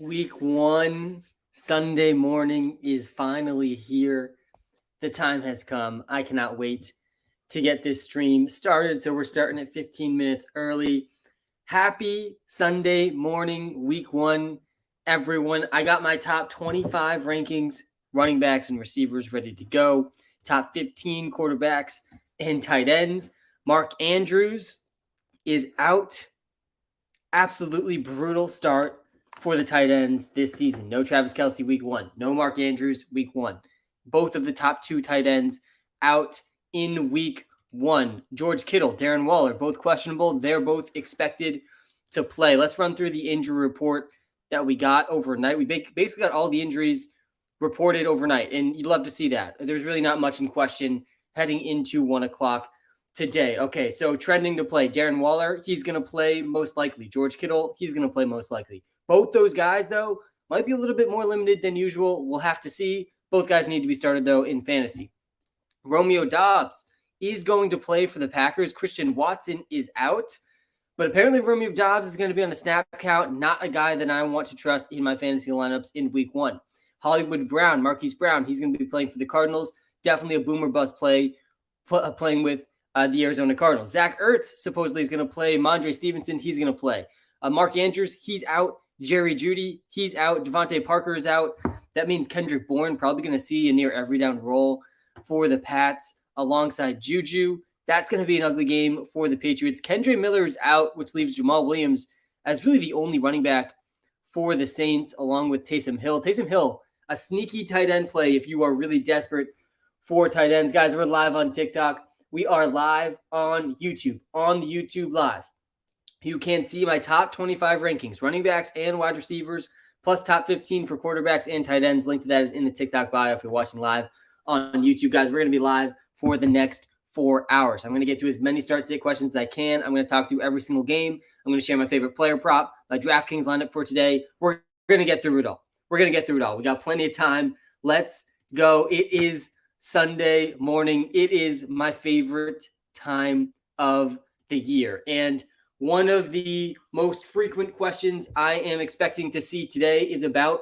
Week 1, Sunday morning is finally here. The time has come. I cannot wait to get this stream started. So we're starting at 15 minutes early. Happy Sunday morning, Week 1, everyone. I got my top 25 rankings, running backs and receivers ready to go. Top 15 quarterbacks and tight ends. Mark Andrews is out. Absolutely brutal start for the tight ends this season. No Travis Kelce week 1. No Mark Andrews week 1. Both of the top 2 tight ends out in week 1. George Kittle, Darren Waller, both questionable. They're both expected to play. Let's run through the injury report that we got overnight. We basically got all the injuries reported overnight, and you'd love to see that. There's really not much in question heading into 1 o'clock today. Okay, so trending to play. Darren Waller, he's going to play most likely. George Kittle, he's going to play most likely. Both those guys, though, might be a little bit more limited than usual. We'll have to see. Both guys need to be started, though, in fantasy. Romeo Doubs is going to play for the Packers. Christian Watson is out. But apparently Romeo Doubs is going to be on a snap count, not a guy that I want to trust in my fantasy lineups in week 1. Hollywood Brown, Marquise Brown, he's going to be playing for the Cardinals. Definitely a boomer bust play, playing with the Arizona Cardinals. Zach Ertz supposedly is going to play. Mondre Stevenson, he's going to play. Mark Andrews, he's out. Jerry Jeudy, he's out. Devontae Parker is out. That means Kendrick Bourne probably going to see a near every down role for the Pats alongside Juju. That's going to be an ugly game for the Patriots. Kendre Miller is out, which leaves Jamal Williams as really the only running back for the Saints, along with Taysom Hill. Taysom Hill, a sneaky tight end play if you are really desperate for tight ends. Guys, we're live on TikTok. We are live on YouTube, on the YouTube Live. You can see my top 25 rankings, running backs and wide receivers, plus top 15 for quarterbacks and tight ends. Link to that is in the TikTok bio if you're watching live on YouTube. Guys, we're going to be live for the next 4 hours. I'm going to get to as many start-sit questions as I can. I'm going to talk through every single game. I'm going to share my favorite player prop, my DraftKings lineup for today. We're going to get through it all. We got plenty of time. Let's go. It is Sunday morning. It is my favorite time of the year. And one of the most frequent questions I am expecting to see today is about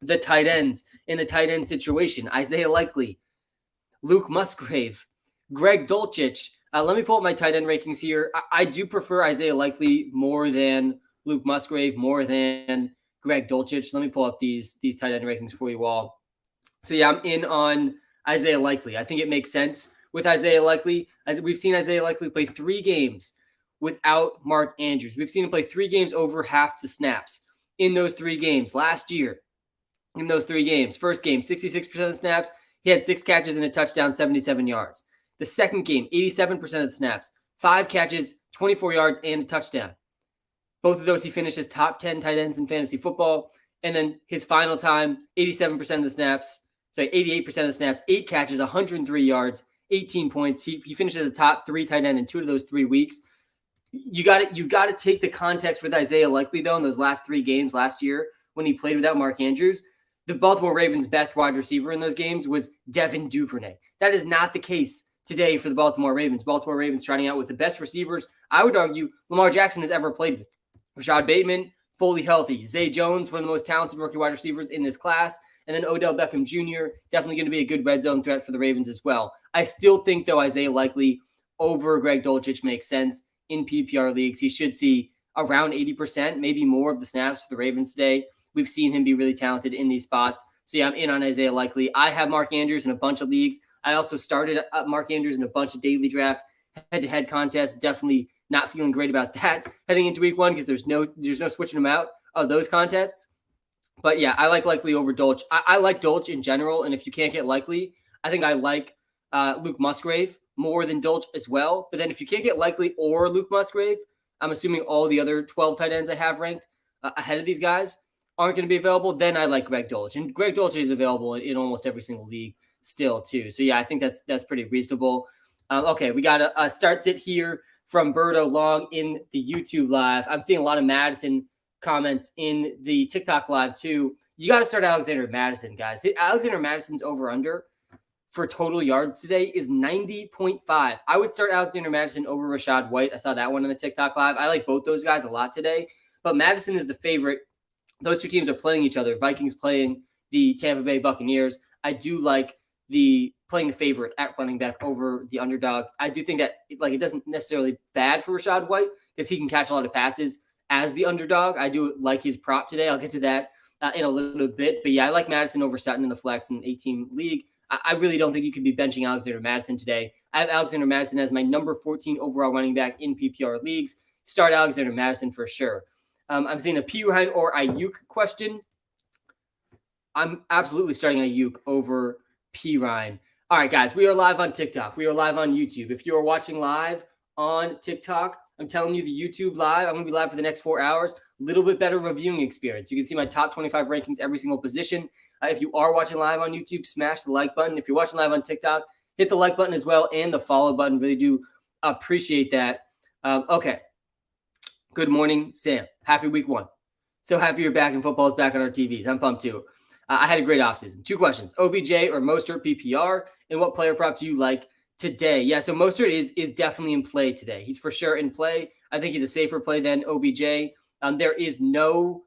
the tight ends in the tight end situation. Isaiah Likely, Luke Musgrave, Greg Dulcich. Let me pull up my tight end rankings here. I do prefer Isaiah Likely more than Luke Musgrave, more than Greg Dulcich. Let me pull up these tight end rankings for you all. So yeah, I'm in on Isaiah Likely. I think it makes sense with Isaiah Likely. As we've seen Isaiah Likely play 3 games without Mark Andrews. We've seen him play 3 games over half the snaps in those 3 games last year. In those 3 games, first game, 66% of the snaps. He had 6 catches and a touchdown, 77 yards. The second game, 87% of the snaps, 5 catches, 24 yards, and a touchdown. Both of those he finished as top 10 tight ends in fantasy football. And then his final time, 88% of the snaps, 8 catches, 103 yards, 18 points. He finished as a top 3 tight end in 2 of those 3 weeks. You got to take the context with Isaiah Likely, though, in those last 3 games last year when he played without Mark Andrews. The Baltimore Ravens' best wide receiver in those games was Devin Duvernay. That is not the case today for the Baltimore Ravens. Baltimore Ravens starting out with the best receivers, I would argue, Lamar Jackson has ever played with. Rashad Bateman, fully healthy. Zay Jones, one of the most talented rookie wide receivers in this class. And then Odell Beckham Jr., definitely going to be a good red zone threat for the Ravens as well. I still think, though, Isaiah Likely over Greg Dulcich makes sense in PPR leagues. He should see around 80%, maybe more of the snaps for the Ravens today. We've seen him be really talented in these spots. So yeah, I'm in on Isaiah Likely. I have Mark Andrews in a bunch of leagues. I also started Mark Andrews in a bunch of daily draft head-to-head contests. Definitely not feeling great about that heading into week 1 because there's no switching them out of those contests. But yeah, I like Likely over Dolch. I like Dolch in general, and if you can't get Likely, I think I like Luke Musgrave more than Dolch as well. But then if you can't get Likely or Luke Musgrave, I'm assuming all the other 12 tight ends I have ranked ahead of these guys aren't going to be available, then I like Greg Dulcich. And Greg Dulcich is available in almost every single league still, too. So, yeah, I think that's pretty reasonable. Okay, we got a start-sit here from Berto Long in the YouTube Live. I'm seeing a lot of Madison comments in the TikTok Live, too. You got to start Alexander Madison, guys. Alexander Madison's over-under for total yards today is 90.5. I would start Alexander Madison over Rachaad White. I saw that one in the TikTok Live. I like both those guys a lot today. But Madison is the favorite those two teams are playing each other. Vikings playing the Tampa Bay Buccaneers. I do like the playing the favorite at running back over the underdog. I do think that like it doesn't necessarily bad for Rachaad White because he can catch a lot of passes as the underdog. I do like his prop today. I'll get to that in a little bit. But yeah, I like Madison over Sutton in the flex in an 8-team league. I really don't think you could be benching Alexander Madison today. I have Alexander Madison as my number 14 overall running back in PPR leagues. Start Alexander Madison for sure. I'm seeing a P. Ryan or Ayuk question. I'm absolutely starting Ayuk over P. Ryan. All right, guys, we are live on TikTok. We are live on YouTube. If you are watching live on TikTok, I'm telling you the YouTube live, I'm going to be live for the next 4 hours. A little bit better reviewing experience. You can see my top 25 rankings, every single position. If you are watching live on YouTube, smash the like button. If you're watching live on TikTok, hit the like button as well and the follow button. Really do appreciate that. Okay. Good morning, Sam. Happy week 1. So happy you're back and football is back on our TVs. I'm pumped too. I had a great offseason. 2 questions. OBJ or Mostert PPR? And what player prop do you like today? Yeah, so Mostert is definitely in play today. He's for sure in play. I think he's a safer play than OBJ. There's no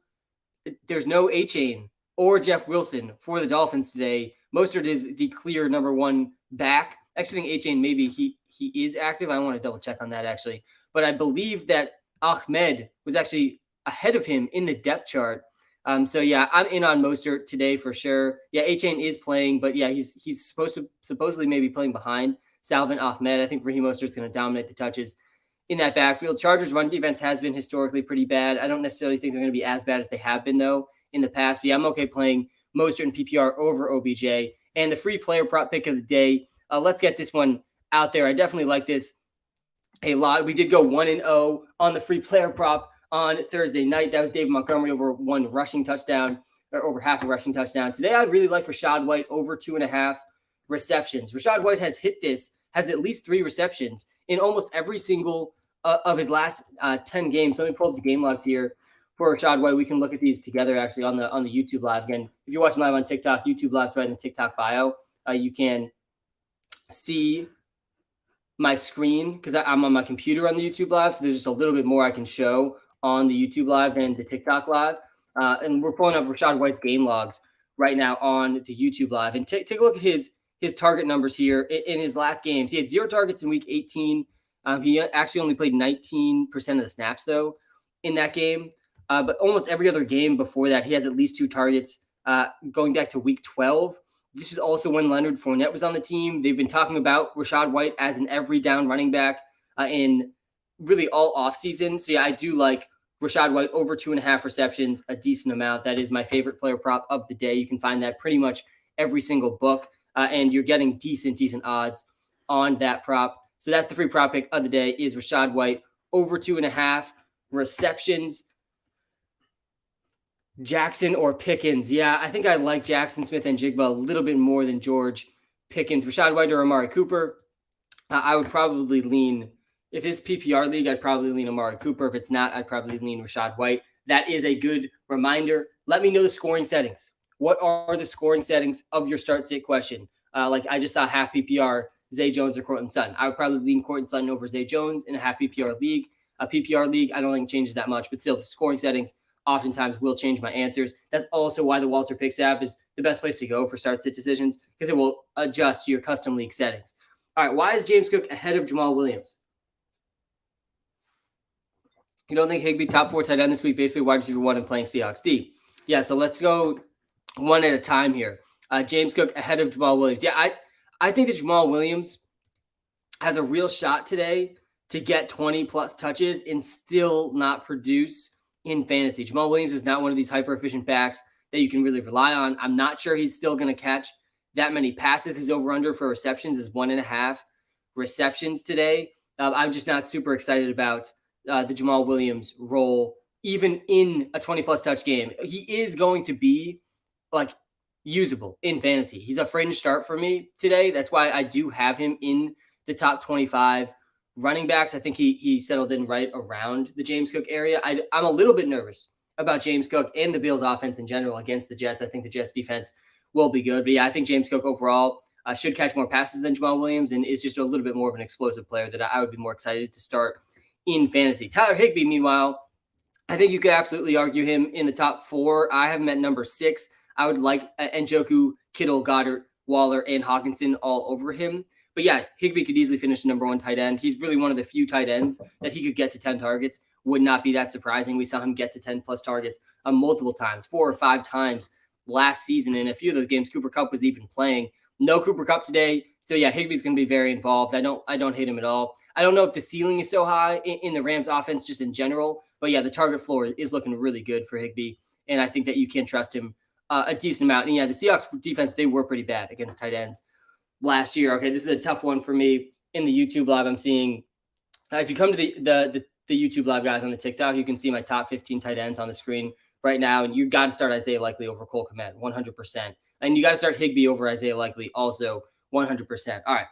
A-Chain or Jeff Wilson for the Dolphins today. Mostert is the clear number 1 back. Actually, I think A-Chain maybe he is active. I want to double check on that actually. But I believe that Ahmed was actually ahead of him in the depth chart. So yeah, I'm in on Mostert today for sure. Yeah, A-Chain is playing, but yeah, he's supposedly maybe playing behind Salvin Ahmed. I think Raheem Mostert's going to dominate the touches in that backfield. Chargers run defense has been historically pretty bad. I don't necessarily think they're going to be as bad as they have been though in the past. But yeah, I'm okay playing Mostert and PPR over OBJ. And the free player prop pick of the day. Let's get this one out there. I definitely like this a lot. We did go 1-0 on the free player prop on Thursday night. That was David Montgomery over 1 rushing touchdown, or over half a rushing touchdown. Today, I really like Rachaad White over 2.5 receptions. Rachaad White has at least 3 receptions in almost every single of his last 10 games. Let me pull up the game logs here for Rachaad White. We can look at these together actually on the YouTube live. Again, if you're watching live on TikTok, YouTube live's right in the TikTok bio. You can see my screen because I'm on my computer on the YouTube live. So there's just a little bit more I can show on the YouTube live than the TikTok live. And we're pulling up Rachaad White's game logs right now on the YouTube live. And take a look at his target numbers here in his last games. He had 0 targets in week 18. He actually only played 19% of the snaps though in that game. But almost every other game before that, he has at least 2 targets going back to week 12. This is also when Leonard Fournette was on the team. They've been talking about Rachaad White as an every down running back in really all offseason. So yeah, I do like Rachaad White over 2.5 receptions, a decent amount. That is my favorite player prop of the day. You can find that pretty much every single book, and you're getting decent odds on that prop. So that's the free prop pick of the day is Rachaad White over 2.5 receptions. Jackson or Pickens? Yeah, I think I like Jackson Smith-Njigba a little bit more than George Pickens. Rachaad White or Amari Cooper? I would probably lean, if it's PPR league, I'd probably lean Amari Cooper. If it's not, I'd probably lean Rachaad White. That is a good reminder. Let me know the scoring settings. What are the scoring settings of your start sit question? Like I just saw half PPR, Zay Jones or Courtland Sutton. I would probably lean Courtland Sutton over Zay Jones in a half PPR league. A PPR league, I don't think changes that much, but still the scoring settings oftentimes will change my answers. That's also why the WalterPicks app is the best place to go for start sit decisions because it will adjust your custom league settings. All right, why is James Cook ahead of Jamal Williams? You don't think Higbee top 4 tight end this week, basically wide receiver 1 and playing Seahawks D? Yeah, so let's go one at a time here. James Cook ahead of Jamal Williams. Yeah, I think that Jamal Williams has a real shot today to get 20-plus touches and still not produce in fantasy. Jamal Williams is not one of these hyper-efficient backs that you can really rely on. I'm not sure he's still going to catch that many passes. His over-under for receptions is 1.5 receptions today. I'm just not super excited about the Jamal Williams role, even in a 20-plus touch game. He is going to be, like, usable in fantasy. He's a fringe start for me today. That's why I do have him in the top 25 running backs. I think he settled in right around the James Cook area. I'm a little bit nervous about James Cook and the Bills offense in general against the Jets. I think the Jets defense will be good. But yeah, I think James Cook overall should catch more passes than Jamal Williams and is just a little bit more of an explosive player that I would be more excited to start in fantasy. Tyler Higbee, meanwhile, I think you could absolutely argue him in the top 4. I have him at number 6. I would like Njoku, Kittle, Goddard, Waller, and Hawkinson all over him. But yeah, Higbee could easily finish the number 1 tight end. He's really one of the few tight ends that he could get to 10 targets. Would not be that surprising. We saw him get to 10 plus targets multiple times, 4 or 5 times last season. In a few of those games, Cooper Kupp was even playing. No Cooper Kupp today. So yeah, Higbee's going to be very involved. I don't hate him at all. I don't know if the ceiling is so high in the Rams offense just in general, but yeah, the target floor is looking really good for Higbee. And I think that you can trust him a decent amount. And yeah, the Seahawks defense, they were pretty bad against tight ends last year. Okay, this is a tough one for me in the YouTube live. I'm seeing, if you come to the YouTube live guys on the TikTok, you can see my top 15 tight ends on the screen right now. And you got to start Isaiah Likely over Cole Kmet, 100%. And you got to start Higbee over Isaiah Likely also 100%. All right,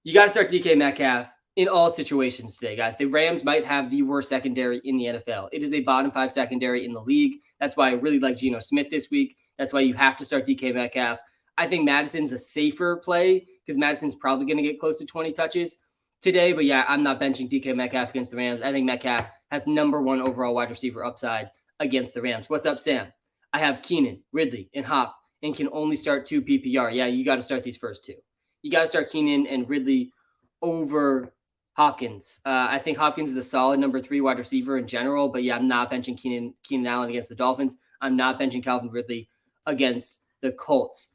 you got to start DK Metcalf in all situations today, guys. The Rams might have the worst secondary in the NFL. It is a bottom 5 secondary in the league. That's why I really like Geno Smith this week. That's why you have to start DK Metcalf. I think Madison's a safer play because Madison's probably going to get close to 20 touches today. But yeah, I'm not benching DK Metcalf against the Rams. I think Metcalf has number 1 overall wide receiver upside against the Rams. What's up, Sam? I have Keenan, Ridley, and Hop and can only start 2 PPR. Yeah, you got to start these first 2. You got to start Keenan and Ridley over Hopkins. I think Hopkins is a solid number 3 wide receiver in general, but yeah, I'm not benching Keenan Allen against the Dolphins. I'm not benching Calvin Ridley against the Colts.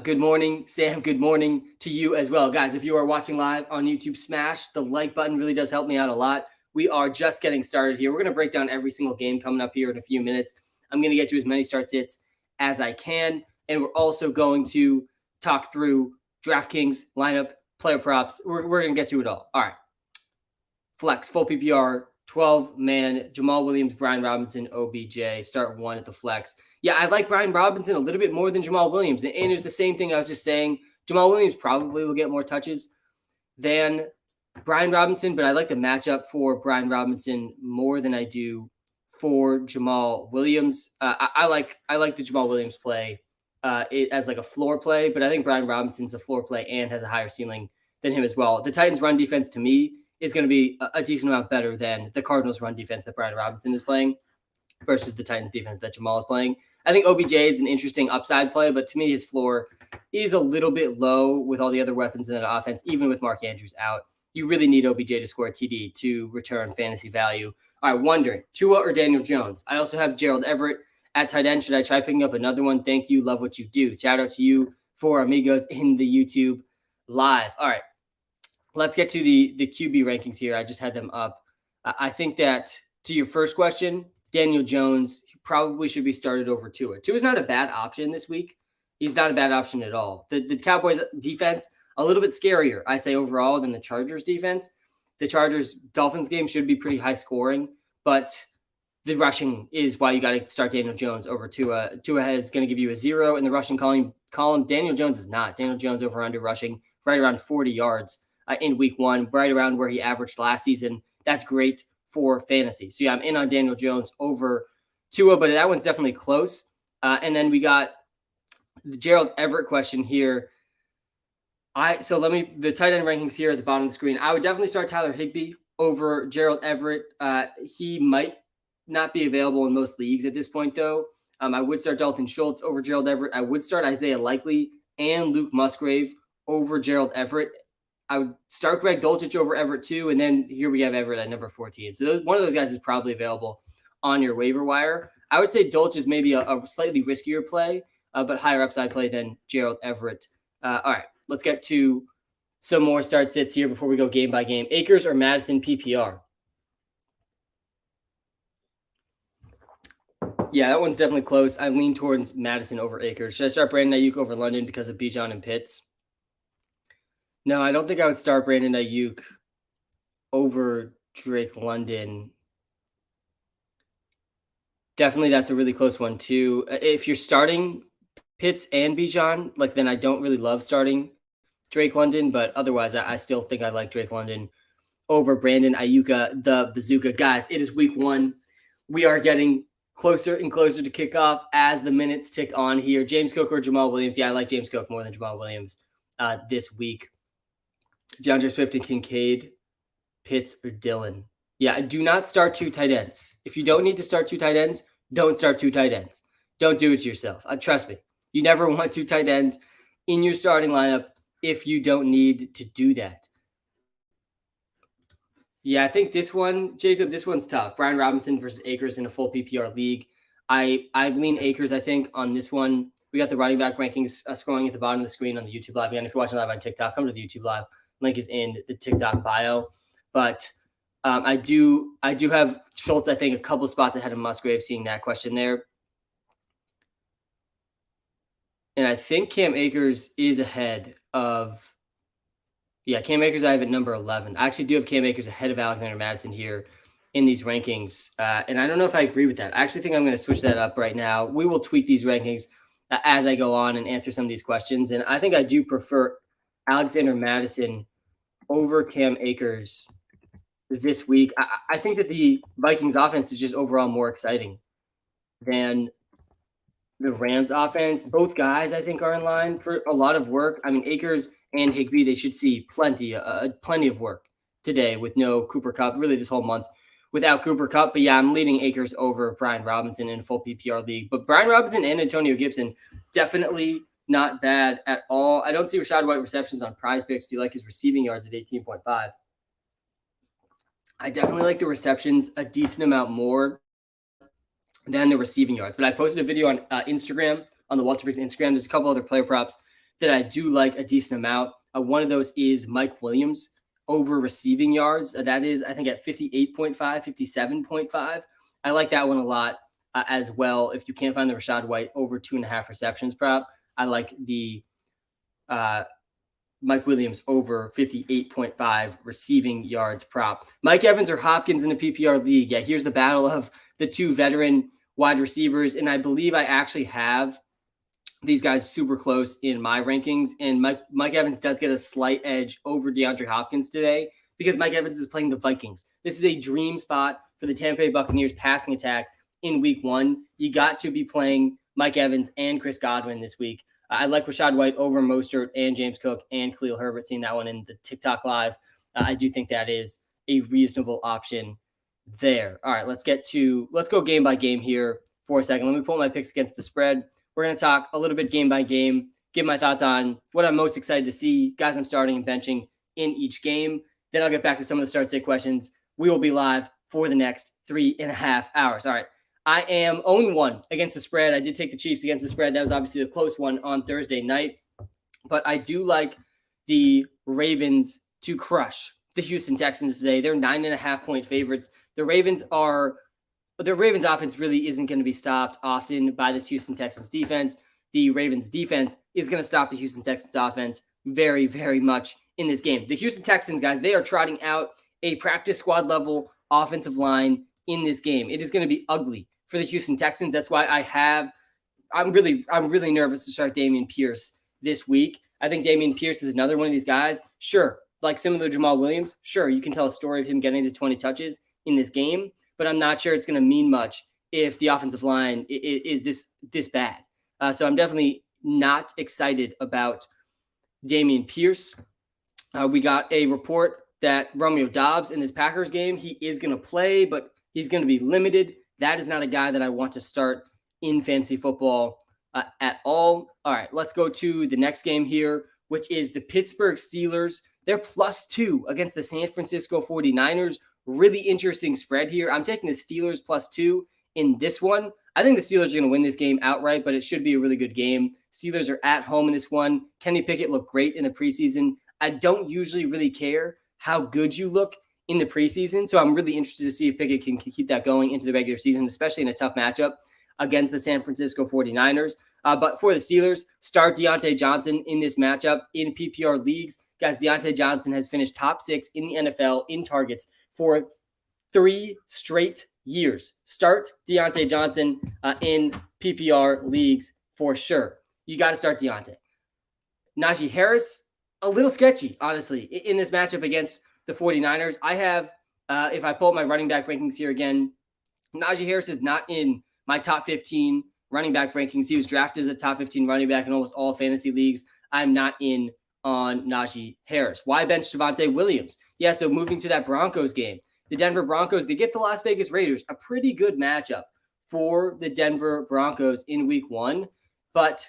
Good morning, Sam. Good morning to you as well. Guys, if you are watching live on YouTube, smash the like button. Really does help me out a lot. We are just getting started here. We're going to break down every single game coming up here in a few minutes. I'm going to get to as many start-sits as I can, and we're also going to talk through DraftKings, lineup, player props. We're going to get to it all. All right. Flex, full PPR, 12-man, Jamal Williams, Brian Robinson, OBJ. Start 1 at the flex. Yeah, I like Brian Robinson a little bit more than Jamal Williams. And it's the same thing I was just saying. Jamal Williams probably will get more touches than Brian Robinson, but I like the matchup for Brian Robinson more than I do for Jamal Williams. I like the Jamal Williams play as like a floor play, but I think Brian Robinson's a floor play and has a higher ceiling than him as well. The Titans' run defense, to me, is going to be a decent amount better than the Cardinals' run defense that Brian Robinson is playing versus the Titans' defense that Jamal is playing. I think OBJ is an interesting upside play, but to me, his floor is a little bit low with all the other weapons in that offense, even with Mark Andrews out. You really need OBJ to score a TD to return fantasy value. All right, wondering, Tua or Daniel Jones? I also have Gerald Everett at tight end. Should I try picking up another one? Thank you. Love what you do. Shout out to you for amigos in the YouTube live. All right, let's get to the QB rankings here. I just had them up. I think that to your first question, Daniel Jones probably should be started over Tua. Tua is not a bad option this week. He's not a bad option at all. The Cowboys defense, a little bit scarier, I'd say, overall than the Chargers defense. The Chargers-Dolphins game should be pretty high scoring, but the rushing is why you got to start Daniel Jones over Tua. Tua is going to give you a 0 in the rushing column. Daniel Jones is not. Daniel Jones over under rushing right around 40 yards in week 1, right around where he averaged last season. That's great for fantasy. So yeah, I'm in on Daniel Jones over Tua, but that one's definitely close. And then we got the Gerald Everett question here. The tight end rankings here at the bottom of the screen. I would definitely start Tyler Higbee over Gerald Everett. He might not be available in most leagues at this point, though. I would start Dalton Schultz over Gerald Everett. I would start Isaiah Likely and Luke Musgrave over Gerald Everett. I would start Greg Dulcich over Everett too, and then here we have Everett at number 14. So one of those guys is probably available on your waiver wire. I would say Dulcich is maybe a slightly riskier play, but higher upside play than Gerald Everett. All right, let's get to some more start sits here before we go game by game. Akers or Madison PPR? Yeah, that one's definitely close. I lean towards Madison over Akers. Should I start Brandon Ayuk over London because of Bijan and Pitts? No, I don't think I would start Brandon Ayuk over Drake London. Definitely, that's a really close one, too. If you're starting Pitts and Bijan, then I don't really love starting Drake London, but otherwise, I still think I like Drake London over Brandon Ayuk, the bazooka. Guys, it is week 1. We are getting closer and closer to kickoff as the minutes tick on here. James Cook or Jamal Williams? Yeah, I like James Cook more than Jamal Williams this week. DeAndre Swift and Kincaid, Pitts or Dillon? Yeah, do not start two tight ends. If you don't need to start two tight ends, don't start two tight ends. Don't do it to yourself. Trust me. You never want two tight ends in your starting lineup if you don't need to do that. Yeah, I think this one, Jacob, this one's tough. Brian Robinson versus Akers in a full PPR league. I lean Akers, I think, on this one. We got the running back rankings scrolling at the bottom of the screen on the YouTube live. Again, if you're watching live on TikTok, come to the YouTube live. Link is in the TikTok bio. But I do have Schultz, I think, a couple spots ahead of Musgrave, seeing that question there. And I think Cam Akers is ahead of Cam Akers I have at number 11. I actually do have Cam Akers ahead of Alexander Mattison here in these rankings. And I don't know if I agree with that. I actually think I'm going to switch that up right now. We will tweak these rankings as I go on and answer some of these questions. And I think I do prefer Alexander Mattison over Cam Akers this week. I think that the Vikings offense is just overall more exciting than the Rams offense. Both guys, I think, are in line for a lot of work. I mean, Akers and Higbee, they should see plenty of work today with no Cooper Kupp, really this whole month without Cooper Kupp. But yeah, I'm leading Akers over Brian Robinson in a full PPR league. But Brian Robinson and Antonio Gibson, definitely not bad at all. I don't see Rachaad White receptions on Prize Picks. Do you like his receiving yards at 18.5? I definitely like the receptions a decent amount more than the receiving yards. But I posted a video on Instagram, on the WalterPicks Instagram. There's a couple other player props that I do like a decent amount. One of those is Mike Williams over receiving yards. That is, I think, at 58.5, 57.5. I like that one a lot as well. If you can't find the Rachaad White over 2.5 receptions prop, I like the Mike Williams over 58.5 receiving yards prop. Mike Evans or Hopkins in a PPR league. Yeah, here's the battle of the two veteran wide receivers. And I believe I actually have these guys super close in my rankings. And Mike Evans does get a slight edge over DeAndre Hopkins today because Mike Evans is playing the Vikings. This is a dream spot for the Tampa Bay Buccaneers passing attack in week 1. You got to be playing Mike Evans and Chris Godwin this week. I like Rachaad White over Mostert and James Cook and Khalil Herbert. Seeing that one in the TikTok live, I do think that is a reasonable option there. All right, let's go game by game here for a second. Let me pull my picks against the spread. We're going to talk a little bit game by game, give my thoughts on what I'm most excited to see, guys I'm starting and benching in each game. Then I'll get back to some of the start-sit questions. We will be live for the next 3.5 hours. All right. I am 0-1 against the spread. I did take the Chiefs against the spread. That was obviously a close one on Thursday night. But I do like the Ravens to crush the Houston Texans today. They're 9.5-point favorites. The Ravens offense really isn't going to be stopped often by this Houston Texans defense. The Ravens defense is going to stop the Houston Texans offense very, very much in this game. The Houston Texans, guys, they are trotting out a practice squad level offensive line in this game. It is going to be ugly for the Houston Texans. That's why I'm really nervous to start Dameon Pierce this week. I think Dameon Pierce is another one of these guys. Sure, like similar to Jamal Williams, sure, you can tell a story of him getting to 20 touches in this game, but I'm not sure it's going to mean much if the offensive line is this bad. So I'm definitely not excited about Dameon Pierce. We got a report that Romeo Doubs in this Packers game, he is going to play, but he's going to be limited. That is not a guy that I want to start in fantasy football at all. All right, let's go to the next game here, which is the Pittsburgh Steelers. They're +2 against the San Francisco 49ers. Really interesting spread here. I'm taking the Steelers +2 in this one. I think the Steelers are going to win this game outright, but it should be a really good game. Steelers are at home in this one. Kenny Pickett looked great in the preseason. I don't usually really care how good you look in the preseason, so I'm really interested to see if Pickett can keep that going into the regular season, especially in a tough matchup against the San Francisco 49ers. But for the Steelers, start Deontay Johnson in this matchup in PPR leagues. Guys, Deontay Johnson has finished top 6 in the NFL in targets for 3 straight years. Start Deontay Johnson in PPR leagues for sure. You got to start Deontay. Najee Harris, a little sketchy, honestly, in this matchup against the 49ers. I have, if I pull up my running back rankings here again, Najee Harris is not in my top 15 running back rankings. He was drafted as a top 15 running back in almost all fantasy leagues. I'm not in on Najee Harris. Why bench Devontae Williams? Yeah, so moving to that Broncos game, the Denver Broncos. They get the Las Vegas Raiders, a pretty good matchup for the Denver Broncos in week 1. But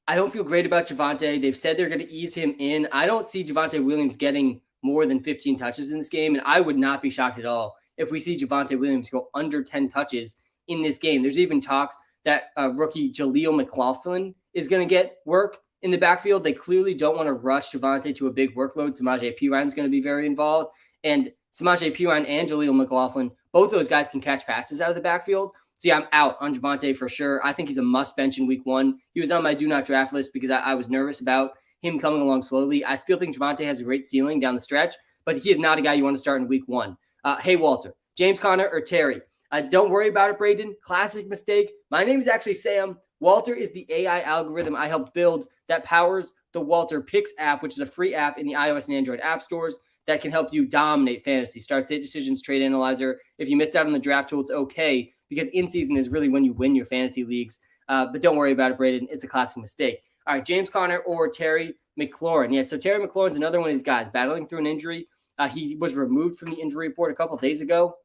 I don't feel great about Javonte. They've said they're going to ease him in. I don't see Javonte Williams getting more than 15 touches in this game, and I would not be shocked at all if we see Javonte Williams go under 10 touches in this game. There's even talks that rookie Jaleel McLaughlin is going to get work in the backfield. They clearly don't want to rush Javonte to a big workload. Samaje Perine is going to be very involved, and Samaje Perine and Jaleel McLaughlin, both those guys can catch passes out of the backfield. So yeah, I'm out on Javonte for sure. I think he's a must bench in week 1. He was on my do not draft list because I was nervous about him coming along slowly. I still think Javonte has a great ceiling down the stretch, but he is not a guy you want to start in week 1. Hey, Walter, James Conner or Terry? Don't worry about it, Braden. Classic mistake. My name is actually Sam. Walter is the AI algorithm I helped build that powers the WalterPicks app, which is a free app in the iOS and Android app stores that can help you dominate fantasy. Start, state, decisions, trade analyzer. If you missed out on the draft tool, it's okay, because in season is really when you win your fantasy leagues. But don't worry about it, Braden. It's a classic mistake. All right, James Conner or Terry McLaurin. Yeah, so Terry McLaurin's another one of these guys battling through an injury. He was removed from the injury report a couple days ago,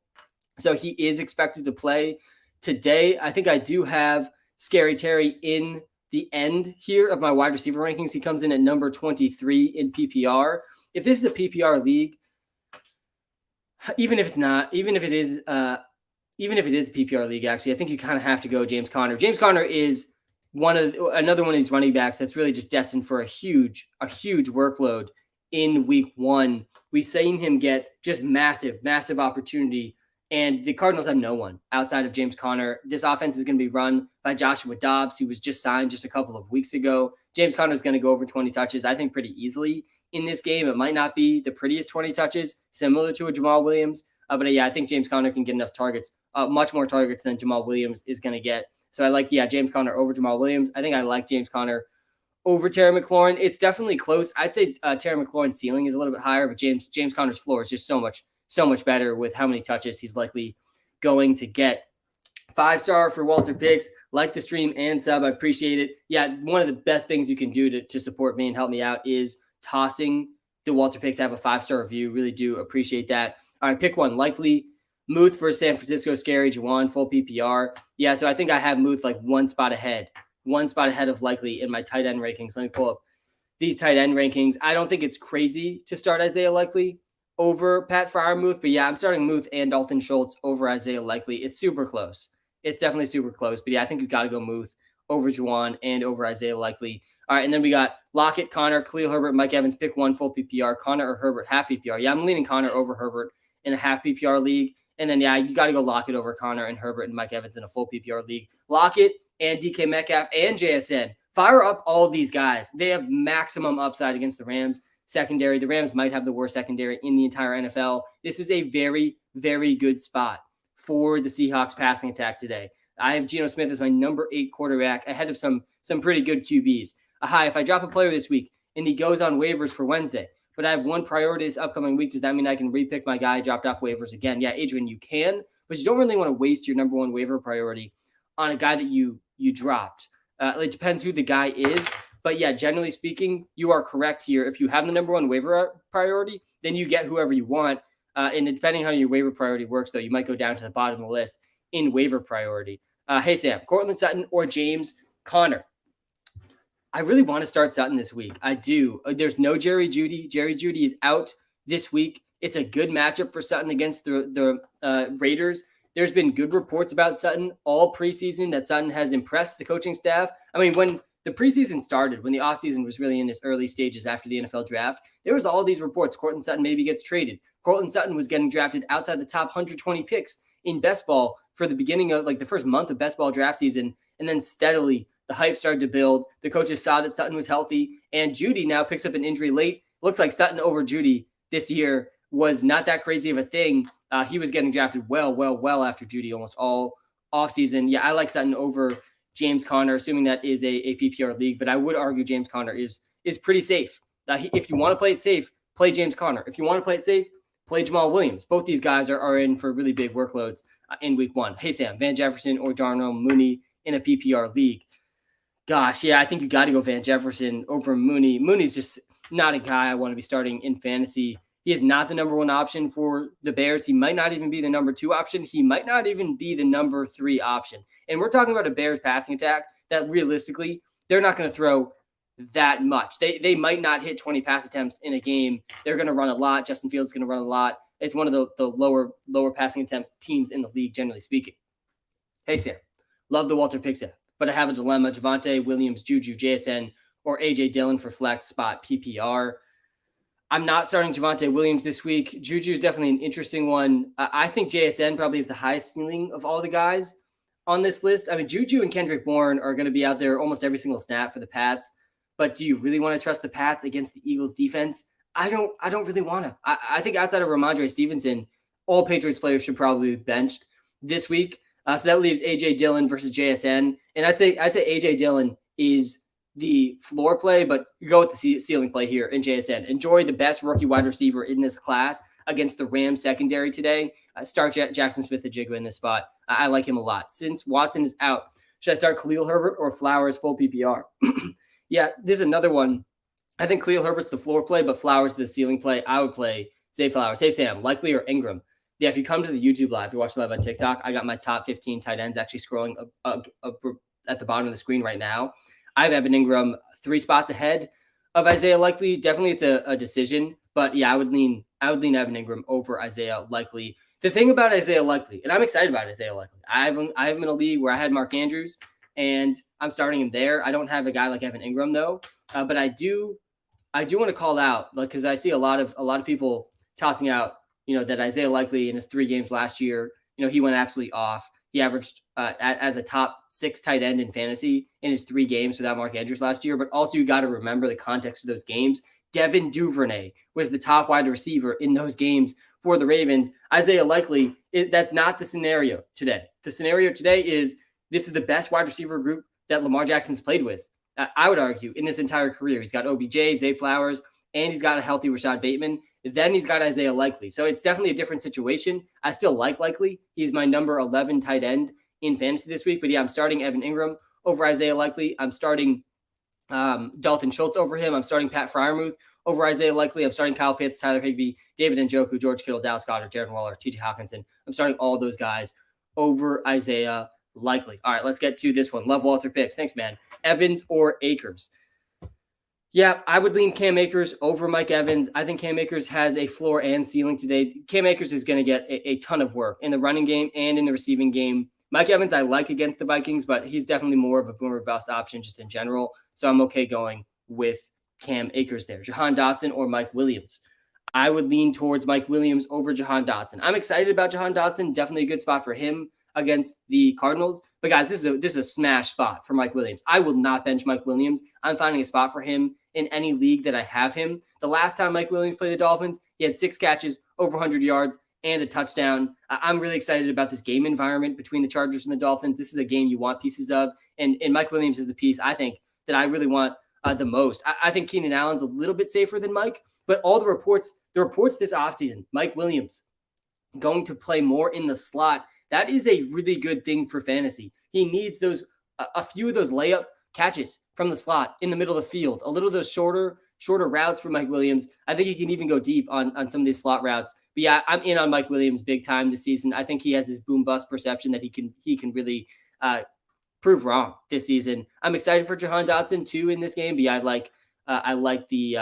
so he is expected to play today. I think I do have Scary Terry in the end here of my wide receiver rankings. He comes in at number 23 in PPR. If this is a PPR league, even if it is a PPR league, actually, I think you kind of have to go James Conner. James Conner is another one of these running backs that's really just destined for a huge workload in week 1. We've seen him get just massive opportunity, and the Cardinals have no one outside of James Conner. This offense is going to be run by Joshua Dobbs, who was just signed just a couple of weeks ago. James Conner is going to go over 20 touches, I think, pretty easily in this game. It might not be the prettiest 20 touches, similar to a Jamal Williams, but yeah, I think James Conner can get enough targets, much more targets than Jamal Williams is going to get. So I like, James Conner over Jamal Williams. I think I like James Conner over Terry McLaurin. It's definitely close. I'd say Terry McLaurin's ceiling is a little bit higher, but James Conner's floor is just so much better with how many touches he's likely going to get. 5-star for WalterPicks. Like the stream and sub. I appreciate it. Yeah, one of the best things you can do to support me and help me out is tossing the WalterPicks to have a 5-star review. Really do appreciate that. All right, pick one. Likely Muth for San Francisco, Scary, Juwan, full PPR. Yeah, so I think I have Muth like one spot ahead of Likely in my tight end rankings. Let me pull up these tight end rankings. I don't think it's crazy to start Isaiah Likely over Pat Freiermuth, but yeah, I'm starting Muth and Dalton Schultz over Isaiah Likely. It's super close. It's definitely super close, but yeah, I think you've got to go Muth over Juwan and over Isaiah Likely. All right, and then we got Lockett, Connor, Khalil Herbert, Mike Evans. Pick one, full PPR. Connor or Herbert, half PPR. Yeah, I'm leaning Connor over Herbert in a half PPR league. And then, yeah, you got to go Lockett over Connor and Herbert and Mike Evans in a full PPR league. Lockett and DK Metcalf and JSN. Fire up all of these guys. They have maximum upside against the Rams secondary. The Rams might have the worst secondary in the entire NFL. This is a very, very good spot for the Seahawks passing attack today. I have Geno Smith as my number 8 quarterback ahead of some pretty good QBs. If I drop a player this week and he goes on waivers for Wednesday, but I have one priority this upcoming week, does that mean I can repick my guy dropped off waivers again? Yeah, Adrian, you can, but you don't really want to waste your number 1 waiver priority on a guy that you dropped. It depends who the guy is, but yeah, generally speaking, you are correct here. If you have the number 1 waiver priority, then you get whoever you want. And depending on how your waiver priority works, though, you might go down to the bottom of the list in waiver priority. Hey, Sam, Cortland Sutton or James Conner? I really want to start Sutton this week. I do. There's no Jerry Jeudy. Jerry Jeudy is out this week. It's a good matchup for Sutton against the Raiders. There's been good reports about Sutton all preseason that Sutton has impressed the coaching staff. I mean, when the preseason started, when the offseason was really in its early stages after the NFL draft, there was all these reports. Cortland Sutton maybe gets traded. Cortland Sutton was getting drafted outside the top 120 picks in best ball for the beginning of the first month of best ball draft season. And then steadily the hype started to build. The coaches saw that Sutton was healthy, and Jeudy now picks up an injury late. Looks like Sutton over Jeudy this year was not that crazy of a thing. He was getting drafted well after Jeudy almost all offseason. Yeah, I like Sutton over James Conner, assuming that is a PPR league, but I would argue James Conner is pretty safe. If you want to play it safe, play James Conner. If you want to play it safe, play Jamal Williams. Both these guys are in for really big workloads in week 1. Hey, Sam, Van Jefferson or Darnell Mooney in a PPR league? Gosh, yeah, I think you got to go Van Jefferson over Mooney. Mooney's just not a guy I want to be starting in fantasy. He He is not the number 1 option for the Bears. He might not even be the number 2 option. He might not even be the number 3 option. And we're talking about a Bears passing attack that realistically, they're not going to throw that much. They might not hit 20 pass attempts in a game. They're going to run a lot. Justin Fields is going to run a lot. It's one of the lower passing attempt teams in the league, generally speaking. Hey, Sam, love the WalterPicks app, but I have a dilemma. Javonte Williams, Juju, JSN, or A.J. Dillon for flex spot PPR. I'm not starting Javonte Williams this week. Juju is definitely an interesting one. I think JSN probably is the highest ceiling of all the guys on this list. I mean, Juju and Kendrick Bourne are going to be out there almost every single snap for the Pats. But do you really want to trust the Pats against the Eagles defense? I don't really want to. I think outside of Ramondre Stevenson, all Patriots players should probably be benched this week. So that leaves A.J. Dillon versus JSN. And I'd say A.J. Dillon is the floor play, but you go with the ceiling play here in JSN. Enjoy the best rookie wide receiver in this class against the Rams secondary today. Start Jackson Smith-Njigba in this spot. I like him a lot. Since Watson is out, should I start Khalil Herbert or Flowers full PPR? Yeah, there's another one. I think Khalil Herbert's the floor play, but Flowers the ceiling play. I would play Zay Flowers. Hey, Sam, Likely or Ingram? Yeah, if you come to the YouTube live, you watch live on TikTok, I got my top 15 tight ends actually scrolling at the bottom of the screen right now. I have Evan Ingram 3 spots ahead of Isaiah Likely. Definitely it's a decision, but yeah, I would lean Evan Ingram over Isaiah Likely. The thing about Isaiah Likely, and I'm excited about Isaiah Likely, I have him in a league where I had Mark Andrews, and I'm starting him there. I don't have a guy like Evan Ingram though, but I do want to call out, like, because I see a lot of people tossing out, that Isaiah Likely in his 3 games last year, he went absolutely off. He averaged as a top 6 tight end in fantasy in his 3 games without Mark Andrews last year. But also you got to remember the context of those games. Devin Duvernay was the top wide receiver in those games for the Ravens. Isaiah Likely, that's not the scenario today. The scenario today is this is the best wide receiver group that Lamar Jackson's played with. I would argue in his entire career. He's got OBJ, Zay Flowers, and he's got a healthy Rashad Bateman. Then he's got Isaiah Likely. So it's definitely a different situation. I still like Likely. He's my number 11 tight end in fantasy this week. But yeah, I'm starting Evan Ingram over Isaiah Likely. I'm starting Dalton Schultz over him. I'm starting Pat Freiermuth over Isaiah Likely. I'm starting Kyle Pitts, Tyler Higbee, David Njoku, George Kittle, Dallas Goedert, Darren Waller, T.J. Hawkinson. I'm starting all those guys over Isaiah Likely. All right, let's get to this one. Love WalterPicks. Thanks, man. Evans or Akers? Yeah, I would lean Cam Akers over Mike Evans. I think Cam Akers has a floor and ceiling today. Cam Akers is going to get a ton of work in the running game and in the receiving game. Mike Evans I like against the Vikings, but he's definitely more of a boomer bust option just in general. So I'm okay going with Cam Akers there. Jahan Dotson or Mike Williams? I would lean towards Mike Williams over Jahan Dotson. I'm excited about Jahan Dotson. Definitely a good spot for him against the Cardinals. But guys, this is a smash spot for Mike Williams. I will not bench Mike Williams. I'm finding a spot for him in any league that I have him. The last time Mike Williams played the Dolphins, he had 6 catches, over 100 yards, and a touchdown. I'm really excited about this game environment between the Chargers and the Dolphins. This is a game you want pieces of, and Mike Williams is the piece I think that I really want the most. I think Keenan Allen's a little bit safer than Mike, but all the reports this offseason, Mike Williams going to play more in the slot. That is a really good thing for fantasy. He needs those a few of those layup catches from the slot in the middle of the field, a little of those shorter routes for Mike Williams. I think he can even go deep on some of these slot routes. But yeah, I'm in on Mike Williams big time this season. I think he has this boom bust perception that he can really prove wrong this season. I'm excited for Jahan Dotson too in this game. But yeah, I like the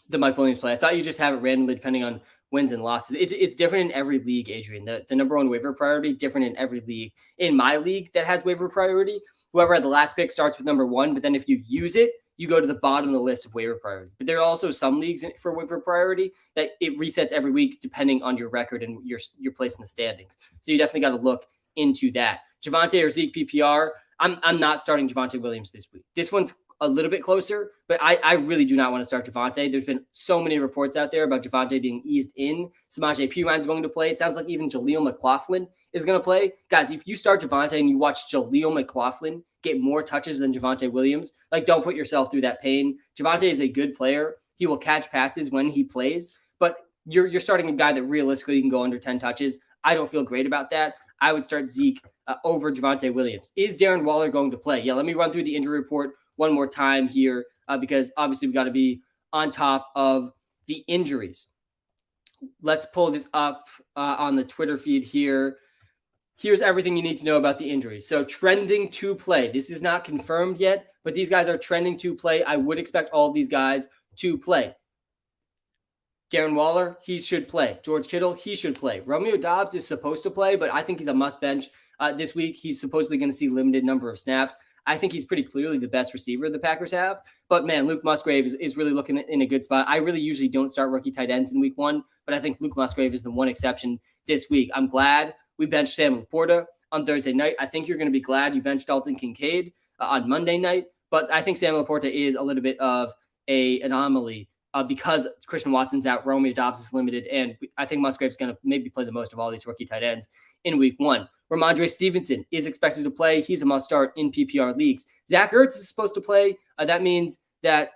Mike Williams play. I thought you just have it randomly depending on wins and losses. It's different in every league, Adrian. The number 1 waiver priority, different in every league. In my league that has waiver priority, whoever had the last pick starts with number 1, but then if you use it, you go to the bottom of the list of waiver priority. But there are also some leagues for waiver priority that it resets every week depending on your record and your place in the standings. So you definitely got to look into that. Javonte or Zeke PPR, I'm not starting Javonte Williams this week. This one's a little bit closer, but I really do not want to start Javonte. There's been so many reports out there about Javonte being eased in. Samaje Perine's going to play. It sounds like even Jaleel McLaughlin is going to play. Guys, if you start Javonte and you watch Jaleel McLaughlin get more touches than Javonte Williams, don't put yourself through that pain. Javonte is a good player. He will catch passes when he plays, but you're starting a guy that realistically can go under 10 touches. I don't feel great about that. I would start Zeke over Javonte Williams. Is Darren Waller going to play? Yeah, let me run through the injury report one more time here because obviously we got to be on top of the injuries. Let's pull this up on the Twitter feed here. Here's everything you need to know about the injuries. So trending to play. This is not confirmed yet, but these guys are trending to play. I would expect all of these guys to play. Darren Waller, he should play. George Kittle, he should play. Romeo Doubs is supposed to play, but I think he's a must bench this week. He's supposedly going to see limited number of snaps. I think he's pretty clearly the best receiver the Packers have. But, man, Luke Musgrave is really looking in a good spot. I really usually don't start rookie tight ends in week 1, but I think Luke Musgrave is the one exception this week. I'm glad we benched Sam Laporta on Thursday night. I think you're going to be glad you benched Dalton Kincaid on Monday night. But I think Sam Laporta is a little bit of an anomaly because Christian Watson's out, Romeo Doubs is limited, and I think Musgrave's going to maybe play the most of all these rookie tight ends in week 1. Ramondre Stevenson is expected to play. He's a must-start in PPR leagues. Zach Ertz is supposed to play. That means that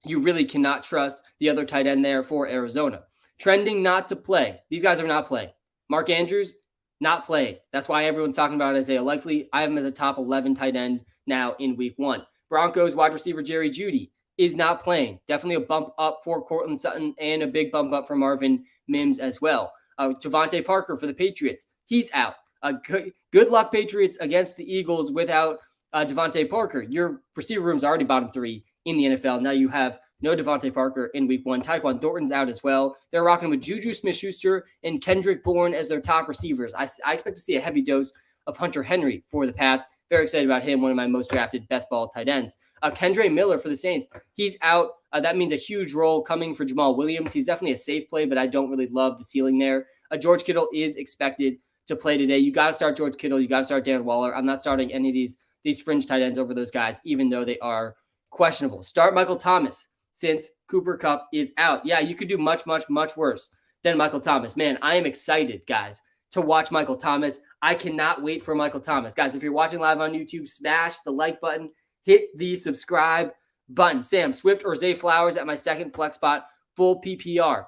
you really cannot trust the other tight end there for Arizona. Trending not to play. These guys are not playing. Mark Andrews, not playing. That's why everyone's talking about Isaiah Likely. I have him as a top 11 tight end now in week 1. Broncos wide receiver Jerry Jeudy is not playing. Definitely a bump up for Cortland Sutton and a big bump up for Marvin Mims as well. Devontae Parker for the Patriots, he's out. Good luck, Patriots, against the Eagles without Devontae Parker. Your receiver room's already bottom 3 in the NFL. Now you have no Devontae Parker in week 1. Tyquan Thornton's out as well. They're rocking with Juju Smith-Schuster and Kendrick Bourne as their top receivers. I expect to see a heavy dose of Hunter Henry for the Pats. Very excited about him, one of my most drafted best ball tight ends. Kendre Miller for the Saints, he's out. That means a huge role coming for Jamal Williams. He's definitely a safe play, but I don't really love the ceiling there. George Kittle is expected to play today. You got to start George Kittle. You got to start Darren Waller. I'm not starting any of these fringe tight ends over those guys, even though they are questionable. Start Michael Thomas since Cooper Kupp is out. Yeah, you could do much, much, much worse than Michael Thomas. Man, I am excited, guys, to watch Michael Thomas. I cannot wait for Michael Thomas. Guys, if you're watching live on YouTube, smash the like button, hit the subscribe button. Sam, Swift or Zay Flowers at my second flex spot, full PPR.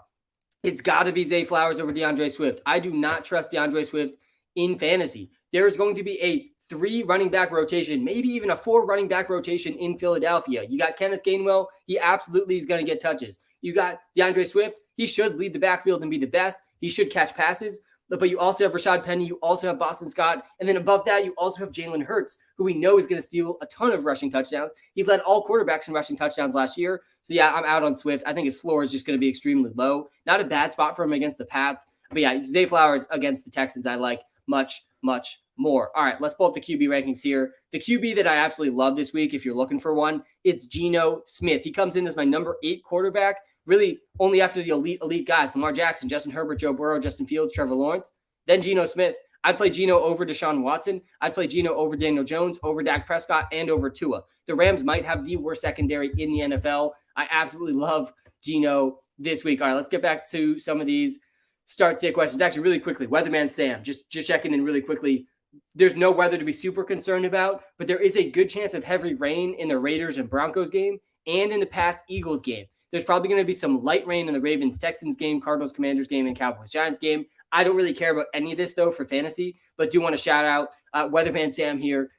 It's got to be Zay Flowers over DeAndre Swift. I do not trust DeAndre Swift in fantasy. There is going to be a 3 running back rotation, maybe even a 4 running back rotation in Philadelphia. You got Kenneth Gainwell. He absolutely is going to get touches. You got DeAndre Swift. He should lead the backfield and be the best. He should catch passes. But you also have Rashad Penny. You also have Boston Scott. And then above that, you also have Jalen Hurts, who we know is going to steal a ton of rushing touchdowns. He led all quarterbacks in rushing touchdowns last year. So, yeah, I'm out on Swift. I think his floor is just going to be extremely low. Not a bad spot for him against the Pats. But, yeah, Zay Flowers against the Texans I like much, much more. All right, let's pull up the QB rankings here. The QB that I absolutely love this week, if you're looking for one, it's Geno Smith. He comes in as my number 8 quarterback, really only after the elite guys, Lamar Jackson, Justin Herbert, Joe Burrow, Justin Fields, Trevor Lawrence. Then Geno Smith. I'd play Geno over Deshaun Watson. I'd play Geno over Daniel Jones, over Dak Prescott, and over Tua. The Rams might have the worst secondary in the NFL. I absolutely love Geno this week. All right, let's get back to some of these start-sit questions. Actually, really quickly, Weatherman Sam, just checking in really quickly. There's no weather to be super concerned about, but there is a good chance of heavy rain in the Raiders and Broncos game and in the Pats-Eagles game. There's probably going to be some light rain in the Ravens-Texans game, Cardinals-Commanders game, and Cowboys-Giants game. I don't really care about any of this, though, for fantasy, but do want to shout out Weatherman Sam here,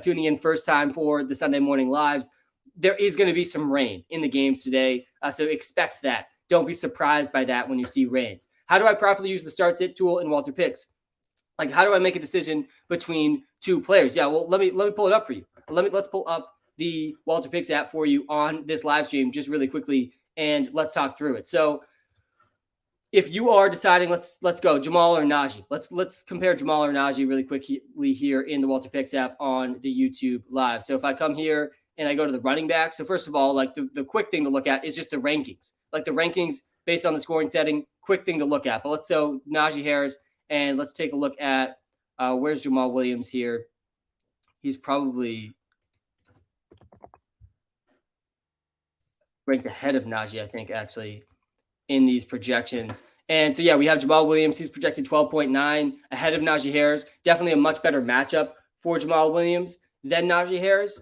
tuning in first time for the Sunday morning lives. There is going to be some rain in the games today, so expect that. Don't be surprised by that when you see rains. How do I properly use the start-sit tool in WalterPicks? Like, how do I make a decision between 2 players? Yeah, well, let me pull it up for you. Let's pull up the WalterPicks app for you on this live stream just really quickly, and let's talk through it. So if you are deciding, let's go Jamal or Najee. Let's compare Jamal or Najee really quickly here in the WalterPicks app on the YouTube live. So if I come here and I go to the running back, so first of all, like the quick thing to look at is just the rankings. Like the rankings based on the scoring setting, quick thing to look at. But let's go Najee Harris, and let's take a look at where's Jamal Williams here. He's probably ranked ahead of Najee, I think, actually, in these projections. And so, yeah, we have Jamal Williams. He's projected 12.9 ahead of Najee Harris. Definitely a much better matchup for Jamal Williams than Najee Harris.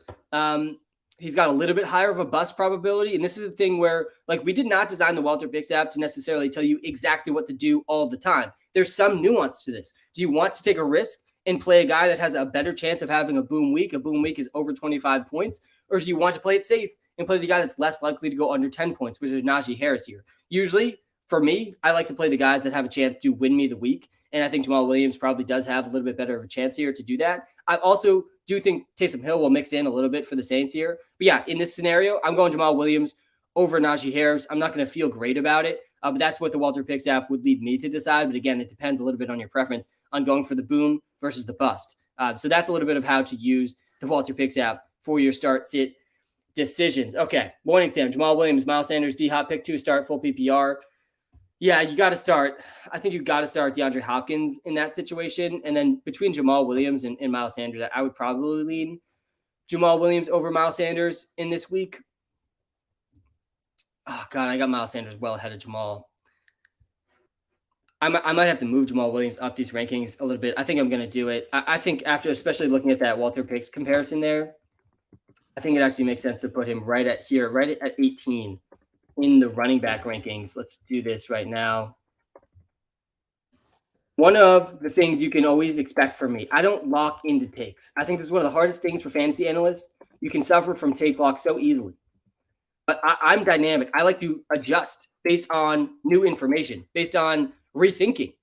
He's got a little bit higher of a bust probability. And this is the thing where, like, we did not design the WalterPicks app to necessarily tell you exactly what to do all the time. There's some nuance to this. Do you want to take a risk and play a guy that has a better chance of having a boom week? A boom week is over 25 points. Or do you want to play it safe and play the guy that's less likely to go under 10 points, which is Najee Harris here. Usually, for me, I like to play the guys that have a chance to win me the week. And I think Jamal Williams probably does have a little bit better of a chance here to do that. I also do think Taysom Hill will mix in a little bit for the Saints here. But yeah, in this scenario, I'm going Jamal Williams over Najee Harris. I'm not going to feel great about it, but that's what the WalterPicks app would lead me to decide. But again, it depends a little bit on your preference on going for the boom versus the bust. So that's a little bit of how to use the WalterPicks app for your start sit decisions. Okay, morning, Sam. Jamal Williams, Miles Sanders, D-Hop, pick 2, start full PPR. Yeah, you got to start. I think you got to start DeAndre Hopkins in that situation. And then between Jamal Williams and Miles Sanders, I would probably lean Jamal Williams over Miles Sanders in this week. Oh, God, I got Miles Sanders well ahead of Jamal. I might have to move Jamal Williams up these rankings a little bit. I think I'm going to do it. I think after especially looking at that WalterPicks comparison there, I think it actually makes sense to put him right at 18 in the running back rankings. Let's do this right now. One of the things you can always expect from me, I don't lock into takes. I think this is one of the hardest things for fantasy analysts. You can suffer from take lock so easily. But I'm dynamic. I like to adjust based on new information, based on rethinking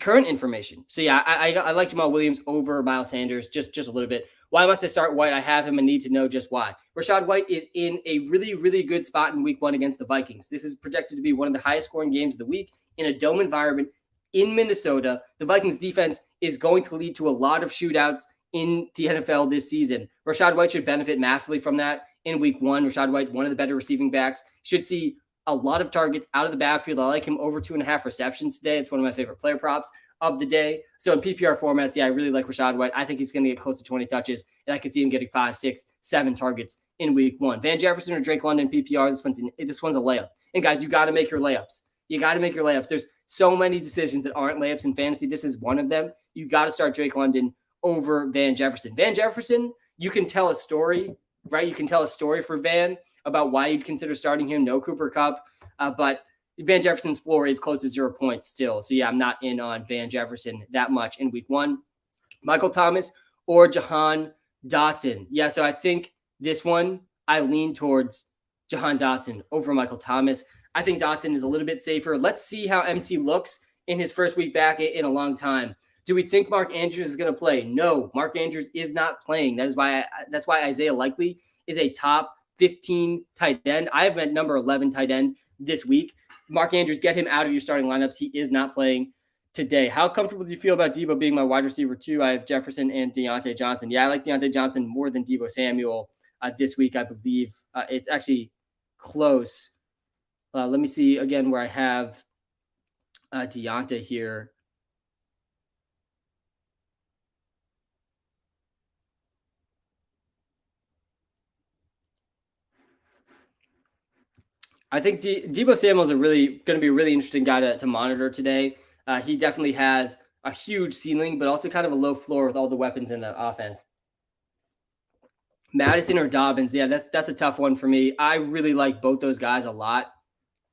current information. So yeah, I like Jamal Williams over Miles Sanders just a little bit. Why must I start White? I have him and need to know just why. Rachaad White is in a really, really good spot in week 1 against the Vikings. This is projected to be one of the highest scoring games of the week in a dome environment in Minnesota. The Vikings defense is going to lead to a lot of shootouts in the NFL this season. Rachaad White should benefit massively from that in week 1. Rachaad White, one of the better receiving backs, should see a lot of targets out of the backfield. I like him over 2.5 receptions today. It's one of my favorite player props of the day. So in PPR formats, yeah, I really like Rachaad White. I think he's going to get close to 20 touches, and I can see him getting 5, 6, 7 targets in week 1. Van Jefferson or Drake London PPR, this one's a layup. And guys, you got to make your layups. You got to make your layups. There's so many decisions that aren't layups in fantasy. This is one of them. You got to start Drake London over Van Jefferson. Van Jefferson, you can tell a story, right? You can tell a story for Van about why you'd consider starting him. No Cooper Kupp, but Van Jefferson's floor is close to 0 points still. So yeah, I'm not in on Van Jefferson that much in week 1. Michael Thomas or Jahan Dotson. Yeah, so I think this one, I lean towards Jahan Dotson over Michael Thomas. I think Dotson is a little bit safer. Let's see how MT looks in his first week back in a long time. Do we think Mark Andrews is going to play? No, Mark Andrews is not playing. That's why Isaiah Likely is a top 15 tight end. I have him at number 11 tight end this week. Mark Andrews, get him out of your starting lineups. He is not playing today. How comfortable do you feel about Debo being my wide receiver 2? I have Jefferson and Deontay Johnson. Yeah, I like Deontay Johnson more than Debo Samuel this week, I believe. It's actually close. Let me see again where I have Deontay here. I think Debo Samuel is going to be a really interesting guy to monitor today. He definitely has a huge ceiling, but also kind of a low floor with all the weapons in the offense. Madison or Dobbins? Yeah, that's a tough one for me. I really like both those guys a lot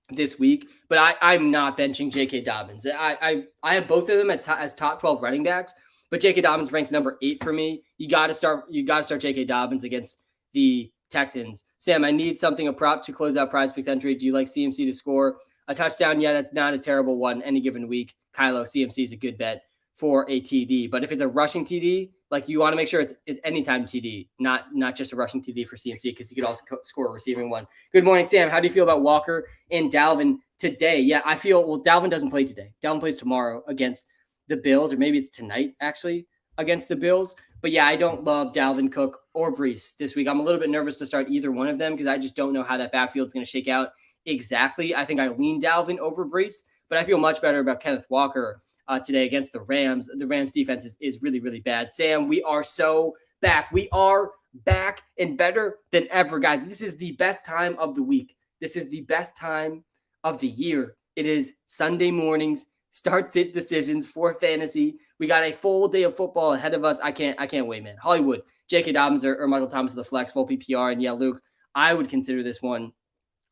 this week, but I'm not benching J.K. Dobbins. I have both of them as top 12 running backs, but J.K. Dobbins ranks number 8 for me. You got to start J.K. Dobbins against the Texans. Sam, I need something, a prop to close out PrizePicks entry. Do you like CMC to score a touchdown? Yeah, that's not a terrible one any given week. Kylo, CMC is a good bet for a TD. But if it's a rushing TD, like you want to make sure it's anytime TD, not just a rushing TD for CMC, because you could also score a receiving one. Good morning, Sam. How do you feel about Walker and Dalvin today? Yeah, I feel, well, Dalvin doesn't play today. Dalvin plays tomorrow against the Bills, or maybe it's tonight, actually, against the Bills. But yeah, I don't love Dalvin Cook or Breece this week. I'm a little bit nervous to start either one of them because I just don't know how that backfield is going to shake out exactly. I think I lean Dalvin over Breece, but I feel much better about Kenneth Walker today against the Rams. The Rams defense is really, really bad. Sam, we are so back. We are back and better than ever, guys. This is the best time of the week. This is the best time of the year. It is Sunday mornings. Start sit decisions for fantasy. We got a full day of football ahead of us. I can't wait, man. Hollywood, J.K. Dobbins or Michael Thomas of the flex, full PPR. And yeah, Luke, I would consider this one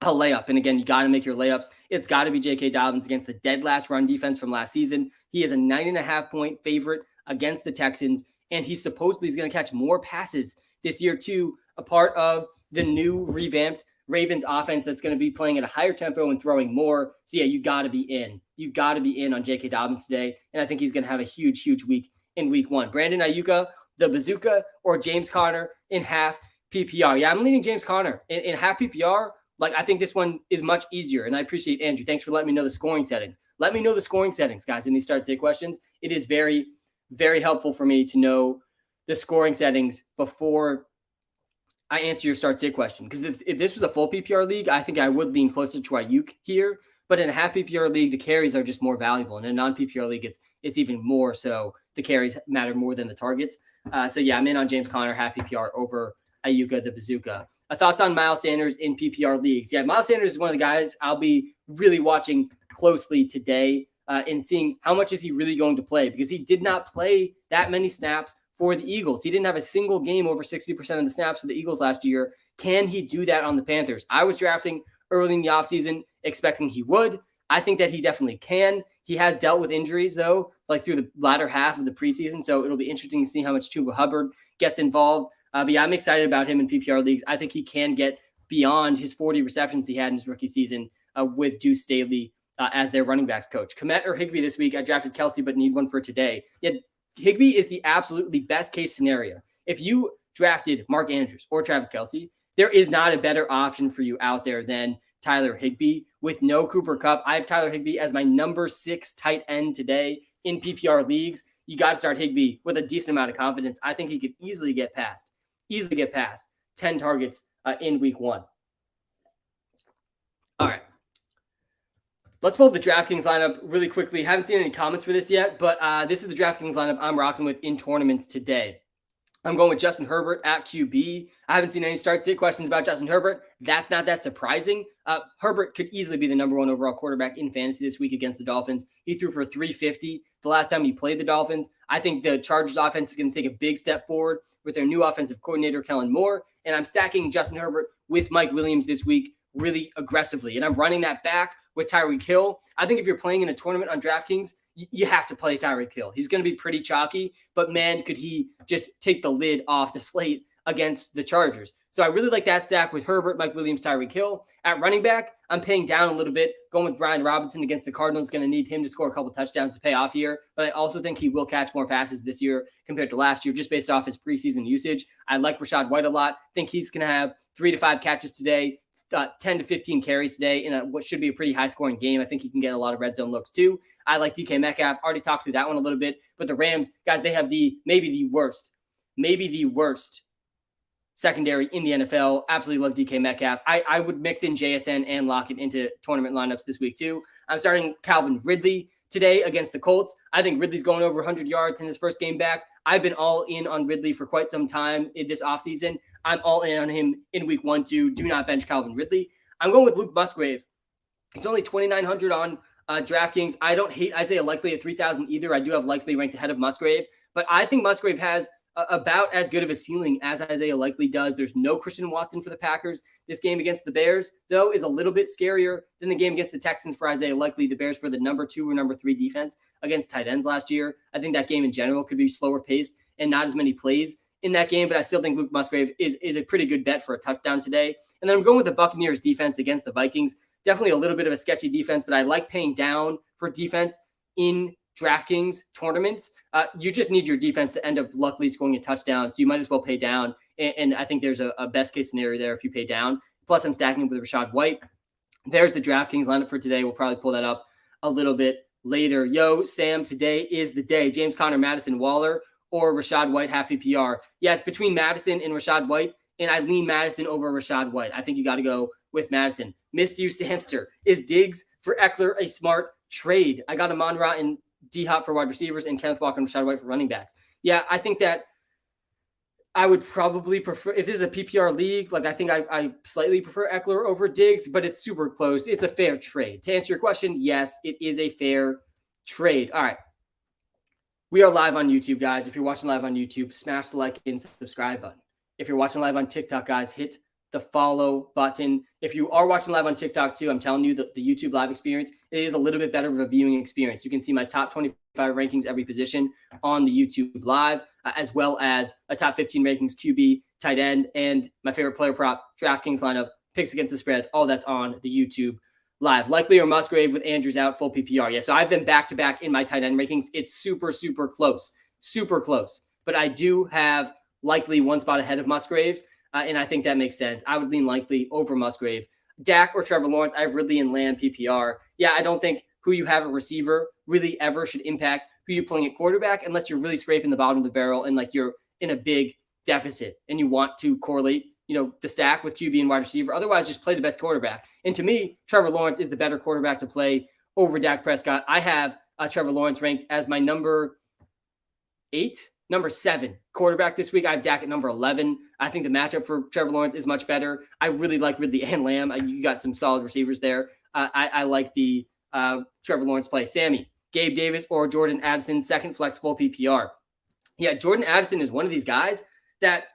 a layup. And again, you got to make your layups. It's got to be J.K. Dobbins against the dead last run defense from last season. He is a 9.5 point favorite against the Texans. And he supposedly is going to catch more passes this year too, a part of the new revamped Ravens offense that's going to be playing at a higher tempo and throwing more. So yeah, you got to be in. You got to be in on J.K. Dobbins today, and I think he's going to have a huge, huge week in week 1. Brandon Ayuka, the bazooka, or James Conner in half PPR. Yeah, I'm leaning James Conner in half PPR. Like, I think this one is much easier, and I appreciate Andrew. Thanks for letting me know the scoring settings. Let me know the scoring settings, guys, in these start-sit questions. It is very, very helpful for me to know the scoring settings before I answer your start-sit question. Because if this was a full PPR league, I think I would lean closer to Ayuk here. But in a half PPR league, the carries are just more valuable. In a non-PPR league, it's even more so. The carries matter more than the targets. So yeah, I'm in on James Conner, half PPR over Ayuka, the bazooka. Thoughts on Miles Sanders in PPR leagues? Yeah, Miles Sanders is one of the guys I'll be really watching closely today and seeing how much is he really going to play, because he did not play that many snaps for the Eagles. He didn't have a single game over 60% of the snaps for the Eagles last year. Can he do that on the Panthers? I was drafting early in the offseason expecting he would. I think that he definitely can. He has dealt with injuries, though, like through the latter half of the preseason, so it'll be interesting to see how much Chuba Hubbard gets involved. But yeah, I'm excited about him in PPR leagues. I think he can get beyond his 40 receptions he had in his rookie season with Deuce Staley as their running backs coach. Komet or Higbee this week? I drafted Kelsey, but need one for today. Yeah, Higbee is the absolutely best case scenario. If you drafted Mark Andrews or Travis Kelsey, there is not a better option for you out there than Tyler Higbee. With no Cooper Kupp, I have Tyler Higbee as my number 6 tight end today in PPR leagues. You got to start Higbee with a decent amount of confidence. I think he could easily get past 10 targets in week 1. All right. Let's pull up the DraftKings lineup really quickly. Haven't seen any comments for this yet, but this is the DraftKings lineup I'm rocking with in tournaments today. I'm going with Justin Herbert at QB. I haven't seen any start-sit questions about Justin Herbert. That's not that surprising. Herbert could easily be the number 1 overall quarterback in fantasy this week against the Dolphins. He threw for 350 the last time he played the Dolphins. I think the Chargers offense is going to take a big step forward with their new offensive coordinator, Kellen Moore. And I'm stacking Justin Herbert with Mike Williams this week really aggressively. And I'm running that back with Tyreek Hill. I think if you're playing in a tournament on DraftKings, you have to play Tyreek Hill. He's going to be pretty chalky, but man, could he just take the lid off the slate against the Chargers. So I really like that stack with Herbert, Mike Williams, Tyreek Hill. At running back, I'm paying down a little bit, going with Brian Robinson against the Cardinals. Going to need him to score a couple touchdowns to pay off here, but I also think he will catch more passes this year compared to last year, just based off his preseason usage. I like Rachaad White a lot. Think he's going to have 3 to 5 catches today, 10 to 15 carries today in what should be a pretty high-scoring game. I think he can get a lot of red zone looks too. I like DK Metcalf. Already talked through that one a little bit, but the Rams, guys, they have maybe the worst secondary in the NFL. Absolutely love DK Metcalf. I would mix in JSN and Lockett into tournament lineups this week too. I'm starting Calvin Ridley today against the Colts. I think Ridley's going over 100 yards in his first game back. I've been all in on Ridley for quite some time in this offseason. I'm all in on him in week 1, 2. Do not bench Calvin Ridley. I'm going with Luke Musgrave. He's only 2,900 on DraftKings. I don't hate Isaiah Likely at 3,000 either. I do have Likely ranked ahead of Musgrave, but I think Musgrave has about as good of a ceiling as Isaiah Likely does. There's no Christian Watson for the Packers. This game against the Bears, though, is a little bit scarier than the game against the Texans for Isaiah Likely. The Bears were the number 2 or number 3 defense against tight ends last year. I think that game in general could be slower paced and not as many plays in that game, but I still think Luke Musgrave is a pretty good bet for a touchdown today. And then I'm going with the Buccaneers defense against the Vikings. Definitely a little bit of a sketchy defense, but I like paying down for defense in DraftKings tournaments. You just need your defense to end up luckily scoring a touchdown, so you might as well pay down. And I think there's a best case scenario there if you pay down. Plus, I'm stacking with Rachaad White. There's the DraftKings lineup for today. We'll probably pull that up a little bit later. Yo, Sam, today is the day. James Conner, Madison, Waller, or Rachaad White, half PPR. Yeah, it's between Madison and Rachaad White, and I lean Madison over Rachaad White. I think you got to go with Madison. Missed you, Samster. Is Diggs for Eckler a smart trade? I got Amon-Ra and D-Hop for wide receivers and Kenneth Walker and Rachaad White for running backs. Yeah, I think that I would probably prefer, if this is a PPR league, like I think I slightly prefer Eckler over Diggs, but it's super close. It's a fair trade. To answer your question, yes, it is a fair trade. All right. We are live on YouTube, guys. If you're watching live on YouTube, smash the like and subscribe button. If you're watching live on TikTok, guys, hit the follow button. If you are watching live on TikTok too, I'm telling you that the YouTube live experience, it is a little bit better of a viewing experience. You can see my top 25 rankings, every position on the YouTube live, as well as a top 15 rankings, QB, tight end, and my favorite player prop, DraftKings lineup picks against the spread, all that's on the YouTube live. Likely or Musgrave with Andrews out, full PPR. Yeah, so I've been back-to-back in my tight end rankings. It's super, super close. Super close. But I do have Likely one spot ahead of Musgrave, and I think that makes sense. I would lean Likely over Musgrave. Dak or Trevor Lawrence, I have Ridley and Lamb PPR. Yeah, I don't think who you have at receiver really ever should impact who you're playing at quarterback unless you're really scraping the bottom of the barrel and like you're in a big deficit and you want to correlate, the stack with QB and wide receiver. Otherwise, just play the best quarterback. And to me, Trevor Lawrence is the better quarterback to play over Dak Prescott. I have Trevor Lawrence ranked as my number 7 quarterback this week. I have Dak at number 11. I think the matchup for Trevor Lawrence is much better. I really like Ridley and Lamb. You got some solid receivers there. I like the Trevor Lawrence play. Sammy, Gabe Davis or Jordan Addison, second flexible PPR. Yeah, Jordan Addison is one of these guys that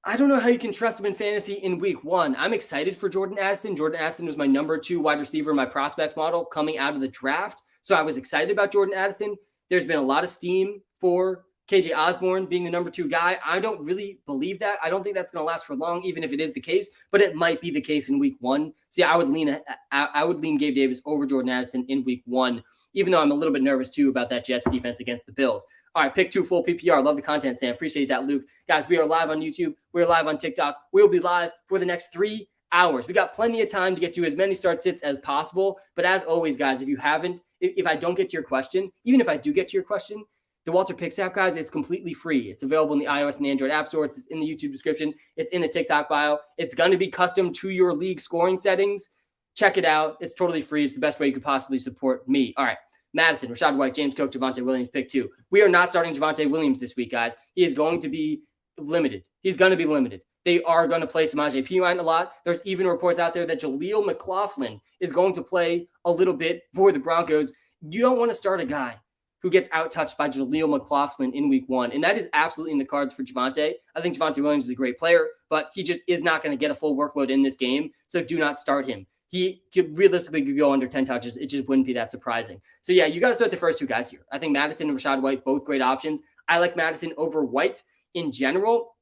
I don't know how you can trust him in fantasy in week 1. I'm excited for Jordan Addison. Jordan Addison was my number 2 wide receiver in my prospect model coming out of the draft. So I was excited about Jordan Addison. There's been a lot of steam for KJ Osborne being the number 2 guy. I don't really believe that. I don't think that's going to last for long, even if it is the case, but it might be the case in week 1. See, I would lean Gabe Davis over Jordan Addison in week 1, even though I'm a little bit nervous too about that Jets defense against the Bills. All right, pick 2 full PPR. Love the content, Sam. Appreciate that, Luke. Guys, we are live on YouTube. We're live on TikTok. We will be live for the next 3 hours. We got plenty of time to get to as many start sits as possible. But as always, guys, if I don't get to your question, even if I do get to your question, the WalterPicks app, guys, it's completely free. It's available in the iOS and Android app stores. It's in the YouTube description. It's in the TikTok bio. It's going to be custom to your league scoring settings. Check it out. It's totally free. It's the best way you could possibly support me. All right. Madison, Rachaad White, James Cook, Javonte Williams, pick 2. We are not starting Javonte Williams this week, guys. He is going to be limited. He's going to be limited. They are going to play Samaje Perine a lot. There's even reports out there that Jaleel McLaughlin is going to play a little bit for the Broncos. You don't want to start a guy who gets out-touched by Jaleel McLaughlin in week 1. And that is absolutely in the cards for Javonte. I think Javonte Williams is a great player, but he just is not going to get a full workload in this game. So do not start him. He could realistically go under 10 touches. It just wouldn't be that surprising. So yeah, you got to start the first 2 guys here. I think Madison and Rachaad White, both great options. I like Madison over White in general,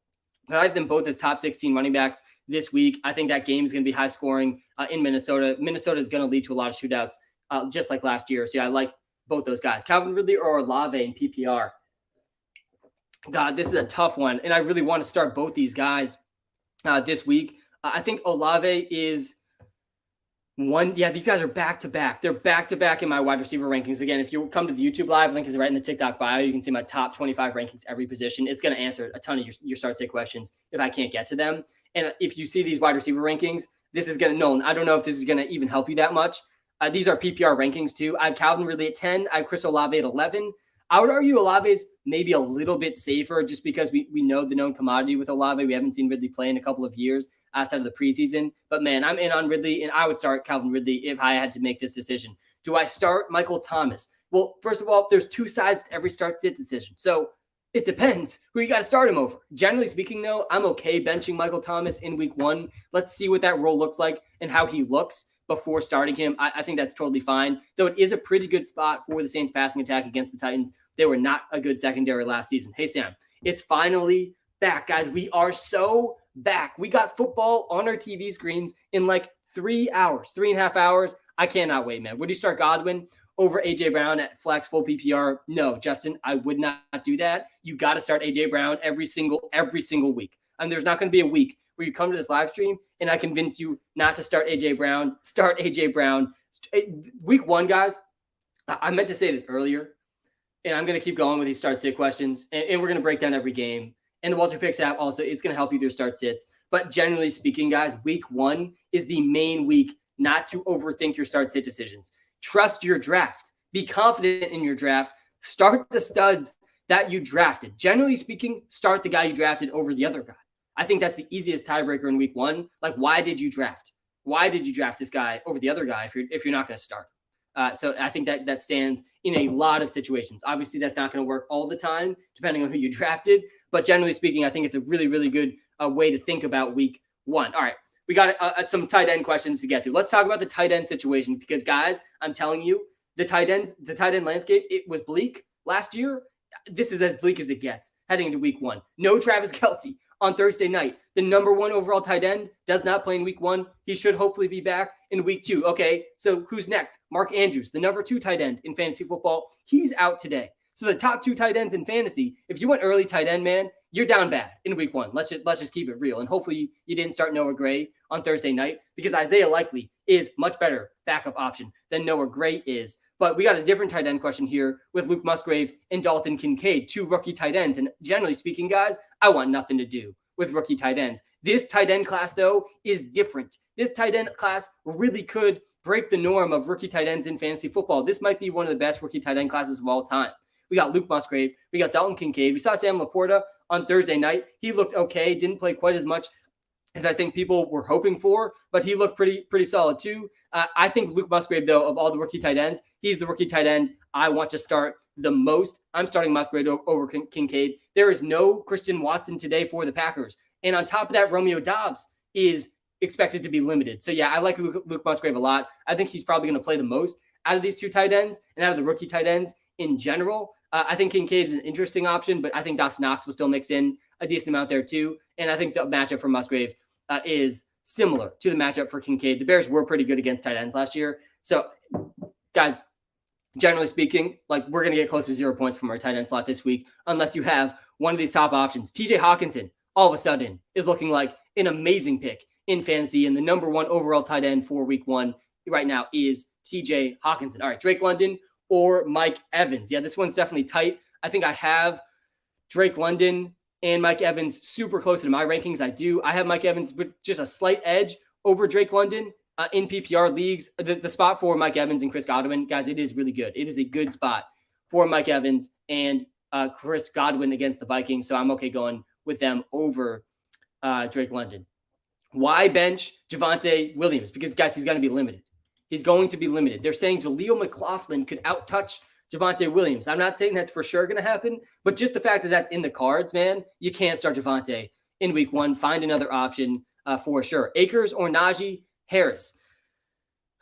but I have them both as top 16 running backs this week. I think that game is going to be high scoring in Minnesota. Minnesota is going to lead to a lot of shootouts, just like last year. So yeah, I like both those guys. Calvin Ridley or Olave in PPR. God, this is a tough one. And I really want to start both these guys this week. I think Olave is one. Yeah, these guys are back-to-back. They're back-to-back in my wide receiver rankings. Again, if you come to the YouTube live, link is right in the TikTok bio. You can see my top 25 rankings every position. It's going to answer a ton of your start-sit questions if I can't get to them. And if you see these wide receiver rankings, this is going to, Nolan, I don't know if this is going to even help you that much. These are PPR rankings too. I have Calvin Ridley at 10. I have Chris Olave at 11. I would argue Olave's maybe a little bit safer just because we know the known commodity with Olave. We haven't seen Ridley play in a couple of years outside of the preseason. But man, I'm in on Ridley, and I would start Calvin Ridley if I had to make this decision. Do I start Michael Thomas? Well, first of all, there's 2 sides to every start-sit decision. So it depends who you got to start him over. Generally speaking, though, I'm okay benching Michael Thomas in week 1. Let's see what that role looks like and how he looks before starting him. I think that's totally fine, though it is a pretty good spot for the Saints passing attack against the Titans. They were not a good secondary last season. Hey, Sam, it's finally back, guys. We are so back. We got football on our TV screens in like 3 hours, 3.5 hours. I cannot wait, man. Would you start Godwin over A.J. Brown at flex full PPR? No, Justin, I would not do that. You got to start A.J. Brown every single week. And there's not going to be a week where you come to this live stream and I convince you not to start A.J. Brown. Start A.J. Brown. Week 1, guys, I meant to say this earlier, and I'm going to keep going with these start-sit questions, and we're going to break down every game. And the WalterPicks app also, it's going to help you through start-sits. But generally speaking, guys, week 1 is the main week not to overthink your start-sit decisions. Trust your draft. Be confident in your draft. Start the studs that you drafted. Generally speaking, start the guy you drafted over the other guy. I think that's the easiest tiebreaker in week 1. Like, why did you draft? Why did you draft this guy over the other guy if you're not going to start? So I think that stands in a lot of situations. Obviously, that's not going to work all the time, depending on who you drafted. But generally speaking, I think it's a really, really good way to think about week 1. All right, we got some tight end questions to get through. Let's talk about the tight end situation because, guys, I'm telling you, the tight end landscape, it was bleak last year. this is as bleak as it gets heading into week 1. No Travis Kelce on Thursday night. The number 1 overall tight end does not play in week 1. He should hopefully be back in week 2. Okay, so who's next? Mark Andrews, the number 2 tight end in fantasy football. He's out today. So the top 2 tight ends in fantasy, if you went early tight end, man, you're down bad in week 1. Let's just keep it real. And hopefully you didn't start Noah Gray on Thursday night, because Isaiah Likely is much better backup option than Noah Gray is. But we got a different tight end question here with Luke Musgrave and Dalton Kincaid, 2 rookie tight ends. And generally speaking, guys, I want nothing to do with rookie tight ends. This tight end class, though, is different. This tight end class really could break the norm of rookie tight ends in fantasy football. This might be one of the best rookie tight end classes of all time. We got Luke Musgrave. We got Dalton Kincaid. We saw Sam Laporta on Thursday night. He looked okay. Didn't play quite as much as I think people were hoping for, but he looked pretty solid too. I think Luke Musgrave, though, of all the rookie tight ends, he's the rookie tight end I want to start the most. I'm starting Musgrave over Kincaid. There is no Christian Watson today for the Packers. And on top of that, Romeo Doubs is expected to be limited. So yeah, I like Luke Musgrave a lot. I think he's probably going to play the most out of these 2 tight ends and out of the rookie tight ends in general. I think Kincaid is an interesting option, but I think Dawson Knox will still mix in a decent amount there too. And I think the matchup for Musgrave is similar to the matchup for Kincaid. The Bears were pretty good against tight ends last year. So, guys, generally speaking, like, we're going to get close to 0 points from our tight end slot this week, unless you have one of these top options. TJ Hawkinson, all of a sudden, is looking like an amazing pick in fantasy, and the number 1 overall tight end for week 1 right now is TJ Hawkinson. All right, Drake London or Mike Evans. Yeah, this one's definitely tight. I think I have Drake London and Mike Evans super close to my rankings. I have Mike Evans with just a slight edge over Drake London in PPR leagues. The spot for Mike Evans and Chris Godwin, guys, it is really good. It is a good spot for Mike Evans and Chris Godwin against the Vikings. So I'm okay going with them over Drake London. Why bench Javonte Williams? Because, guys, he's going to be limited. He's going to be limited. They're saying Jaleel McLaughlin could outtouch Javonte Williams. I'm not saying that's for sure going to happen, but just the fact that that's in the cards, man, you can't start Javonte in week 1. Find another option for sure. Akers or Najee Harris.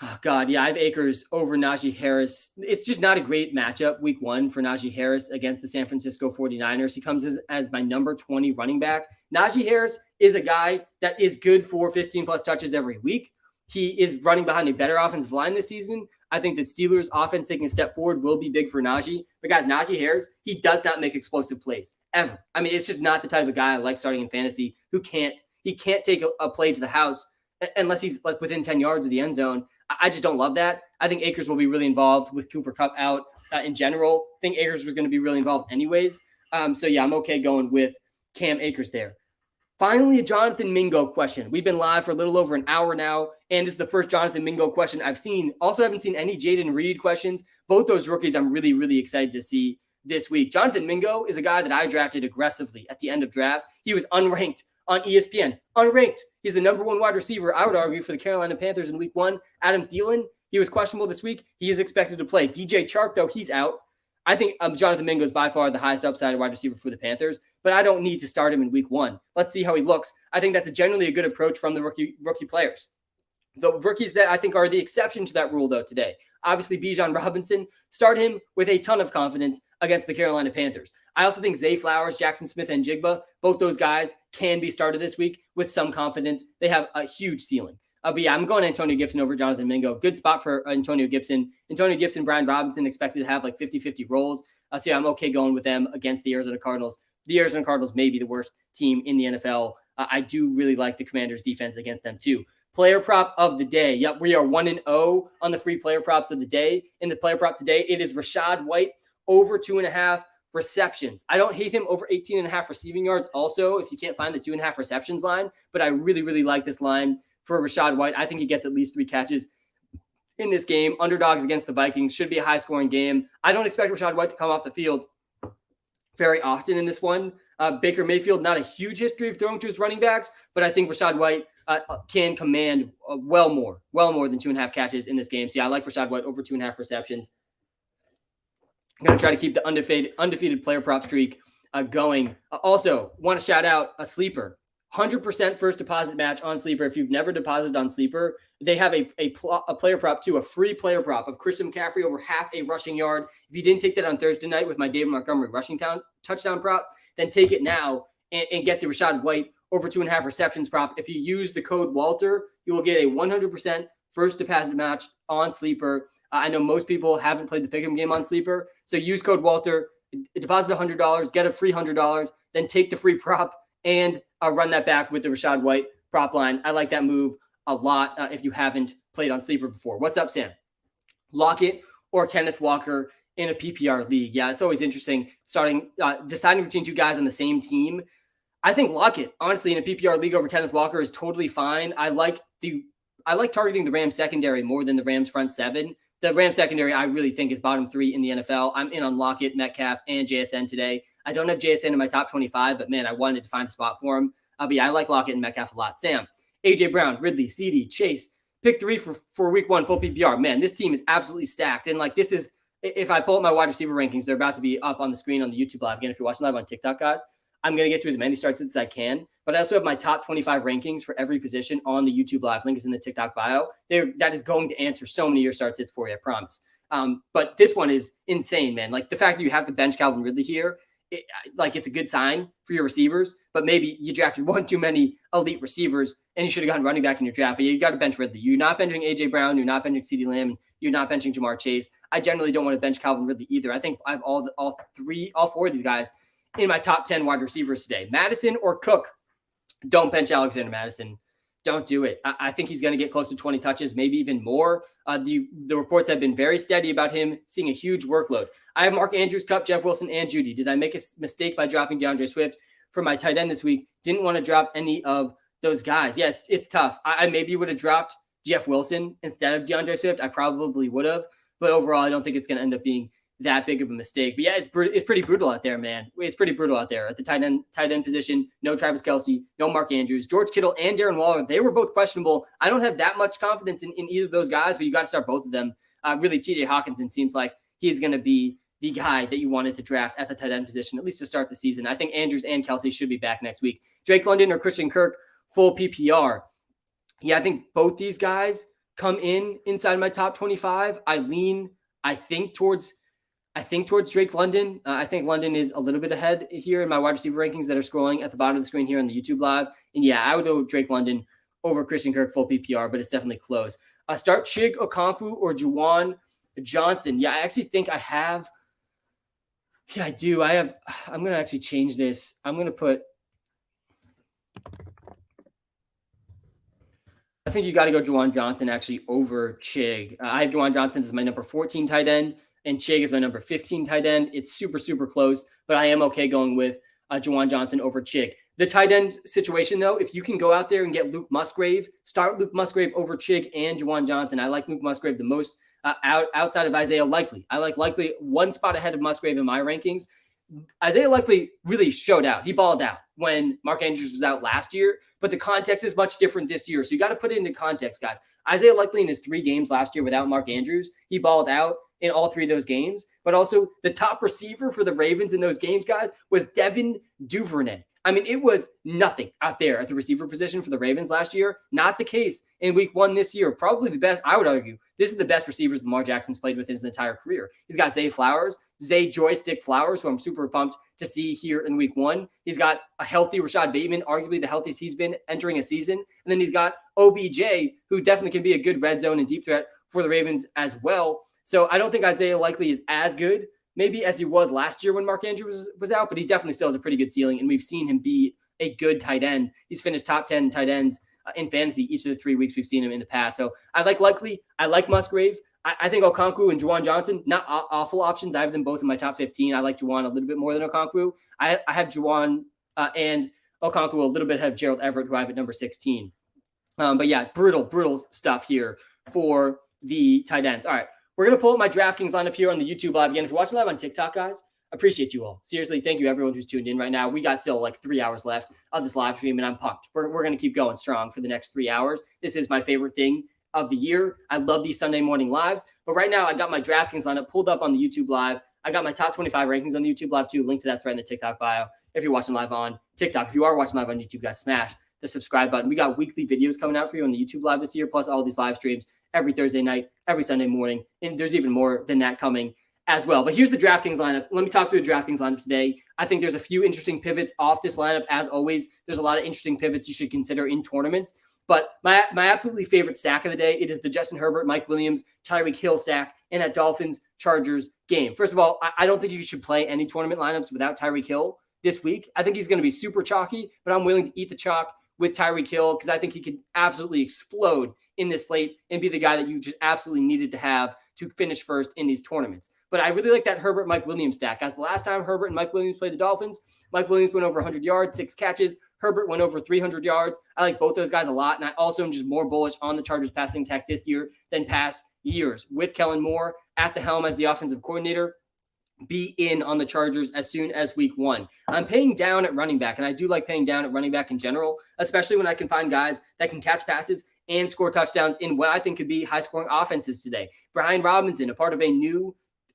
Oh, God, yeah, I have Akers over Najee Harris. It's just not a great matchup week 1 for Najee Harris against the San Francisco 49ers. He comes as my number 20 running back. Najee Harris is a guy that is good for 15-plus touches every week. He is running behind a better offensive line this season. I think the Steelers' offense taking a step forward will be big for Najee. But, guys, Najee Harris, he does not make explosive plays, ever. I mean, it's just not the type of guy I like starting in fantasy who can't take a play to the house unless he's, like, within 10 yards of the end zone. I just don't love that. I think Akers will be really involved with Cooper Kupp out in general. I think Akers was going to be really involved anyways. So, yeah, I'm okay going with Cam Akers there. Finally, a Jonathan Mingo question. We've been live for a little over an hour now, and this is the first Jonathan Mingo question I've seen. Also, haven't seen any Jaden Reed questions. Both those rookies I'm really, really excited to see this week. Jonathan Mingo is a guy that I drafted aggressively at the end of drafts. He was unranked on ESPN. Unranked. He's the number 1 wide receiver, I would argue, for the Carolina Panthers in week 1. Adam Thielen, he was questionable this week. He is expected to play. DJ Chark, though, he's out. I think Jonathan Mingo is by far the highest upside wide receiver for the Panthers, but I don't need to start him in week 1. Let's see how he looks. I think that's generally a good approach from the rookie players. The rookies that I think are the exception to that rule, though, today. Obviously, Bijan Robinson, start him with a ton of confidence against the Carolina Panthers. I also think Zay Flowers, Jackson Smith, and Jigba, both those guys can be started this week with some confidence. They have a huge ceiling. But yeah, I'm going Antonio Gibson over Jonathan Mingo. Good spot for Antonio Gibson. Antonio Gibson, Brian Robinson expected to have like 50-50 roles. So yeah, I'm okay going with them against the Arizona Cardinals. The Arizona Cardinals may be the worst team in the NFL. I do really like the Commanders' defense against them too. Player prop of the day. Yep, we are 1-0 on the free player props of the day. In the player prop today, it is Rachaad White over 2.5 receptions. I don't hate him over 18.5 receiving yards also, if you can't find the 2.5 receptions line, but I really, really like this line for Rachaad White. I think he gets at least 3 catches in this game. Underdogs against the Vikings should be a high-scoring game. I don't expect Rachaad White to come off the field very often in this one. Baker Mayfield, not a huge history of throwing to his running backs, but I think Rachaad White can command well more than 2.5 catches in this game. So yeah, I like Rachaad White over 2.5 receptions. I'm going to try to keep the undefeated player prop streak going. Also, want to shout out a sleeper. 100% first deposit match on Sleeper. If you've never deposited on Sleeper, they have a player prop too, a free player prop of Christian McCaffrey over half a rushing yard. If you didn't take that on Thursday night with my David Montgomery rushing touchdown prop, then take it now and get the Rachaad White over 2.5 receptions prop. If you use the code Walter, you will get a 100% first deposit match on Sleeper. I know most people haven't played the pick'em game on Sleeper, so use code Walter, deposit $100, get a free $100, then take the free prop and run that back with the Rachaad White prop line. I like that move a lot if you haven't played on Sleeper before. What's up, Sam? Lockett or Kenneth Walker in a PPR league? Yeah, it's always interesting deciding between two guys on the same team. I think Lockett, honestly, in a PPR league over Kenneth Walker is totally fine. I like targeting the Rams secondary more than the Rams front seven. The Rams secondary, I really think, is bottom 3 in the NFL. I'm in on Lockett, Metcalf, and JSN today. I don't have JSN in my top 25, but man, I wanted to find a spot for him. But yeah, I like Lockett and Metcalf a lot. Sam, AJ Brown, Ridley, CD, Chase, pick 3 for week 1 full PPR. Man, this team is absolutely stacked. And like, this is, if I pull up my wide receiver rankings, they're about to be up on the screen on the YouTube live. Again, if you're watching live on TikTok, guys, I'm going to get to as many starts as I can, but I also have my top 25 rankings for every position on the YouTube live. Link is in the TikTok bio. That is going to answer so many of your start sits for you, I promise. But this one is insane, man. Like, the fact that you have the bench Calvin Ridley here, it's a good sign for your receivers, but maybe you drafted one too many elite receivers and you should have gotten running back in your draft, but you got to bench Ridley. You're not benching AJ Brown. You're not benching CeeDee Lamb. You're not benching Jamar Chase. I generally don't want to bench Calvin Ridley either. I think I have all 4 of these guys in my top 10 wide receivers today. Madison or Cook, don't bench Alexander Madison. Don't do it. I think he's going to get close to 20 touches, maybe even more. The reports have been very steady about him seeing a huge workload. I have Mark Andrews, Kupp, Jeff Wilson, and Judy. Did I make a mistake by dropping DeAndre Swift for my tight end this week? Didn't want to drop any of those guys. Yeah, it's tough. I maybe would have dropped Jeff Wilson instead of DeAndre Swift. I probably would have. But overall, I don't think it's going to end up being that big of a mistake. But yeah, it's pretty brutal out there, man. It's pretty brutal out there at the tight end position. No Travis Kelce, no Mark Andrews, George Kittle, and Darren Waller. They were both questionable. I don't have that much confidence in either of those guys, but you got to start both of them. Really, TJ Hawkinson seems like he's going to be the guy that you wanted to draft at the tight end position, at least to start the season. I think Andrews and Kelce should be back next week. Drake London or Christian Kirk, full PPR. Yeah, I think both these guys come inside my top 25. I think towards Drake London. I think London is a little bit ahead here in my wide receiver rankings that are scrolling at the bottom of the screen here on the YouTube live. And yeah, I would go Drake London over Christian Kirk full PPR, but it's definitely close. Start Chig Okonkwo or Juwan Johnson. Yeah, I actually think I have. Yeah, I do. I'm going to actually change this. I'm going to put. I think you got to go Juwan Johnson actually over Chig. I have Juwan Johnson as my number 14 tight end. And Chig is my number 15 tight end. It's super, super close, but I am okay going with Juwan Johnson over Chig. The tight end situation, though, if you can go out there and get Luke Musgrave, start Luke Musgrave over Chig and Juwan Johnson. I like Luke Musgrave the most outside of Isaiah Likely. I like Likely one spot ahead of Musgrave in my rankings. Isaiah Likely really showed out. He balled out when Mark Andrews was out last year, but the context is much different this year. So you got to put it into context, guys. Isaiah Likely in his 3 games last year without Mark Andrews, he balled out in all 3 of those games, but also the top receiver for the Ravens in those games, guys, was Devin Duvernay. I mean, it was nothing out there at the receiver position for the Ravens last year. Not the case in week 1 this year. Probably the best, I would argue, this is the best receivers Lamar Jackson's played with his entire career. He's got Zay Joystick Flowers, who I'm super pumped to see here in week 1. He's got a healthy Rashad Bateman, arguably the healthiest he's been entering a season. And then he's got OBJ, who definitely can be a good red zone and deep threat for the Ravens as well. So I don't think Isaiah Likely is as good maybe as he was last year when Mark Andrews was out, but he definitely still has a pretty good ceiling, and we've seen him be a good tight end. He's finished top 10 tight ends in fantasy each of the 3 weeks we've seen him in the past. So I like Likely. I like Musgrave. I think Okonkwo and Juwan Johnson, not awful options. I have them both in my top 15. I like Juwan a little bit more than Okonkwo. I have Juwan and Okonkwo a little bit ahead of Gerald Everett, who I have at number 16. But yeah, brutal stuff here for the tight ends. All right. We're going to pull up my DraftKings lineup here on the YouTube live. Again, if you're watching live on TikTok, guys, appreciate you all. Seriously, thank you everyone who's tuned in right now. We got still like 3 hours left of this live stream, and I'm pumped. We're going to keep going strong for the next 3 hours. This is my favorite thing of the year. I love these Sunday morning lives. But right now, I got my DraftKings lineup pulled up on the YouTube live. I got my top 25 rankings on the YouTube live too. Link to that's right in the TikTok bio. if you're watching live on TikTok. If you are watching live on YouTube, guys, smash the subscribe button. We got weekly videos coming out for you on the YouTube live this year, plus all these live streams every Thursday night, every Sunday morning. And there's even more than that coming as well. But here's the DraftKings lineup. Let me talk through the DraftKings lineup today. I think there's a few interesting pivots off this lineup. As always, there's a lot of interesting pivots you should consider in tournaments. But my absolutely favorite stack of the day, it is the Justin Herbert, Mike Williams, Tyreek Hill stack in that Dolphins-Chargers game. First of all, I don't think you should play any tournament lineups without Tyreek Hill this week. I think he's going to be super chalky, but I'm willing to eat the chalk with Tyreek Hill because I think he could absolutely explode in this slate and be the guy that you just absolutely needed to have to finish first in these tournaments. But I really like that Herbert, Mike Williams stack. Guys, the last time Herbert and Mike Williams played the Dolphins, Mike Williams went over 100 yards, 6 catches. Herbert went over 300 yards. I like both those guys a lot, and I also am just more bullish on the Chargers passing attack this year than past years. With Kellen Moore at the helm as the offensive coordinator, be in on the Chargers as soon as week 1. I'm paying down at running back, and I do like paying down at running back in general, especially when I can find guys that can catch passes and score touchdowns in what I think could be high-scoring offenses today. Brian Robinson, a part of a new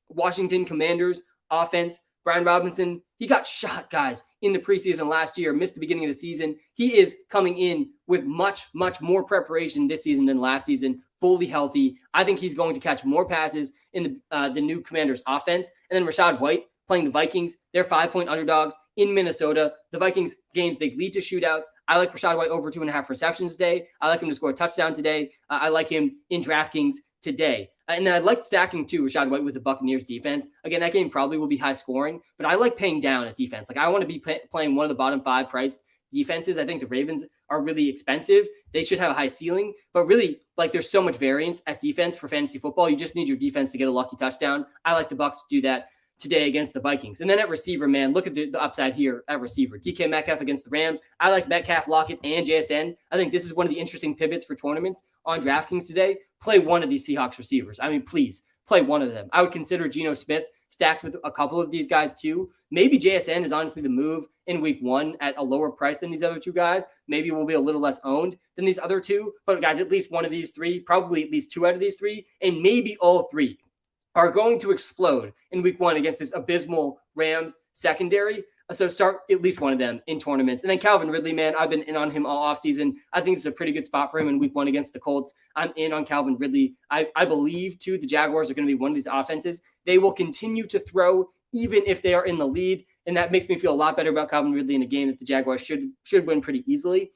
Washington Commanders offense. Brian Robinson, he got shot, guys, in the preseason last year, missed the beginning of the season. He is coming in with much, much more preparation this season than last season, fully healthy. I think he's going to catch more passes in the new Commanders offense. And then Rachaad White playing the Vikings. They're 5-point underdogs in Minnesota. The Vikings games, they lead to shootouts. I like Rachaad White over 2.5 receptions today. I like him to score a touchdown today. I like him in DraftKings today. And then I'd like stacking too Rachaad White with the Buccaneers defense. Again, that game probably will be high scoring, but I like paying down at defense. Like I want to be playing one of the bottom 5 priced defenses. I think the Ravens are really expensive. They should have a high ceiling, but really like there's so much variance at defense for fantasy football. You just need your defense to get a lucky touchdown. I like the Bucs to do that today against the Vikings. And then at receiver, man, look at the upside here at receiver. DK Metcalf against the Rams. I like Metcalf, Lockett, and JSN. I think this is one of the interesting pivots for tournaments on DraftKings today. Play one of these Seahawks receivers. I mean, please play one of them. I would consider Geno Smith stacked with a couple of these guys too. Maybe JSN is honestly the move in week 1 at a lower price than these other two guys. Maybe we'll be a little less owned than these other two. But guys, at least one of these 3, probably at least 2 out of these 3, and maybe all 3 are going to explode in week 1 against this abysmal Rams secondary. So start at least one of them in tournaments. And then Calvin Ridley, man, I've been in on him all offseason. I think this is a pretty good spot for him in week 1 against the Colts. I'm in on Calvin Ridley. I believe, too, the Jaguars are going to be one of these offenses. They will continue to throw even if they are in the lead. And that makes me feel a lot better about Calvin Ridley in a game that the Jaguars should win pretty easily.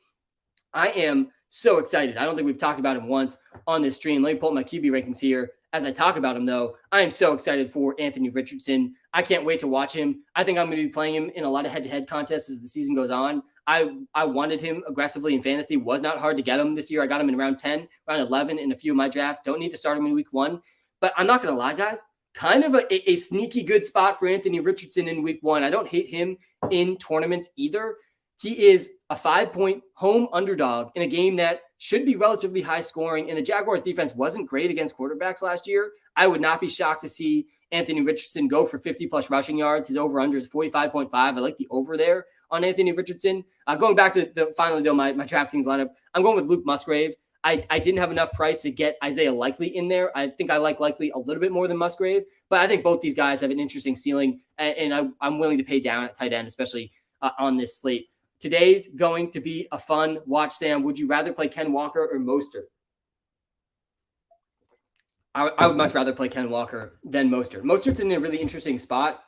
I am so excited. I don't think we've talked about him once on this stream. Let me pull up my QB rankings here. As I talk about him, though, I am so excited for Anthony Richardson. I can't wait to watch him. I think I'm going to be playing him in a lot of head-to-head contests as the season goes on. I wanted him aggressively in fantasy. Was not hard to get him this year. I got him in round 10, round 11 in a few of my drafts. Don't need to start him in week 1. But I'm not going to lie, guys. Kind of a sneaky good spot for Anthony Richardson in week 1. I don't hate him in tournaments either. He is a 5-point home underdog in a game that should be relatively high scoring, and the Jaguars defense wasn't great against quarterbacks last year. I would not be shocked to see Anthony Richardson go for 50-plus rushing yards. His over-under is 45.5. I like the over there on Anthony Richardson. Going back to finally, though, my DraftKings lineup, I'm going with Luke Musgrave. I didn't have enough price to get Isaiah Likely in there. I think I like Likely a little bit more than Musgrave, but I think both these guys have an interesting ceiling, and I'm willing to pay down at tight end, especially on this slate. Today's going to be a fun watch, Sam. Would you rather play Ken Walker or Mostert? I would much rather play Ken Walker than Mostert. Mostert's in a really interesting spot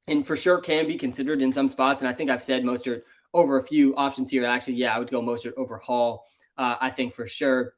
and for sure can be considered in some spots. And I think I've said Mostert over a few options here. Actually, yeah, I would go Mostert over Hall, I think for sure.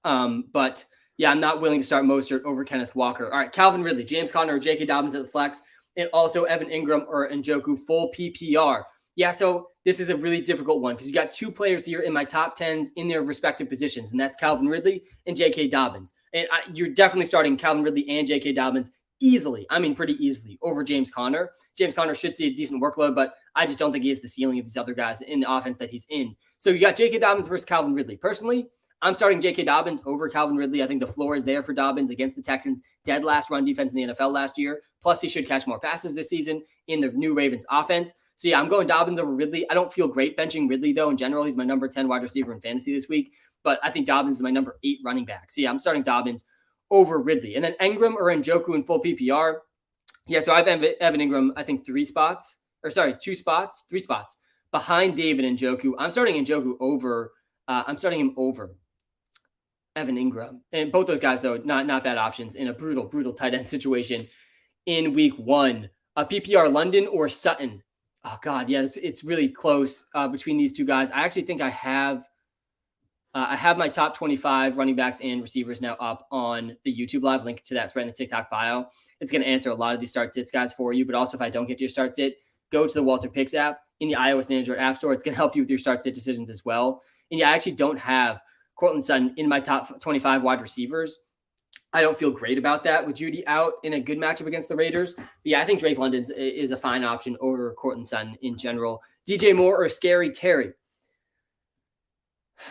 But yeah, I'm not willing to start Mostert over Kenneth Walker. All right, Calvin Ridley, James Conner, or J.K. Dobbins at the flex, and also Evan Ingram or Njoku full PPR. Yeah, so this is a really difficult one because you got 2 players here in my top 10s in their respective positions, and that's Calvin Ridley and J.K. Dobbins. And you're definitely starting Calvin Ridley and J.K. Dobbins easily. I mean, pretty easily over James Conner. James Conner should see a decent workload, but I just don't think he has the ceiling of these other guys in the offense that he's in. So you got J.K. Dobbins versus Calvin Ridley. Personally, I'm starting J.K. Dobbins over Calvin Ridley. I think the floor is there for Dobbins against the Texans. Dead last run defense in the NFL last year. Plus, he should catch more passes this season in the new Ravens offense. So yeah, I'm going Dobbins over Ridley. I don't feel great benching Ridley, though. In general, he's my number 10 wide receiver in fantasy this week. But I think Dobbins is my number 8 running back. So yeah, I'm starting Dobbins over Ridley. And then Ingram or Njoku in full PPR. Yeah, so I've Evan Ingram, I think 3 spots three spots behind David Njoku. I'm starting Njoku over. I'm starting him over Evan Ingram. And both those guys, though, not bad options in a brutal tight end situation in week 1. PPR London or Sutton? Oh, God, yeah, it's really close between these two guys. I actually think I have my top 25 running backs and receivers now up on the YouTube live. Link to that's right in the TikTok bio. It's going to answer a lot of these start sits guys for you. But also, if I don't get to your start sit, go to the WalterPicks app in the iOS and Android app store. It's going to help you with your start sit decisions as well. And yeah, I actually don't have Courtland Sutton in my top 25 wide receivers. I don't feel great about that with Judy out in a good matchup against the Raiders. But yeah, I think Drake London is a fine option over Courtland Sutton in general. DJ Moore or Scary Terry?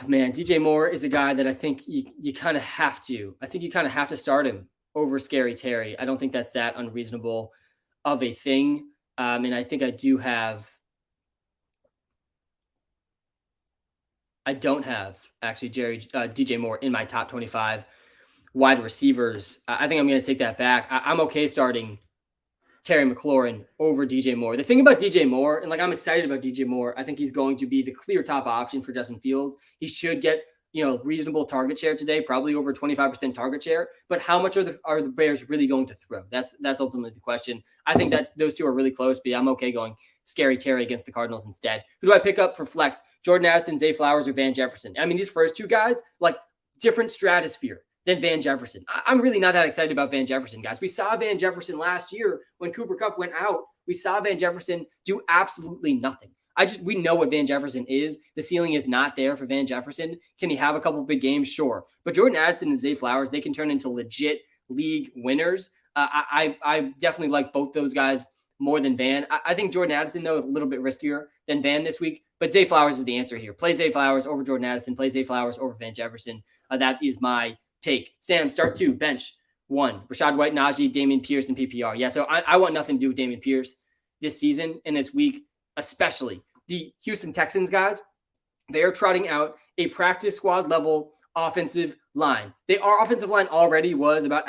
Man, DJ Moore is a guy that I think you kind of have to. I think you kind of have to start him over Scary Terry. I don't think that's that unreasonable of a thing. And I think I don't have actually DJ Moore in my top 25 wide receivers. I think I'm going to take that back. I'm okay starting Terry McLaurin over DJ Moore. The thing about DJ Moore, and I'm excited about DJ Moore, I think he's going to be the clear top option for Justin Fields. He should get reasonable target share today, probably over 25% target share. But how much are the Bears really going to throw? That's ultimately the question. I think that those two are really close, but yeah, I'm okay going Scary Terry against the Cardinals instead. Who do I pick up for flex? Jordan Addison, Zay Flowers, or Van Jefferson? I mean, these first two guys, different stratosphere than Van Jefferson. I'm really not that excited about Van Jefferson, guys. We saw Van Jefferson last year when Cooper Kupp went out. We saw Van Jefferson do absolutely nothing. We know what Van Jefferson is. The ceiling is not there for Van Jefferson. Can he have a couple big games? Sure. But Jordan Addison and Zay Flowers, they can turn into legit league winners. I definitely like both those guys more than Van. I think Jordan Addison, though, is a little bit riskier than Van this week. But Zay Flowers is the answer here. Play Zay Flowers over Jordan Addison. Play Zay Flowers over Van Jefferson. That is my take. Sam, start 2, bench 1. Rachaad White, Najee, Dameon Pierce, and PPR. Yeah, so I want nothing to do with Dameon Pierce this season and this week, especially. The Houston Texans, guys, they are trotting out a practice squad level offensive line. Our offensive line already was about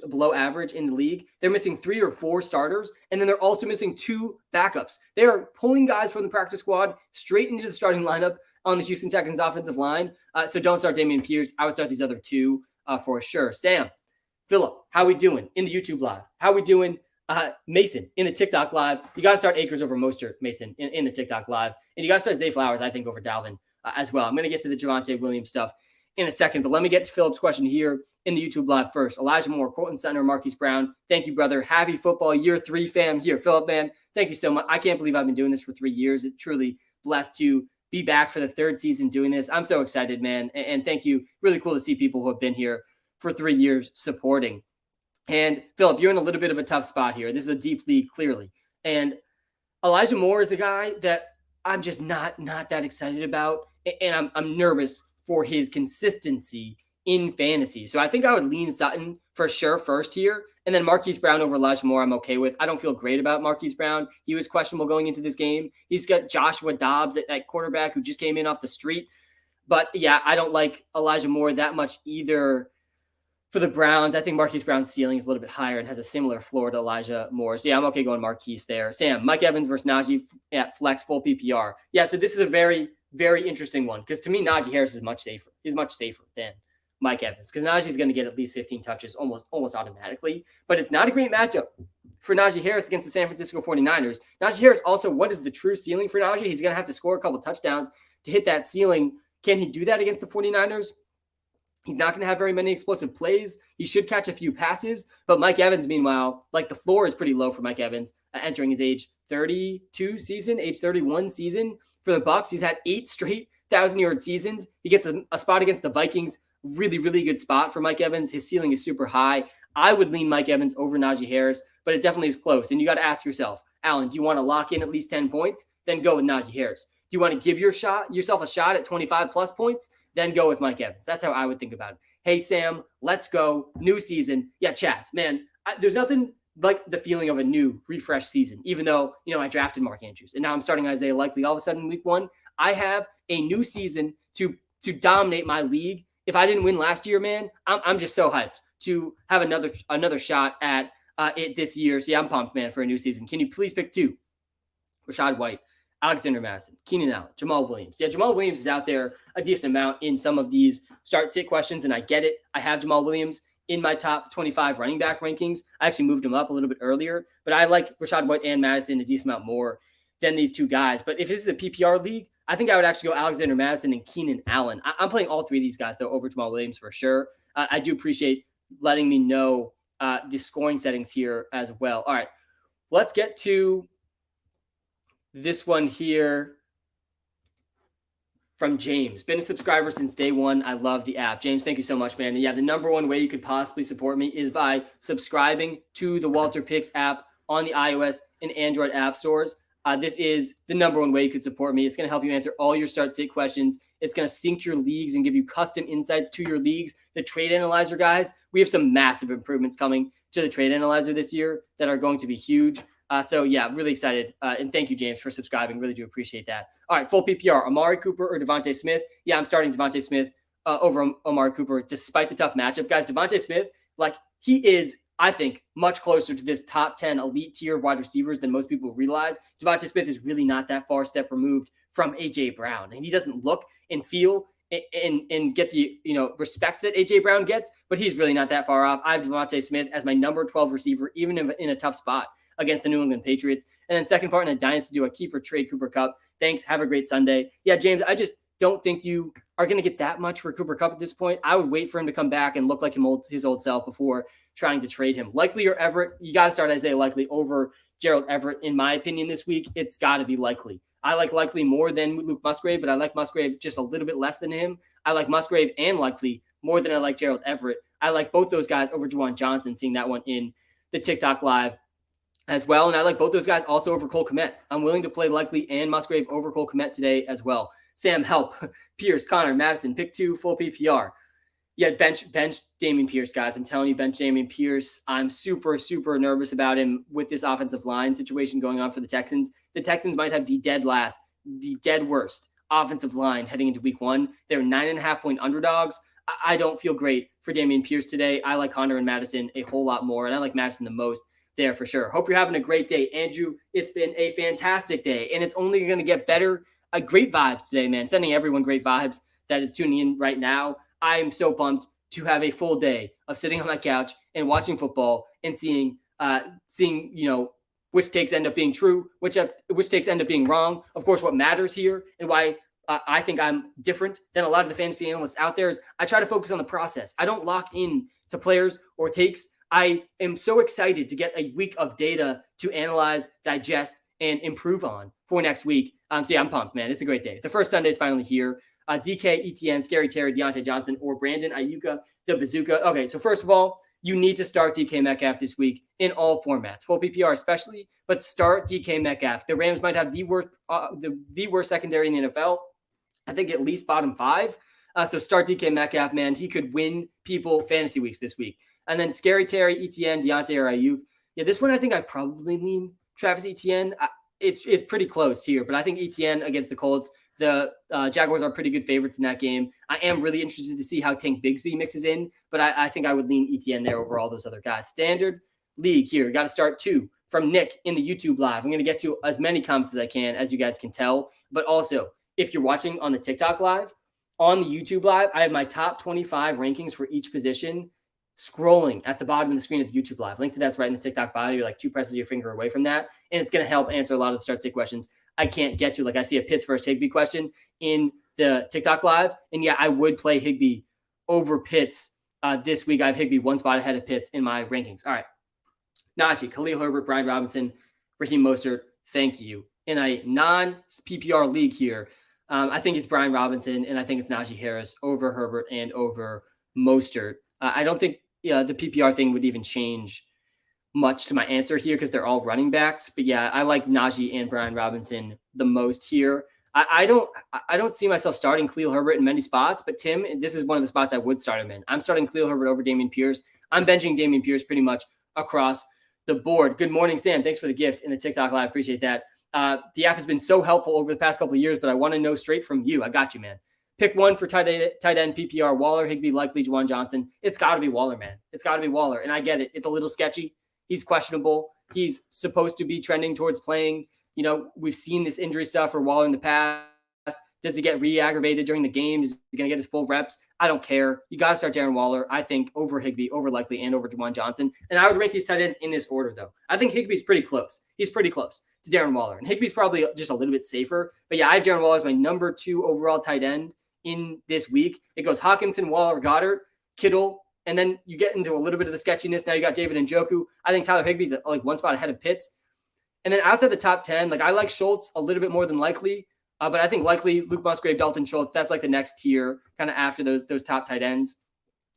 below average in the league. They're missing 3 or 4 starters, and then they're also missing 2 backups. They are pulling guys from the practice squad straight into the starting lineup on the Houston Texans offensive line. So don't start Dameon Pierce. I would start these other 2 for sure. Sam, Philip, how we doing in the YouTube live? How we doing? Mason in the TikTok live. You got to start Akers over Mostert, Mason, in the TikTok live. And you got to start Zay Flowers, I think, over Dalvin as well. I'm going to get to the Javonte Williams stuff in a second, but let me get to Philip's question here in the YouTube live first. Elijah Moore, Courtland Sutton, or Marquise Brown. Thank you, brother. Happy football year 3 fam here. Philip, man, thank you so much. I can't believe I've been doing this for 3 years. It's truly blessed to be back for the 3rd season doing this. I'm so excited, man. And thank you. Really cool to see people who have been here for 3 years supporting. And Philip, you're in a little bit of a tough spot here. This is a deep league, clearly. And Elijah Moore is a guy that I'm just not that excited about. And I'm nervous for his consistency in fantasy. So I think I would lean Sutton for sure first here. And then Marquise Brown over Elijah Moore, I'm okay with. I don't feel great about Marquise Brown. He was questionable going into this game. He's got Joshua Dobbs at quarterback who just came in off the street. But yeah, I don't like Elijah Moore that much either. For the Browns, I think Marquise Brown's ceiling is a little bit higher and has a similar floor to Elijah Moore. So yeah, I'm okay going Marquise there. Sam, Mike Evans versus Najee at flex full PPR. Yeah, so this is a very, very interesting one because to me, Najee Harris is much safer. He's much safer than Mike Evans because Najee's going to get at least 15 touches almost automatically. But it's not a great matchup for Najee Harris against the San Francisco 49ers. Najee Harris also, what is the true ceiling for Najee? He's going to have to score a couple touchdowns to hit that ceiling. Can he do that against the 49ers? He's not going to have very many explosive plays. He should catch a few passes. But Mike Evans, meanwhile, the floor is pretty low for Mike Evans entering his age 32 season, age 31 season for the Bucks. He's had 8 straight 1,000-yard seasons. He gets a spot against the Vikings. Really, really good spot for Mike Evans. His ceiling is super high. I would lean Mike Evans over Najee Harris, but it definitely is close. And you got to ask yourself, Alan, do you want to lock in at least 10 points? Then go with Najee Harris. Do you want to give yourself a shot at 25 plus points? Then go with Mike Evans. That's how I would think about it. Hey, Sam, let's go. New season. Yeah, Chaz, man, there's nothing like the feeling of a new, refreshed season, even though, I drafted Mark Andrews. And now I'm starting Isaiah Likely all of a sudden in week 1. I have a new season to dominate my league. If I didn't win last year, man, I'm just so hyped to have another shot at it this year. So yeah, I'm pumped, man, for a new season. Can you please pick 2? Rashad White, Alexander Madison, Keenan Allen, Jamal Williams. Yeah, Jamal Williams is out there a decent amount in some of these start-sit questions, and I get it. I have Jamal Williams in my top 25 running back rankings. I actually moved him up a little bit earlier, but I like Rashad White and Madison a decent amount more than these two guys. But if this is a PPR league, I think I would actually go Alexander Madison and Keenan Allen. I'm playing all three of these guys, though, over Jamal Williams for sure. I do appreciate letting me know the scoring settings here as well. All right, let's get to this one here from James. Been a subscriber since day one. I love the app. James, thank you so much, man. And yeah, the number one way you could possibly support me is by subscribing to the WalterPicks app on the iOS and Android app stores. This is the number one way you could support me. It's going to help you answer all your start-sit questions. It's going to sync your leagues and give you custom insights to your leagues. The trade analyzer, guys, we have some massive improvements coming to the trade analyzer this year that are going to be huge. So yeah, really excited. And thank you, James, for subscribing. Really do appreciate that. All right, full PPR, Amari Cooper or Devontae Smith? Yeah, I'm starting Devontae Smith over Amari Cooper, despite the tough matchup. Guys, Devontae Smith, like he is, I think, much closer to this top 10 elite tier wide receivers than most people realize. Devontae Smith is really not that far step removed from A.J. Brown. And he doesn't look and feel and get the respect that A.J. Brown gets, but he's really not that far off. I have Devontae Smith as my number 12 receiver, even in a tough spot against the New England Patriots. And then second part in a dynasty, do a keeper trade Cooper Kupp. Thanks. Have a great Sunday. Yeah, James, I just don't think you are going to get that much for Cooper Kupp at this point. I would wait for him to come back and look like his old self before trying to trade him. Likely or Everett, you got to start Isaiah Likely over Gerald Everett. In my opinion this week, it's got to be Likely. I like Likely more than Luke Musgrave, but I like Musgrave just a little bit less than him. I like Musgrave and Likely more than I like Gerald Everett. I like both those guys over Juwan Johnson, seeing that one in the TikTok live as well. And I like both those guys also over Cole Kmet. I'm willing to play Likely and Musgrave over Cole Kmet today as well. Sam, help. Pierce, Connor, Madison, pick 2, full PPR. Yeah, bench Dameon Pierce, guys. I'm telling you, bench Dameon Pierce. I'm super, super nervous about him with this offensive line situation going on for the Texans. The Texans might have the dead worst offensive line heading into week 1. They're 9.5-point underdogs. I don't feel great for Dameon Pierce today. I like Connor and Madison a whole lot more, and I like Madison the most there for sure. Hope you're having a great day. Andrew, it's been a fantastic day, and it's only going to get better. Great vibes today, man. Sending everyone great vibes that is tuning in right now. I am so pumped to have a full day of sitting on my couch and watching football and seeing which takes end up being true, which takes end up being wrong. Of course, what matters here and why I think I'm different than a lot of the fantasy analysts out there is I try to focus on the process. I don't lock in to players or takes. I am so excited to get a week of data to analyze, digest, and improve on for next week. So yeah, I'm pumped, man. It's a great day. The first Sunday is finally here. DK, ETN, Scary Terry, Deontay Johnson, or Brandon Ayuka, the Bazooka. Okay, so first of all, you need to start DK Metcalf this week in all formats, full PPR especially, but start DK Metcalf. The Rams might have the worst secondary in the NFL. I think at least bottom 5. So start DK Metcalf, man. He could win people fantasy weeks this week. And then Scary Terry, ETN, Deontay, or Ayuk. Yeah, this one I think I probably lean Travis Etienne. It's pretty close here, but I think Etienne against the Colts. The Jaguars are pretty good favorites in that game. I am really interested to see how Tank Bigsby mixes in, but I think I would lean Etienne there over all those other guys. Standard league here. Got to start 2 from Nick in the YouTube live. I'm going to get to as many comments as I can, as you guys can tell. But also, if you're watching on the TikTok live, on the YouTube live, I have my top 25 rankings for each position scrolling at the bottom of the screen at the YouTube live. Link to that's right in the TikTok bio. You're like 2 presses of your finger away from that. And it's going to help answer a lot of the start-sit questions I can't get to. Like I see a Pitts versus Higbee question in the TikTok live. And yeah, I would play Higbee over Pitts this week. I have Higbee 1 spot ahead of Pitts in my rankings. All right. Najee, Khalil Herbert, Brian Robinson, Raheem Mostert. Thank you. In a non-PPR league here, I think it's Brian Robinson and I think it's Najee Harris over Herbert and over Mostert. I don't think the PPR thing would even change much to my answer here because they're all running backs. But yeah, I like Najee and Brian Robinson the most here. I don't see myself starting Khalil Herbert in many spots, but Tim, this is one of the spots I would start him in. I'm starting Khalil Herbert over Dameon Pierce. I'm benching Dameon Pierce pretty much across the board. Good morning, Sam. Thanks for the gift in the TikTok live. Appreciate that. The app has been so helpful over the past couple of years, but I want to know straight from you. I got you, man. Pick 1 for tight end PPR. Waller, Higbee, Likely, Juwan Johnson. It's got to be Waller, man. It's got to be Waller. And I get it. It's a little sketchy. He's questionable. He's supposed to be trending towards playing We've seen this injury stuff for Waller in the past. Does he get re-aggravated during the game? Is he going to get his full reps? I don't care. You got to start Darren Waller, I think, over Higbee, over Likely, and over Juwan Johnson. And I would rank these tight ends in this order, though. I think Higbee's pretty close. He's pretty close to Darren Waller. And Higbee's probably just a little bit safer. But yeah, I have Darren Waller as my number 2 overall tight end in this week. It goes Hawkinson, Waller, Goddard, Kittle, and then you get into a little bit of the sketchiness. Now you got David Njoku. I think Tyler Higbee's like one spot ahead of Pitts. And then outside the top 10, I like Schultz a little bit more than Likely. But I think Likely, Luke Musgrave, Dalton Schultz, that's like the next tier kind of after those top tight ends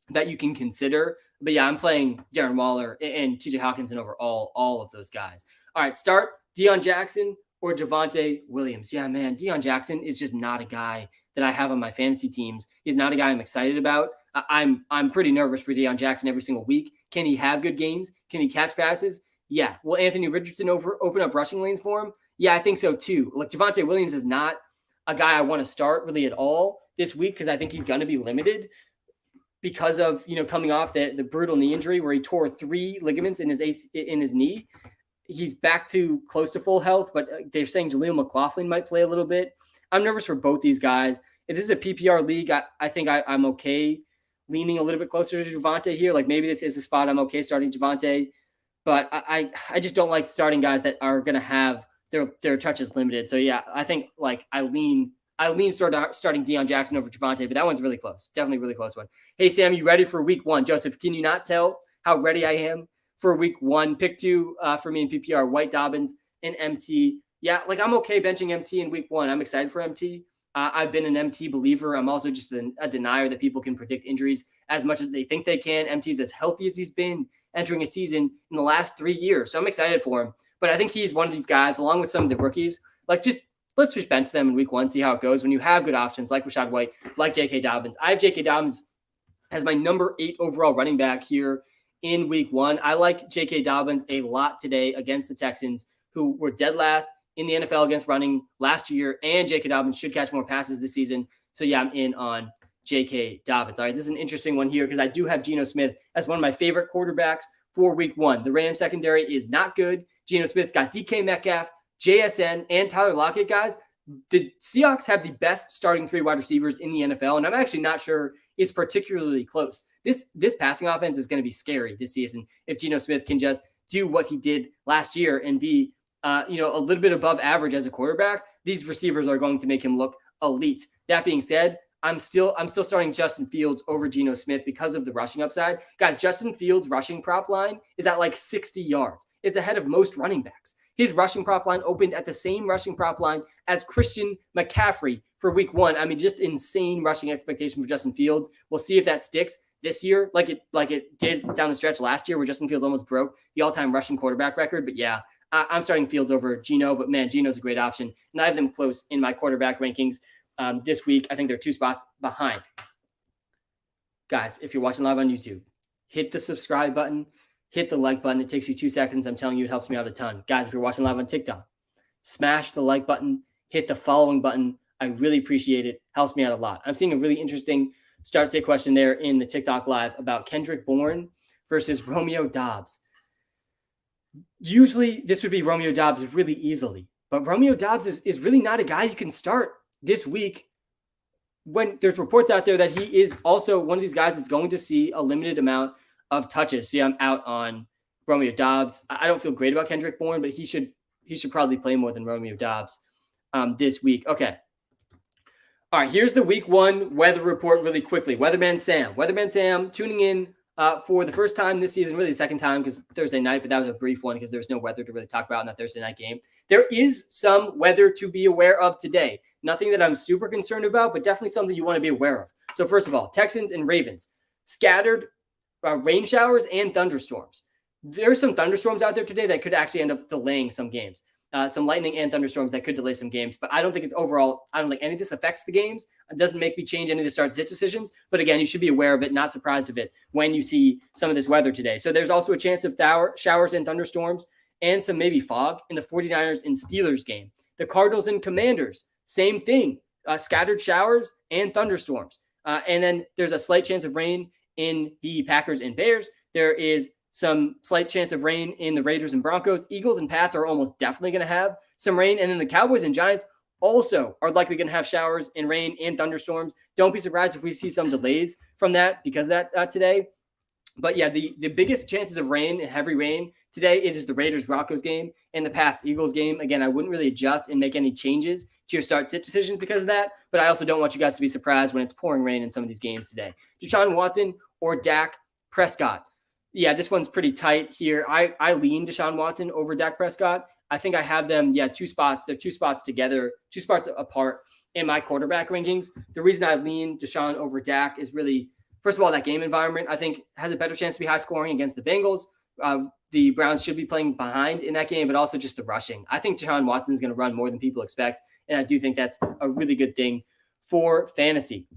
that you can consider. But yeah, I'm playing Darren Waller and TJ Hawkinson over all of those guys. All right, start Deion Jackson or Javonte Williams. Yeah, man, Deion Jackson is just not a guy that I have on my fantasy teams. He's not a guy I'm excited about. I'm pretty nervous for Deion Jackson every single week. Can he have good games? Can he catch passes? Yeah. Will Anthony Richardson open up rushing lanes for him? Yeah, I think so too. Like Javonte Williams is not a guy I want to start really at all this week because I think he's going to be limited because of, coming off the brutal knee injury where he tore 3 ligaments in his knee. He's back to close to full health, but they're saying Jaleel McLaughlin might play a little bit. I'm nervous for both these guys. If this is a PPR league, I think I'm okay leaning a little bit closer to Javonte here. Like maybe this is a spot I'm okay starting Javonte, but I just don't like starting guys that are going to have their touches limited. So yeah, I think I lean starting Deion Jackson over Javonte, but that one's really close. Definitely a really close one. Hey Sam, you ready for week 1? Joseph, can you not tell how ready I am for week 1? Pick 2 for me in PPR, White Dobbins and MT. Yeah, I'm okay benching MT in week 1. I'm excited for MT. I've been an MT believer. I'm also just a denier that people can predict injuries as much as they think they can. MT's as healthy as he's been entering a season in the last 3 years. So I'm excited for him. But I think he's one of these guys, along with some of the rookies, let's just bench them in week 1, see how it goes. When you have good options like Rachaad White, like J.K. Dobbins. I have J.K. Dobbins as my number 8 overall running back here in week 1. I like J.K. Dobbins a lot today against the Texans, who were dead last in the NFL against running last year, and J.K. Dobbins should catch more passes this season. So yeah, I'm in on J.K. Dobbins. All right, this is an interesting one here because I do have Geno Smith as one of my favorite quarterbacks for week 1. The Rams secondary is not good. Geno Smith's got DK Metcalf, JSN, and Tyler Lockett, guys. The Seahawks have the best starting 3 wide receivers in the NFL, and I'm actually not sure it's particularly close. This passing offense is going to be scary this season if Geno Smith can just do what he did last year and be a little bit above average as a quarterback. These receivers are going to make him look elite. That being said, I'm still starting Justin Fields over Geno Smith because of the rushing upside. Guys, Justin Fields' rushing prop line is at 60 yards. It's ahead of most running backs. His rushing prop line opened at the same rushing prop line as Christian McCaffrey for week 1. I mean, just insane rushing expectation for Justin Fields. We'll see if that sticks this year like it did down the stretch last year where Justin Fields almost broke the all-time rushing quarterback record. But yeah, I'm starting Fields over Geno, but man, Geno's a great option. And I have them close in my quarterback rankings this week. I think they're 2 spots behind. Guys, if you're watching live on YouTube, hit the subscribe button. Hit the like button. It takes you 2 seconds. I'm telling you, it helps me out a ton. Guys, if you're watching live on TikTok, smash the like button. Hit the following button. I really appreciate it. Helps me out a lot. I'm seeing a really interesting start-state question there in the TikTok live about Kendrick Bourne versus Romeo Doubs. Usually, this would be Romeo Doubs really easily. But Romeo Doubs is really not a guy you can start this week when there's reports out there that he is also one of these guys that's going to see a limited amount of touches. So yeah, I'm out on Romeo Doubs. I don't feel great about Kendrick Bourne, but he should probably play more than Romeo Doubs this week. Okay. All right, here's the week 1 weather report really quickly. Weatherman Sam tuning in for the first time this season, really the second time because Thursday night, but that was a brief one because there was no weather to really talk about in that Thursday night game. There is some weather to be aware of today. Nothing that I'm super concerned about, but definitely something you want to be aware of. So first of all, Texans and Ravens, scattered rain showers and thunderstorms. There's some thunderstorms out there today that could actually end up delaying some games. Some lightning and thunderstorms that could delay some games. But I don't think any of this affects the games. It doesn't make me change any of the start-sit decisions. But again, you should be aware of it, not surprised of it when you see some of this weather today. So there's also a chance of showers and thunderstorms and some maybe fog in the 49ers and Steelers game. The Cardinals and Commanders, same thing. Scattered showers and thunderstorms. And then there's a slight chance of rain in the Packers and Bears. There is some slight chance of rain in the Raiders and Broncos. Eagles and Pats are almost definitely going to have some rain. And then the Cowboys and Giants also are likely going to have showers and rain and thunderstorms. Don't be surprised if we see some delays from that because of that today. But yeah, the biggest chances of rain, heavy rain today, it is the Raiders-Broncos game and the Pats-Eagles game. Again, I wouldn't really adjust and make any changes to your start-sit decisions because of that, but I also don't want you guys to be surprised when it's pouring rain in some of these games today. Deshaun Watson or Dak Prescott? Yeah, this one's pretty tight here. I lean Deshaun Watson over Dak Prescott. I think I have them, two spots. They're 2 spots together, 2 spots apart in my quarterback rankings. The reason I lean Deshaun over Dak is really, first of all, that game environment, I think, has a better chance to be high scoring against the Bengals. The Browns should be playing behind in that game, but also just the rushing. I think Deshaun Watson is going to run more than people expect, and I do think that's a really good thing for fantasy.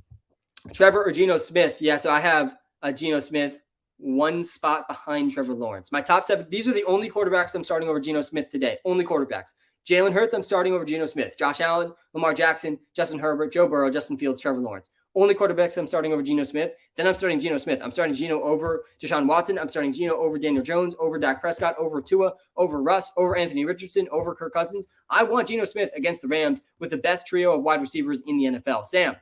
Trevor or Geno Smith? Yeah, so I have Geno Smith 1 spot behind Trevor Lawrence. My top 7, these are the only quarterbacks I'm starting over Geno Smith today. Only quarterbacks. Jalen Hurts, I'm starting over Geno Smith. Josh Allen, Lamar Jackson, Justin Herbert, Joe Burrow, Justin Fields, Trevor Lawrence. Only quarterbacks I'm starting over Geno Smith. Then I'm starting Geno Smith. I'm starting Geno over Deshaun Watson. I'm starting Geno over Daniel Jones, over Dak Prescott, over Tua, over Russ, over Anthony Richardson, over Kirk Cousins. I want Geno Smith against the Rams with the best trio of wide receivers in the NFL. Sam,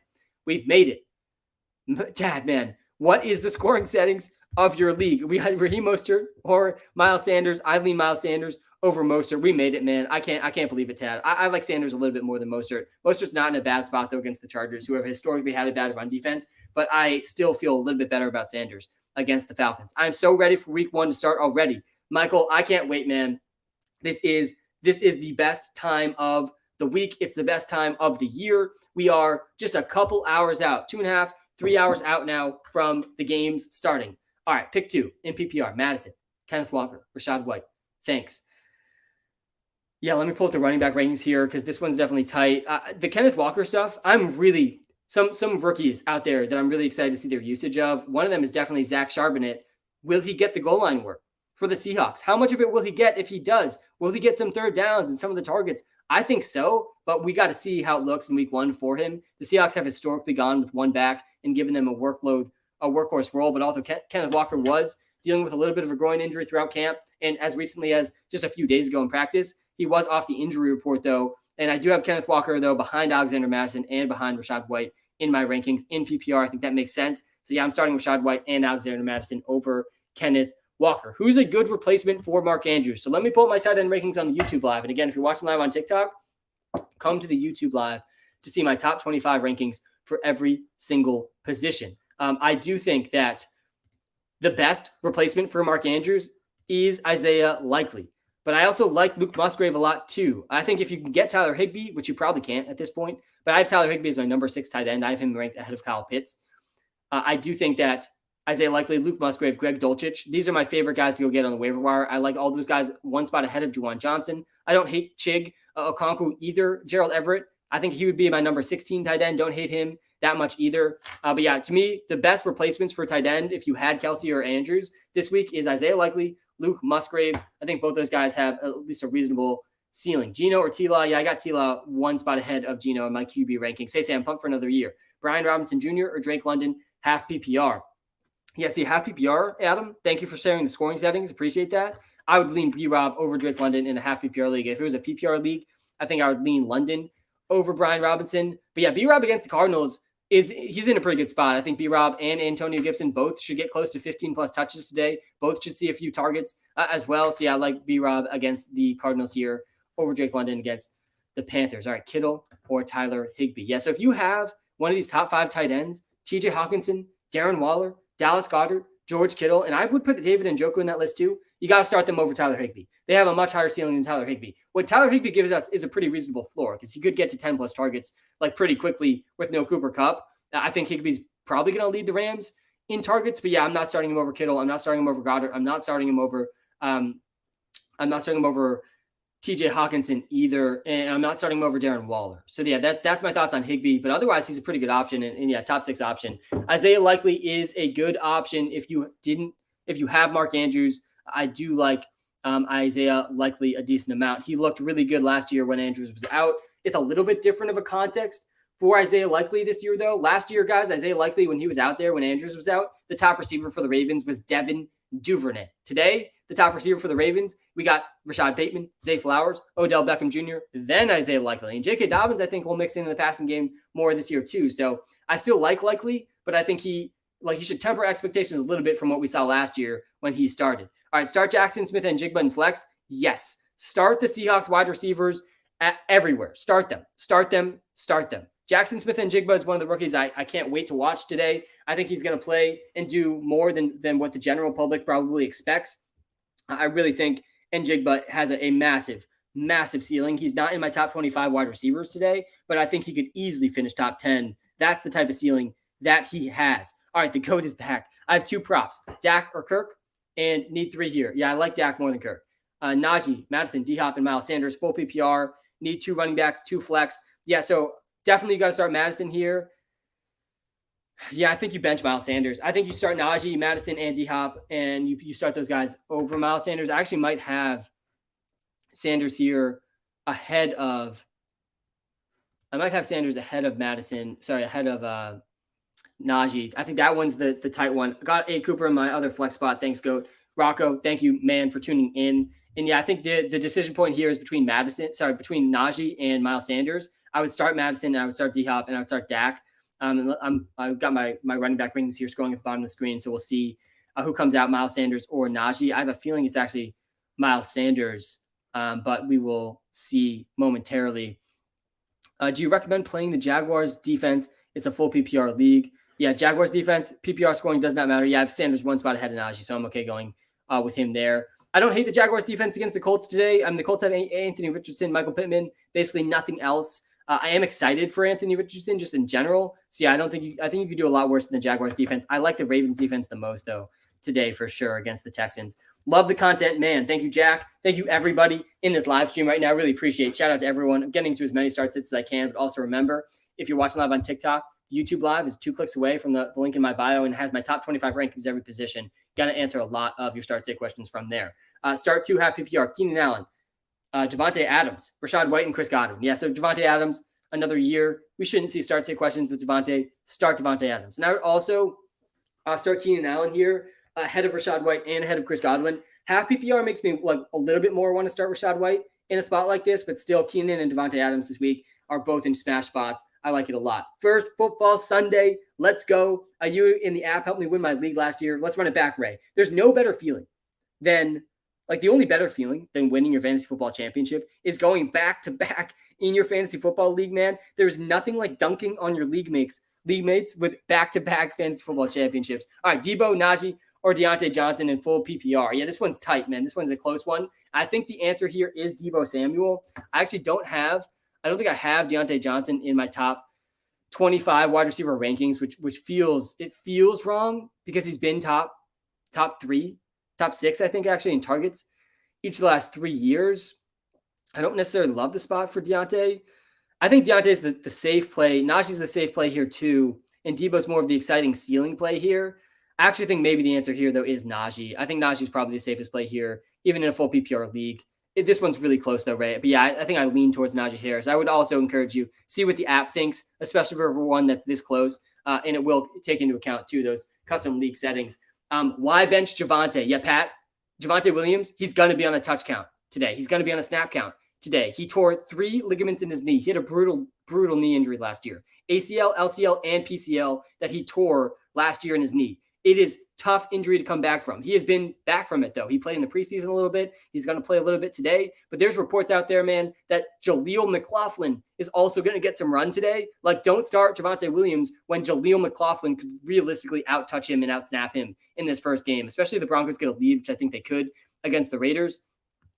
we've made it. Dad, man, what is the scoring settings of your league? We had Raheem Mostert or Miles Sanders. I lean Miles Sanders over Mostert. We made it, man. I can't believe it, Tad. I like Sanders a little bit more than Mostert. Mostert's not in a bad spot, though, against the Chargers, who have historically had a bad run defense, but I still feel a little bit better about Sanders against the Falcons. I'm so ready for week 1 to start already. Michael, I can't wait, man. This is the best time of the week. It's the best time of the year. We are just a couple hours out, 2.5, 3 hours out now from the games starting. All right, pick 2 in PPR. Madison, Kenneth Walker, Rashad White. Thanks. Yeah, let me pull up the running back rankings here because this one's definitely tight. The Kenneth Walker stuff, I'm really some rookies out there that I'm really excited to see their usage of. One of them is definitely Zach Charbonnet. Will he get the goal line work for the Seahawks? How much of it will he get if he does? Will he get some third downs and some of the targets? I think so, but we got to see how it looks in week 1 for him. The Seahawks have historically gone with one back and given them a workhorse role, but also Kenneth Walker was dealing with a little bit of a groin injury throughout camp. And as recently as just a few days ago in practice, he was off the injury report, though. And I do have Kenneth Walker, though, behind Alexander Madison and behind Rashad White in my rankings in PPR. I think that makes sense. So, yeah, I'm starting Rashad White and Alexander Madison over Kenneth Walker. Who's a good replacement for Mark Andrews? So let me pull up my tight end rankings on the YouTube Live. And again, if you're watching live on TikTok, come to the YouTube Live to see my top 25 rankings for every single position. I do think that the best replacement for Mark Andrews is Isaiah Likely. But I also like Luke Musgrave a lot, too. I think if you can get Tyler Higbee, which you probably can't at this point, but I have Tyler Higbee as my number 6 tight end. I have him ranked ahead of Kyle Pitts. I do think that Isaiah Likely, Luke Musgrave, Greg Dulcich, these are my favorite guys to go get on the waiver wire. I like all those guys 1 spot ahead of Juwan Johnson. I don't hate Chig Okonkwo either. Gerald Everett, I think he would be my number 16 tight end. Don't hate him that much either. But yeah, to me, the best replacements for tight end, if you had Kelsey or Andrews this week, is Isaiah Likely, Luke Musgrave. I think both those guys have at least a reasonable ceiling. Geno or T-Law, yeah, I got T-Law 1 spot ahead of Geno in my QB ranking. Say, I'm pumped for another year. Brian Robinson Jr. or Drake London, half PPR. Yeah, see, half PPR, Adam. Thank you for sharing the scoring settings. Appreciate that. I would lean B-Rob over Drake London in a half PPR league. If it was a PPR league, I think I would lean London over Brian Robinson. But yeah, B-Rob against the Cardinals, he's in a pretty good spot. I think B-Rob and Antonio Gibson both should get close to 15-plus touches today. Both should see a few targets as well. So yeah, I like B-Rob against the Cardinals here over Drake London against the Panthers. All right, Kittle or Tyler Higbee. Yeah, so if you have one of these top 5 tight ends, TJ Hawkinson, Darren Waller, Dallas Goedert, George Kittle, and I would put David Njoku in that list too, you got to start them over Tyler Higbee. They have a much higher ceiling than Tyler Higbee. What Tyler Higbee gives us is a pretty reasonable floor because he could get to 10-plus targets like pretty quickly with no Cooper Kupp. I think Higbee's probably going to lead the Rams in targets, but yeah, I'm not starting him over Kittle. I'm not starting him over Goddard. I'm not starting him over TJ Hawkinson either, and I'm not starting him over Darren Waller. So yeah, that's my thoughts on Higbee, but otherwise he's a pretty good option, and yeah, top 6 option. Isaiah Likely is a good option if you have Mark Andrews. I do like Isaiah Likely a decent amount. He looked really good last year when Andrews was out. It's a little bit different of a context for Isaiah Likely this year, though. Last year, guys, Isaiah Likely, when he was out there, when Andrews was out, the top receiver for the Ravens was Devin Duvernay. Today, the top receiver for the Ravens, we got Rashad Bateman, Zay Flowers, Odell Beckham Jr., then Isaiah Likely. And J.K. Dobbins, I think, will mix into the passing game more this year too. So I still like Likely, but I think you should temper expectations a little bit from what we saw last year when he started. All right, start Jackson Smith and Jigba and flex. Yes. Start the Seahawks wide receivers everywhere. Start them. Jackson Smith and Jigba is one of the rookies I can't wait to watch today. I think he's going to play and do more than what the general public probably expects. I really think Njigba has a massive ceiling. He's not in my top 25 wide receivers today, but I think he could easily finish top 10. That's the type of ceiling that he has. All right, the GOAT is back. I have 2 props, Dak or Kirk, and need 3 here. Yeah, I like Dak more than Kirk. Najee, Madison, D-Hop, and Miles Sanders, full PPR. Need 2 running backs, 2 flex. Yeah, so definitely you got to start Madison here. Yeah, I think you bench Miles Sanders. I think you start Najee, Madison, and D-Hop, and you start those guys over Miles Sanders. I actually might have Sanders here ahead of Madison. Sorry, ahead of Najee. I think that one's the tight one. Got A. Cooper in my other flex spot. Thanks, GOAT. Rocco, thank you, man, for tuning in. And yeah, I think the decision point here is between Najee and Miles Sanders. I would start Madison, and I would start D-Hop, and I would start Dak. I've got my running back rankings here scrolling at the bottom of the screen, so we'll see who comes out, Miles Sanders or Najee. I have a feeling it's actually Miles Sanders, but we will see momentarily. Do you recommend playing the Jaguars defense? It's a full PPR league. Yeah, Jaguars defense, PPR scoring does not matter. Yeah, I have Sanders 1 spot ahead of Najee, so I'm okay going with him there. I don't hate the Jaguars defense against the Colts today. The Colts have Anthony Richardson, Michael Pittman, basically nothing else. I am excited for Anthony Richardson just in general. So yeah, I think you could do a lot worse than the Jaguars defense. I like the Ravens defense the most though today for sure against the Texans. Love the content, man. Thank you, Jack. Thank you everybody in this live stream right now. I really appreciate it. Shout out to everyone. I'm getting to as many start hits as I can, but also remember, if you're watching live on TikTok, YouTube Live is 2 clicks away from the link in my bio and has my top 25 rankings every position. Got to answer a lot of your start sit questions from there. Start 2 half PPR, Keenan Allen, Javonte Adams, Rashad White, and Chris Godwin. Yeah, so Javonte Adams, another year. We shouldn't see start sit questions with Javonte. Start Javonte Adams. And I would also start Keenan Allen here ahead of Rashad White and ahead of Chris Godwin. Half PPR makes me like a little bit more want to start Rashad White in a spot like this, but still Keenan and Javonte Adams this week are both in smash spots. I like it a lot. First football Sunday. Let's go. You in the app helped me win my league last year. Let's run it back, Ray. There's no better feeling than the only better feeling than winning your fantasy football championship is going back to back in your fantasy football league, man. There's nothing like dunking on your league mates with back-to-back fantasy football championships. All right, Debo, Najee, or Deontay Johnson in full PPR. Yeah, this one's tight, man. This one's a close one. I think the answer here is Debo Samuel. I actually don't think I have Deontay Johnson in my top 25 wide receiver rankings, which feels wrong because he's been top 3, top 6, I think, actually, in targets each of the last 3 years. I don't necessarily love the spot for Deontay. I think Deontay's the safe play. Najee's the safe play here, too. And Debo's more of the exciting ceiling play here. I actually think maybe the answer here, though, is Najee. I think Najee's probably the safest play here, even in a full PPR league. This one's really close, though, Ray. But yeah, I think I lean towards Najee Harris. I would also encourage you, see what the app thinks, especially for one that's this close. And it will take into account, too, those custom league settings. Why bench Javonte? Yeah, Pat, Javonte Williams, he's going to be on a touch count today. He's going to be on a snap count today. He tore 3 ligaments in his knee. He had a brutal knee injury last year. ACL, LCL, and PCL that he tore last year in his knee. It is tough injury to come back from. He has been back from it, though. He played in the preseason a little bit. He's going to play a little bit today. But there's reports out there, man, that Jaleel McLaughlin is also going to get some run today. Like, don't start Javonte Williams when Jaleel McLaughlin could realistically out-touch him and out-snap him in this first game, especially if the Broncos get a lead, which I think they could against the Raiders.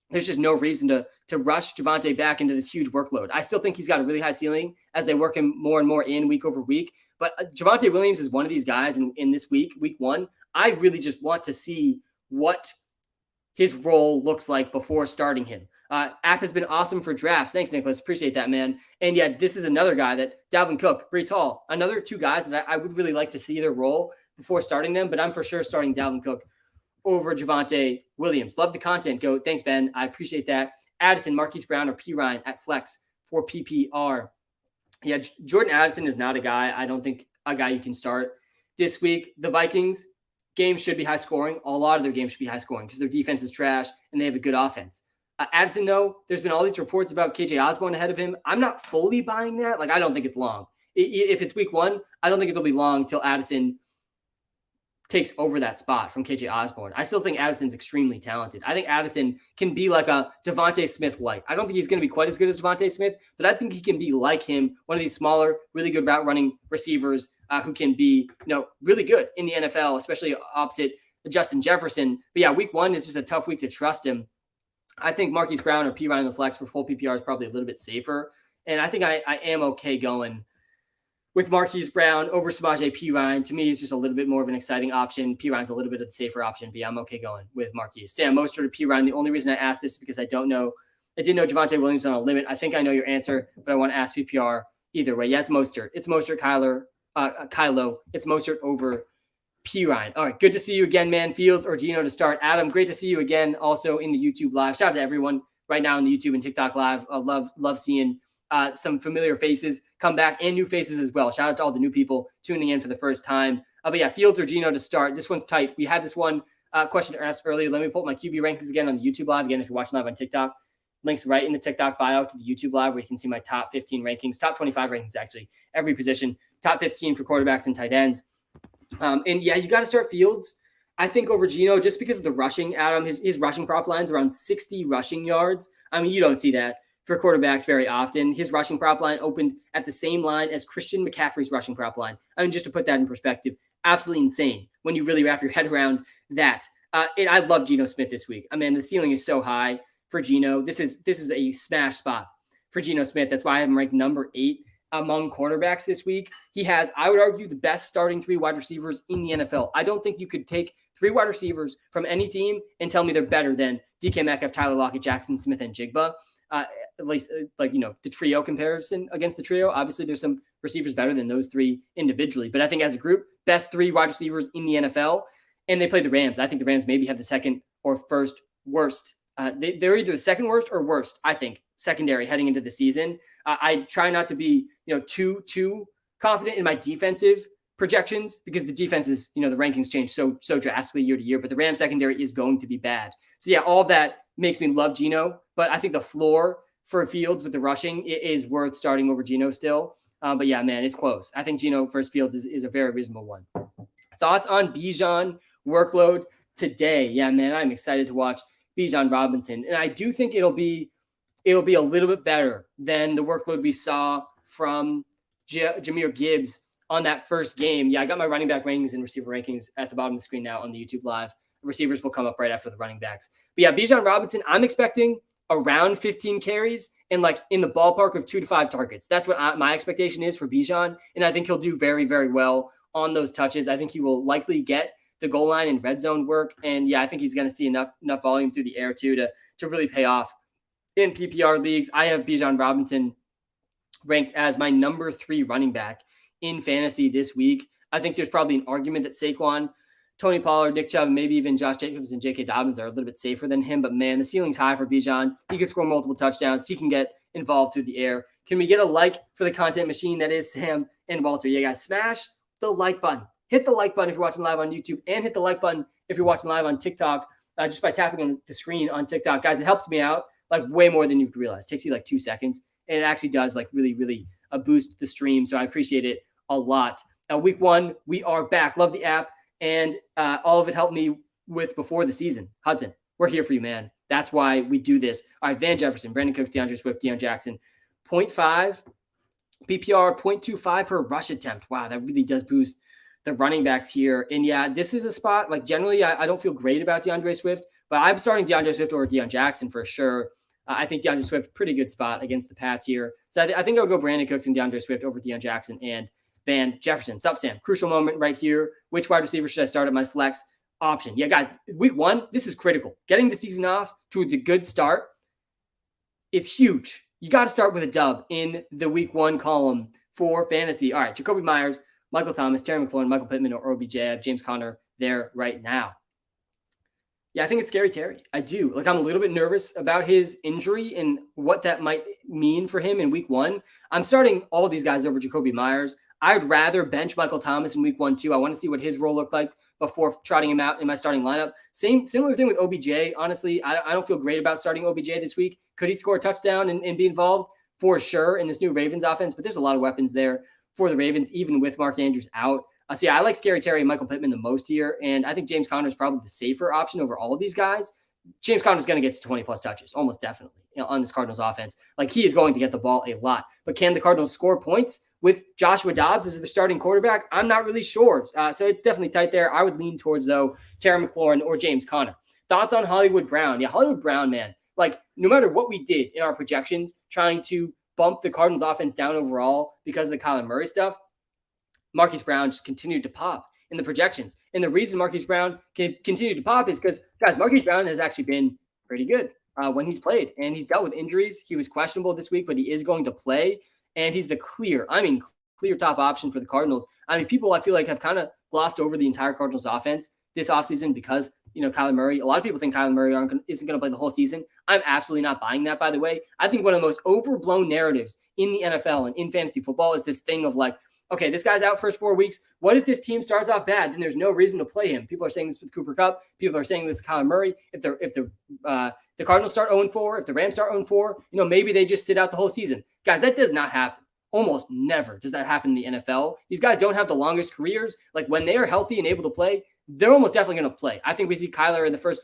There's just no reason to rush Javonte back into this huge workload. I still think he's got a really high ceiling as they work him more and more in week over week. But Javonte Williams is one of these guys in this week 1. I really just want to see what his role looks like before starting him. App has been awesome for drafts. Thanks, Nicholas. Appreciate that, man. And yeah, this is another guy that Dalvin Cook, Breece Hall, another 2 guys that I would really like to see their role before starting them. But I'm for sure starting Dalvin Cook over Javonte Williams. Love the content, Goat. Thanks, Ben. I appreciate that. Addison, Marquise Brown, or P. Ryan at flex for PPR. Yeah, Jordan Addison is not a guy. I don't think a guy you can start this week. The Vikings games should be high scoring. A lot of their games should be high scoring because their defense is trash and they have a good offense. Addison, though, there's been all these reports about KJ Osborne ahead of him. I'm not fully buying that. Like, I don't think it's long. If it's week 1, I don't think it'll be long till Addison takes over that spot from KJ Osborne. I still think Addison's extremely talented. I think Addison can be like a Devontae Smith-like. I don't think he's going to be quite as good as Devontae Smith, but I think he can be like him, one of these smaller, really good route running receivers who can be, really good in the NFL, especially opposite Justin Jefferson. But yeah, week 1 is just a tough week to trust him. I think Marquise Brown or P. Ryan in the flex for full PPR is probably a little bit safer. And I think I am okay going with Marquise Brown over Samaje Perine. To me, he's just a little bit more of an exciting option. Perine's a little bit of the safer option, but yeah, I'm okay going with Marquise. Sam Mostert or Perine. The only reason I asked this is because I didn't know Javonte Williams on a limit. I think I know your answer, but I want to ask PPR either way. Yeah, it's Mostert. It's Mostert, Kylo. It's Mostert over Perine. All right, good to see you again, man. Fields or Geno to start. Adam, great to see you again. Also in the YouTube live. Shout out to everyone right now in the YouTube and TikTok live. I love seeing some familiar faces come back and new faces as well. Shout out to all the new people tuning in for the first time. But yeah, Fields or Geno to start. This one's tight. We had this one question asked earlier. Let me pull up my QB rankings again on the YouTube live. Again, if you're watching live on TikTok, links right in the TikTok bio to the YouTube live where you can see my top 15 rankings, top 25 rankings actually, every position, top 15 for quarterbacks and tight ends. And yeah, you got to start Fields, I think, over Geno just because of the rushing. Adam, his rushing prop line's around 60 rushing yards. I mean, you don't see that for quarterbacks very often. His rushing prop line opened at the same line as Christian McCaffrey's rushing prop line. I mean, just to put that in perspective, absolutely insane when you really wrap your head around that. And I love Geno Smith this week. I mean, the ceiling is so high for Geno. This is a smash spot for Geno Smith. That's why I have him ranked number 8 among quarterbacks this week. He has, I would argue, the best starting 3 wide receivers in the NFL. I don't think you could take 3 wide receivers from any team and tell me they're better than DK Metcalf, Tyler Lockett, Jackson Smith, and Jigba. At least the trio comparison against the trio. Obviously, there's some receivers better than those 3 individually. But I think as a group, best 3 wide receivers in the NFL. And they play the Rams. I think the Rams maybe have the second or first worst. They're either the second worst or worst, I think, secondary heading into the season. I try not to be, too confident in my defensive projections because the defenses, the rankings change so drastically year to year. But the Rams secondary is going to be bad. So yeah, all of that makes me love Geno. But I think the floor for Fields with the rushing is worth starting over Geno still. But yeah, man, it's close. I think Geno versus Fields is a very reasonable one. Thoughts on Bijan workload today? Yeah, man, I'm excited to watch Bijan Robinson. And I do think it'll be a little bit better than the workload we saw from Jahmyr Gibbs on that first game. Yeah, I got my running back rankings and receiver rankings at the bottom of the screen now on the YouTube live. The receivers will come up right after the running backs. But yeah, Bijan Robinson, I'm expecting around 15 carries and like in the ballpark of 2 to 5 targets. That's what my expectation is for Bijan. And I think he'll do very, very well on those touches. I think he will likely get the goal line and red zone work. And yeah, I think he's going to see enough volume through the air too to really pay off in PPR leagues. I have Bijan Robinson ranked as my number 3 running back in fantasy this week. I think there's probably an argument that Saquon, Tony Pollard, Nick Chubb, maybe even Josh Jacobs and J.K. Dobbins are a little bit safer than him. But man, the ceiling's high for Bijan. He can score multiple touchdowns. He can get involved through the air. Can we get a like for the content machine that is Sam and Walter? Yeah, guys, smash the like button. Hit the like button if you're watching live on YouTube, and hit the like button if you're watching live on TikTok, just by tapping on the screen on TikTok. Guys, it helps me out like way more than you could realize. It takes you like 2 seconds, and it actually does like really, really boost the stream. So I appreciate it a lot. Now, week 1, we are back. Love the app, and all of it helped me with before the season. Hudson, we're here for you, man. That's why we do this. All right, Van Jefferson, Brandon Cooks, DeAndre Swift, Deion Jackson, 0.5 PPR, 0.25 per rush attempt. Wow, that really does boost the running backs here. And yeah, this is a spot, like generally I don't feel great about DeAndre Swift, but I'm starting DeAndre Swift over Deion Jackson for sure. I think DeAndre Swift, pretty good spot against the Pats here. So I think I would go Brandon Cooks and DeAndre Swift over Deion Jackson and Van Jefferson. Sup, Sam? Crucial moment right here. Which wide receiver should I start at my flex option? Yeah, guys, week 1, this is critical. Getting the season off to the good start is huge. You got to start with a dub in the week 1 column for fantasy. All right, Jacoby Myers, Michael Thomas, Terry McLaurin, Michael Pittman, or OBJ. I have James Conner there right now. Yeah, I think it's scary Terry. I do. Like, I'm a little bit nervous about his injury and what that might mean for him in week 1. I'm starting all of these guys over Jacoby Myers. I'd rather bench Michael Thomas in week 1, too. I want to see what his role looked like before trotting him out in my starting lineup. Similar thing with OBJ. Honestly, I don't feel great about starting OBJ this week. Could he score a touchdown and be involved? For sure in this new Ravens offense, but there's a lot of weapons there for the Ravens, even with Mark Andrews out. So yeah, I like Scary Terry and Michael Pittman the most here, and I think James Conner is probably the safer option over all of these guys. James Conner is going to get to 20 plus touches, almost definitely, on this Cardinals offense. Like, he is going to get the ball a lot. But can the Cardinals score points with Joshua Dobbs as the starting quarterback? I'm not really sure. So it's definitely tight there. I would lean towards, though, Terry McLaurin or James Conner. Thoughts on Hollywood Brown? Yeah, Hollywood Brown, man. Like, no matter what we did in our projections, trying to bump the Cardinals offense down overall because of the Kyler Murray stuff, Marquise Brown just continued to pop in the projections. And the reason Marquise Brown can continue to pop is because, guys, Marquise Brown has actually been pretty good when he's played. And he's dealt with injuries. He was questionable this week, but he is going to play. And he's the clear top option for the Cardinals. I mean, people, I feel like, have kind of glossed over the entire Cardinals offense this offseason because, Kyler Murray. A lot of people think Kyler Murray isn't going to play the whole season. I'm absolutely not buying that, by the way. I think one of the most overblown narratives in the NFL and in fantasy football is this thing of like, okay, this guy's out first 4 weeks. What if this team starts off bad? Then there's no reason to play him. People are saying this with Cooper Kupp. People are saying this with Kyler Murray. If the Cardinals start 0-4, if the Rams start 0-4, maybe they just sit out the whole season. Guys, that does not happen. Almost never does that happen in the NFL. These guys don't have the longest careers. Like, when they are healthy and able to play, they're almost definitely going to play. I think we see Kyler in the first,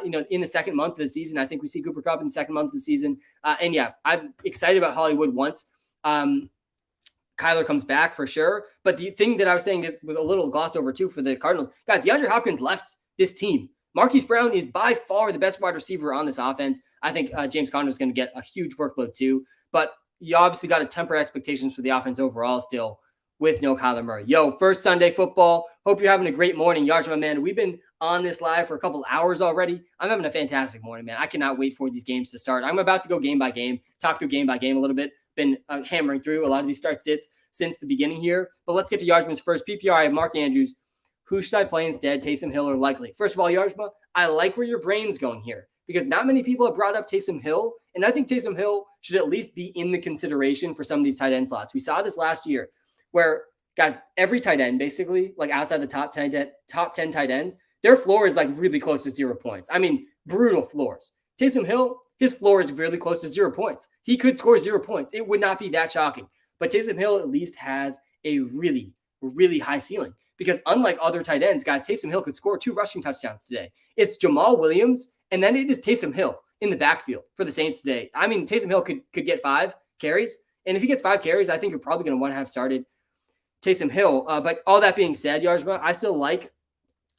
in the second month of the season. I think we see Cooper Kupp in the second month of the season. And yeah, I'm excited about Hollywood once Kyler comes back for sure. But the thing that I was saying was a little glossed over too for the Cardinals. Guys, DeAndre Hopkins left this team. Marquise Brown is by far the best wide receiver on this offense. I think James Conner is going to get a huge workload too. But you obviously got to temper expectations for the offense overall still with no Kyler Murray. Yo, first Sunday football. Hope you're having a great morning. Yards, my man. We've been on this live for a couple hours already. I'm having a fantastic morning, man. I cannot wait for these games to start. I'm about to go game by game, talk through game by game a little bit. Been hammering through a lot of these start sits since the beginning here. But let's get to Yardsman's first. PPR, I have Mark Andrews. Who should I play instead? Taysom Hill or Likely? First of all, Yardsma, I like where your brain's going here because not many people have brought up Taysom Hill. And I think Taysom Hill should at least be in the consideration for some of these tight end slots. We saw this last year where, guys, every tight end, basically, like outside the top 10 tight ends, their floor is like really close to 0 points. I mean, brutal floors. Taysom Hill, his floor is really close to 0 points. He could score 0 points. It would not be that shocking. But Taysom Hill at least has a really, really high ceiling because unlike other tight ends, guys, Taysom Hill could score 2 rushing touchdowns today. It's Jamal Williams, and then it is Taysom Hill in the backfield for the Saints today. I mean, Taysom Hill could get 5 carries. And if he gets 5 carries, I think you're probably going to want to have started Taysom Hill. But all that being said, Yarsma, I still like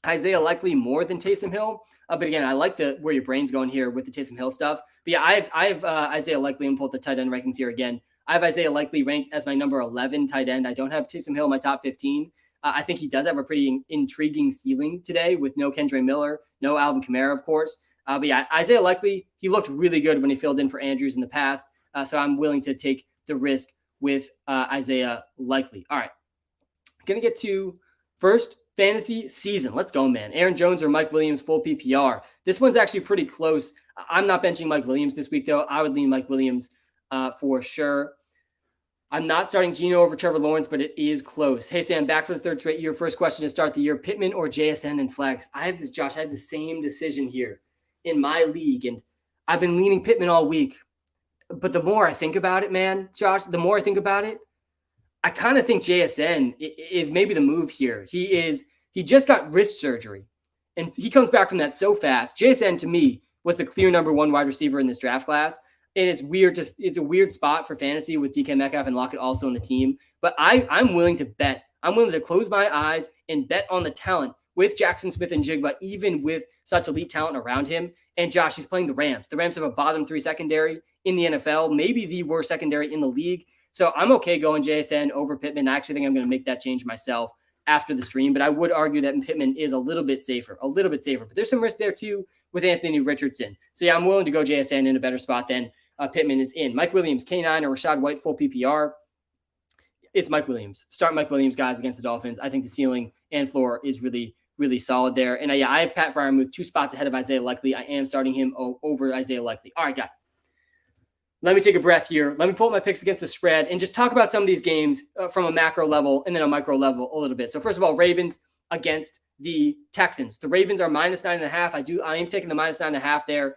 Isaiah Likely more than Taysom Hill. But again, I like where your brain's going here with the Taysom Hill stuff. But yeah, I have Isaiah Likely and pull up the tight end rankings here again. I have Isaiah Likely ranked as my number 11 tight end. I don't have Taysom Hill in my top 15. I think he does have a pretty intriguing ceiling today with no Kendre Miller, no Alvin Kamara, of course. But yeah, Isaiah Likely, he looked really good when he filled in for Andrews in the past. So I'm willing to take the risk with Isaiah Likely. All right. Going to get to first fantasy season. Let's go, man. Aaron Jones or Mike Williams, full PPR. This one's actually pretty close. I'm not benching Mike Williams this week, though. I would lean Mike Williams for sure. I'm not starting Geno over Trevor Lawrence, but it is close. Hey, Sam, back for the third straight year. First question to start the year, Pittman or JSN and flex? I have this, Josh. I had the same decision here in my league, and I've been leaning Pittman all week. But the more I think about it, man, Josh, the more I think about it, I kind of think JSN is maybe the move here. He just got wrist surgery, and he comes back from that so fast. JSN, to me, was the clear number 1 wide receiver in this draft class. And it's weird. It's a weird spot for fantasy with DK Metcalf and Lockett also on the team. But I'm willing to bet. I'm willing to close my eyes and bet on the talent with Jackson Smith and Jigba, even with such elite talent around him. And Josh, he's playing the Rams. The Rams have a bottom 3 secondary in the NFL, maybe the worst secondary in the league. So I'm okay going JSN over Pittman. I actually think I'm going to make that change myself after the stream. But I would argue that Pittman is a little bit safer. But there's some risk there too with Anthony Richardson. So yeah, I'm willing to go JSN in a better spot than Pittman is in. Mike Williams, K9 or Rachaad White, full PPR. It's Mike Williams. Start Mike Williams, guys, against the Dolphins. I think the ceiling and floor is really, really solid there. And yeah, I have Pat Freiermuth 2 spots ahead of Isaiah Likely. I am starting him over Isaiah Likely. All right, guys. let me take a breath here. Let me pull up my picks against the spread and just talk about some of these games from a macro level and then a micro level a little bit. So first of all, Ravens against the Texans. The Ravens are -9.5. I am taking the -9.5 there.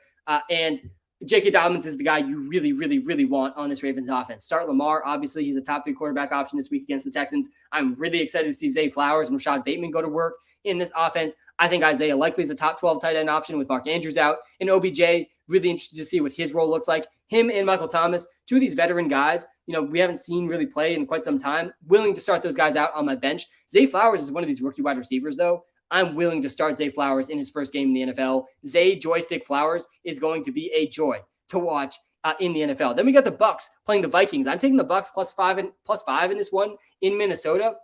And J.K. Dobbins is the guy you really, really, really want on this Ravens offense. Start Lamar. Obviously, he's a top 3 quarterback option this week against the Texans. I'm really excited to see Zay Flowers and Rashad Bateman go to work in this offense. I think Isaiah Likely is a top 12 tight end option with Mark Andrews out. And OBJ, really interested to see what his role looks like. Him and Michael Thomas, 2 of these veteran guys, we haven't seen really play in quite some time. Willing to start those guys out on my bench. Zay Flowers is one of these rookie wide receivers, though. I'm willing to start Zay Flowers in his first game in the NFL. Zay Joystick Flowers is going to be a joy to watch in the NFL. Then we got the Bucs playing the Vikings. I'm taking the Bucs +5 in this one in Minnesota,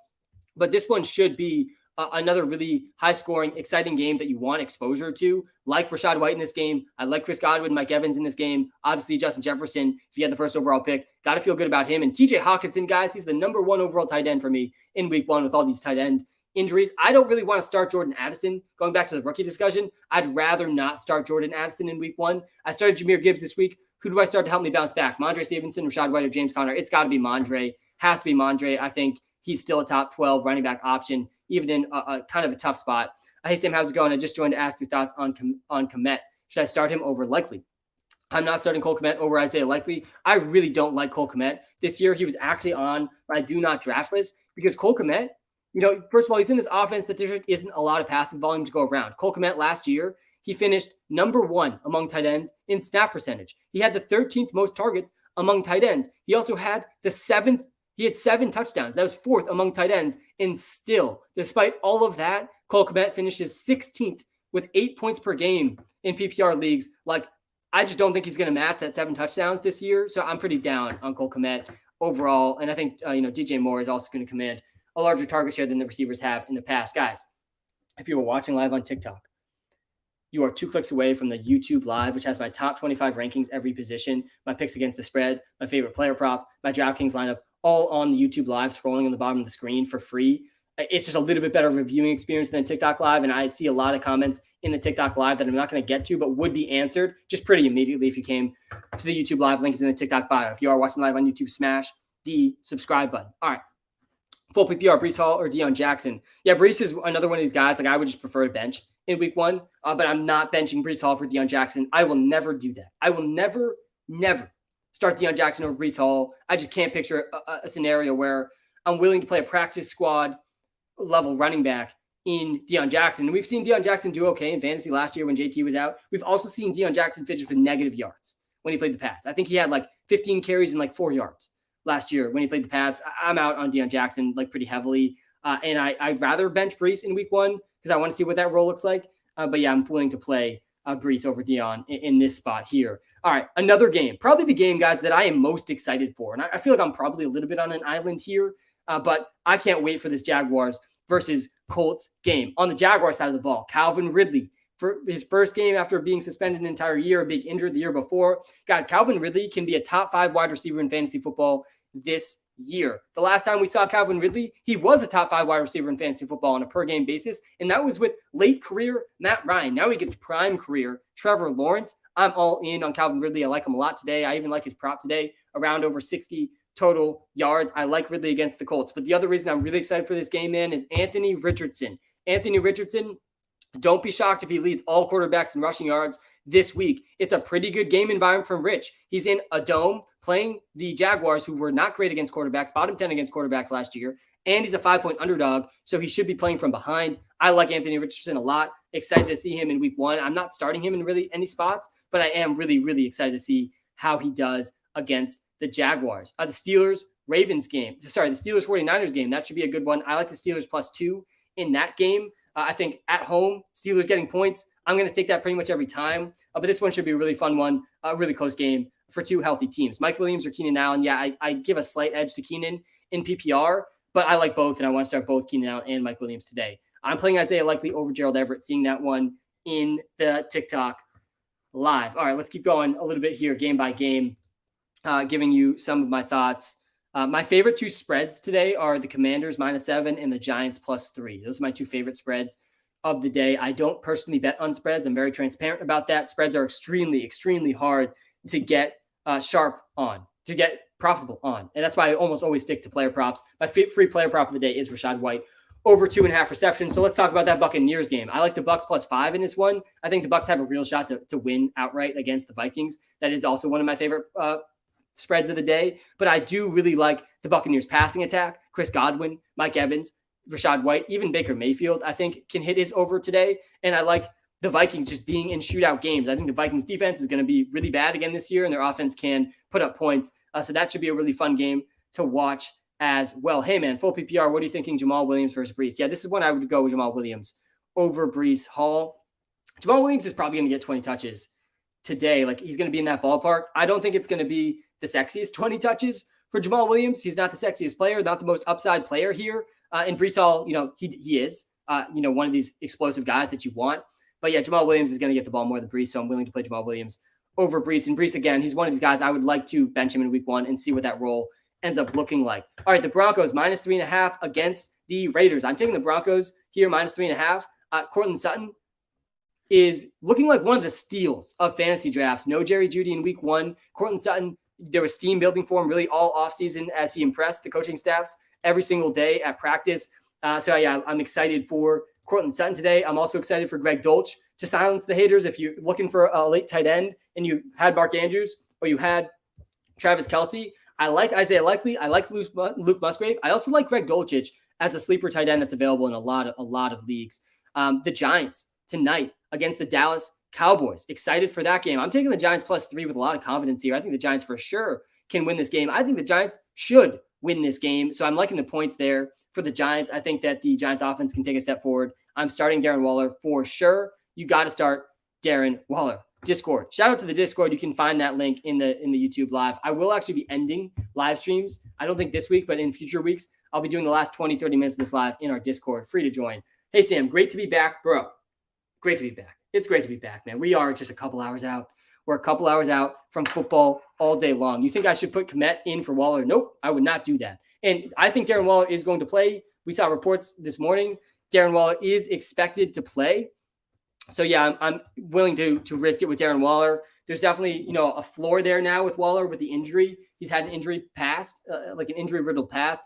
but this one should be another really high-scoring, exciting game that you want exposure to. Like Rachaad White in this game. I like Chris Godwin, Mike Evans in this game. Obviously, Justin Jefferson, if he had the first overall pick, got to feel good about him. And TJ Hawkinson, guys, he's the number 1 overall tight end for me in week 1 with all these tight end injuries. I don't really want to start Jordan Addison. Going back to the rookie discussion, I'd rather not start Jordan Addison in week 1. I started Jahmyr Gibbs this week. Who do I start to help me bounce back? Mondre Stevenson, Rachaad White, or James Conner? It's got to be Mondre. Has to be Mondre. I think he's still a top 12 running back option, even in a kind of a tough spot. Hey, Sam, how's it going? I just joined to ask your thoughts on Kmet. Should I start him over Likely? I'm not starting Cole Kmet over Isaiah Likely. I really don't like Cole Kmet. This year, he was actually on my do not draft list because Cole Kmet, first of all, he's in this offense that there isn't a lot of passing volume to go around. Cole Kmet last year, he finished number 1 among tight ends in snap percentage. He had the 13th most targets among tight ends. He also had he had 7 touchdowns. That was 4th among tight ends. And still, despite all of that, Cole Kmet finishes 16th with 8 points per game in PPR leagues. I just don't think he's going to match that 7 touchdowns this year. So I'm pretty down on Cole Kmet overall. And I think, DJ Moore is also going to command a larger target share than the receivers have in the past. Guys, if you were watching live on TikTok, you are 2 clicks away from the YouTube Live, which has my top 25 rankings every position, my picks against the spread, my favorite player prop, my DraftKings lineup, all on the YouTube Live, scrolling on the bottom of the screen for free. It's just a little bit better reviewing experience than TikTok Live, and I see a lot of comments in the TikTok Live that I'm not going to get to, but would be answered just pretty immediately if you came to the YouTube Live. Link is in the TikTok bio. If you are watching live on YouTube, smash the subscribe button. All right. Full PPR, Breece Hall or Deion Jackson? Yeah, Breece is another one of these guys. I would just prefer to bench in week 1, but I'm not benching Breece Hall for Deion Jackson. I will never do that. I will never start Deion Jackson over Breece Hall. I just can't picture a scenario where I'm willing to play a practice squad level running back in Deion Jackson. And we've seen Deion Jackson do okay in fantasy last year when JT was out. We've also seen Deion Jackson finish with negative yards when he played the Pats. I think he had 15 carries and 4 yards last year when he played the Pats. I'm out on Deion Jackson pretty heavily. And I'd rather bench Breece in week 1 because I want to see what that role looks like. But yeah, I'm willing to play Breece over Deion in this spot here. All right, another game. Probably the game, guys, that I am most excited for. And I feel like I'm probably a little bit on an island here. But I can't wait for this Jaguars versus Colts game. On the Jaguar side of the ball, Calvin Ridley, for his first game after being suspended an entire year, a big injury the year before. Guys, Calvin Ridley can be a top 5 wide receiver in fantasy football this year. The last time we saw Calvin Ridley, he was a top 5 wide receiver in fantasy football on a per game basis, and that was with late career Matt Ryan. Now he gets prime career Trevor Lawrence. I'm all in on Calvin Ridley. I like him a lot today. I even like his prop today, around over 60 total yards. I like Ridley against the Colts. But the other reason I'm really excited for this game, man, is Anthony Richardson. Anthony Richardson, don't be shocked if he leads all quarterbacks in rushing yards this week. It's a pretty good game environment from Rich. He's in a dome playing the Jaguars, who were not great against quarterbacks, bottom 10 against quarterbacks last year, and he's a 5-point underdog, so he should be playing from behind. I like Anthony Richardson a lot. Excited to see him in week 1. I'm not starting him in really any spots, but I am really, really excited to see how he does against the Jaguars. The Steelers-Ravens game. The Steelers-49ers game. That should be a good one. I like the Steelers +2 in that game. I think at home, Steelers getting points. I'm going to take that pretty much every time. But this one should be a really fun one, a really close game for 2 healthy teams. Mike Williams or Keenan Allen. Yeah, I give a slight edge to Keenan in PPR, but I like both, and I want to start both Keenan Allen and Mike Williams today. I'm playing Isaiah Likely over Gerald Everett, seeing that one in the TikTok Live. All right, let's keep going a little bit here, game by game, giving you some of my thoughts. My favorite 2 spreads today are the Commanders -7 and the Giants +3. Those are my 2 favorite spreads of the day. I don't personally bet on spreads. I'm very transparent about that. Spreads are extremely, extremely hard to get sharp on, to get profitable on. And that's why I almost always stick to player props. My free player prop of the day is Rachaad White over 2.5 receptions. So let's talk about that Buccaneers game. I like the Bucs +5 in this one. I think the Bucs have a real shot to win outright against the Vikings. That is also one of my favorite spreads of the day. But I do really like the Buccaneers passing attack. Chris Godwin, Mike Evans, Rachaad White, even Baker Mayfield, I think can hit his over today. And I like the Vikings just being in shootout games. I think the Vikings defense is going to be really bad again this year, and their offense can put up points. So that should be a really fun game to watch as well. Hey, man, full PPR, what are you thinking? Jamal Williams versus Breece? Yeah, this is one I would go with Jamal Williams over Breece Hall. Jamal Williams is probably going to get 20 touches today. Like, he's going to be in that ballpark. I don't think it's going to be the sexiest 20 touches for Jamal Williams. He's not the sexiest player, not the most upside player here. And Breece Hall, he is, one of these explosive guys that you want. But yeah, Jamal Williams is going to get the ball more than Breece, so I'm willing to play Jamal Williams over Breece. And Breece, again, he's one of these guys I would like to bench him in week 1 and see what that role ends up looking like. All right, the Broncos -3.5 against the Raiders. I'm taking the Broncos here -3.5. Courtland Sutton is looking like one of the steals of fantasy drafts. No Jerry Jeudy in week 1. Courtland Sutton, there was steam building for him really all offseason as he impressed the coaching staffs every single day at practice. So yeah, I'm excited for Courtland Sutton today. I'm also excited for Greg Dolch to silence the haters. If you're looking for a late tight end and you had Mark Andrews or you had Travis Kelce, I like Isaiah Likely. I like Luke Musgrave. I also like Greg Dulcich as a sleeper tight end that's available in a lot of leagues. The Giants tonight against the Dallas Cowboys. Excited for that game. I'm taking the Giants +3 with a lot of confidence here. I think the Giants for sure can win this game. I think the Giants should win this game. So I'm liking the points there for the Giants. I think that the Giants offense can take a step forward. I'm starting Darren Waller for sure. You got to start Darren Waller. Discord. Shout out to the Discord. You can find that link in the YouTube live. I will actually be ending live streams. I don't think this week, but in future weeks, I'll be doing the last 20, 30 minutes of this live in our Discord. Free to join. Hey, Sam, great to be back, bro. Great to be back. It's great to be back, man. We are just a couple hours out. We're a couple hours out from football all day long. You think I should put Kmet in for Waller? Nope, I would not do that. And I think Darren Waller is going to play. We saw reports this morning. Darren Waller is expected to play. So yeah, I'm willing to risk it with Darren Waller. There's definitely, a floor there now with Waller with the injury. He's had an injury past, like an injury-riddled past.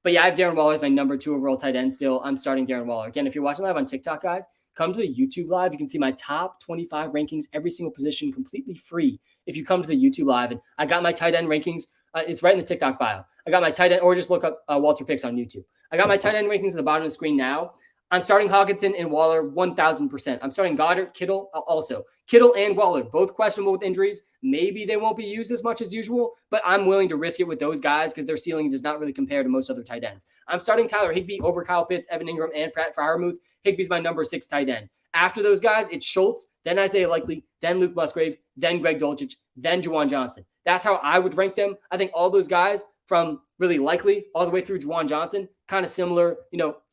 But yeah, I have Darren Waller as my number 2 overall tight end still. I'm starting Darren Waller. Again, if you're watching live on TikTok, guys, come to the YouTube live. You can see my top 25 rankings, every single position, completely free if you come to the YouTube live. And I got my tight end rankings. It's right in the TikTok bio. I got my tight end, or just look up WalterPicks on YouTube. I got my tight end rankings at the bottom of the screen now. I'm starting Hockenson and Waller 1,000%. I'm starting Goddard, Kittle also. Kittle and Waller, both questionable with injuries. Maybe they won't be used as much as usual, but I'm willing to risk it with those guys because their ceiling does not really compare to most other tight ends. I'm starting Tyler Higbee over Kyle Pitts, Evan Ingram, and Pat Freiermuth. Higbee's my number 6 tight end. After those guys, it's Schultz, then Isaiah Likely, then Luke Musgrave, then Greg Dulcich, then Juwan Johnson. That's how I would rank them. I think all those guys from really Likely all the way through Juwan Johnson, kind of similar,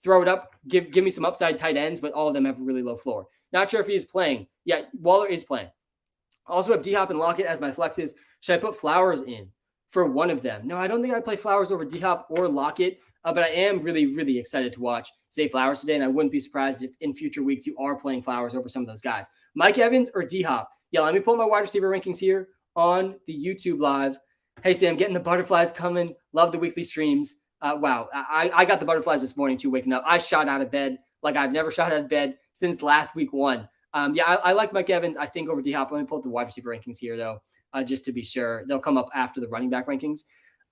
throw it up, give me some upside tight ends, but all of them have a really low floor. Not sure if he's playing. Yeah, Waller is playing. Also have D-Hop and Lockett as my flexes. Should I put Flowers in for one of them? No, I don't think I'd play Flowers over D-Hop or Lockett, but I am really, really excited to watch Zay Flowers today, and I wouldn't be surprised if in future weeks you are playing Flowers over some of those guys. Mike Evans or D-Hop? Yeah, let me pull my wide receiver rankings here on the YouTube live. Hey, Sam, getting the butterflies coming. Love the weekly streams. Wow, I got the butterflies this morning too, waking up. I shot out of bed like I've never shot out of bed since last week 1. I like Mike Evans, I think, over D-Hop. Let me pull up the wide receiver rankings here, though, just to be sure. They'll come up after the running back rankings.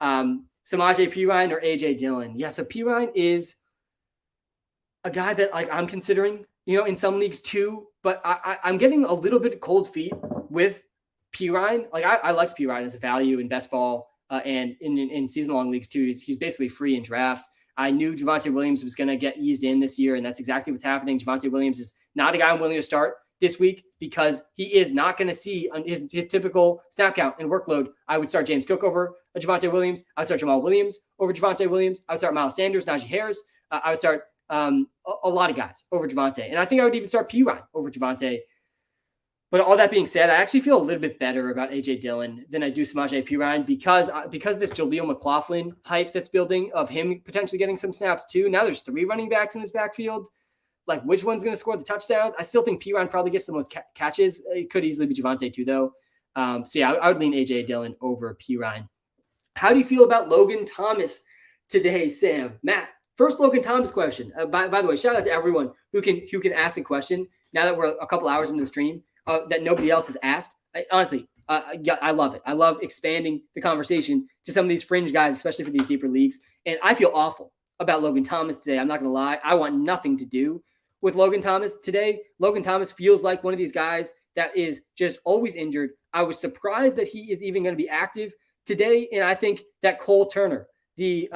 Samaje Perine or A.J. Dillon? Yeah, so Perine is a guy that I'm considering, in some leagues too, but I'm getting a little bit cold feet with Perine. I liked Perine as a value in best ball and in season-long leagues too. He's basically free in drafts. I knew Javonte Williams was going to get eased in this year, and that's exactly what's happening. Javonte Williams is not a guy I'm willing to start this week because he is not going to see his typical snap count and workload. I would start James Cook over Javonte Williams. I would start Jamal Williams over Javonte Williams. I would start Miles Sanders, Najee Harris. I would start a lot of guys over Javonte. And I think I would even start Perine over Javonte. But all that being said, I actually feel a little bit better about A.J. Dillon than I do Samaje Perine because of this Jaleel McLaughlin hype that's building of him potentially getting some snaps too. Now there's 3 running backs in this backfield. Like, which one's going to score the touchdowns? I still think Perine probably gets the most catches. It could easily be Javonte too, though. So yeah, I would lean A.J. Dillon over P. Ryan. How do you feel about Logan Thomas today, Sam? Matt, first Logan Thomas question. By the way, shout out to everyone who can ask a question now that we're a couple hours into the stream that nobody else has asked. Honestly, yeah, I love it. I love expanding the conversation to some of these fringe guys, especially for these deeper leagues. And I feel awful about Logan Thomas today. I'm not going to lie. I want nothing to do with Logan Thomas today. Logan Thomas feels like one of these guys that is just always injured. I was surprised that he is even going to be active today. And I think that Cole Turner, the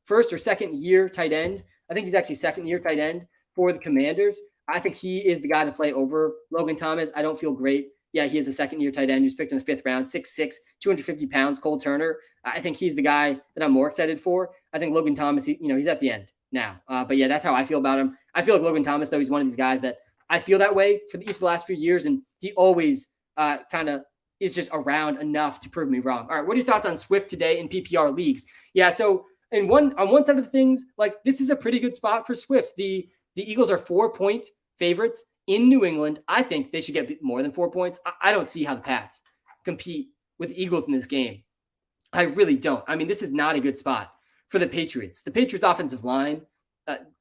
first or second year tight end, I think he's actually second year tight end for the Commanders. I think he is the guy to play over Logan Thomas. I don't feel great. Yeah, he is a second year tight end. He was picked in the 5th round, 6'6", 250 pounds, Cole Turner. I think he's the guy that I'm more excited for. I think Logan Thomas, he's at the end now. But yeah, that's how I feel about him. I feel like Logan Thomas, though, he's one of these guys that I feel that way for each of the last few years. And he always kind of is just around enough to prove me wrong. All right, what are your thoughts on Swift today in PPR leagues? Yeah, so on one side of the things, like this is a pretty good spot for Swift. The Eagles are 4-point favorites in New England. I think they should get more than 4 points. I don't see how the Pats compete with the Eagles in this game. I really don't. I mean, this is not a good spot for the Patriots. The Patriots offensive line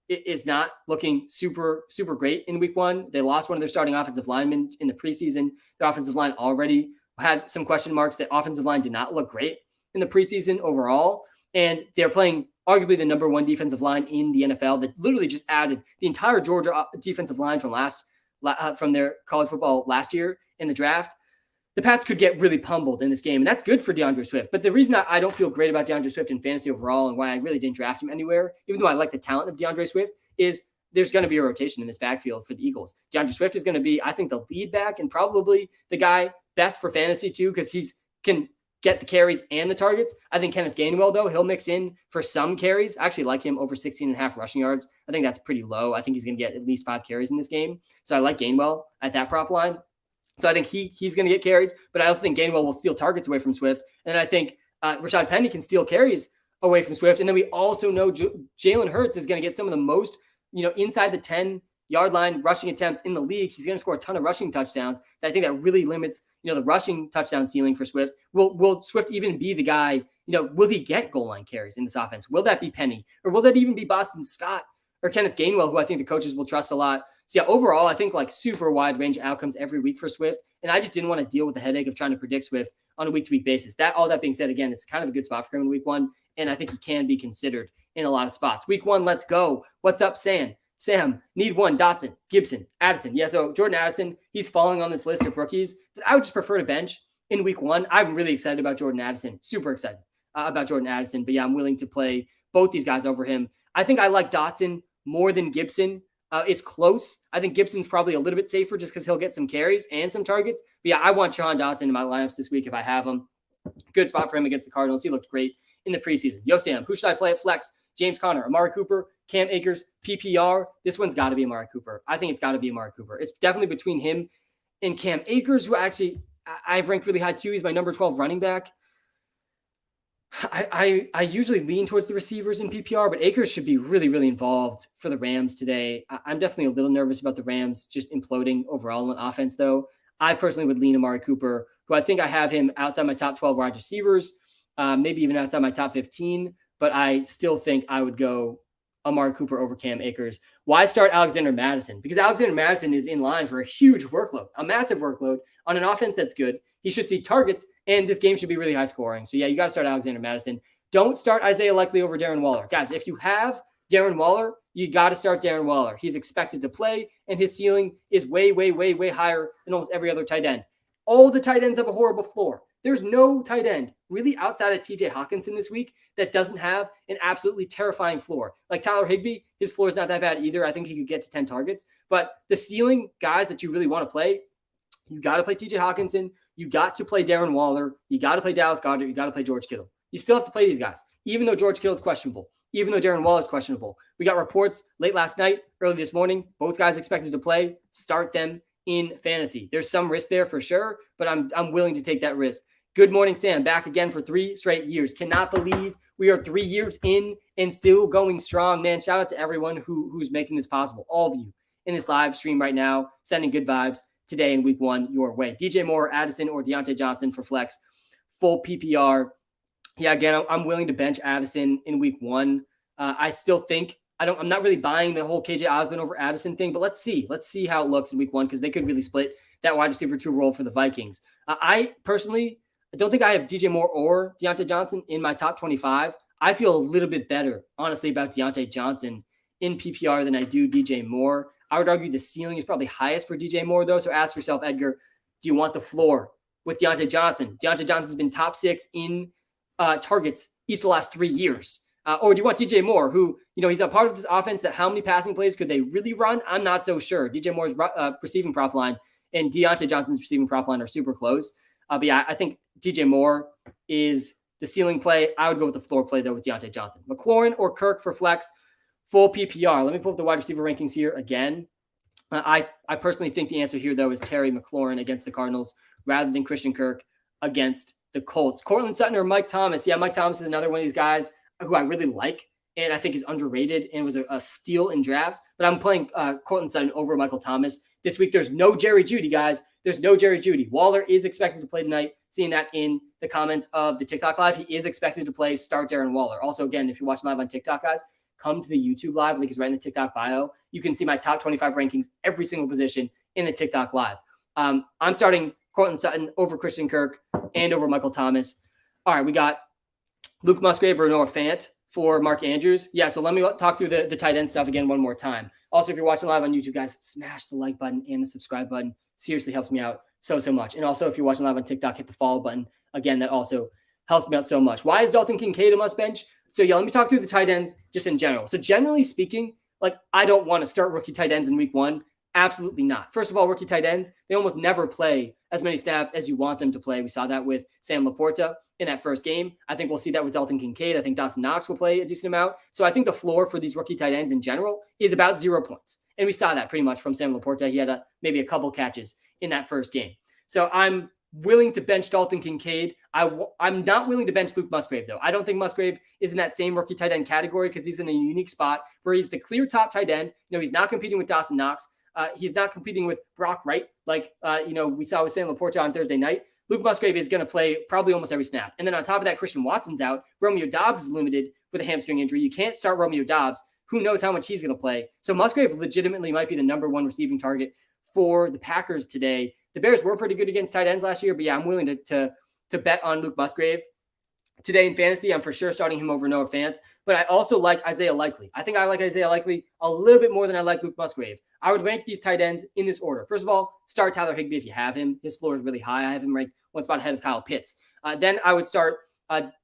is not looking super, super great in week 1. They lost one of their starting offensive linemen in the preseason. Their offensive line already had some question marks. The offensive line did not look great in the preseason overall. And they're playing arguably the number 1 defensive line in the NFL that literally just added the entire Georgia defensive line from their college football last year in the draft. The Pats could get really pummeled in this game, and that's good for DeAndre Swift. But the reason I don't feel great about DeAndre Swift in fantasy overall and why I really didn't draft him anywhere, even though I like the talent of DeAndre Swift, is there's going to be a rotation in this backfield for the Eagles. DeAndre Swift is going to be, I think, the lead back and probably the guy best for fantasy too, because he's can get the carries and the targets. I think Kenneth Gainwell, though, he'll mix in for some carries. I actually like him over 16.5 rushing yards. I think that's pretty low. I think he's going to get at least 5 carries in this game. So I like Gainwell at that prop line. So I think he's going to get carries, but I also think Gainwell will steal targets away from Swift. And I think Rashad Penny can steal carries away from Swift. And then we also know Jalen Hurts is going to get some of the most, inside the 10-yard line rushing attempts in the league. He's going to score a ton of rushing touchdowns. I think that really limits, the rushing touchdown ceiling for Swift. Will Swift even be the guy, will he get goal line carries in this offense? Will that be Penny? Or will that even be Boston Scott or Kenneth Gainwell, who I think the coaches will trust a lot? So yeah, overall, I think like super wide range outcomes every week for Swift. And I just didn't want to deal with the headache of trying to predict Swift on a week-to-week basis. All that being said, again, it's kind of a good spot for him in week 1. And I think he can be considered in a lot of spots. Week 1, let's go. What's up, Sam? Need one, Dotson, Gibson, Addison. Yeah, so Jordan Addison, he's falling on this list of rookies that I would just prefer to bench in week 1. I'm really excited about Jordan Addison. Super excited about Jordan Addison. But yeah, I'm willing to play both these guys over him. I think I like Dotson more than Gibson. It's close. I think Gibson's probably a little bit safer just because he'll get some carries and some targets. But yeah, I want Jahan Dotson in my lineups this week if I have him. Good spot for him against the Cardinals. He looked great in the preseason. Yo, Sam, who should I play at flex? James Conner, Amari Cooper, Cam Akers, PPR. This one's got to be Amari Cooper. I think it's got to be Amari Cooper. It's definitely between him and Cam Akers, who actually I've ranked really high too. He's my number 12 running back. I usually lean towards the receivers in PPR, but Akers should be really, really involved for the Rams today. I'm definitely a little nervous about the Rams just imploding overall in offense, though. I personally would lean Amari Cooper, who I think I have him outside my top 12 wide receivers, maybe even outside my top 15, but I still think I would go Amari Cooper over Cam Akers. Why start Alexander Mattison? Because Alexander Mattison is in line for a huge workload, a massive workload on an offense that's good. He should see targets, and this game should be really high scoring. So yeah, you got to start Alexander Mattison. Don't start Isaiah Likely over Darren Waller. Guys, if you have Darren Waller, you got to start Darren Waller. He's expected to play, and his ceiling is way, way, way, way higher than almost every other tight end. All the tight ends have a horrible floor. There's no tight end really outside of TJ Hawkinson this week that doesn't have an absolutely terrifying floor. Like Tyler Higbee, his floor is not that bad either. I think he could get to 10 targets. But the ceiling guys that you really want to play, you got to play TJ Hawkinson. You got to play Darren Waller. You got to play Dallas Goedert. You got to play George Kittle. You still have to play these guys, even though George Kittle is questionable, even though Darren Waller is questionable. We got reports late last night, early this morning, both guys expected to play. Start them in fantasy. There's some risk there for sure, but I'm willing to take that risk. Good morning, Sam. Back again for 3 straight years. Cannot believe we are 3 years in and still going strong, man. Shout out to everyone who's making this possible. All of you in this live stream right now, sending good vibes. today in week 1 your way. DJ Moore, Addison, or Deontay Johnson for flex, full PPR. Yeah, again, I'm willing to bench Addison in week 1. I still think I'm not really buying the whole KJ Osborne over Addison thing, but let's see how it looks in week 1 because they could really split that wide receiver 2 role for the Vikings. I personally don't think I have DJ Moore or Deontay Johnson in my top 25. I feel a little bit better, honestly, about Deontay Johnson in PPR than I do DJ Moore. I would argue the ceiling is probably highest for DJ Moore, though. So ask yourself, Edgar, do you want the floor with Deontay Johnson? Deontay Johnson's been top 6 in targets each of the last 3 years. Or do you want DJ Moore, who, he's a part of this offense that how many passing plays could they really run? I'm not so sure. DJ Moore's receiving prop line and Deontay Johnson's receiving prop line are super close. But yeah, I think DJ Moore is the ceiling play. I would go with the floor play, though, with Deontay Johnson. McLaurin or Kirk for flex, full PPR. Let me pull up the wide receiver rankings here again. I personally think the answer here, though, is Terry McLaurin against the Cardinals rather than Christian Kirk against the Colts. Cortland Sutton or Mike Thomas. Yeah, Mike Thomas is another one of these guys who I really like and I think is underrated and was a steal in drafts. But I'm playing Cortland Sutton over Michael Thomas this week. There's no Jerry Jeudy, guys. There's no Jerry Jeudy. Waller is expected to play tonight. Seeing that in the comments of the TikTok live, he is expected to play. Start Darren Waller. Also, again, if you're watching live on TikTok, guys, come to the YouTube live. Link is right in the TikTok bio. You can see my top 25 rankings, every single position in the TikTok live. I'm starting Cortland Sutton over Christian Kirk and over Michael Thomas. All right, we got Luke Musgrave or Noah Fant for Mark Andrews. Yeah, so let me talk through the tight end stuff again one more time. Also, if you're watching live on YouTube, guys, smash the like button and the subscribe button. Seriously helps me out so much. And also, if you're watching live on TikTok, hit the follow button. Again, that also helps me out so much. Why is Dalton Kincaid a must bench? So yeah, let me talk through the tight ends just in general. So generally speaking, I don't want to start rookie tight ends in week 1. Absolutely not. First of all, rookie tight ends, they almost never play as many snaps as you want them to play. We saw that with Sam Laporta in that first game. I think we'll see that with Dalton Kincaid. I think Dawson Knox will play a decent amount. So I think the floor for these rookie tight ends in general is about 0 points. And we saw that pretty much from Sam Laporta. He had maybe a couple catches in that first game. So I'm willing to bench Dalton Kincaid. I'm not willing to bench Luke Musgrave, though. I don't think Musgrave is in that same rookie tight end category because he's in a unique spot where he's the clear top tight end. He's not competing with Dawson Knox. He's not competing with Brock Wright, we saw with Sam Laporta on Thursday night. Luke Musgrave is going to play probably almost every snap. And then on top of that, Christian Watson's out. Romeo Doubs is limited with a hamstring injury. You can't start Romeo Doubs. Who knows how much he's going to play? So Musgrave legitimately might be the number 1 receiving target for the Packers today. The Bears were pretty good against tight ends last year, but yeah, I'm willing to bet on Luke Musgrave. Today in fantasy, I'm for sure starting him over Noah Fant, but I also like Isaiah Likely. I think I like Isaiah Likely a little bit more than I like Luke Musgrave. I would rank these tight ends in this order. First of all, start Tyler Higbee if you have him. His floor is really high. I have him ranked one spot ahead of Kyle Pitts. Then I would start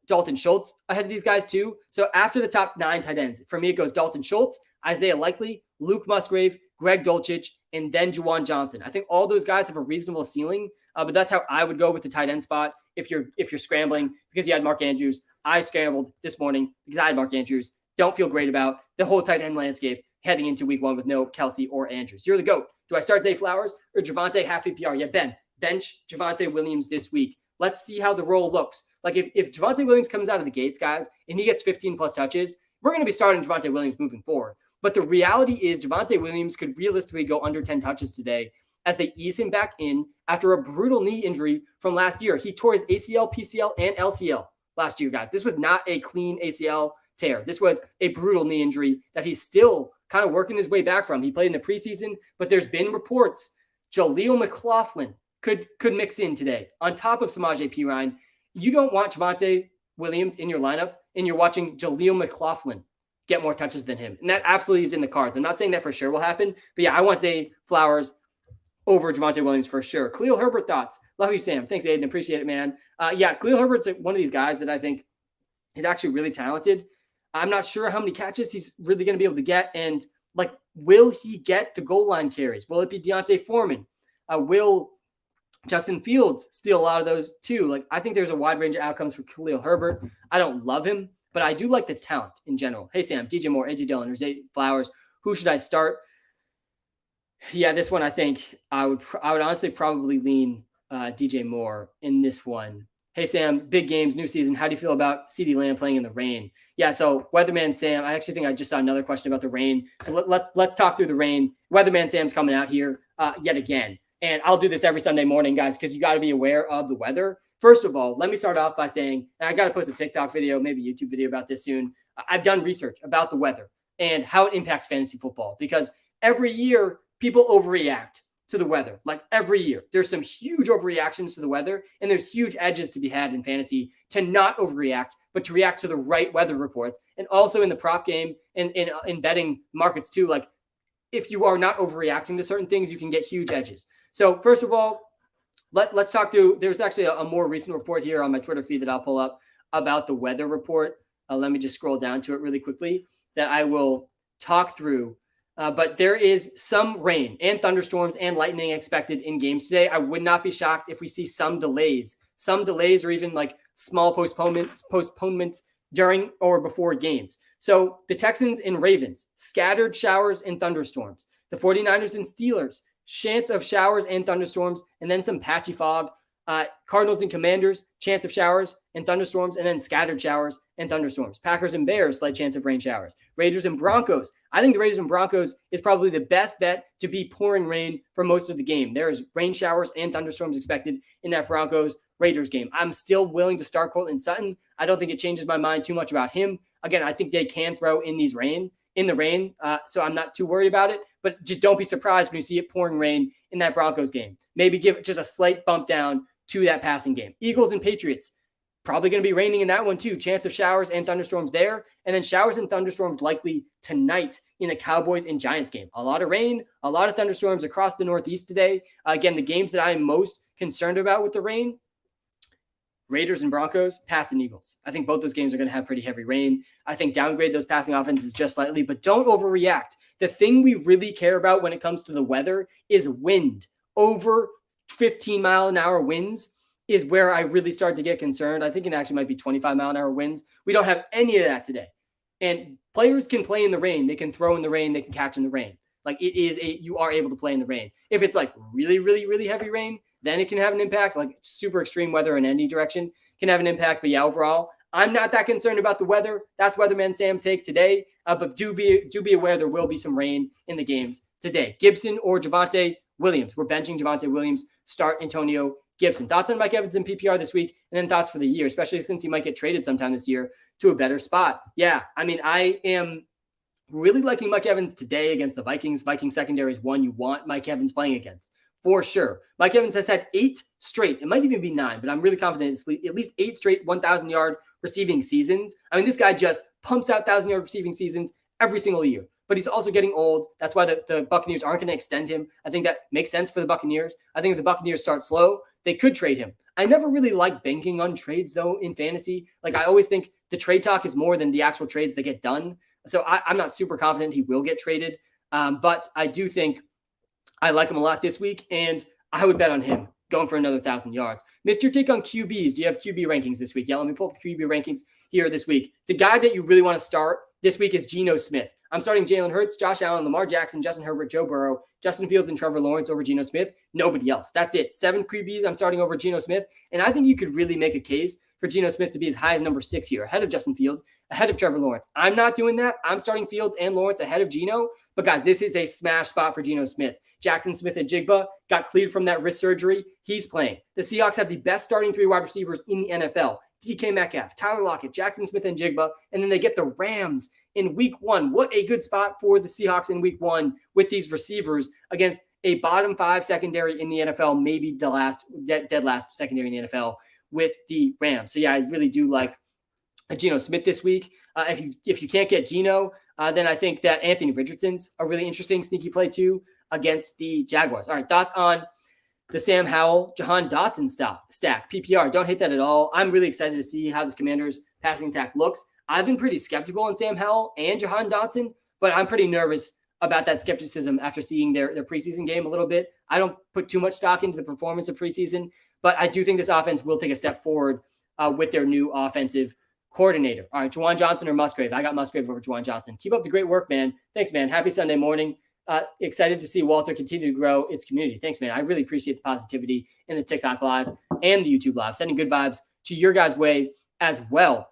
Dalton Schultz ahead of these guys too. So after the top 9 tight ends, for me, it goes Dalton Schultz, Isaiah Likely, Luke Musgrave, Greg Dulcich, and then Juwan Johnson. I think all those guys have a reasonable ceiling, but that's how I would go with the tight end spot if you're scrambling because you had Mark Andrews. I scrambled this morning because I had Mark Andrews. Don't feel great about the whole tight end landscape heading into week 1 with no Kelsey or Andrews. You're the GOAT. Do I start Zay Flowers or Javonte half PPR? Yeah, bench Javonte Williams this week. Let's see how the role looks. If Javonte Williams comes out of the gates, guys, and he gets 15 plus touches, we're going to be starting Javonte Williams moving forward. But the reality is Javonte Williams could realistically go under 10 touches today as they ease him back in after a brutal knee injury from last year. He tore his ACL, PCL, and LCL last year, guys. This was not a clean ACL tear. This was a brutal knee injury that he's still kind of working his way back from. He played in the preseason, but there's been reports Jaleel McLaughlin could mix in today on top of Samaje Perine. You don't want Javonte Williams in your lineup, and you're watching Jaleel McLaughlin get more touches than him. And that absolutely is in the cards. I'm not saying that for sure will happen, but yeah, I want Zay Flowers over Javonte Williams for sure. Khalil Herbert thoughts. Love you, Sam. Thanks, Aiden. Appreciate it, man. Khalil Herbert's one of these guys that I think is actually really talented. I'm not sure how many catches he's really going to be able to get. And will he get the goal line carries? Will it be Deontay Foreman? Will Justin Fields steal a lot of those too? I think there's a wide range of outcomes for Khalil Herbert. I don't love him, but I do like the talent in general. Hey, Sam, DJ Moore, AJ Dillon, or Zay Flowers. Who should I start? Yeah, this one I think I would honestly probably lean DJ Moore in this one. Hey, Sam, big games, new season. How do you feel about CeeDee Lamb playing in the rain? Yeah, so Weatherman Sam, I actually think I just saw another question about the rain. So let's talk through the rain. Weatherman Sam's coming out here yet again. And I'll do this every Sunday morning, guys, because you got to be aware of the weather. First of all, let me start off by saying, and I got to post a TikTok video, maybe a YouTube video about this soon. I've done research about the weather and how it impacts fantasy football, because every year people overreact to the weather. Like every year, there's some huge overreactions to the weather, and there's huge edges to be had in fantasy to not overreact, but to react to the right weather reports. And also in the prop game and in betting markets too, like if you are not overreacting to certain things, you can get huge edges. So first of all, let's talk through. There's actually a more recent report here on my Twitter feed that I'll pull up about the weather report. Let me just scroll down to it really quickly that I will talk through. But there is some rain and thunderstorms and lightning expected in games today. I would not be shocked if we see some delays or even like small postponements during or before games. So the Texans and Ravens, scattered showers and thunderstorms. The 49ers and Steelers, chance of showers and thunderstorms, and then some patchy fog. Cardinals and Commanders, chance of showers and thunderstorms, and then scattered showers and thunderstorms. Packers and Bears, slight chance of rain showers. Raiders and Broncos. I think the Raiders and Broncos is probably the best bet to be pouring rain for most of the game. There's rain showers and thunderstorms expected in that Broncos-Raiders game. I'm still willing to start Courtland Sutton. I don't think it changes my mind too much about him. Again, I think they can throw in the rain, so I'm not too worried about it. But just don't be surprised when you see it pouring rain in that Broncos game. Maybe give it just a slight bump down to that passing game. Eagles and Patriots, probably going to be raining in that one too. Chance of showers and thunderstorms there. And then showers and thunderstorms likely tonight in the Cowboys and Giants game. A lot of rain, a lot of thunderstorms across the Northeast today. Again, the games that I'm most concerned about with the rain, Raiders and Broncos, Pats and Eagles. I think both those games are going to have pretty heavy rain. I think downgrade those passing offenses just slightly, but don't overreact. The thing we really care about when it comes to the weather is wind. Over 15-mile-an-hour winds is where I really start to get concerned. I think it actually might be 25-mile-an-hour winds. We don't have any of that today. And players can play in the rain. They can throw in the rain. They can catch in the rain. Like you are able to play in the rain. If it's like really, really, really heavy rain, then it can have an impact. Like super extreme weather in any direction can have an impact. But yeah, overall, I'm not that concerned about the weather. That's Weatherman Sam's take today. But do be aware there will be some rain in the games today. Gibson or Javonte Williams. We're benching Javonte Williams. Start Antonio Gibson. Thoughts on Mike Evans in PPR this week, and then thoughts for the year, especially since he might get traded sometime this year to a better spot. Yeah, I mean, I am really liking Mike Evans today against the Vikings. Vikings secondary is one you want Mike Evans playing against for sure. Mike Evans has had 8 straight. It might even be 9, but I'm really confident it's at least 8 straight 1,000-yard receiving seasons. I mean, this guy just pumps out 1,000-yard receiving seasons every single year. But he's also getting old. That's why the Buccaneers aren't going to extend him. I think that makes sense for the Buccaneers. I think if the Buccaneers start slow, they could trade him. I never really like banking on trades, though, in fantasy. Like, I always think the trade talk is more than the actual trades that get done. So I'm not super confident he will get traded. But I do think I like him a lot this week, and I would bet on him going for another 1,000 yards. Missed your take on QBs. Do you have QB rankings this week? Yeah, let me pull up the QB rankings here this week. The guy that you really want to start this week is Geno Smith. I'm starting Jalen Hurts, Josh Allen, Lamar Jackson, Justin Herbert, Joe Burrow, Justin Fields, and Trevor Lawrence over Geno Smith. Nobody else. That's it. 7 QBs I'm starting over Geno Smith. And I think you could really make a case for Geno Smith to be as high as number 6 here, ahead of Justin Fields, ahead of Trevor Lawrence. I'm not doing that. I'm starting Fields and Lawrence ahead of Geno. But guys, this is a smash spot for Geno Smith. Jackson Smith and Jigba got cleared from that wrist surgery. He's playing. The Seahawks have the best starting 3 wide receivers in the NFL. DK Metcalf, Tyler Lockett, Jackson Smith and Jigba, and then they get the Rams in week 1. What a good spot for the Seahawks in week 1 with these receivers against a bottom 5 secondary in the NFL, maybe the last dead last secondary in the NFL with the Rams. So yeah, I really do like Geno Smith this week. If you can't get Geno, then I think that Anthony Richardson's a really interesting sneaky play too against the Jaguars. All right, thoughts on the Sam Howell, Jahan Dotson stack, PPR. Don't hate that at all. I'm really excited to see how this Commanders passing attack looks. I've been pretty skeptical on Sam Howell and Jahan Dotson, but I'm pretty nervous about that skepticism after seeing their preseason game a little bit. I don't put too much stock into the performance of preseason, but I do think this offense will take a step forward with their new offensive coordinator. All right, Juwan Johnson or Musgrave? I got Musgrave over Juwan Johnson. Keep up the great work, man. Thanks, man. Happy Sunday morning. Excited to see Walter continue to grow its community. Thanks, man. I really appreciate the positivity in the TikTok live and the YouTube live. Sending good vibes to your guys' way as well.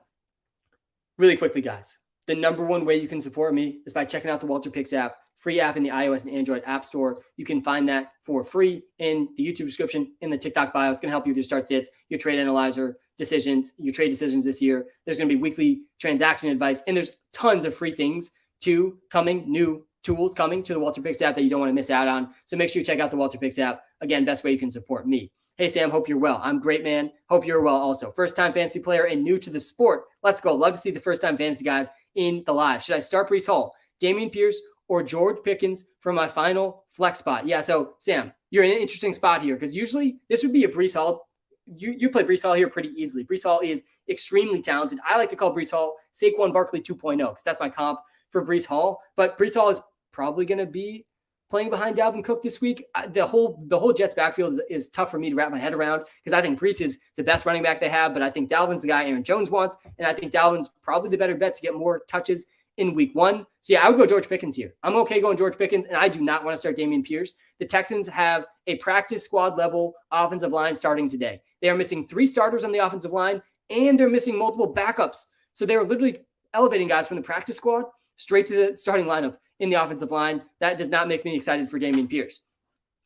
Really quickly, guys, the number one way you can support me is by checking out the WalterPicks app. free app in the iOS and Android app store. You can find that for free in the YouTube description, in the TikTok bio. It's going to help you with your start sits, your trade analyzer decisions, your trade decisions this year. There's going to be weekly transaction advice, and there's tons of free things new tools coming to the WalterPicks app that you don't want to miss out on. So make sure you check out the WalterPicks app. Again, best way you can support me. Hey, Sam, hope you're well. I'm great, man. Hope you're well also. First-time fantasy player and new to the sport. Let's go. Love to see the first-time fantasy guys in the live. Should I start Breece Hall, Dameon Pierce, or George Pickens for my final flex spot? Yeah, so, Sam, you're in an interesting spot here because usually this would be a Breece Hall. You play Breece Hall here pretty easily. Breece Hall is extremely talented. I like to call Breece Hall Saquon Barkley 2.0 because that's my comp for Breece Hall. But Breece Hall is probably going to be playing behind Dalvin Cook this week. The whole Jets backfield is tough for me to wrap my head around because I think Breece is the best running back they have, but I think Dalvin's the guy Aaron Jones wants, and I think Dalvin's probably the better bet to get more touches in week one. So yeah, I would go George Pickens here. I'm okay going George Pickens, and I do not want to start Dameon Pierce. The Texans have a practice squad level offensive line starting today. They are missing 3 starters on the offensive line, and they're missing multiple backups. So they're literally elevating guys from the practice squad straight to the starting lineup in the offensive line. That does not make me excited for Dameon Pierce.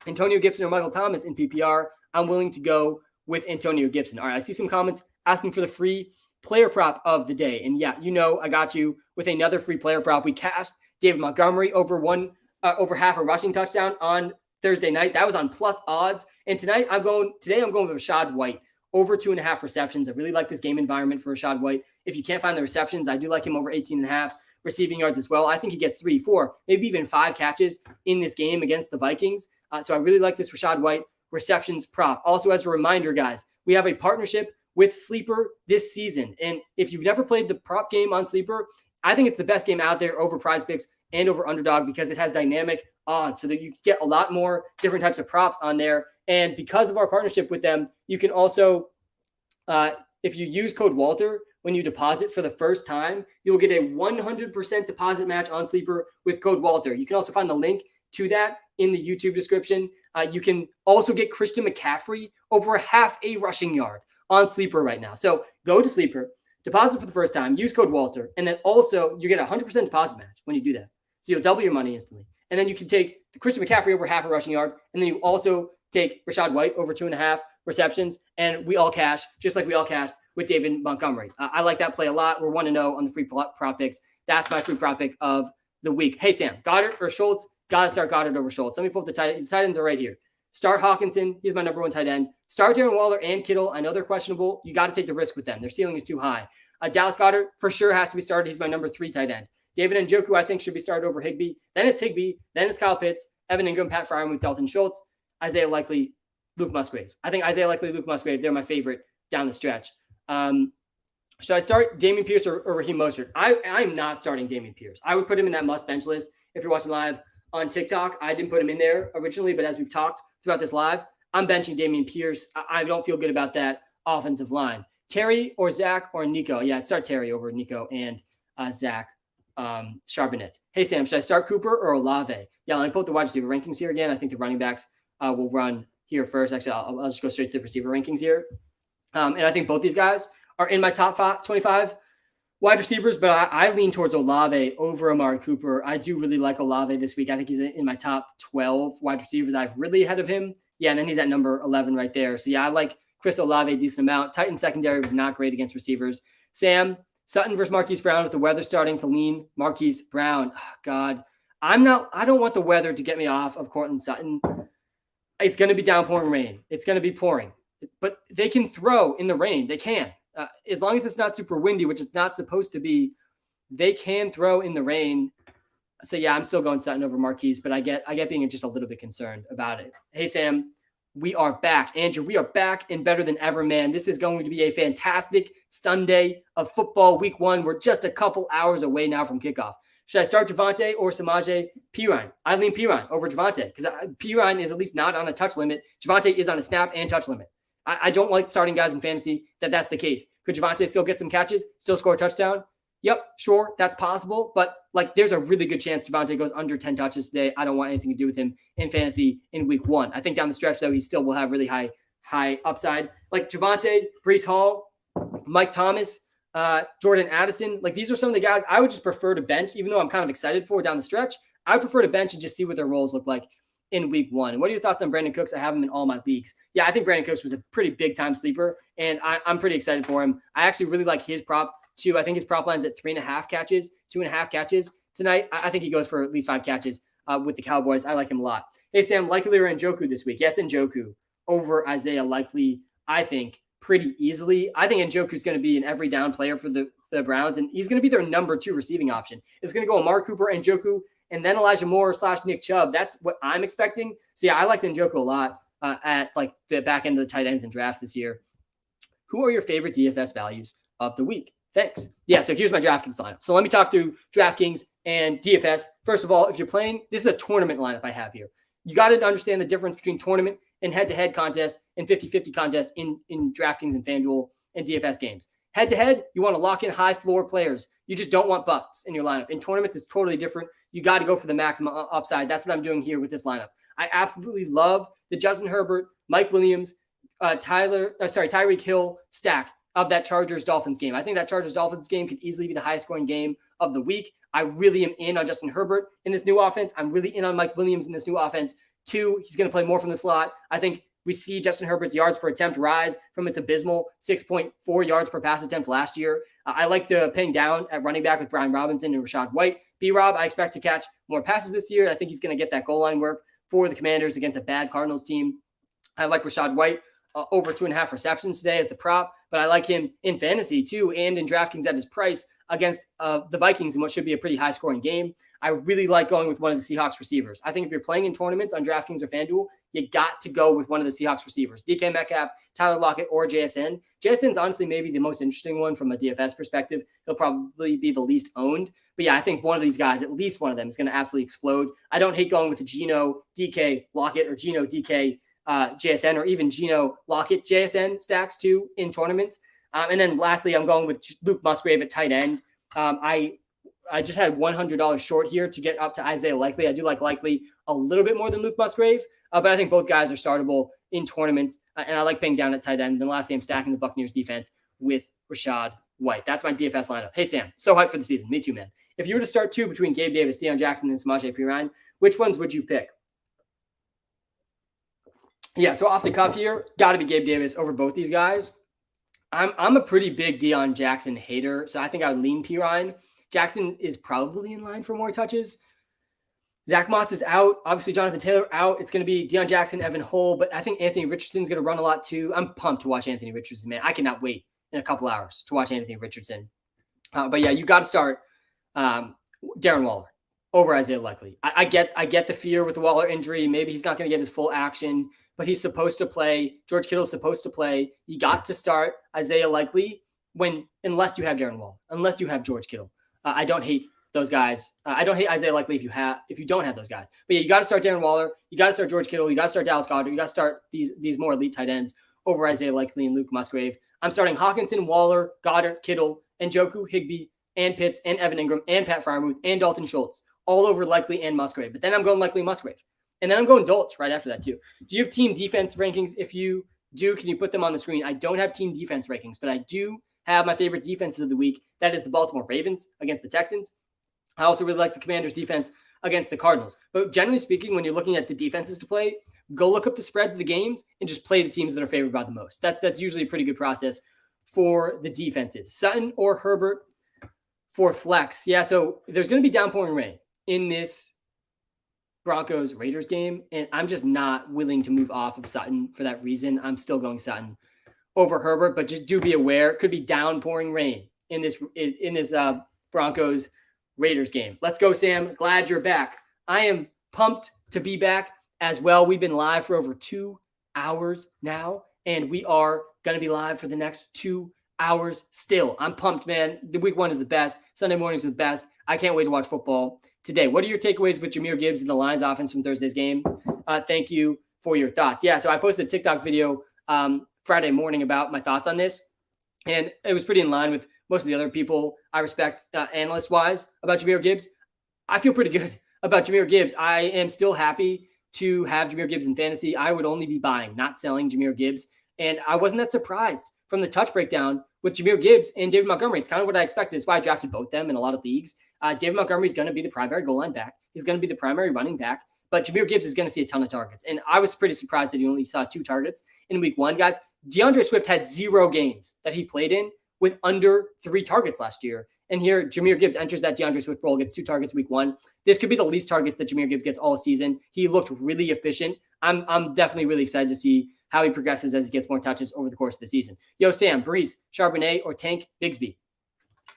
Antonio Gibson or Michael Thomas in PPR, I'm willing to go with Antonio Gibson. All right, I see some comments asking for the free player prop of the day. And yeah, I got you with another free player prop. We cashed David Montgomery over half a rushing touchdown on Thursday night. That was on plus odds. And today I'm going with Rachaad White over 2.5 receptions. I really like this game environment for Rachaad White. If you can't find the receptions, I do like him over 18.5 receiving yards as well. I think he gets 3, 4, maybe even 5 catches in this game against the Vikings. So I really like this Rachaad White receptions prop. Also, as a reminder, guys, we have a partnership with Sleeper this season. And if you've never played the prop game on Sleeper, I think it's the best game out there over PrizePicks and over Underdog because it has dynamic odds so that you can get a lot more different types of props on there. And because of our partnership with them, you can also, if you use code Walter, when you deposit for the first time, you'll get a 100% deposit match on Sleeper with code Walter. You can also find the link to that in the YouTube description. You can also get Christian McCaffrey over half a rushing yard on Sleeper right now. So go to Sleeper, deposit for the first time, use code Walter, and then also you get a 100% deposit match when you do that. So you'll double your money instantly. And then you can take the Christian McCaffrey over half a rushing yard, and then you also take Rachaad White over 2.5 receptions, and we all cash, just like we all cashed with David Montgomery. I like that play a lot. We're 1-0 on the free prop picks. That's my free prop pick of the week. Hey, Sam, Goddard or Schultz? Got to start Goddard over Schultz. Let me pull up the tight ends are right here. Start Hawkinson. He's my number 1 tight end. Start Darren Waller and Kittle. I know they're questionable. You got to take the risk with them. Their ceiling is too high. Dallas Goedert for sure has to be started. He's my number 3 tight end. David Njoku, I think, should be started over Higbee. Then it's Higbee. Then it's Kyle Pitts, Evan Ingram, Pat Freiermuth, Dalton Schultz, Isaiah Likely, Luke Musgrave. I think Isaiah Likely, Luke Musgrave, they're my favorite down the stretch. Should I start Dameon Pierce or Raheem Mostert? I'm not starting Dameon Pierce. I would put him in that must bench list if you're watching live on TikTok. I didn't put him in there originally, but as we've talked throughout this live, I'm benching Dameon Pierce. I don't feel good about that offensive line. Terry or Zach or Nico? Yeah, I'd start Terry over Nico and Zach Charbonnet. Hey, Sam, should I start Cooper or Olave? Yeah, let me pull up the wide receiver rankings here again. I think the running backs will run here first. Actually, I'll just go straight to the receiver rankings here. And I think both these guys are in my top 25 wide receivers, but I lean towards Olave over Amari Cooper. I do really like Olave this week. I think he's in my top 12 wide receivers. I've really ahead of him. Yeah, and then he's at number 11 right there. So yeah, I like Chris Olave a decent amount. Titan secondary was not great against receivers. Sam, Sutton versus Marquise Brown with the weather starting to lean Marquise Brown. Oh, God, I don't want the weather to get me off of Cortland Sutton. It's going to be downpouring rain. It's going to be pouring, but they can throw in the rain. They can. As long as it's not super windy, which it's not supposed to be, they can throw in the rain. So yeah, I'm still going Sutton over Marquise, but I get being just a little bit concerned about it. Hey, Sam, we are back. Andrew, we are back and better than ever, man. This is going to be a fantastic Sunday of football week 1. We're just a couple hours away now from kickoff. Should I start Javonte or Samaje Perine? I lean Perine over Javonte because Perine is at least not on a touch limit. Javonte is on a snap and touch limit. I don't like starting guys in fantasy that's the case. Could Javonte still get some catches, still score a touchdown? Yep, sure, that's possible. But there's a really good chance Javonte goes under 10 touches today. I don't want anything to do with him in fantasy in week 1. I think down the stretch, though, he still will have really high upside. Like Javonte, Breece Hall, Mike Thomas, Jordan Addison. These are some of the guys I would just prefer to bench, even though I'm kind of excited for down the stretch. I would prefer to bench and just see what their roles look like in week 1. And what are your thoughts on Brandon Cooks? I have him in all my leagues. Yeah, I think Brandon Cooks was a pretty big time sleeper, and I'm pretty excited for him. I actually really like his prop too. I think his prop line's at 3.5 catches, 2.5 catches tonight. I think he goes for at least 5 catches with the Cowboys. I like him a lot. Hey, Sam, likely or Njoku this week? Yeah, it's Njoku over Isaiah Likely, I think, pretty easily. I think Njoku's going to be an every down player for the Browns, and he's going to be their number 2 receiving option. It's going to go Amari Cooper, Njoku, and then Elijah Moore / Nick Chubb. That's what I'm expecting. So, yeah, I like Njoku a lot at like the back end of the tight ends and drafts this year. Who are your favorite DFS values of the week? Thanks. Yeah, so here's my DraftKings lineup. So let me talk through DraftKings and DFS. First of all, if you're playing, this is a tournament lineup I have here. You got to understand the difference between tournament and head-to-head contests and 50-50 contests in DraftKings and FanDuel and DFS games. Head-to-head, you want to lock in high-floor players. You just don't want busts in your lineup. In tournaments, it's totally different. You got to go for the maximum upside. That's what I'm doing here with this lineup. I absolutely love the Justin Herbert, Mike Williams, Tyreek Hill stack of that Chargers-Dolphins game. I think that Chargers-Dolphins game could easily be the highest scoring game of the week. I really am in on Justin Herbert in this new offense. I'm really in on Mike Williams in this new offense too. He's going to play more from the slot. I think we see Justin Herbert's yards per attempt rise from its abysmal 6.4 yards per pass attempt last year. I like the paying down at running back with Brian Robinson and Rashad White. B-Rob, I expect to catch more passes this year. I think he's going to get that goal line work for the Commanders against a bad Cardinals team. I like Rashad White over 2.5 receptions today as the prop, but I like him in fantasy too and in DraftKings at his price against the Vikings in what should be a pretty high-scoring game. I really like going with one of the Seahawks receivers. I think if you're playing in tournaments on DraftKings or FanDuel, you got to go with one of the Seahawks receivers, DK Metcalf, Tyler Lockett, or JSN. JSN's honestly maybe the most interesting one from a DFS perspective. He'll probably be the least owned. But yeah, I think one of these guys, at least one of them, is going to absolutely explode. I don't hate going with Geno, DK, Lockett, or Geno, DK, JSN, or even Geno, Lockett, JSN stacks too in tournaments. And then lastly, I'm going with Luke Musgrave at tight end. I just had $100 short here to get up to Isaiah Likely. I do like Likely a little bit more than Luke Musgrave, but I think both guys are startable in tournaments, and I like paying down at tight end. And then lastly, I'm stacking the Buccaneers defense with Rashad White. That's my DFS lineup. Hey, Sam, so hyped for the season. Me too, man. If you were to start 2 between Gabe Davis, Deion Jackson, and Samaje Perine, which ones would you pick? Yeah, so off the cuff here, got to be Gabe Davis over both these guys. I'm a pretty big Deion Jackson hater, so I think I would lean Perine. Jackson is probably in line for more touches. Zach Moss is out. Obviously, Jonathan Taylor out. It's going to be Deion Jackson, Evan Hull, but I think Anthony Richardson's going to run a lot too. I'm pumped to watch Anthony Richardson, man. I cannot wait in a couple hours to watch Anthony Richardson. But yeah, you got to start Darren Waller over Isaiah Likely. I get the fear with the Waller injury. Maybe he's not going to get his full action, but he's supposed to play. George Kittle's supposed to play. You got to start Isaiah Likely unless you have Darren Waller, unless you have George Kittle. I don't hate those guys. I don't hate Isaiah Likely if you don't have those guys. But yeah, you got to start Darren Waller. You got to start George Kittle. You got to start Dallas Goedert. You got to start these more elite tight ends over Isaiah Likely and Luke Musgrave. I'm starting Hawkinson, Waller, Goddard, Kittle, and Njoku, Higbee, and Pitts, and Evan Ingram, and Pat Freiermuth, and Dalton Schultz, all over Likely and Musgrave. But then I'm going Likely Musgrave. And then I'm going Dolch right after that too. Do you have team defense rankings? If you do, can you put them on the screen? I don't have team defense rankings, but I do have my favorite defenses of the week. That is the Baltimore Ravens against the Texans. I also really like the Commanders defense against the Cardinals. But generally speaking, when you're looking at the defenses to play, go look up the spreads of the games and just play the teams that are favored by the most. That's usually a pretty good process for the defenses. Sutton or Herbert for flex. Yeah, so there's going to be downpouring rain in this Broncos-Raiders game, and I'm just not willing to move off of Sutton for that reason. I'm still going Sutton over Herbert, but just do be aware, it could be downpouring rain in this Broncos-Raiders game. Let's go, Sam. Glad you're back. I am pumped to be back as well. We've been live for over 2 hours now, and we are going to be live for the next 2 hours still. I'm pumped, man. The week 1 is the best. Sunday mornings are the best. I can't wait to watch football today. What are your takeaways with Jahmyr Gibbs and the Lions offense from Thursday's game? Thank you for your thoughts. Yeah, so I posted a TikTok video Friday morning about my thoughts on this, and it was pretty in line with most of the other people I respect analyst-wise about Jahmyr Gibbs. I feel pretty good about Jahmyr Gibbs. I am still happy to have Jahmyr Gibbs in fantasy. I would only be buying, not selling Jahmyr Gibbs, and I wasn't that surprised from the touch breakdown with Jahmyr Gibbs and David Montgomery. It's kind of what I expected. It's why I drafted both them in a lot of leagues. David Montgomery is going to be the primary goal line back. is going to be the primary running back, but Jahmyr Gibbs is going to see a ton of targets. And I was pretty surprised that he only saw 2 targets in week 1, guys. DeAndre Swift had 0 games that he played in with under 3 targets last year. And here, Jahmyr Gibbs enters that DeAndre Swift role, gets 2 targets week 1. This could be the least targets that Jahmyr Gibbs gets all season. He looked really efficient. I'm definitely really excited to see how he progresses as he gets more touches over the course of the season. Yo, Sam, Brees, Charbonnet, or Tank Bigsby?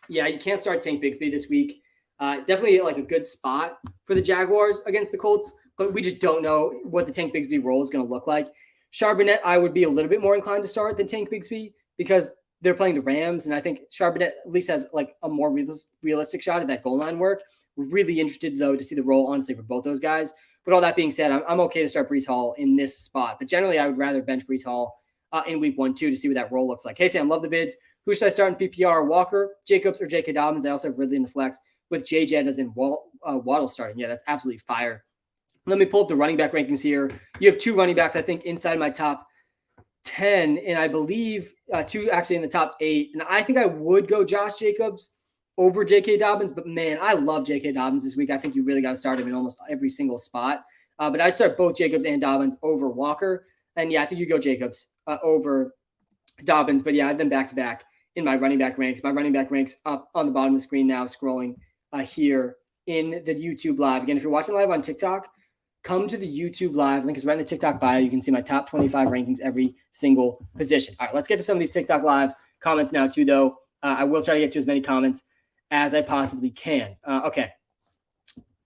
Yeah, you can't start Tank Bigsby this week. Definitely like a good spot for the Jaguars against the Colts, but we just don't know what the Tank Bigsby role is going to look like. Charbonnet, I would be a little bit more inclined to start than Tank Bigsby because they're playing the Rams, and I think Charbonnet at least has like a more realistic shot at that goal line work. We're really interested, though, to see the role, honestly, for both those guys. But all that being said, I'm okay to start Breece Hall in this spot. But generally, I would rather bench Breece Hall in week 1, 2 to see what that role looks like. Hey, Sam, love the bids. Who should I start in PPR? Walker, Jacobs, or J.K. Dobbins? I also have Ridley in the flex with J.J. as in Waddle starting. Yeah, that's absolutely fire. Let me pull up the running back rankings here. You have 2 running backs, I think, inside my top 10, and I believe 2 actually in the top 8. And I think I would go Josh Jacobs over J.K. Dobbins, but man, I love J.K. Dobbins this week. I think you really got to start him in almost every single spot. But I'd start both Jacobs and Dobbins over Walker. And yeah, I think you go Jacobs over Dobbins. But yeah, I have them back-to-back in my running back ranks. My running back ranks up on the bottom of the screen now, scrolling here in the YouTube live. Again, if you're watching live on TikTok, come to the YouTube live. Link is right in the TikTok bio. You can see my top 25 rankings every single position. All right, let's get to some of these TikTok live comments now too, though. I will try to get to as many comments as I possibly can. Okay.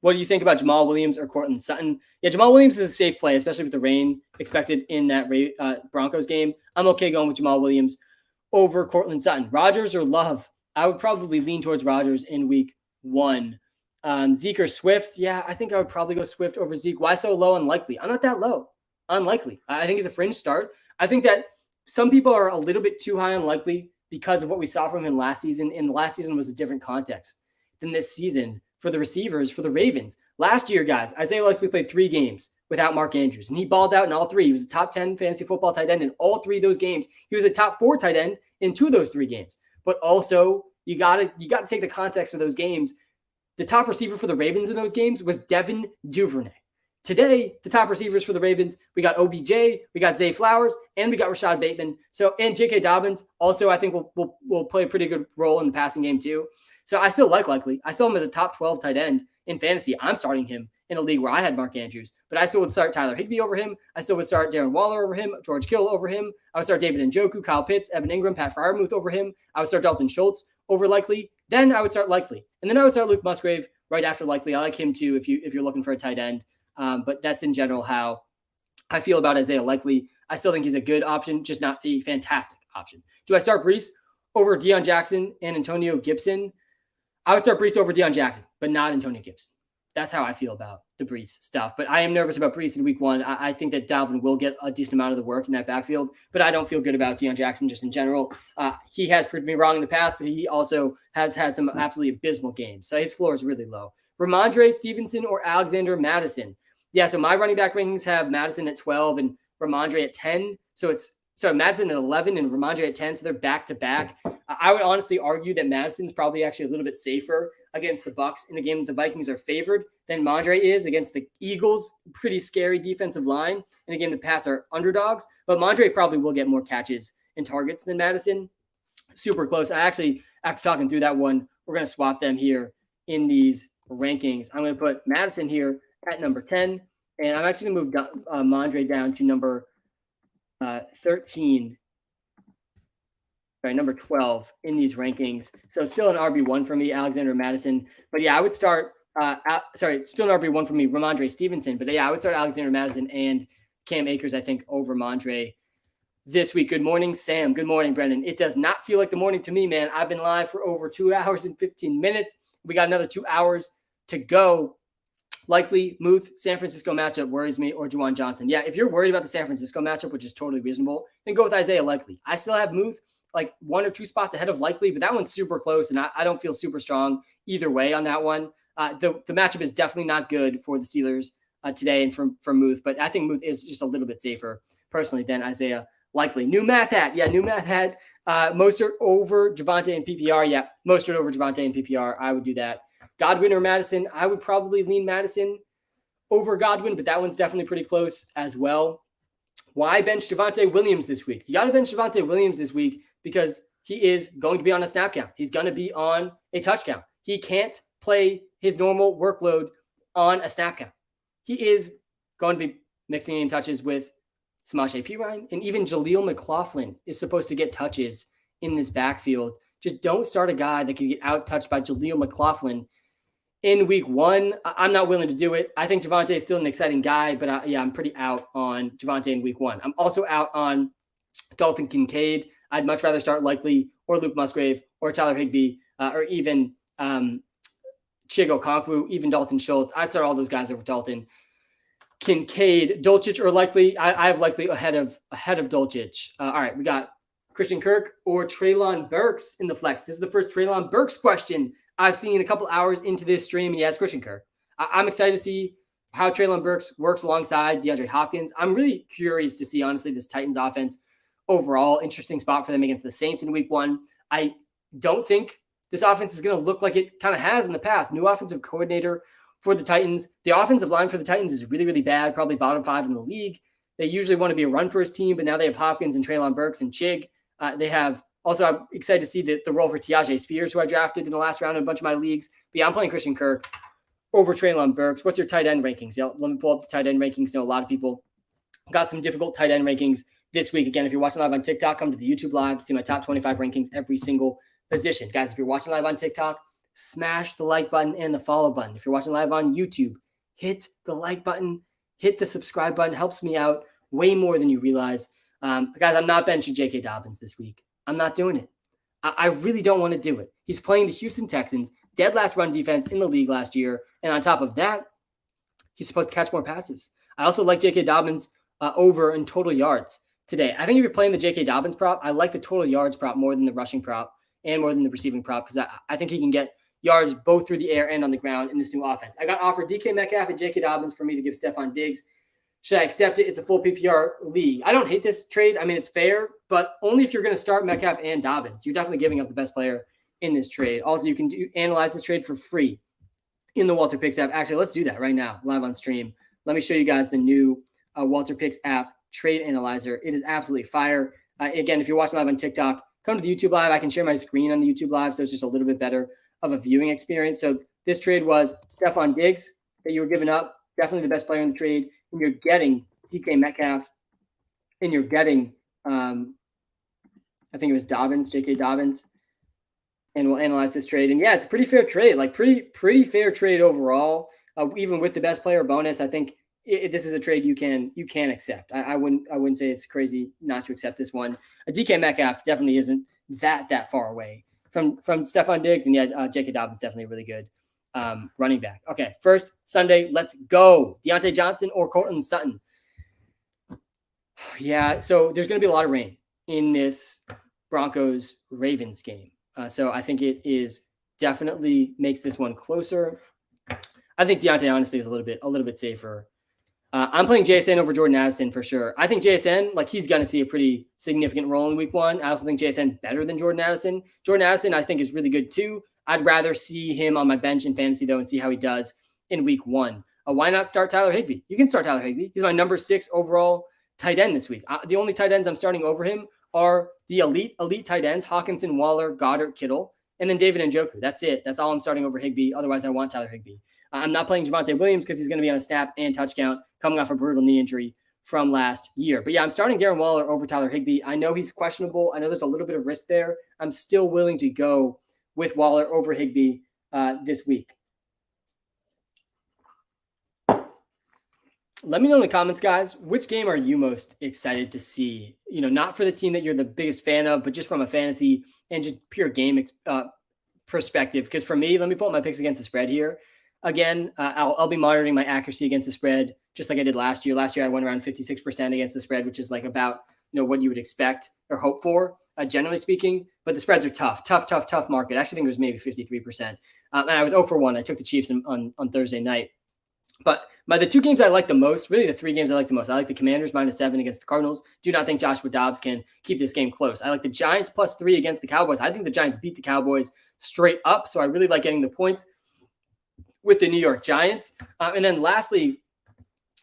What do you think about Jamal Williams or Courtland Sutton? Yeah, Jamal Williams is a safe play, especially with the rain expected in that Broncos game. I'm okay going with Jamal Williams over Courtland Sutton. Rodgers or Love? I would probably lean towards Rodgers in week 1. Zeke or Swift? Yeah, I think I would probably go Swift over Zeke. Why so low? Unlikely. I'm not that low. Unlikely. I think he's a fringe start. I think that some people are a little bit too high unlikely because of what we saw from him last season. And the last season was a different context than this season for the receivers, for the Ravens. Last year, guys, Isaiah Likely played 3 games without Mark Andrews, and he balled out in all 3. He was a top 10 fantasy football tight end in all 3 of those games. He was a top 4 tight end in 2 of those 3 games. But also, you gotta take the context of those games. The top receiver for the Ravens in those games was Devin Duvernay. Today, the top receivers for the Ravens, we got OBJ, we got Zay Flowers, and we got Rashad Bateman. So, and J.K. Dobbins also, I think, will play a pretty good role in the passing game too. So I still like Likely. I still have him as a top 12 tight end in fantasy. I'm starting him in a league where I had Mark Andrews, but I still would start Tyler Higbee over him. I still would start Darren Waller over him, George Kittle over him. I would start David Njoku, Kyle Pitts, Evan Ingram, Pat Freiermuth over him. I would start Dalton Schultz over Likely. Then I would start Likely. And then I would start Luke Musgrave right after Likely. I like him too if you're looking for a tight end. But that's in general how I feel about Isaiah Likely. I still think he's a good option, just not a fantastic option. Do I start Breece over Deion Jackson and Antonio Gibson? I would start Breece over Deion Jackson, but not Antonio Gibson. That's how I feel about the Breece stuff. But I am nervous about Breece in week 1. I think that Dalvin will get a decent amount of the work in that backfield, but I don't feel good about Deion Jackson just in general. He has proved me wrong in the past, but he also has had some absolutely abysmal games. So his floor is really low. Ramondre Stevenson or Alexander Madison? Yeah, so my running back rankings have Madison at 12 and Ramondre at 10. So Madison at 11 and Ramondre at 10. So they're back to back. I would honestly argue that Madison's probably actually a little bit safer against the Bucks in a game that the Vikings are favored than Ramondre is against the Eagles. Pretty scary defensive line. And again, the Pats are underdogs, but Ramondre probably will get more catches and targets than Madison. Super close. I actually, after talking through that one, we're going to swap them here in these rankings. I'm going to put Madison here at number 10, and I'm actually going to move Ramondre down to number 13. Sorry, number 12 in these rankings. So it's still an RB1 for me, Alexander Madison. But yeah, I would start, still an RB1 for me, Ramondre Stevenson. But yeah, I would start Alexander Madison and Cam Akers, I think, over Ramondre this week. Good morning, Sam. Good morning, Brendan. It does not feel like the morning to me, man. I've been live for over 2 hours and 15 minutes. We got another 2 hours to go. Likely Muth, San Francisco matchup worries me, or Juwan Johnson. Yeah, if you're worried about the San Francisco matchup, which is totally reasonable, then go with Isaiah Likely. I still have Muth like 1 or 2 spots ahead of Likely, but that one's super close, and I don't feel super strong either way on that one. The matchup is definitely not good for the Steelers today and from Muth, but I think Muth is just a little bit safer personally than Isaiah Likely. New math hat. Yeah, new math hat. Mostert over Javonte in PPR. Yeah, Mostert over Javonte in PPR. I would do that Godwin or Madison, I would probably lean Madison over Godwin, but that one's definitely pretty close as well. Why bench Javonte Williams this week? You got to bench Javonte Williams this week because he is going to be on a snap count. He's going to be on a touch count. He can't play his normal workload on a snap count. He is going to be mixing in touches with Samaje Perine, and even Jaleel McLaughlin is supposed to get touches in this backfield. Just don't start a guy that can get out-touched by Jaleel McLaughlin in week 1. I'm not willing to do it. I think Javonte is still an exciting guy, but I'm pretty out on Javonte in week 1. I'm also out on Dalton Kincaid. I'd much rather start Likely or Luke Musgrave or Tyler Higbee or even Chigo Okonkwo, even Dalton Schultz. I'd start all those guys over Dalton Kincaid. Dulcich or Likely. I have Likely ahead of Dulcich. All right, we got Christian Kirk or Treylon Burks in the flex. This is the first Treylon Burks question I've seen a couple hours into this stream, and yeah, it's Christian Kirk. I'm excited to see how Treylon Burks works alongside DeAndre Hopkins. I'm really curious to see, honestly, this Titans offense overall. Interesting spot for them against the Saints in week 1. I don't think this offense is going to look like it kind of has in the past. New offensive coordinator for the Titans. The offensive line for the Titans is really, really bad, probably bottom 5 in the league. They usually want to be a run-first team, but now they have Hopkins and Treylon Burks and Chig. They have also, I'm excited to see the role for Tyjae Spears, who I drafted in the last round in a bunch of my leagues. But yeah, I'm playing Christian Kirk over Treylon Burks. What's your tight end rankings? Yeah, let me pull up the tight end rankings. I know a lot of people got some difficult tight end rankings this week. Again, if you're watching live on TikTok, come to the YouTube live to see my top 25 rankings every single position. Guys, if you're watching live on TikTok, smash the like button and the follow button. If you're watching live on YouTube, hit the like button, hit the subscribe button. Helps me out way more than you realize. Guys, I'm not benching J.K. Dobbins this week. I'm not doing it. I really don't want to do it. He's playing the Houston Texans, dead last run defense in the league last year. And on top of that, he's supposed to catch more passes. I also like J.K. Dobbins over in total yards today. I think if you're playing the J.K. Dobbins prop, I like the total yards prop more than the rushing prop and more than the receiving prop because I think he can get yards both through the air and on the ground in this new offense. I got offered DK Metcalf and J.K. Dobbins for me to give Stephon Diggs. Should I accept it? It's a full PPR league. I don't hate this trade. I mean, it's fair, but only if you're going to start Metcalf and Dobbins. You're definitely giving up the best player in this trade. Also, you can analyze this trade for free in the WalterPicks app. Actually, let's do that right now, live on stream. Let me show you guys the new WalterPicks app trade analyzer. It is absolutely fire. Again, if you're watching live on TikTok, come to the YouTube live. I can share my screen on the YouTube live, so it's just a little bit better of a viewing experience. So this trade was Stephon Diggs that you were giving up. Definitely the best player in the trade. And you're getting DK Metcalf, and you're getting, I think it was Dobbins, J.K. Dobbins, and we'll analyze this trade. And yeah, it's a pretty fair trade, like pretty fair trade overall. Even with the best player bonus, I think this is a trade you can accept. I wouldn't say it's crazy not to accept this one. DK Metcalf definitely isn't that far away from Stephon Diggs, and yeah, J.K. Dobbins definitely really good. Running back. Okay, first Sunday, let's go. Deontay Johnson or Courtland Sutton. Yeah, so there's going to be a lot of rain in this Broncos-Ravens game. So I think it is definitely makes this one closer. I think Deontay honestly is a little bit safer. I'm playing JSN over Jordan Addison for sure. I think JSN, like he's going to see a pretty significant role in week 1. I also think JSN's better than Jordan Addison. Jordan Addison I think is really good too. I'd rather see him on my bench in fantasy, though, and see how he does in week 1. Why not start Tyler Higbee? You can start Tyler Higbee. He's my number 6 overall tight end this week. The only tight ends I'm starting over him are the elite tight ends, Hawkinson, Waller, Goddard, Kittle, and then David Njoku. That's it. That's all I'm starting over Higbee. Otherwise, I want Tyler Higbee. I'm not playing Javonte Williams because he's going to be on a snap and touch count coming off a brutal knee injury from last year. But yeah, I'm starting Darren Waller over Tyler Higbee. I know he's questionable. I know there's a little bit of risk there. I'm still willing to go with Waller over Higbee this week. Let me know in the comments, guys, which game are you most excited to see? You know, not for the team that you're the biggest fan of, but just from a fantasy and just pure game perspective. Because for me, let me pull up my picks against the spread here. Again, I'll be monitoring my accuracy against the spread, just like I did last year. Last year, I went around 56% against the spread, which is like about, you know, what you would expect or hope for, generally speaking. But the spreads are tough market. I actually think it was maybe 53%. And I was 0 for 1. I took the Chiefs on Thursday night. But the 2 games I like the most, really the 3 games I like the most, I like the Commanders -7 against the Cardinals. Do not think Joshua Dobbs can keep this game close. I like the Giants +3 against the Cowboys. I think the Giants beat the Cowboys straight up, so I really like getting the points with the New York Giants. And then lastly,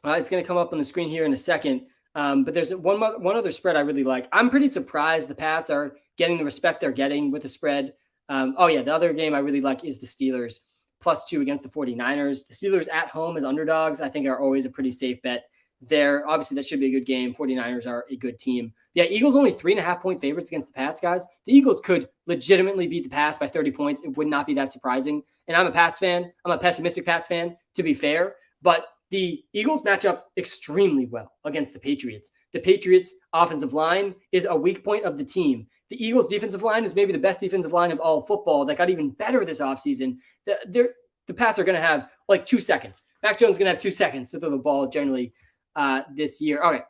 it's going to come up on the screen here in a second. But there's one other spread I really like. I'm pretty surprised the Pats are getting the respect they're getting with the spread. The other game I really like is the Steelers +2 against the 49ers. The Steelers at home as underdogs, I think, are always a pretty safe bet there. Obviously, that should be a good game. 49ers are a good team. Yeah, Eagles only 3.5-point favorites against the Pats, guys. The Eagles could legitimately beat the Pats by 30 points. It would not be that surprising. And I'm a Pats fan. I'm a pessimistic Pats fan, to be fair. But the Eagles match up extremely well against the Patriots. The Patriots' offensive line is a weak point of the team. The Eagles' defensive line is maybe the best defensive line of all of football that got even better this offseason. The Pats are going to have like 2 seconds. Mac Jones is going to have 2 seconds to throw the ball generally this year. All right.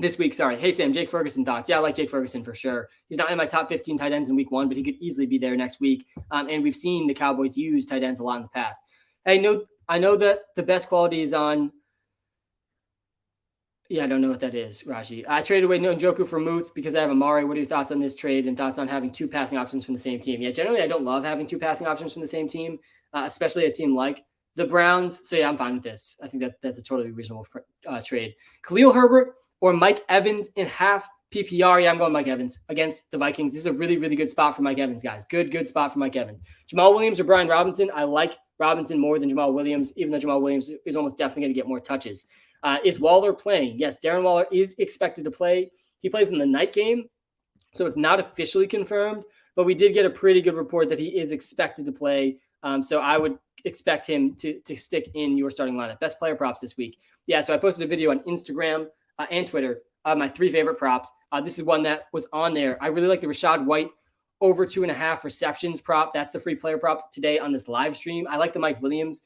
This week, sorry. Hey, Sam, Jake Ferguson thoughts. Yeah, I like Jake Ferguson for sure. He's not in my top 15 tight ends in week 1, but he could easily be there next week. And we've seen the Cowboys use tight ends a lot in the past. I know that the best quality is on. Yeah, I don't know what that is, Raji. I traded away Njoku for Muth because I have Amari. What are your thoughts on this trade and thoughts on having 2 passing options from the same team? Yeah, generally I don't love having 2 passing options from the same team, especially a team like the Browns. So yeah, I'm fine with this. I think that's a totally reasonable trade. Khalil Herbert or Mike Evans in half PPR. Yeah, I'm going Mike Evans against the Vikings. This is a really, really good spot for Mike Evans, guys. Good spot for Mike Evans. Jamal Williams or Brian Robinson. I like Robinson more than Jamal Williams, even though Jamal Williams is almost definitely going to get more touches. Is Waller playing? Yes, Darren Waller is expected to play. He plays in the night game, so it's not officially confirmed, but we did get a pretty good report that he is expected to play. So I would expect him to stick in your starting lineup. Best player props this week. Yeah, so I posted a video on Instagram and Twitter of my 3 favorite props. This is one that was on there. I really like the Rachaad White over 2.5 receptions prop. That's the free player prop today on this live stream. I like the Mike Williams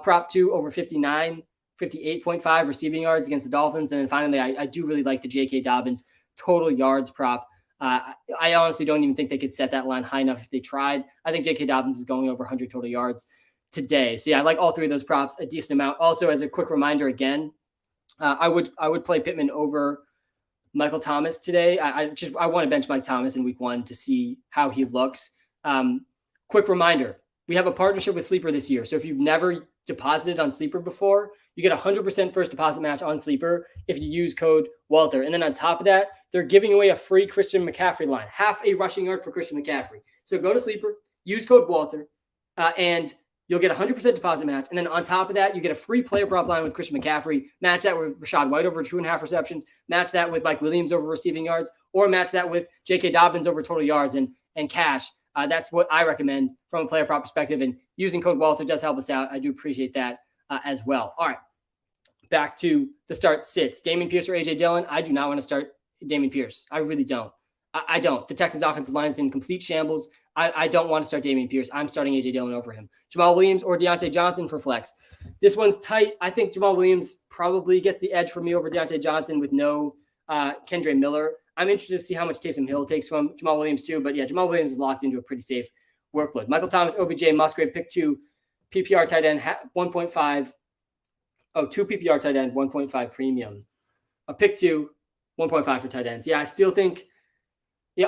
prop too, over 58.5 receiving yards against the Dolphins. And then finally, I do really like the J.K. Dobbins total yards prop. I honestly don't even think they could set that line high enough if they tried. I think J.K. Dobbins is going over 100 total yards today. So yeah, I like all 3 of those props a decent amount. Also, as a quick reminder again, I would play Pittman over Michael Thomas today. I want to bench Mike Thomas in week 1 to see how he looks. Quick reminder, we have a partnership with Sleeper this year. So if you've never deposited on Sleeper before, you get 100% first deposit match on Sleeper if you use code Walter. And then on top of that, they're giving away a free Christian McCaffrey line, half a rushing yard for Christian McCaffrey. So go to Sleeper, use code Walter, and you'll get 100% deposit match. And then on top of that, you get a free player prop line with Christian McCaffrey. Match that with Rachaad White over 2.5 receptions. Match that with Mike Williams over receiving yards. Or match that with J.K. Dobbins over total yards and cash. That's what I recommend from a player prop perspective. And using code Walter does help us out. I do appreciate that as well. All right. Back to the start sits. Dameon Pierce or A.J. Dillon. I do not want to start Dameon Pierce. I really don't. I don't. The Texans offensive line is in complete shambles. I don't want to start Dameon Pierce. I'm starting A.J. Dillon over him. Jamal Williams or Deontay Johnson for flex. This one's tight. I think Jamal Williams probably gets the edge for me over Deontay Johnson with no Kendre Miller. I'm interested to see how much Taysom Hill takes from Jamal Williams too. But yeah, Jamal Williams is locked into a pretty safe workload. Michael Thomas, OBJ, Musgrave, pick 2, PPR tight end, 1.5. Oh, 2 PPR tight end, 1.5 premium. A pick 2, 1.5 for tight ends. Yeah, I still think,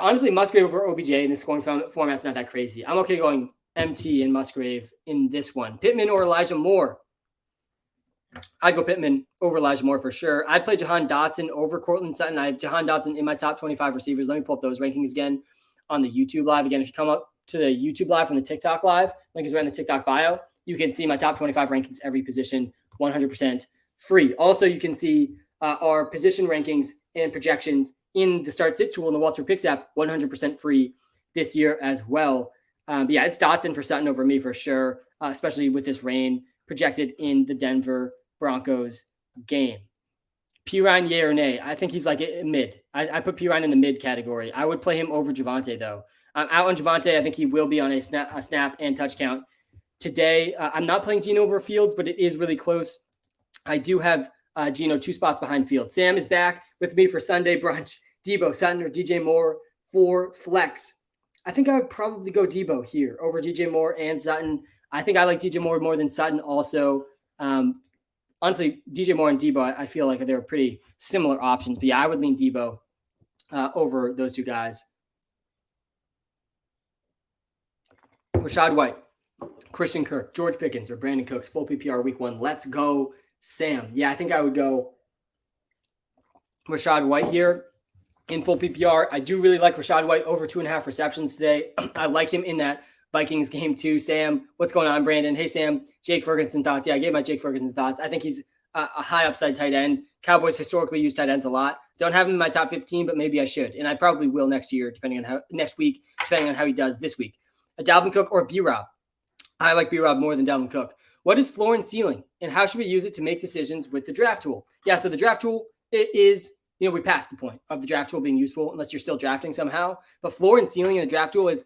honestly, Musgrave over OBJ in this scoring format's not that crazy. I'm okay going MT and Musgrave in this one. Pittman or Elijah Moore. I'd go Pittman over Elijah Moore for sure. I'd play Jahan Dotson over Cortland Sutton. I have Jahan Dotson in my top 25 receivers. Let me pull up those rankings again on the YouTube live. Again, if you come up to the YouTube live from the TikTok live, link is right in the TikTok bio. You can see my top 25 rankings, every position, 100% free. Also, you can see our position rankings and projections in the Start Sit tool in the WalterPicks app, 100% free this year as well. It's Dotson for Sutton over me for sure, especially with this rain projected in the Denver Broncos game. Pirine, yay or nay? I think he's like a mid. I put Pirine in the mid category. I would play him over Javonte though. I'm out on Javonte. I think he will be on a snap and touch count today. I'm not playing Geno over Fields, but it is really close. I do have Geno 2 spots behind Fields. Sam is back with me for Sunday brunch. Debo, Sutton, or DJ Moore for flex. I think I would probably go Debo here over DJ Moore and Sutton. I think I like DJ Moore more than Sutton also. Honestly, DJ Moore and Debo, I feel like they're pretty similar options. But yeah, I would lean Debo over those 2 guys. Rachaad White. Christian Kirk, George Pickens, or Brandon Cooks, full PPR week 1. Let's go, Sam. Yeah, I think I would go Rachaad White here in full PPR. I do really like Rachaad White over 2.5 receptions today. I like him in that Vikings game too. Sam, what's going on, Brandon? Hey, Sam. Jake Ferguson thoughts. Yeah, I gave my Jake Ferguson thoughts. I think he's a high upside tight end. Cowboys historically use tight ends a lot. Don't have him in my top 15, but maybe I should. And I probably will next week, depending on how he does this week. A Dalvin Cook or B-Rob. I like B-Rob more than Dalvin Cook. What is floor and ceiling, and how should we use it to make decisions with the draft tool? Yeah, so the draft tool is, we passed the point of the draft tool being useful unless you're still drafting somehow. But floor and ceiling in the draft tool is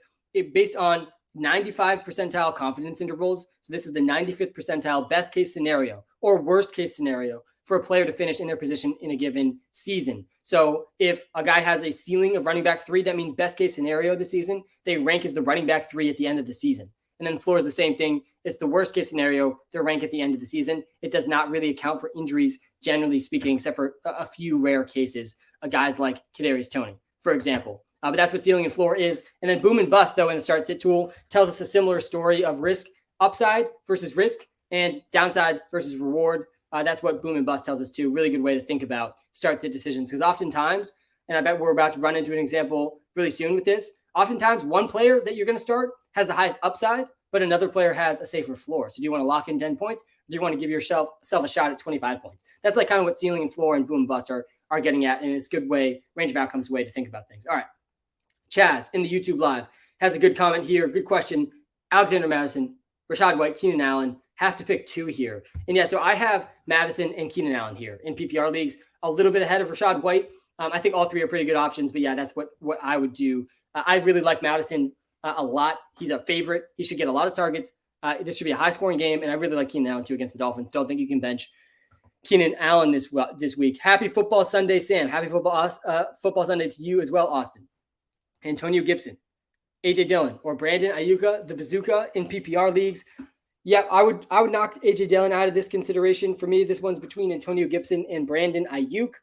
based on 95 percentile confidence intervals. So this is the 95th percentile best case scenario or worst case scenario for a player to finish in their position in a given season. So if a guy has a ceiling of running back 3, that means best case scenario this season, they rank as the running back 3 at the end of the season. And then the floor is the same thing. It's the worst case scenario. They're ranked at the end of the season. It does not really account for injuries, generally speaking, except for a few rare cases, guys like Kadarius Toney, for example. But that's what ceiling and floor is. And then boom and bust, though, in the start sit tool tells us a similar story of risk, upside versus risk, and downside versus reward. That's what boom and bust tells us too. Really good way to think about start sit decisions, because oftentimes, and I bet we're about to run into an example really soon with this, oftentimes one player that you're going to start has the highest upside, but another player has a safer floor. So do you want to lock in 10 points? Or do you want to give yourself a shot at 25 points? That's like kind of what ceiling and floor and boom and bust are getting at. And it's a good way, range of outcomes way to think about things. All right. Chaz in the YouTube live has a good comment here. Good question. Alexander Madison, Rachaad White, Keenan Allen has to pick 2 here. And yeah, so I have Madison and Keenan Allen here in PPR leagues, a little bit ahead of Rachaad White. I think all 3 are pretty good options, but yeah, that's what I would do. I really like Madison a lot. He's a favorite. He should get a lot of targets. This should be a high-scoring game, and I really like Keenan Allen too against the Dolphins. Don't think you can bench Keenan Allen this week. Happy Football Sunday, Sam. Happy Football Sunday to you as well, Austin. Antonio Gibson, AJ Dillon, or Brandon Ayuka, the bazooka in PPR leagues. Yeah, I would knock AJ Dillon out of this consideration. For me, this one's between Antonio Gibson and Brandon Ayuk.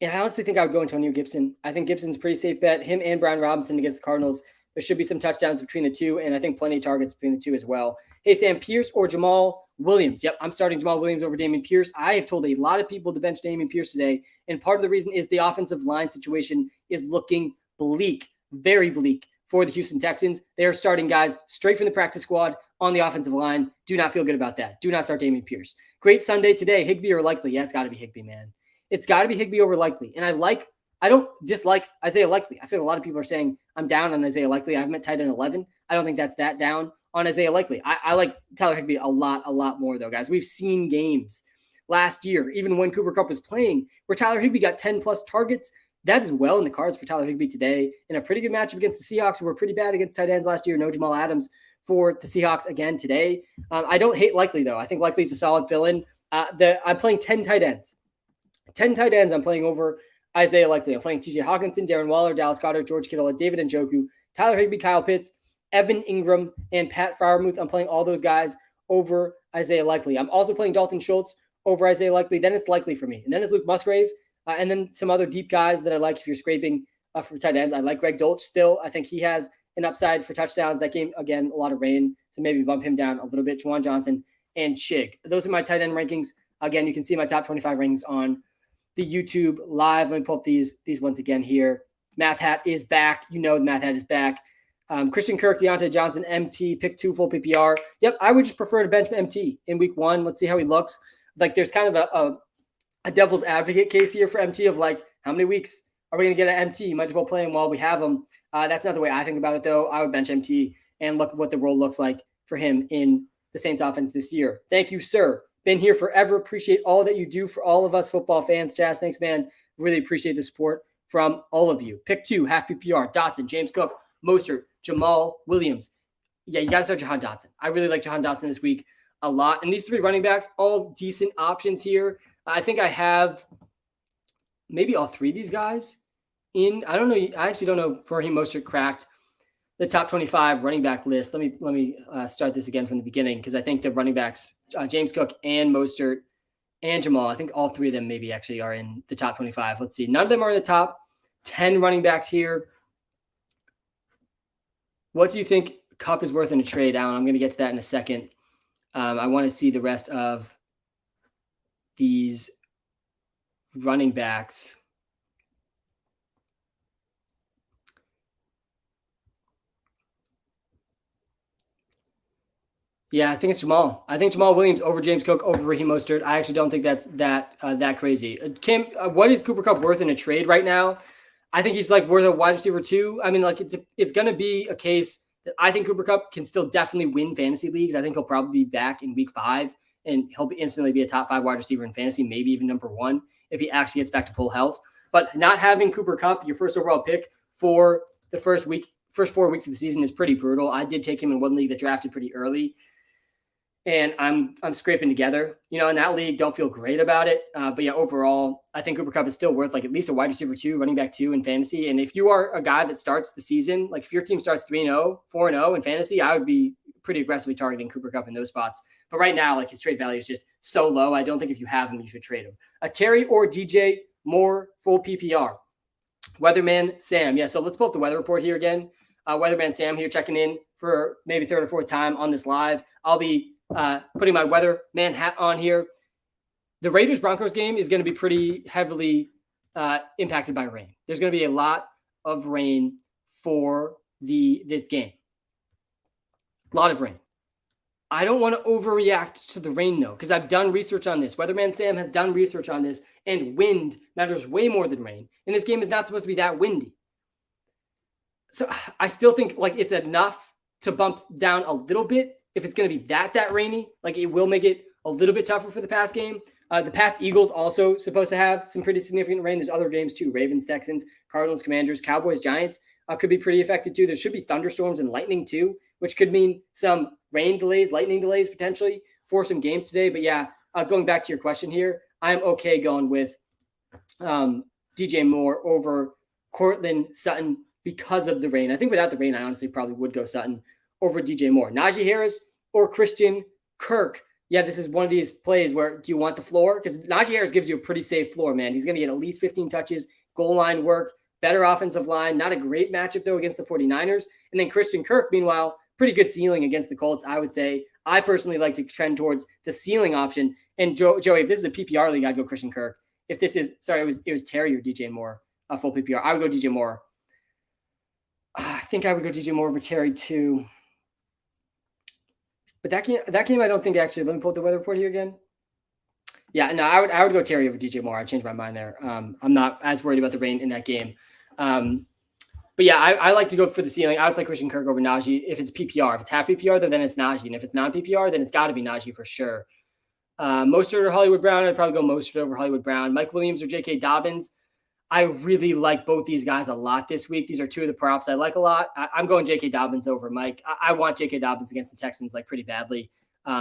And I honestly think I would go Antonio Gibson. I think Gibson's a pretty safe bet. Him and Brian Robinson against the Cardinals. There should be some touchdowns between the 2, and I think plenty of targets between the 2 as well. Hey, Sam, Pierce or Jamal Williams? Yep, I'm starting Jamal Williams over Dameon Pierce. I have told a lot of people to bench Dameon Pierce today, and part of the reason is the offensive line situation is looking bleak, very bleak for the Houston Texans. They are starting guys straight from the practice squad on the offensive line. Do not feel good about that. Do not start Dameon Pierce. Great Sunday today. Higbee or Likely? Yeah, it's got to be Higbee, man. It's got to be Higbee over Likely. And I don't dislike Isaiah Likely. I feel a lot of people are saying I'm down on Isaiah Likely. I have him at tight end 11. I don't think that's that down on Isaiah Likely. I like Tyler Higbee a lot more, though, guys. We've seen games last year, even when Cooper Kupp was playing, where Tyler Higbee got 10-plus targets. That is well in the cards for Tyler Higbee today in a pretty good matchup against the Seahawks, who were pretty bad against tight ends last year. No Jamal Adams for the Seahawks again today. I don't hate Likely, though. I think Likely's a solid fill-in. I'm playing 10 tight ends. 10 tight ends I'm playing over Isaiah Likely. I'm playing TJ Hawkinson, Darren Waller, Dallas Goedert, George Kittle, David Njoku, Tyler Higbee, Kyle Pitts, Evan Ingram, and Pat Freiermuth. I'm playing all those guys over Isaiah Likely. I'm also playing Dalton Schultz over Isaiah Likely. Then it's Likely for me. And then it's Luke Musgrave. And then some other deep guys that I like if you're scraping for tight ends. I like Greg Dolch still. I think he has an upside for touchdowns. That game, again, a lot of rain. So maybe bump him down a little bit. Juwan Johnson and Chig. Those are my tight end rankings. Again, you can see my top 25 rankings on the YouTube live. Let me pull up these ones again here. Math Hat is back. You know Math Hat is back. Christian Kirk, Deontay Johnson, MT, pick 2 full PPR. Yep, I would just prefer to bench MT in week 1. Let's see how he looks. Like there's kind of a devil's advocate case here for MT of like, how many weeks are we going to get an MT? You might as well play him while we have him. That's not the way I think about it, though. I would bench MT and look at what the role looks like for him in the Saints offense this year. Thank you, sir. Been here forever. Appreciate all that you do for all of us football fans. Chaz, thanks, man. Really appreciate the support from all of you. Pick 2, half PPR, Dotson, James Cook, Mostert, Jamal Williams. Yeah, you got to start Jahan Dotson. I really like Jahan Dotson this week a lot. And these 3 running backs, all decent options here. I think I have maybe all 3 of these guys in. I don't know. I actually don't know if Raheem Mostert cracked the top 25 running back list. Let me start this again from the beginning, because I think the running backs, James Cook and Mostert and Jamal, I think all 3 of them maybe actually are in the top 25. Let's see. None of them are in the top 10 running backs here. What do you think Kupp is worth in a trade, Alan. I'm going to get to that in a second. I want to see the rest of these running backs. Yeah, I think it's Jamal. I think Jamal Williams over James Cook over Raheem Mostert. I actually don't think that's that crazy. Kim, what is Cooper Kupp worth in a trade right now? I think he's like worth a wide receiver 2. I mean, like it's going to be a case that I think Cooper Kupp can still definitely win fantasy leagues. I think he'll probably be back in week 5 and he'll instantly be a top 5 wide receiver in fantasy, maybe even number 1 if he actually gets back to full health. But not having Cooper Kupp, your first overall pick for the first 4 weeks of the season, is pretty brutal. I did take him in one league that drafted pretty early. And I'm scraping together, in that league. Don't feel great about it. But yeah, overall, I think Cooper Kupp is still worth like at least a wide receiver 2, running back 2 in fantasy. And if you are a guy that starts the season, like if your team starts 3-0, 4-0 in fantasy, I would be pretty aggressively targeting Cooper Kupp in those spots. But right now, like his trade value is just so low. I don't think if you have him, you should trade him. Terry or DJ Moore, full PPR. Weatherman Sam. Yeah, so let's pull up the weather report here again. Weatherman Sam here checking in for maybe 3rd or 4th time on this live. I'll be putting my weatherman hat on here. The Raiders-Broncos game is going to be pretty heavily impacted by rain. There's going to be a lot of rain for this game. A lot of rain. I don't want to overreact to the rain, though, because I've done research on this. Weatherman Sam has done research on this, and wind matters way more than rain. And this game is not supposed to be that windy. So I still think like it's enough to bump down a little bit. If it's going to be that rainy, like it will make it a little bit tougher for the pass game. The Pats Eagles also supposed to have some pretty significant rain. There's other games too. Ravens, Texans, Cardinals, Commanders, Cowboys, Giants could be pretty affected too. There should be thunderstorms and lightning too, which could mean some rain delays, lightning delays potentially for some games today. But yeah, going back to your question here, I'm okay going with DJ Moore over Courtland Sutton because of the rain. I think without the rain, I honestly probably would go Sutton over DJ Moore. Najee Harris or Christian Kirk. Yeah, this is one of these plays where do you want the floor? Because Najee Harris gives you a pretty safe floor, man. He's going to get at least 15 touches, goal line work, better offensive line. Not a great matchup, though, against the 49ers. And then Christian Kirk, meanwhile, pretty good ceiling against the Colts, I would say. I personally like to trend towards the ceiling option. And Joey, if this is a PPR league, I'd go Christian Kirk. If this is, sorry, it was Terry or DJ Moore, full PPR. I would go DJ Moore. I think I would go DJ Moore over Terry, too. But that game, I don't think actually. Let me pull up the weather report here again. Yeah, no, I would go Terry over DJ Moore. I changed my mind there. I'm not as worried about the rain in that game. But yeah, I like to go for the ceiling. I would play Christian Kirk over Najee if it's PPR. If it's half PPR, then it's Najee, and if it's non-PPR, then it's got to be Najee for sure. Mostert or Hollywood Brown, I'd probably go Mostert over Hollywood Brown. Mike Williams or J.K. Dobbins. I really like both these guys a lot this week. These are two of the props I like a lot. I'm going J.K. Dobbins over Mike. I want J.K. Dobbins against the Texans like pretty badly.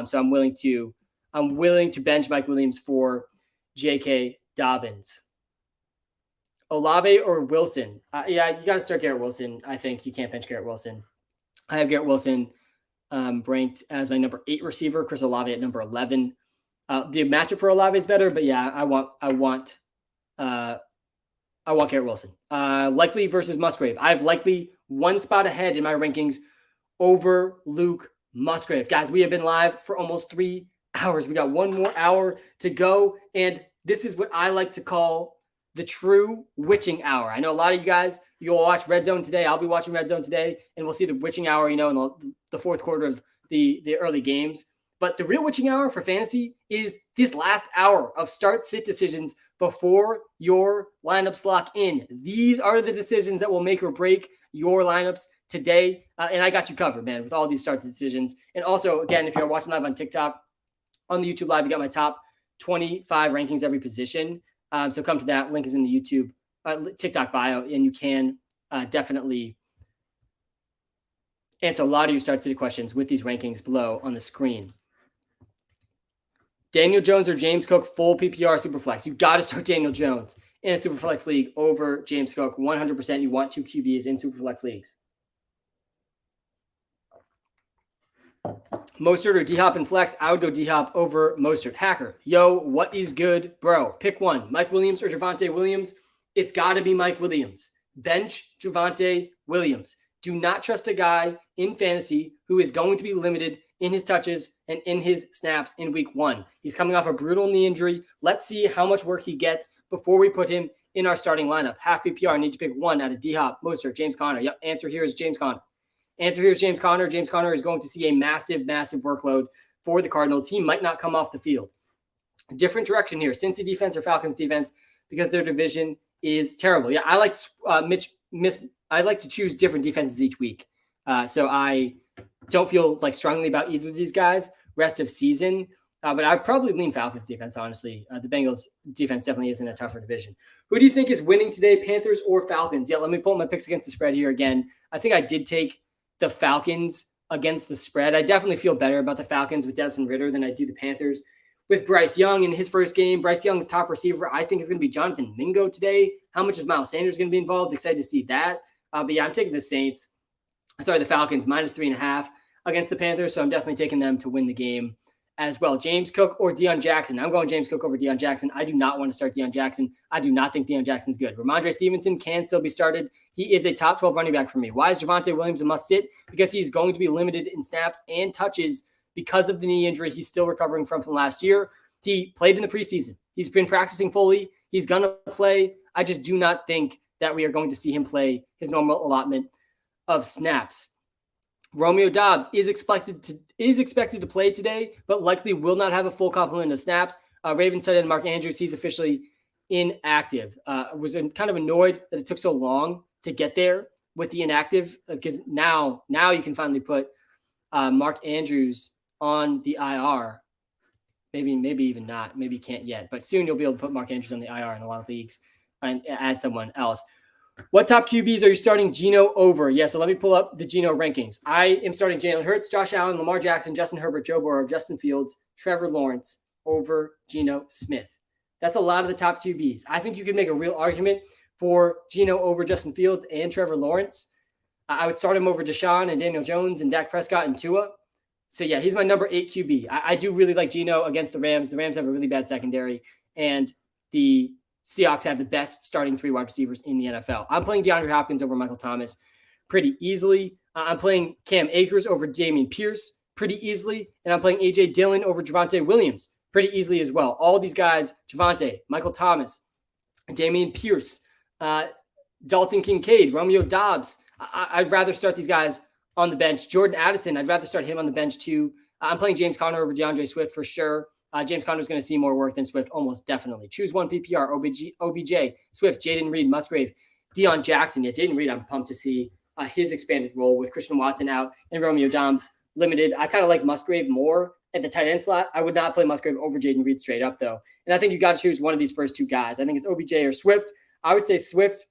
So I'm willing to bench Mike Williams for J.K. Dobbins. Olave or Wilson? Yeah, you got to start Garrett Wilson. I think you can't bench Garrett Wilson. I have Garrett Wilson ranked as my number 8 receiver. Chris Olave at number 11. The matchup for Olave is better, but yeah, I want Garrett Wilson. Likely versus Musgrave. I have Likely one spot ahead in my rankings over Luke Musgrave. Guys, we have been live for almost 3 hours. We got one more hour to go, and this is what I like to call the true witching hour. I know a lot of you guys, you'll watch Red Zone today. I'll be watching Red Zone today, and we'll see the witching hour, in the fourth quarter of the early games. But the real witching hour for fantasy is this last hour of start-sit decisions before your lineups lock in. These are the decisions that will make or break your lineups today. And I got you covered, man, with all these start decisions. And also, again, if you're watching live on TikTok, on the YouTube Live, you got my top 25 rankings every position. So come to that. Link is in the YouTube, TikTok bio, and you can definitely answer a lot of your start-sit questions with these rankings below on the screen. Daniel Jones or James Cook, full PPR Superflex. You got to start Daniel Jones in a Superflex league over James Cook. 100% you want 2 QBs in Superflex leagues. Mostert or D-Hop in Flex? I would go D-Hop over Mostert. Hacker, yo, what is good, bro? Pick one. Mike Williams or Javonte Williams? It's got to be Mike Williams. Bench Javonte Williams. Do not trust a guy in fantasy who is going to be limited in his touches and in his snaps in week 1. He's coming off a brutal knee injury. Let's see how much work he gets before we put him in our starting lineup. Half PPR, need to pick one out of D-Hop, Mostert, James Conner. Yep, answer here is James Conner. Answer here is James Conner. James Conner is going to see a massive, massive workload for the Cardinals. He might not come off the field. Different direction here. Cincy defense or Falcons defense, because their division is terrible. Yeah, I like I like to choose different defenses each week. So I don't feel like strongly about either of these guys rest of season. But I'd probably lean Falcons defense, honestly. The Bengals defense definitely isn't a tougher division. Who do you think is winning today, Panthers or Falcons? Yeah, let me pull up my picks against the spread here again. I think I did take the Falcons against the spread. I definitely feel better about the Falcons with Desmond Ridder than I do the Panthers. With Bryce Young in his first game, Bryce Young's top receiver, I think, is going to be Jonathan Mingo today. How much is Miles Sanders going to be involved? Excited to see that. But yeah, I'm taking the Falcons -3.5 against the Panthers. So I'm definitely taking them to win the game as well. James Cook or Deion Jackson? I'm going James Cook over Deion Jackson. I do not want to start Deion Jackson. I do not think Deion Jackson's good. Ramondre Stevenson can still be started. He is a top 12 running back for me. Why is Javonte Williams a must sit? Because he's going to be limited in snaps and touches because of the knee injury he's still recovering from last year. He played in the preseason. He's been practicing fully. He's going to play. I just do not think that we are going to see him play his normal allotment of snaps. Romeo Doubs is expected to play today, but likely will not have a full complement of snaps. Ravens tight end Mark Andrews, he's officially inactive. Was kind of annoyed that it took so long to get there with the inactive, because now you can finally put Mark Andrews on the IR. Maybe even not. Maybe you can't yet, but soon you'll be able to put Mark Andrews on the IR in a lot of leagues and add someone else. What top QBs are you starting Geno over? Yeah, so let me pull up the Geno rankings. I am starting Jalen Hurts, Josh Allen, Lamar Jackson, Justin Herbert, Joe Burrow, Justin Fields, Trevor Lawrence over Geno Smith. That's a lot of the top QBs. I think you could make a real argument for Geno over Justin Fields and Trevor Lawrence. I would start him over Deshaun and Daniel Jones and Dak Prescott and Tua. So yeah, he's my number 8 QB. I do really like Geno against the Rams. The Rams have a really bad secondary, and the Seahawks have the best starting 3 wide receivers in the NFL. I'm playing DeAndre Hopkins over Michael Thomas pretty easily. I'm playing Cam Akers over Dameon Pierce pretty easily. And I'm playing A.J. Dillon over Javonte Williams pretty easily as well. All these guys, Javonte, Michael Thomas, Dameon Pierce, Dalton Kincaid, Romeo Doubs. I'd rather start these guys on the bench. Jordan Addison, I'd rather start him on the bench too. I'm playing James Conner over DeAndre Swift for sure. James Conner is going to see more work than Swift, almost definitely. Choose one PPR, OBJ, Swift, Jaden Reed, Musgrave, Deion Jackson. Yeah, Jaden Reed, I'm pumped to see his expanded role with Christian Watson out and Romeo Doubs limited. I kind of like Musgrave more at the tight end slot. I would not play Musgrave over Jaden Reed straight up, though. And I think you got to choose one of these first 2 guys. I think it's OBJ or Swift. I would say Swift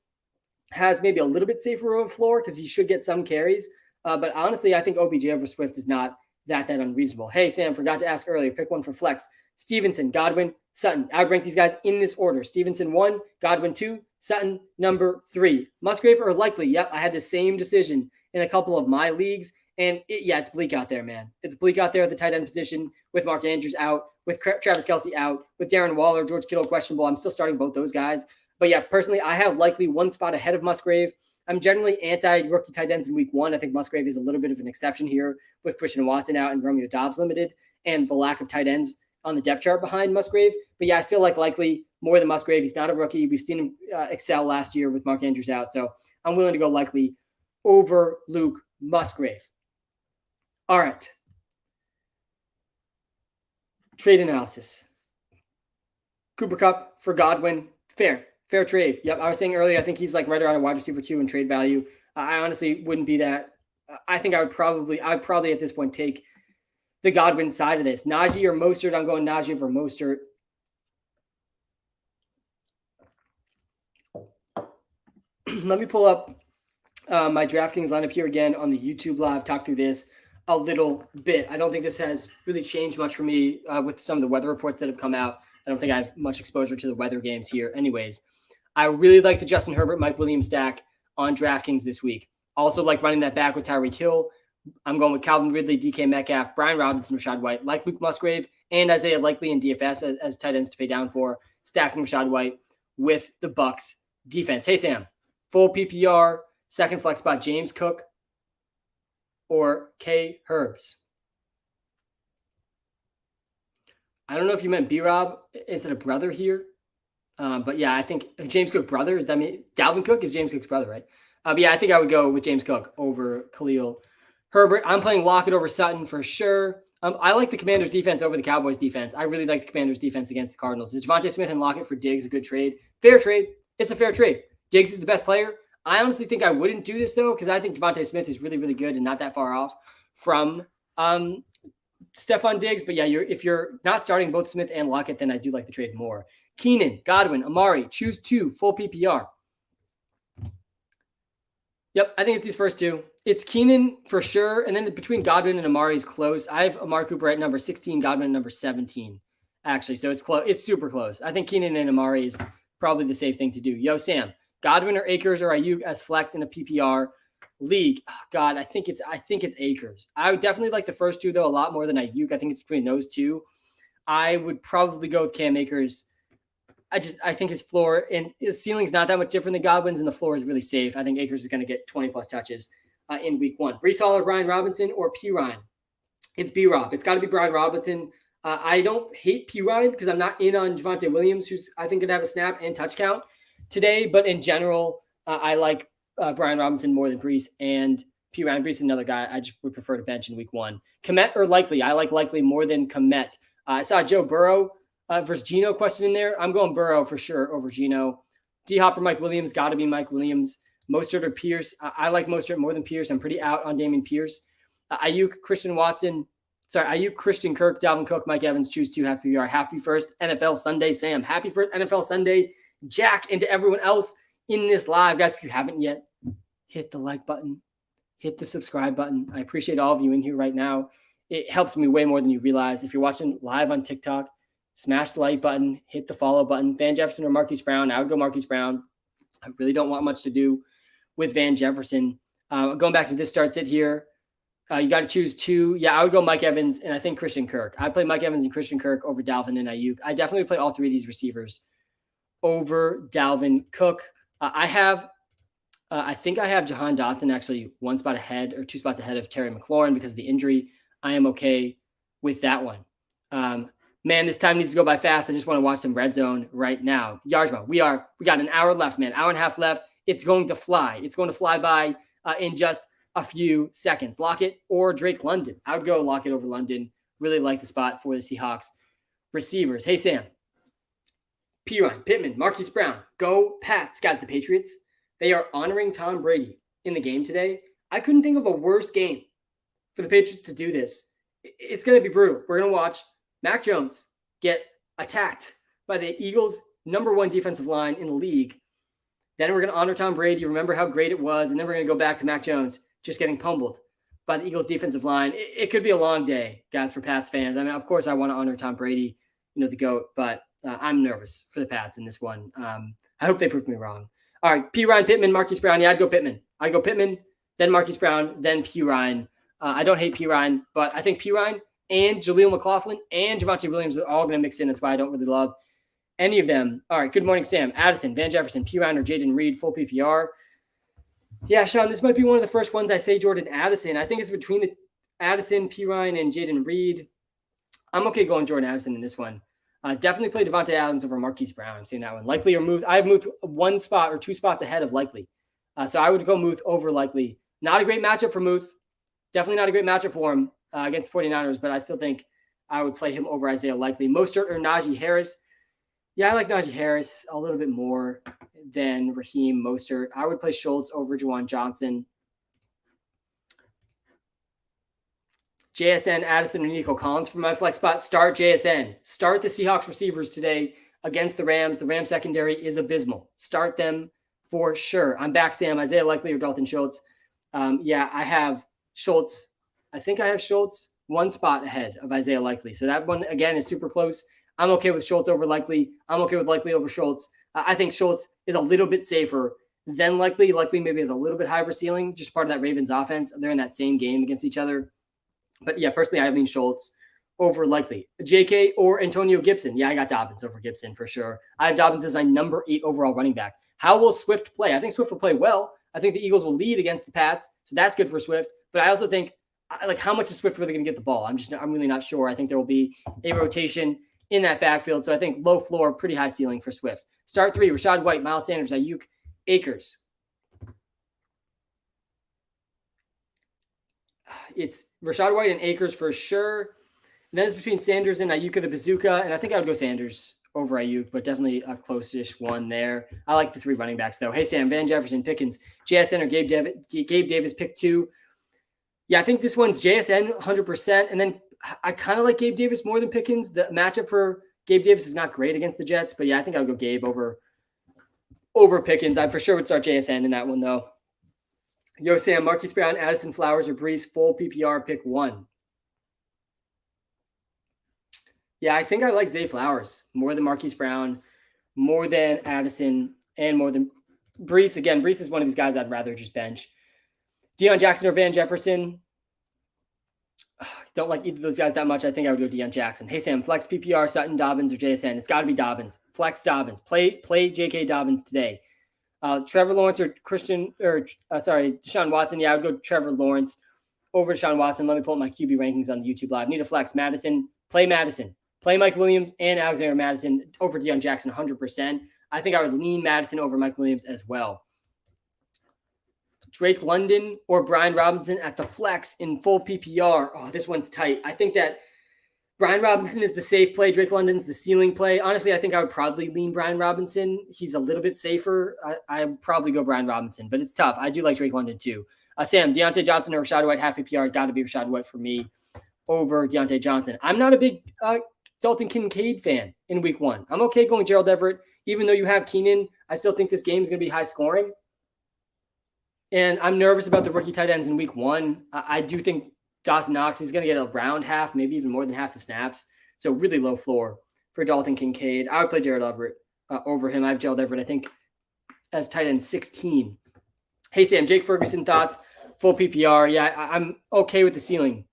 has maybe a little bit safer of a floor because he should get some carries. But honestly, I think OBJ over Swift is not that unreasonable. Hey, Sam, forgot to ask earlier. Pick one for flex. Stevenson, Godwin, Sutton. I would rank these guys in this order. Stevenson 1, Godwin 2, Sutton number 3. Musgrave or likely. Yep, I had the same decision in a couple of my leagues. And it's bleak out there, man. It's bleak out there at the tight end position with Mark Andrews out, with Travis Kelce out, with Darren Waller, George Kittle questionable. I'm still starting both those guys. But yeah, personally, I have likely one spot ahead of Musgrave. I'm generally anti-rookie tight ends in week 1. I think Musgrave is a little bit of an exception here with Christian Watson out and Romeo Doubs limited and the lack of tight ends on the depth chart behind Musgrave. But yeah, I still like likely more than Musgrave. He's not a rookie. We've seen him excel last year with Mark Andrews out. So I'm willing to go likely over Luke Musgrave. All right. Trade analysis. Cooper Kupp for Godwin. Fair trade. Yep, I was saying earlier, I think he's like right around a wide receiver 2 in trade value. I honestly wouldn't be that. I think I'd probably at this point take the Godwin side of this. Najee or Mostert. I'm going Najee for Mostert. Let me pull up my DraftKings lineup here again on the YouTube Live, talk through this a little bit. I don't think this has really changed much for me with some of the weather reports that have come out. I don't think I have much exposure to the weather games here anyways. I really like the Justin Herbert, Mike Williams stack on DraftKings this week. Also like running that back with Tyreek Hill. I'm going with Calvin Ridley, DK Metcalf, Brian Robinson, Rashad White, like Luke Musgrave, and Isaiah Likely in DFS as tight ends to pay down for, stacking Rashad White with the Bucs defense. Hey, Sam, full PPR, second flex spot, James Cook or K. Herbs? I don't know if you meant B-Rob instead of brother here. But yeah, I think James Cook brother, is that mean Dalvin Cook is James Cook's brother, right? But yeah, I think I would go with James Cook over Khalil Herbert. I'm playing Lockett over Sutton for sure. I like the Commanders defense over the Cowboys defense. I really like the Commanders defense against the Cardinals. Is Devontae Smith and Lockett for Diggs a good trade? Fair trade. It's a fair trade. Diggs is the best player. I honestly think I wouldn't do this though, because I think Devontae Smith is really, really good and not that far off from Stephon Diggs. But yeah, if you're not starting both Smith and Lockett, then I do like the trade more. Keenan, Godwin, Amari, choose 2, full PPR. Yep, I think it's these first 2. It's Keenan for sure, and then between Godwin and Amari is close. I have Amari Cooper at number 16, Godwin at number 17, actually, so it's close. It's super close. I think Keenan and Amari is probably the safe thing to do. Yo, Sam, Godwin or Akers or Ayuk as flex in a PPR league? Oh, God, I think it's Akers. I would definitely like the first 2 though a lot more than Ayuk. I think it's between those 2. I would probably go with Cam Akers. I think his floor and his ceiling's not that much different than Godwin's, and the floor is really safe. I think Akers is going to get 20 plus touches in week 1. Breece Hall or Brian Robinson or P. Ryan? It's B. Rob. It's got to be Brian Robinson. I don't hate P. Ryan because I'm not in on Javonte Williams, who's I think going to have a snap and touch count today. But in general, I like Brian Robinson more than Breece, and P. Ryan. Breece is another guy I just would prefer to bench in week 1. Komet or Likely? I like Likely more than Komet. I saw Joe Burrow versus Geno question in there. I'm going Burrow for sure over Geno. D-Hop or Mike Williams? Got to be Mike Williams. Mostert or Pierce? I like Mostert more than Pierce. I'm pretty out on Dameon Pierce. Ayuk, Christian Kirk, Dalvin Cook, Mike Evans. Choose 2, happy PPR. Happy first NFL Sunday, Sam. Happy first NFL Sunday, Jack, and to everyone else in this live. Guys, if you haven't yet, hit the like button. Hit the subscribe button. I appreciate all of you in here right now. It helps me way more than you realize. If you're watching live on TikTok, smash the like button, hit the follow button. Van Jefferson or Marquise Brown? I would go Marquise Brown. I really don't want much to do with Van Jefferson. Going back to this start sit here, you got to choose 2. Yeah, I would go Mike Evans and I think Christian Kirk. I play Mike Evans and Christian Kirk over Dalvin and Ayuk. I definitely play all 3 of these receivers over Dalvin Cook. I think I have Jahan Dotson actually 1 spot ahead or 2 spots ahead of Terry McLaurin because of the injury. I am okay with that one. Man, this time needs to go by fast. I just want to watch some red zone right now. Yarsma, we got an hour left, man. Hour and a half left. It's going to fly. It's going to fly by in just a few seconds. Lockett or Drake London? I would go Lockett over London. Really like the spot for the Seahawks receivers. Hey, Sam. P. Ryan, Pittman, Marquise Brown. Go Pats. Guys, the Patriots, they are honoring Tom Brady in the game today. I couldn't think of a worse game for the Patriots to do this. It's going to be brutal. We're going to watch Mac Jones get attacked by the Eagles' number 1 defensive line in the league. Then we're going to honor Tom Brady, remember how great it was, and then we're going to go back to Mac Jones just getting pummeled by the Eagles' defensive line. It could be a long day, guys, for Pats fans. I mean, of course, I want to honor Tom Brady, the GOAT, but I'm nervous for the Pats in this one. I hope they prove me wrong. All right, P. Ryan, Pittman, Marquise Brown. Yeah, I'd go Pittman. I'd go Pittman, then Marquise Brown, then P. Ryan. I don't hate P. Ryan, but I think P. Ryan and Jaleel McLaughlin and Javonte Williams are all going to mix in. That's why I don't really love any of them. All right, good morning, Sam. Addison, Van Jefferson, P. Ryan, or Jaden Reed, full PPR. Yeah, Sean, this might be one of the first ones I say Jordan Addison. I think it's between the Addison, P. Ryan, and Jaden Reed. I'm okay going Jordan Addison in this one. Definitely play Devontae Adams over Marquise Brown. I'm seeing that one. Likely or Muth. I have Muth 1 spot or 2 spots ahead of Likely. So I would go Muth over Likely. Not a great matchup for Muth. Definitely not a great matchup for him against the 49ers, but I still think I would play him over Isaiah Likely. Mostert or Najee Harris? Yeah, I like Najee Harris a little bit more than Raheem Mostert. I would play Schultz over Juwan Johnson. JSN, Addison, and Nico Collins for my flex spot. Start JSN. Start the Seahawks receivers today against the Rams. The Rams secondary is abysmal. Start them for sure. I'm back, Sam. Isaiah Likely or Dalton Schultz. Yeah, I have Schultz. I think I have Schultz 1 spot ahead of Isaiah Likely. So that one, again, is super close. I'm okay with Schultz over Likely. I'm okay with Likely over Schultz. I think Schultz is a little bit safer than Likely. Likely maybe has a little bit higher ceiling, just part of that Ravens offense. They're in that same game against each other. But yeah, personally, I lean Schultz over Likely. JK or Antonio Gibson. Yeah, I got Dobbins over Gibson for sure. I have Dobbins as my number 8 overall running back. How will Swift play? I think Swift will play well. I think the Eagles will lead against the Pats, so that's good for Swift. But I also think like how much is Swift really going to get the ball? I'm really not sure. I think there will be a rotation in that backfield. So I think low floor, pretty high ceiling for Swift. Start 3, Rachaad White, Miles Sanders, Ayuk, Akers. It's Rachaad White and Akers for sure. And then it's between Sanders and Ayuk the Bazooka. And I think I would go Sanders over Ayuk, but definitely a close-ish one there. I like the 3 running backs, though. Hey, Sam, Van Jefferson, Pickens, JSN or Gabe Davis, pick 2. Yeah, I think this one's JSN 100%. And then I kind of like Gabe Davis more than Pickens. The matchup for Gabe Davis is not great against the Jets, but yeah, I think I would go Gabe over Pickens. I for sure would start JSN in that one, though. Yo, Sam, Marquise Brown, Addison Flowers, or Brees, full PPR, pick 1. Yeah, I think I like Zay Flowers more than Marquise Brown, more than Addison, and more than Brees. Again, Brees is one of these guys I'd rather just bench. Deion Jackson or Van Jefferson. Don't like either of those guys that much. I think I would go Deion Jackson. Hey, Sam, flex PPR, Sutton, Dobbins, or JSN. It's got to be Dobbins. Flex Dobbins. Play J.K. Dobbins today. Trevor Lawrence or Deshaun Watson. Yeah, I would go Trevor Lawrence over Deshaun Watson. Let me pull up my QB rankings on the YouTube Live. Need a flex. Madison. Play Madison. Play Mike Williams and Alexander Madison over Deion Jackson 100%. I think I would lean Madison over Mike Williams as well. Drake London or Brian Robinson at the flex in full PPR. Oh, this one's tight. I think that Brian Robinson is the safe play. Drake London's the ceiling play. Honestly, I think I would probably lean Brian Robinson. He's a little bit safer. I'd probably go Brian Robinson, but it's tough. I do like Drake London too. Sam, Deontay Johnson or Rachaad White, half PPR. Got to be Rachaad White for me over Deontay Johnson. I'm not a big Dalton Kincaid fan in week 1. I'm okay going Gerald Everett. Even though you have Keenan, I still think this game is going to be high scoring. And I'm nervous about the rookie tight ends in week 1. I do think Dawson Knox is going to get around half, maybe even more than half the snaps. So really low floor for Dalton Kincaid. I would play Gerald Everett over him. I have Gerald Everett, I think, as tight end 16. Hey, Sam, Jake Ferguson thoughts, full PPR. Yeah, I'm okay with the ceiling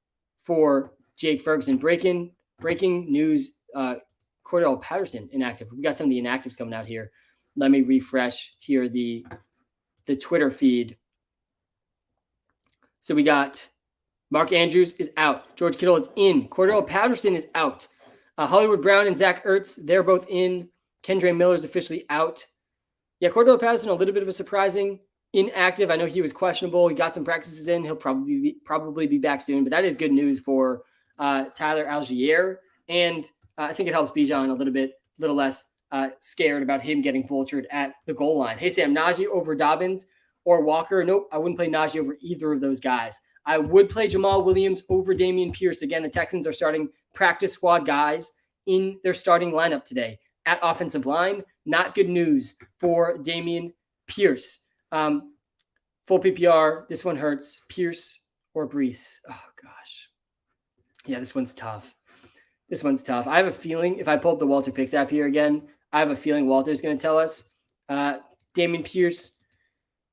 for Jake Ferguson. Breaking news, Cordell Patterson inactive. We got some of the inactives coming out here. Let me refresh here the Twitter feed. So we got Mark Andrews is out. George Kittle is in. Cordell Patterson is out. Hollywood Brown and Zach Ertz, they're both in. Kendre Miller is officially out. Yeah, Cordell Patterson, a little bit of a surprising inactive. I know he was questionable. He got some practices in. He'll probably be back soon, but that is good news for Tyler Algier. And I think it helps Bijan a little less scared about him getting vultured at the goal line. Hey, Sam, Najee over Dobbins or Walker? Nope, I wouldn't play Najee over either of those guys. I would play Jamal Williams over Dameon Pierce. Again, the Texans are starting practice squad guys in their starting lineup today at offensive line. Not good news for Dameon Pierce. Full PPR, this one hurts. Pierce or Brees? Oh, gosh. Yeah, this one's tough. I have a feeling, if I pull up the WalterPicks app here again, I have a feeling Walter's going to tell us Dameon Pierce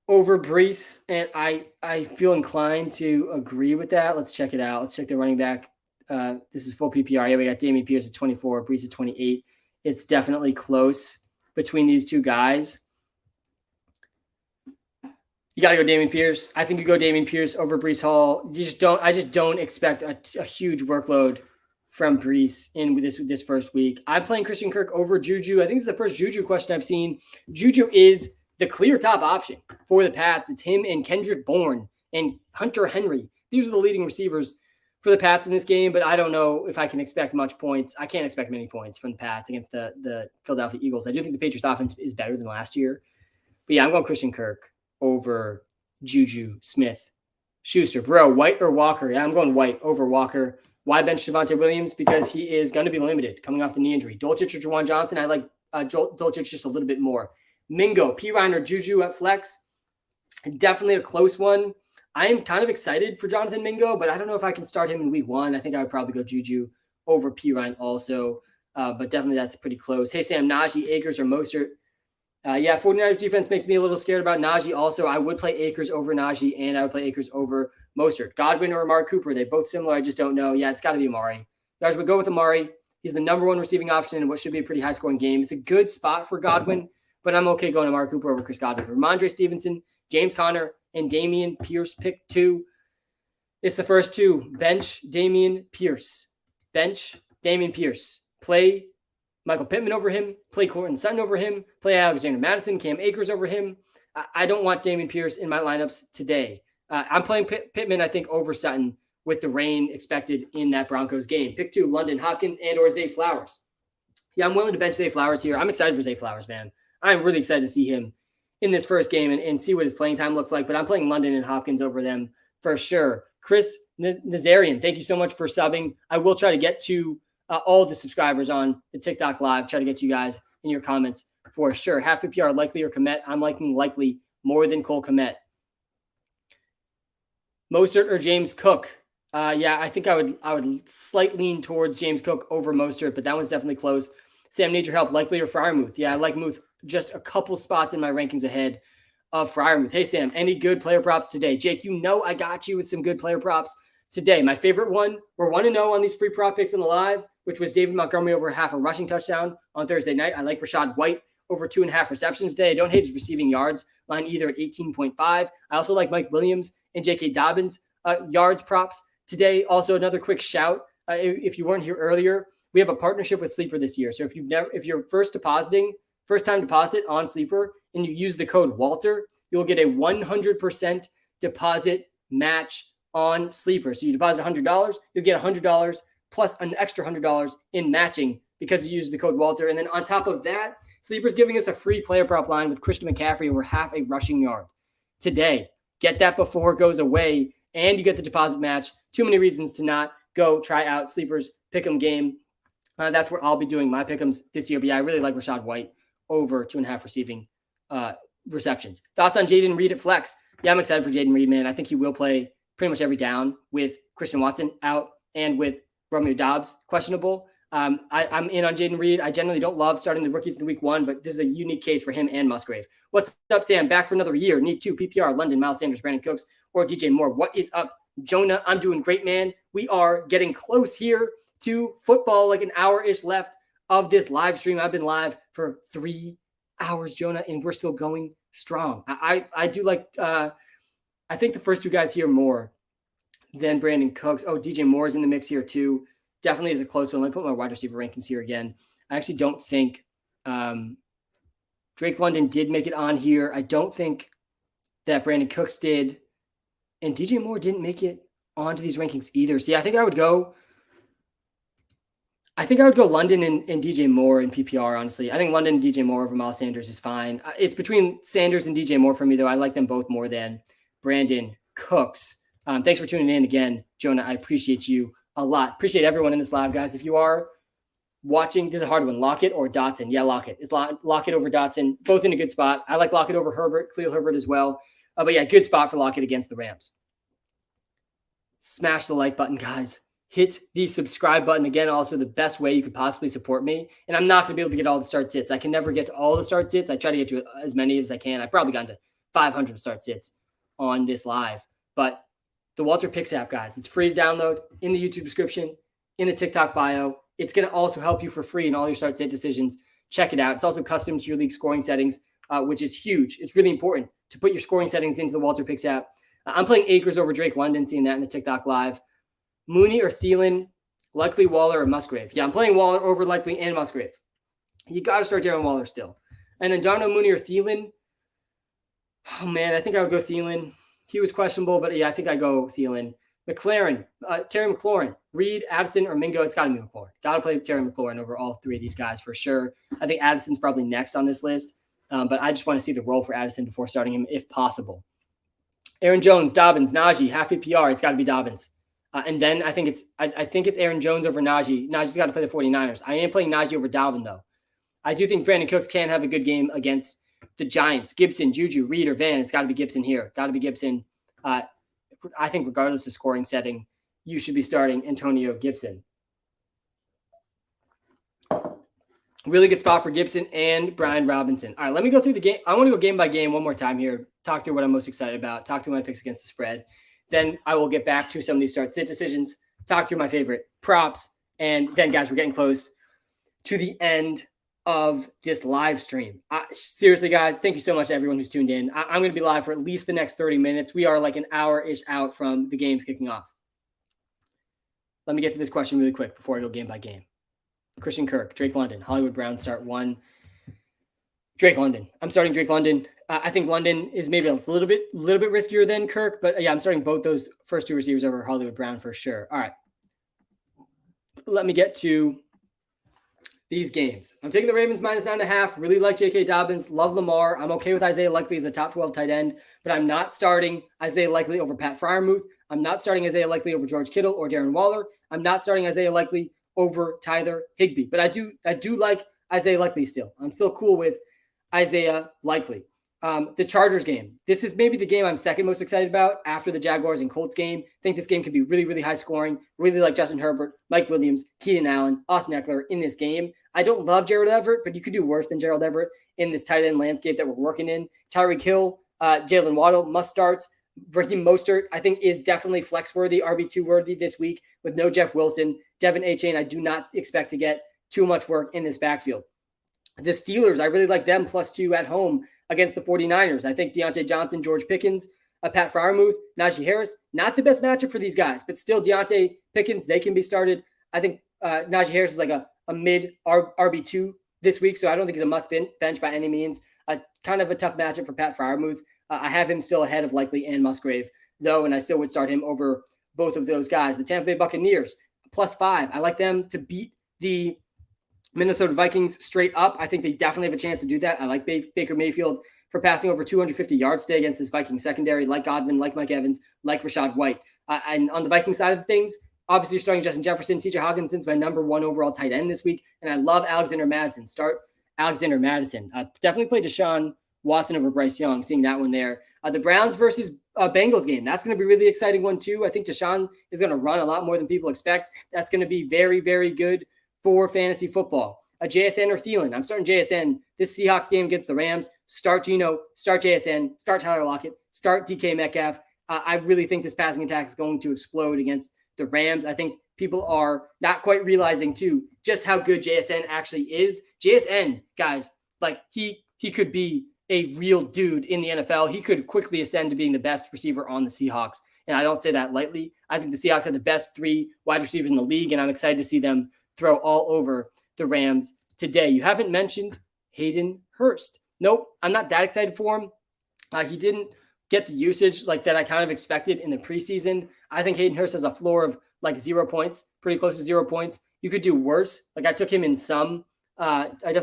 over Brees, and I feel inclined to agree with that. Let's check it out. Let's check the running back. This is full PPR. Yeah, we got Dameon Pierce at 24, Brees at 28. It's definitely close between these two guys. You got to go Dameon Pierce. I think you go Dameon Pierce over Brees Hall. I just don't expect a huge workload from Brees in this first week. I'm playing Christian Kirk over Juju. I think it's the first Juju question I've seen. Juju is the clear top option for the Pats. It's him and Kendrick Bourne and Hunter Henry. These are the leading receivers for the Pats in this game, but I don't know if I can expect much points. I can't expect many points from the Pats against the Philadelphia Eagles. I do think the Patriots offense is better than last year. But yeah, I'm going Christian Kirk over Juju, Smith, Schuster. Bro, White or Walker? Yeah, I'm going White over Walker. Why bench Javonte Williams? Because he is going to be limited coming off the knee injury. Dulcich or Juwan Johnson? I like Dulcich just a little bit more. Mingo, Pirine or Juju at flex? Definitely a close one. I am kind of excited for Jonathan Mingo, but I don't know if I can start him in week 1. I think I would probably go Juju over Pirine also, but definitely that's pretty close. Hey, Sam, Najee, Akers, or Mostert? 49ers defense makes me a little scared about Najee also. I would play Akers over Najee, and I would play Akers over Mostert. Godwin or Amari Cooper? They both similar. I just don't know. Yeah, it's got to be Amari. Guys, we'll go with Amari. He's the number 1 receiving option in what should be a pretty high-scoring game. It's a good spot for Godwin, but I'm okay going Amari Cooper over Chris Godwin. Ramondre Stevenson, James Conner, and Dameon Pierce pick 2. It's the first two. Bench Dameon Pierce. Bench Dameon Pierce. Play Michael Pittman over him. Play Courtland Sutton over him. Play Alexander Madison, Cam Akers over him. I don't want Dameon Pierce in my lineups today. I'm playing Pittman, I think, over Sutton with the rain expected in that Broncos game. Pick 2, London Hopkins and or Zay Flowers. Yeah, I'm willing to bench Zay Flowers here. I'm excited for Zay Flowers, man. I'm really excited to see him in this first game and see what his playing time looks like. But I'm playing London and Hopkins over them for sure. Chris Nazarian, thank you so much for subbing. I will try to get to all the subscribers on the TikTok live. Try to get to you guys in your comments for sure. Half PPR, likely or Kmet. I'm liking likely more than Cole Kmet. Mostert or James Cook? Yeah, I think I would slightly lean towards James Cook over Mostert, but that one's definitely close. Sam, need your help. Likely or Freiermuth? Yeah, I like Muth just a couple spots in my rankings ahead of Freiermuth. Hey, Sam, any good player props today? Jake, you know I got you with some good player props today. My favorite one, we're 1-0 on these free prop picks in the live, which was David Montgomery over half a rushing touchdown on Thursday night. I like Rachaad White over 2.5 receptions today. I don't hate his receiving yards line either at 18.5. I also like Mike Williams and J.K. Dobbins yards props today. Also, another quick shout. If you weren't here earlier, we have a partnership with Sleeper this year. So if you're first time deposit on Sleeper and you use the code Walter, you'll get a 100% deposit match on Sleeper. So you deposit $100, you'll get $100 plus an extra $100 in matching because you use the code Walter. And then on top of that, Sleeper's giving us a free player prop line with Christian McCaffrey over half a rushing yard today. Get that before it goes away, and you get the deposit match. Too many reasons to not go try out Sleeper's pick'em game. That's where I'll be doing my pick'ems this year. But yeah, I really like Rachaad White over 2.5 receiving receptions. Thoughts on Jaden Reed at flex? Yeah, I'm excited for Jaden Reed, man. I think he will play pretty much every down with Christian Watson out and with Romeo Doubs questionable. I'm in on Jaden Reed. I generally don't love starting the rookies in week 1, but this is a unique case for him and Musgrave. What's up, Sam? Back for another year. Need 2 PPR, London, Miles Sanders, Brandon Cooks, or DJ Moore. What is up, Jonah? I'm doing great, man. We are getting close here to football, like an hour-ish left of this live stream. I've been live for 3 hours, Jonah, and we're still going strong. I do like, I think the first 2 guys here more than Brandon Cooks. Oh, DJ Moore's in the mix here too. Definitely is a close one. Let me put my wide receiver rankings here again. I actually don't think Drake London did make it on here. I don't think that Brandon Cooks did. And DJ Moore didn't make it onto these rankings either. So yeah, I think I would go London and DJ Moore in PPR, honestly. I think London and DJ Moore over Miles Sanders is fine. It's between Sanders and DJ Moore for me, though. I like them both more than Brandon Cooks. Thanks for tuning in again, Jonah. I appreciate you a lot. Appreciate everyone in this live, guys. If you are watching, this is a hard one. Lockett or Dotson? Yeah, Lockett. It's Lockett over Dotson. Both in a good spot. I like Lockett over Herbert, Khalil Herbert as well. But yeah, good spot for Lockett against the Rams. Smash the like button, guys. Hit the subscribe button. Again, also the best way you could possibly support me. And I'm not going to be able to get all the start sits. I can never get to all the start sits. I try to get to as many as I can. I've probably gotten to 500 start sits on this live. But the WalterPicks app, guys, it's free to download in the YouTube description, in the TikTok bio. It's going to also help you for free in all your start sit decisions. Check it out. It's also custom to your league scoring settings, which is huge. It's really important to put your scoring settings into the WalterPicks app. I'm playing Akers over Drake London, seeing that in the TikTok live. Mooney or Thielen, likely Waller or Musgrave. Yeah, I'm playing Waller over likely and Musgrave. You got to start Darren Waller still. And then Darnell Mooney or Thielen. Oh, man, I think I would go Thielen. He was questionable, but yeah, I think I go Thielen. McLaurin, Terry McLaurin, Reed, Addison, or Mingo. It's got to be McLaurin. Got to play Terry McLaurin over all 3 of these guys for sure. I think Addison's probably next on this list, but I just want to see the role for Addison before starting him if possible. Aaron Jones, Dobbins, Najee, half PPR. It's got to be Dobbins. And then I think it's Aaron Jones over Najee. Najee's got to play the 49ers. I am playing Najee over Dalvin, though. I do think Brandon Cooks can have a good game against the Giants. Gibson, Juju, Reed, or Van. It's got to be Gibson here. Got to be Gibson. I think regardless of scoring setting, you should be starting Antonio Gibson. Really good spot for Gibson and Brian Robinson. All right, let me go through the game. I want to go game by game one more time here. Talk through what I'm most excited about. Talk through my picks against the spread. Then I will get back to some of these start-sit decisions. Talk through my favorite props. And then, guys, we're getting close to the end of this live stream. Seriously, guys, thank you so much to everyone who's tuned in. I'm going to be live for at least the next 30 minutes. We are like an hour-ish out from the games kicking off. Let me get to this question really quick before I go game by game. Christian Kirk, Drake London, Hollywood Brown start 1. Drake London. I'm starting Drake London. I think London is maybe a little bit riskier than Kirk, but yeah, I'm starting both those first 2 receivers over Hollywood Brown for sure. All right. Let me get to these games. I'm taking the Ravens -9.5. Really like J.K. Dobbins. Love Lamar. I'm okay with Isaiah Likely as a top 12 tight end, but I'm not starting Isaiah Likely over Pat Freiermuth. I'm not starting Isaiah Likely over George Kittle or Darren Waller. I'm not starting Isaiah Likely over Tyler Higbee, but I do like Isaiah Likely still. I'm still cool with Isaiah Likely. The Chargers game. This is maybe the game I'm second most excited about after the Jaguars and Colts game. I think this game could be really, really high scoring. Really like Justin Herbert, Mike Williams, Keenan Allen, Austin Eckler in this game. I don't love Gerald Everett, but you could do worse than Gerald Everett in this tight end landscape that we're working in. Tyreek Hill, Jalen Waddle, must starts. Raheem Mostert, I think, is definitely flex worthy, RB2 worthy this week with no Jeff Wilson. Devin Achane, I do not expect to get too much work in this backfield. The Steelers, I really like them +2 at home against the 49ers. I think Deontay Johnson, George Pickens, Pat Freiermuth, Najee Harris, not the best matchup for these guys, but still Deontay Pickens, they can be started. I think Najee Harris is like a mid RB2 this week, so I don't think he's a must bench by any means. Kind of a tough matchup for Pat Freiermuth. I have him still ahead of Likely and Musgrave, though, and I still would start him over both of those guys. The Tampa Bay Buccaneers, +5. I like them to beat the Minnesota Vikings straight up. I think they definitely have a chance to do that. I like Baker Mayfield for passing over 250 yards today against this Viking secondary, like Godwin, like Mike Evans, like Rachaad White. And on the Viking side of things, obviously you're starting Justin Jefferson. TJ Hawkinson's my number 1 overall tight end this week, and I love Alexander Madison. Start Alexander Madison. Definitely play Deshaun Watson over Bryce Young, seeing that one there. The Browns versus Bengals game. That's going to be a really exciting one too. I think Deshaun is going to run a lot more than people expect. That's going to be very, very good for fantasy football. JSN or Thielen. I'm starting JSN. This Seahawks game against the Rams. Start Geno, start JSN, start Tyler Lockett, start DK Metcalf. I really think this passing attack is going to explode against the Rams. I think people are not quite realizing too just how good JSN actually is. JSN, guys, like he could be a real dude in the NFL. He could quickly ascend to being the best receiver on the Seahawks. And I don't say that lightly. I think the Seahawks have the best 3 wide receivers in the league, and I'm excited to see them throw all over the Rams today. You haven't mentioned Hayden Hurst. Nope, I'm not that excited for him. He didn't get the usage like that I kind of expected in the preseason. I think Hayden Hurst has a floor of like 0 points, pretty close to 0 points. You could do worse. Like I definitely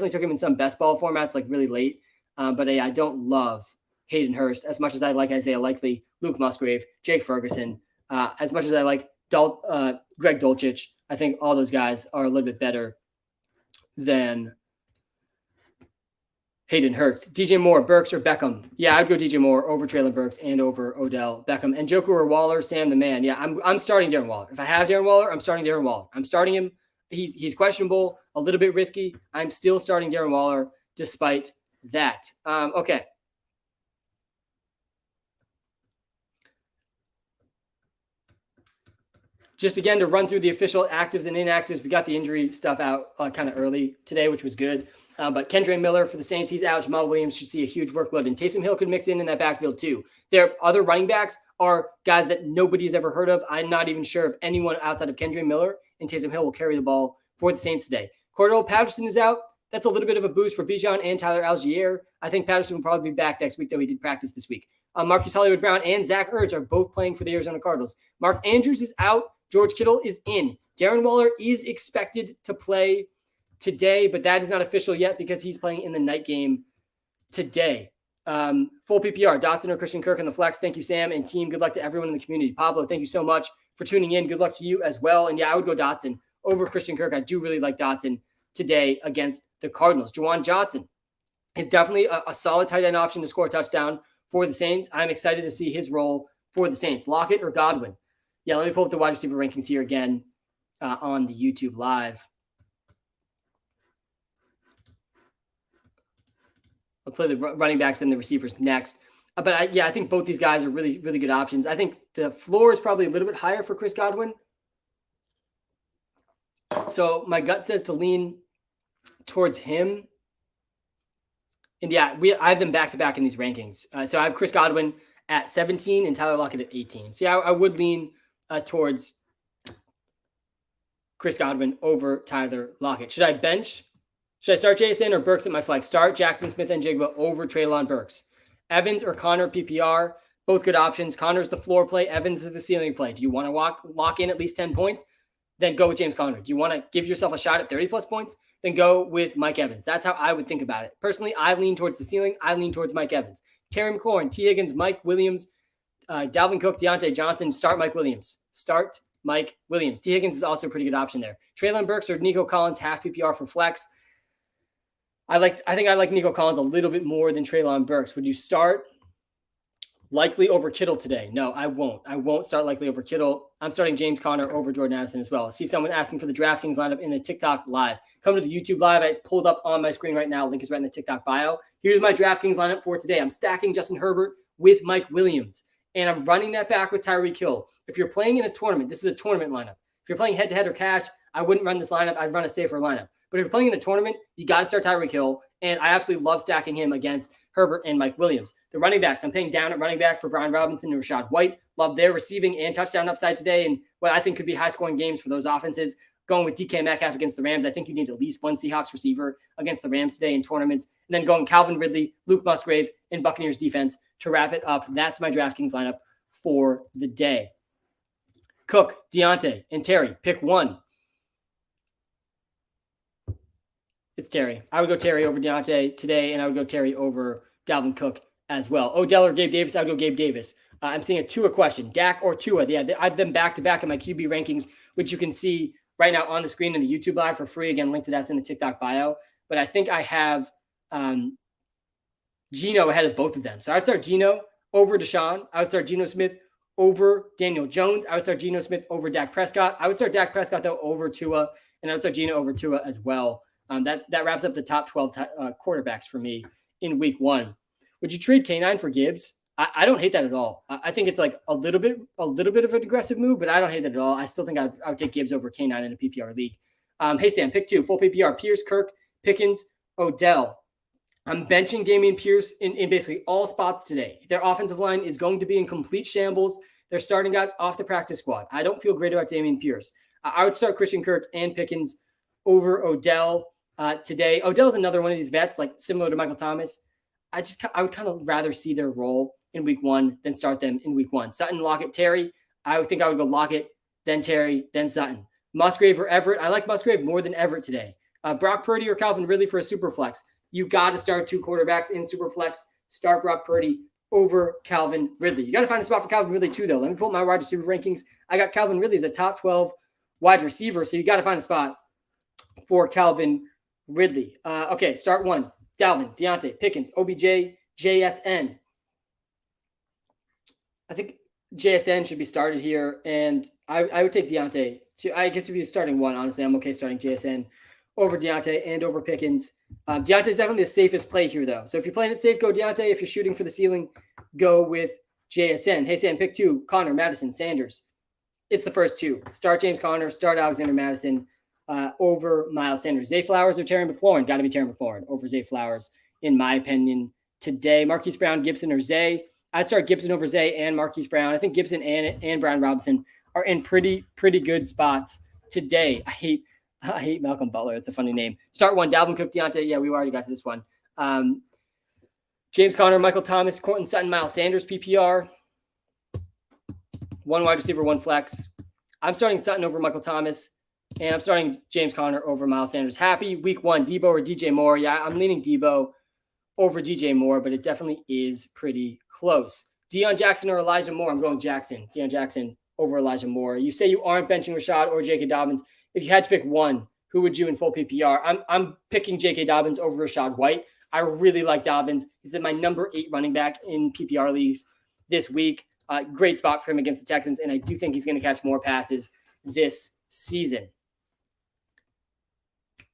took him in some best ball formats, like really late. But I don't love Hayden Hurst as much as I like Isaiah Likely, Luke Musgrave, Jake Ferguson, as much as I like Greg Dulcich. I think all those guys are a little bit better than Hayden Hurst. DJ Moore, Burks, or Beckham. Yeah, I'd go DJ Moore over Traylon Burks and over Odell Beckham. And Njoku or Waller, Sam the man. Yeah, I'm starting Darren Waller. If I have Darren Waller, I'm starting Darren Waller. I'm starting him. He's questionable, a little bit risky. I'm still starting Darren Waller despite that. Okay. Just again to run through the official actives and inactives. We got the injury stuff out kind of early today, which was good. But Kendre Miller for the Saints, he's out. Jamal Williams should see a huge workload. And Taysom Hill could mix in that backfield too. Their other running backs are guys that nobody's ever heard of. I'm not even sure if anyone outside of Kendre Miller and Taysom Hill will carry the ball for the Saints today. Cordell Patterson is out. That's a little bit of a boost for Bijan and Tyler Algier. I think Patterson will probably be back next week, though he did practice this week. Marquise Hollywood Brown and Zach Ertz are both playing for the Arizona Cardinals. Mark Andrews is out. George Kittle is in. Darren Waller is expected to play today, but that is not official yet because he's playing in the night game today. Full PPR, Dotson or Christian Kirk in the flex. Thank you, Sam and team. Good luck to everyone in the community. Pablo, thank you so much for tuning in. Good luck to you as well. And yeah, I would go Dotson over Christian Kirk. I do really like Dotson today against the Cardinals. Juwan Johnson is definitely a solid tight end option to score a touchdown for the Saints. I'm excited to see his role for the Saints. Lockett or Godwin? Yeah, let me pull up the wide receiver rankings here again on the YouTube live. I'll play the running backs and the receivers next. But I think both these guys are really, really good options. I think the floor is probably a little bit higher for Chris Godwin. So my gut says to lean towards him. And yeah, I have them back-to-back in these rankings. So I have Chris Godwin at 17 and Tyler Lockett at 18. So yeah, I would lean towards Chris Godwin over Tyler Lockett. Should I bench? Should I start JSN or Burks at my flex? Start Jackson Smith and Jigba over Treylon Burks. Evans or Connor PPR, both good options. Connor's the floor play. Evans is the ceiling play. Do you want to lock in at least 10 points? Then go with James Conner. Do you want to give yourself a shot at 30 plus points? Then go with Mike Evans. That's how I would think about it. Personally, I lean towards the ceiling. I lean towards Mike Evans. Terry McLaurin, T. Higgins, Mike Williams, Dalvin Cook, Deontay Johnson. Start Mike Williams. Start Mike Williams. T. Higgins is also a pretty good option there. Treylon Burks or Nico Collins, half PPR for flex. I think I like Nico Collins a little bit more than Treylon Burks. Would you start likely over Kittle today? No, I won't. I won't start likely over Kittle. I'm starting James Conner over Jordan Addison as well. I see someone asking for the DraftKings lineup in the TikTok live. Come to the YouTube live. It's pulled up on my screen right now. Link is right in the TikTok bio. Here's my DraftKings lineup for today. I'm stacking Justin Herbert with Mike Williams, and I'm running that back with Tyreek Hill. If you're playing in a tournament, this is a tournament lineup. If you're playing head-to-head or cash, I wouldn't run this lineup. I'd run a safer lineup. But if you're playing in a tournament, you got to start Tyreek Hill, and I absolutely love stacking him against Herbert and Mike Williams. The running backs, I'm paying down at running back for Brian Robinson and Rashad White. Love their receiving and touchdown upside today, and what I think could be high-scoring games for those offenses. Going with DK Metcalf against the Rams, I think you need at least one Seahawks receiver against the Rams today in tournaments. And then going Calvin Ridley, Luke Musgrave, and Buccaneers defense to wrap it up. That's my DraftKings lineup for the day. Cook, Deontay, and Terry. Pick one. It's Terry. I would go Terry over Deontay today, and I would go Terry over Dalvin Cook as well. Odell or Gabe Davis, I would go Gabe Davis. I'm seeing a Tua question. Dak or Tua? Yeah, I have them back-to-back in my QB rankings, which you can see right now on the screen in the YouTube live for free. Again, link to that's in the TikTok bio. But I think I have Geno ahead of both of them. So I would start Geno over Deshaun. I would start Geno Smith over Daniel Jones. I would start Geno Smith over Dak Prescott. I would start Dak Prescott, though, over Tua. And I would start Geno over Tua as well. That wraps up the top 12 quarterbacks for me in week one. Would you trade K9 for Gibbs? I don't hate that at all. I think it's like a little bit of an aggressive move, but I don't hate that at all. I still think I would take Gibbs over K9 in a PPR league. Hey, Sam, pick two. Full PPR. Pierce, Kirk, Pickens, Odell. I'm benching Dameon Pierce in basically all spots today. Their offensive line is going to be in complete shambles. They're starting guys off the practice squad. I don't feel great about Dameon Pierce. I would start Christian Kirk and Pickens over Odell today. Odell's another one of these vets, like similar to Michael Thomas. I would kind of rather see their role in week one than start them in week one. Sutton, Lockett, Terry. I would think I would go Lockett, then Terry, then Sutton. Musgrave or Everett. I like Musgrave more than Everett today. Brock Purdy or Calvin Ridley for a super flex. You got to start two quarterbacks in super flex. Start Brock Purdy over Calvin Ridley. You got to find a spot for Calvin Ridley too, though. Let me pull up my wide receiver rankings. I got Calvin Ridley as a top 12 wide receiver, so you got to find a spot for Calvin Ridley. Okay, start one. Dalvin, Deontay, Pickens, OBJ, JSN. I think JSN should be started here, and I would take Deontay. I guess if you're starting one, honestly, I'm okay starting JSN over Deontay and over Pickens. Deontay's definitely the safest play here, though. So if you're playing it safe, go Deontay. If you're shooting for the ceiling, go with JSN. Hey, Sam, pick two. Connor, Madison, Sanders. It's the first two. Start James Conner, start Alexander Madison over Miles Sanders. Zay Flowers or Terry McLaurin? Got to be Terry McLaurin over Zay Flowers, in my opinion, today. Marquise Brown, Gibson, or Zay? I'd start Gibson over Zay and Marquise Brown. I think Gibson and Brian Robinson are in pretty good spots today. I hate Malcolm Butler. It's a funny name. Start one. Dalvin Cook, Deontay. Yeah, we already got to this one. James Conner, Michael Thomas, Courtland Sutton, Miles Sanders, PPR. One wide receiver, one flex. I'm starting Sutton over Michael Thomas, and I'm starting James Conner over Miles Sanders. Happy week one. Debo or DJ Moore? Yeah, I'm leaning Debo over DJ Moore, but it definitely is pretty close. Deion Jackson or Elijah Moore? I'm going Jackson. Deion Jackson over Elijah Moore. You say you aren't benching Rashad or J.K. Dobbins. If you had to pick one, who would you in full PPR? I'm picking J.K. Dobbins over Rashad White. I really like Dobbins. He's my number 8 running back in PPR leagues this week. Great spot for him against the Texans, and I do think he's going to catch more passes this season.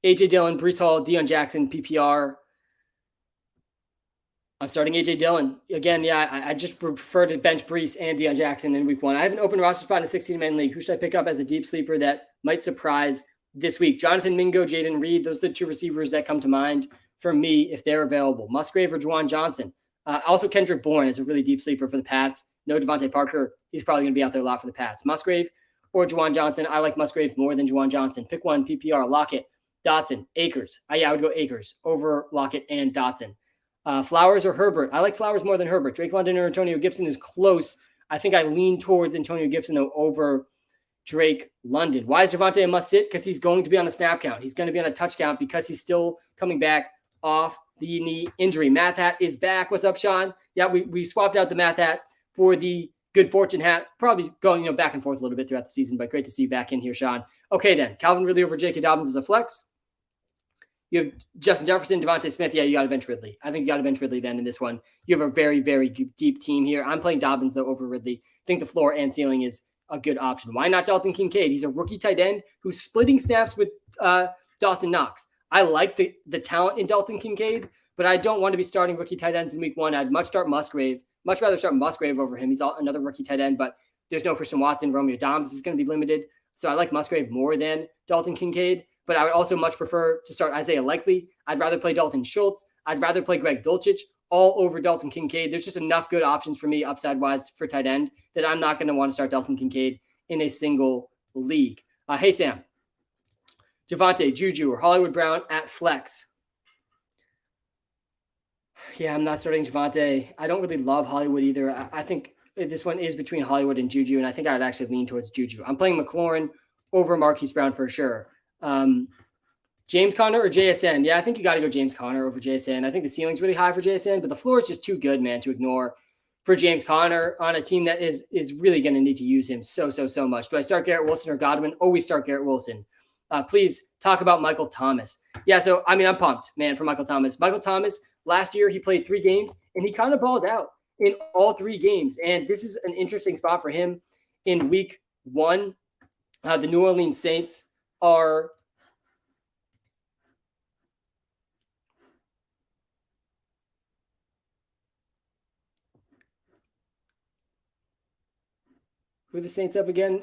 A.J. Dillon, Breece Hall, Deion Jackson, PPR. I'm starting A.J. Dillon. Again, yeah, I just prefer to bench Breece and Deion Jackson in week one. I have an open roster spot in a 16-man league. Who should I pick up as a deep sleeper that might surprise this week? Jonathan Mingo, Jaden Reed. Those are the two receivers that come to mind for me if they're available. Musgrave or Juwan Johnson. Also, Kendrick Bourne is a really deep sleeper for the Pats. No Devontae Parker. He's probably going to be out there a lot for the Pats. Musgrave or Juwan Johnson. I like Musgrave more than Juwan Johnson. Pick one, PPR, Lockett, Dotson, Akers. I would go Akers over Lockett and Dotson. Flowers or Herbert. I like Flowers more than Herbert. Drake London or Antonio Gibson is close. I think I lean towards Antonio Gibson, though, over Drake London. Why is Javonte a must sit? Because he's going to be on a snap count. He's going to be on a touch count because he's still coming back off the knee injury. Math hat is back. What's up, Sean? Yeah, we swapped out the math hat for the good fortune hat. Probably going back and forth a little bit throughout the season, but great to see you back in here, Sean. Okay, then. Calvin Ridley over J.K. Dobbins is a flex. You have Justin Jefferson, Devontae Smith. Yeah, you got to bench Ridley. I think you got to bench Ridley then in this one. You have a very, very deep team here. I'm playing Dobbins, though, over Ridley. I think the floor and ceiling is a good option. Why not Dalton Kincaid? He's a rookie tight end who's splitting snaps with Dawson Knox. I like the talent in Dalton Kincaid, but I don't want to be starting rookie tight ends in week one. I'd much rather start Musgrave over him. He's another rookie tight end, but there's no Christian Watson. Romeo Dobbs is going to be limited. So I like Musgrave more than Dalton Kincaid, but I would also much prefer to start Isaiah Likely. I'd rather play Dalton Schultz. I'd rather play Greg Dulcich all over Dalton Kincaid. There's just enough good options for me upside-wise for tight end that I'm not going to want to start Dalton Kincaid in a single league. Hey, Sam. Javonte, Juju, or Hollywood Brown at flex. Yeah, I'm not starting Javonte. I don't really love Hollywood either. I think this one is between Hollywood and Juju, and I think I would actually lean towards Juju. I'm playing McLaurin over Marquise Brown for sure. James Conner or JSN? Yeah, I think you got to go James Conner over JSN. I think the ceiling's really high for JSN, but the floor is just too good, man, to ignore for James Conner on a team that is really going to need to use him so much. Do I start Garrett Wilson or Godwin? Always start Garrett Wilson. Please talk about Michael Thomas. Yeah, so, I'm pumped, man, for Michael Thomas. Michael Thomas, last year, he played 3 games, and he kind of balled out in all 3 games. And this is an interesting spot for him in week 1. The New Orleans Saints are who are the Saints up again?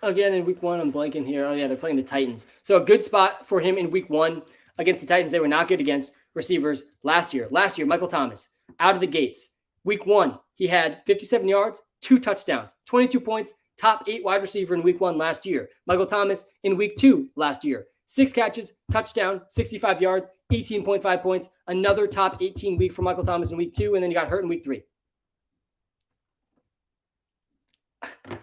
Again in week 1, I'm blanking here. Oh, yeah, they're playing the Titans. So a good spot for him in week 1 against the Titans. They were not good against receivers last year. Last year, Michael Thomas, out of the gates. Week 1, he had 57 yards, 2 touchdowns, 22 points, top 8 wide receiver in week 1 last year. Michael Thomas in week 2 last year. 6 catches, touchdown, 65 yards, 18.5 points. Another top 18 week for Michael Thomas in week 2, and then he got hurt in week 3.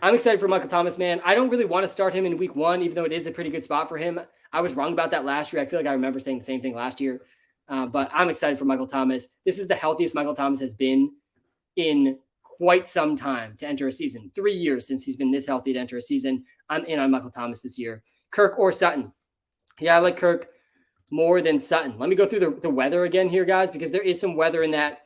I'm excited for Michael Thomas, man. I don't really want to start him in week 1, even though it is a pretty good spot for him. I was wrong about that last year. I feel like I remember saying the same thing last year. But I'm excited for Michael Thomas. This is the healthiest Michael Thomas has been in quite some time to enter a season. 3 years since he's been this healthy to enter a season. I'm in on Michael Thomas this year. Kirk or Sutton? Yeah, I like Kirk more than Sutton. Let me go through the weather again here, guys, because there is some weather in that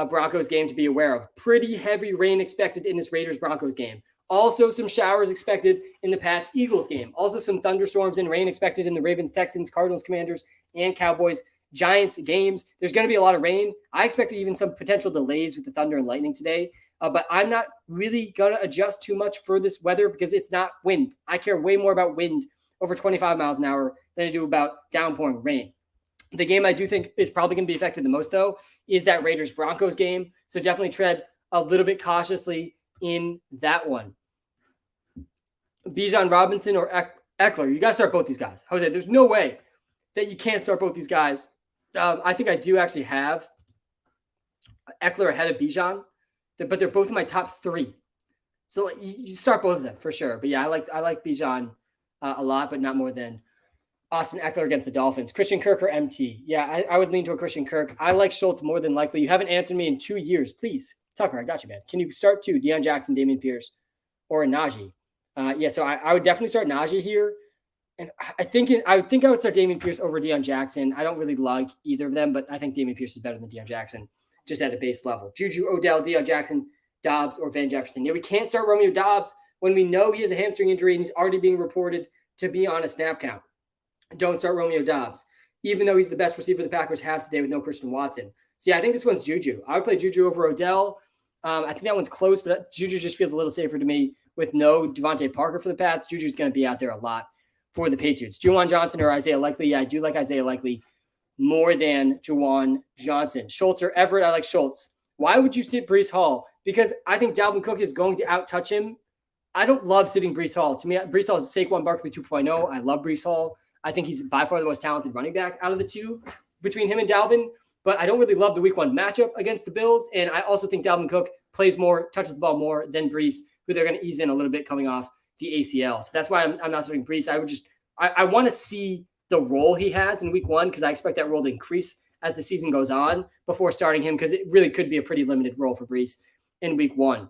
Broncos game to be aware of. Pretty heavy rain expected in this Raiders-Broncos game. Also some showers expected in the Pats-Eagles game. Also some thunderstorms and rain expected in the Ravens-Texans, Cardinals-Commanders, and Cowboys-Giants games. There's going to be a lot of rain. I expected even some potential delays with the thunder and lightning today. But I'm not really going to adjust too much for this weather because it's not wind. I care way more about wind over 25 miles an hour than I do about downpouring rain. The game I do think is probably going to be affected the most, though, is that Raiders-Broncos game. So definitely tread a little bit cautiously in that one. Bijan Robinson or Eckler. You got to start both these guys. Jose, there's no way that you can't start both these guys. I think I do actually have Eckler ahead of Bijan, but they're both in my top 3. So you start both of them for sure. But yeah, I like Bijan a lot, but not more than Austin Eckler against the Dolphins. Christian Kirk or MT? Yeah, I would lean toward Christian Kirk. I like Schultz more than likely. You haven't answered me in 2 years. Please, Tucker, I got you, man. Can you start 2? Deion Jackson, Dameon Pierce, or Najee? So I would definitely start Najee here. And I would start Dameon Pierce over Deion Jackson. I don't really like either of them, but I think Dameon Pierce is better than Deion Jackson, just at a base level. Juju, Odell, Deion Jackson, Dobbs, or Van Jefferson. Yeah, we can't start Romeo Dobbs when we know he has a hamstring injury and he's already being reported to be on a snap count. Don't start Romeo Dobbs, even though he's the best receiver the Packers have today with no Christian Watson. So yeah, I think this one's Juju. I would play Juju over Odell. I think that one's close, but Juju just feels a little safer to me with no Devontae Parker for the Pats. Juju's going to be out there a lot for the Patriots. Juwan Johnson or Isaiah Likely? Yeah, I do like Isaiah Likely more than Juwan Johnson. Schultz or Everett? I like Schultz. Why would you sit Breece Hall? Because I think Dalvin Cook is going to out-touch him I don't love sitting Breece Hall. To me, Breece Hall is Saquon Barkley 2.0. I love Breece Hall. I think he's by far the most talented running back out of the two between him and Dalvin. But I don't really love the week 1 matchup against the Bills. And I also think Dalvin Cook plays more, touches the ball more than Breece, who they're going to ease in a little bit coming off the ACL. So that's why I'm not starting Breece. I want to see the role he has in week 1 because I expect that role to increase as the season goes on before starting him because it really could be a pretty limited role for Breece in week 1.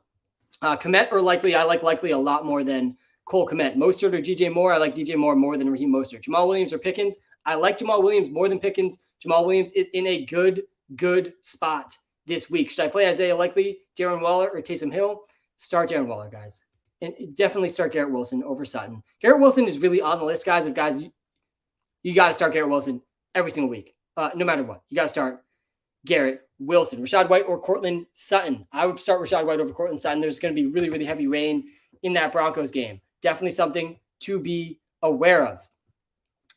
Kmet or Likely, I like Likely a lot more than Cole Kmet. Mostert or DJ Moore, I like DJ Moore more than Raheem Mostert. Jamal Williams or Pickens, I like Jamal Williams more than Pickens. Jamal Williams is in a good spot this week. Should I play Isaiah Likely, Darren Waller, or Taysom Hill? Start Darren Waller, guys. And definitely start Garrett Wilson over Sutton. Garrett Wilson is really on the list, guys, of guys you got to start Garrett Wilson every single week, no matter what. You got to start Garrett Wilson. Rachaad White or Courtland Sutton. I would start Rachaad White over Courtland Sutton. There's going to be really, really heavy rain in that Broncos game. Definitely something to be aware of.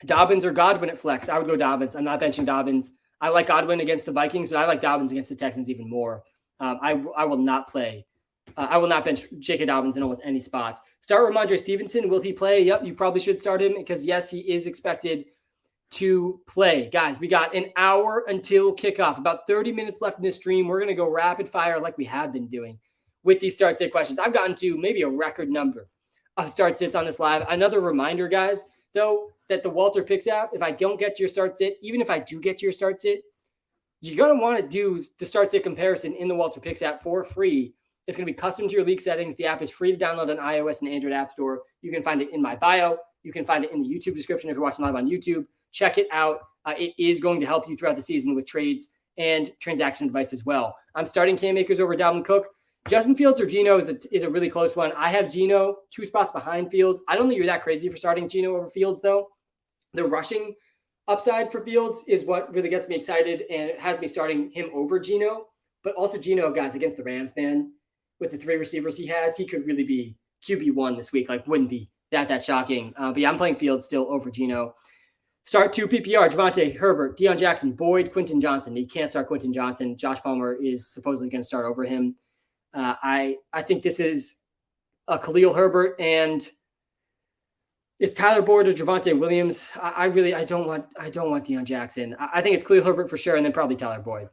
Dobbins or Godwin at flex. I would go Dobbins. I'm not benching Dobbins. I like Godwin against the Vikings, but I like Dobbins against the Texans even more. I will not play. I will not bench J.K. Dobbins in almost any spots. Start Ramondre Stevenson. Will he play? Yep, you probably should start him because, yes, he is expected to play. Guys, we got an hour until kickoff. About 30 minutes left in this stream. We're going to go rapid fire like we have been doing with these start sit questions. I've gotten to maybe a record number of start sits on this live. Another reminder, guys, though, that the WalterPicks app, if I don't get to your start sit, even if I do get to your start sit, you're going to want to do the start sit comparison in the WalterPicks app for free. It's going to be custom to your league settings. The app is free to download on iOS and Android App Store. You can find it in my bio. You can find it in the YouTube description if you're watching live on YouTube. Check it out. It is going to help you throughout the season with trades and transaction advice as well. I'm starting Cam Akers over Dalvin Cook. Justin Fields or Geno is a really close one. I have Geno 2 spots behind Fields. I don't think you're that crazy for starting Geno over Fields, though. The rushing upside for Fields is what really gets me excited, and it has me starting him over Geno. But also Geno, guys, against the Rams, man, with the 3 receivers he has, he could really be QB1 this week. Like, wouldn't be that shocking. But yeah, I'm playing Fields still over Geno. Start 2 PPR, Javonte, Herbert, Deion Jackson, Boyd, Quentin Johnson. He can't start Quentin Johnson. Josh Palmer is supposedly going to start over him. I think this is a Khalil Herbert, and it's Tyler Boyd or Javonte Williams. I don't want Deion Jackson. I think it's Khalil Herbert for sure, and then probably Tyler Boyd.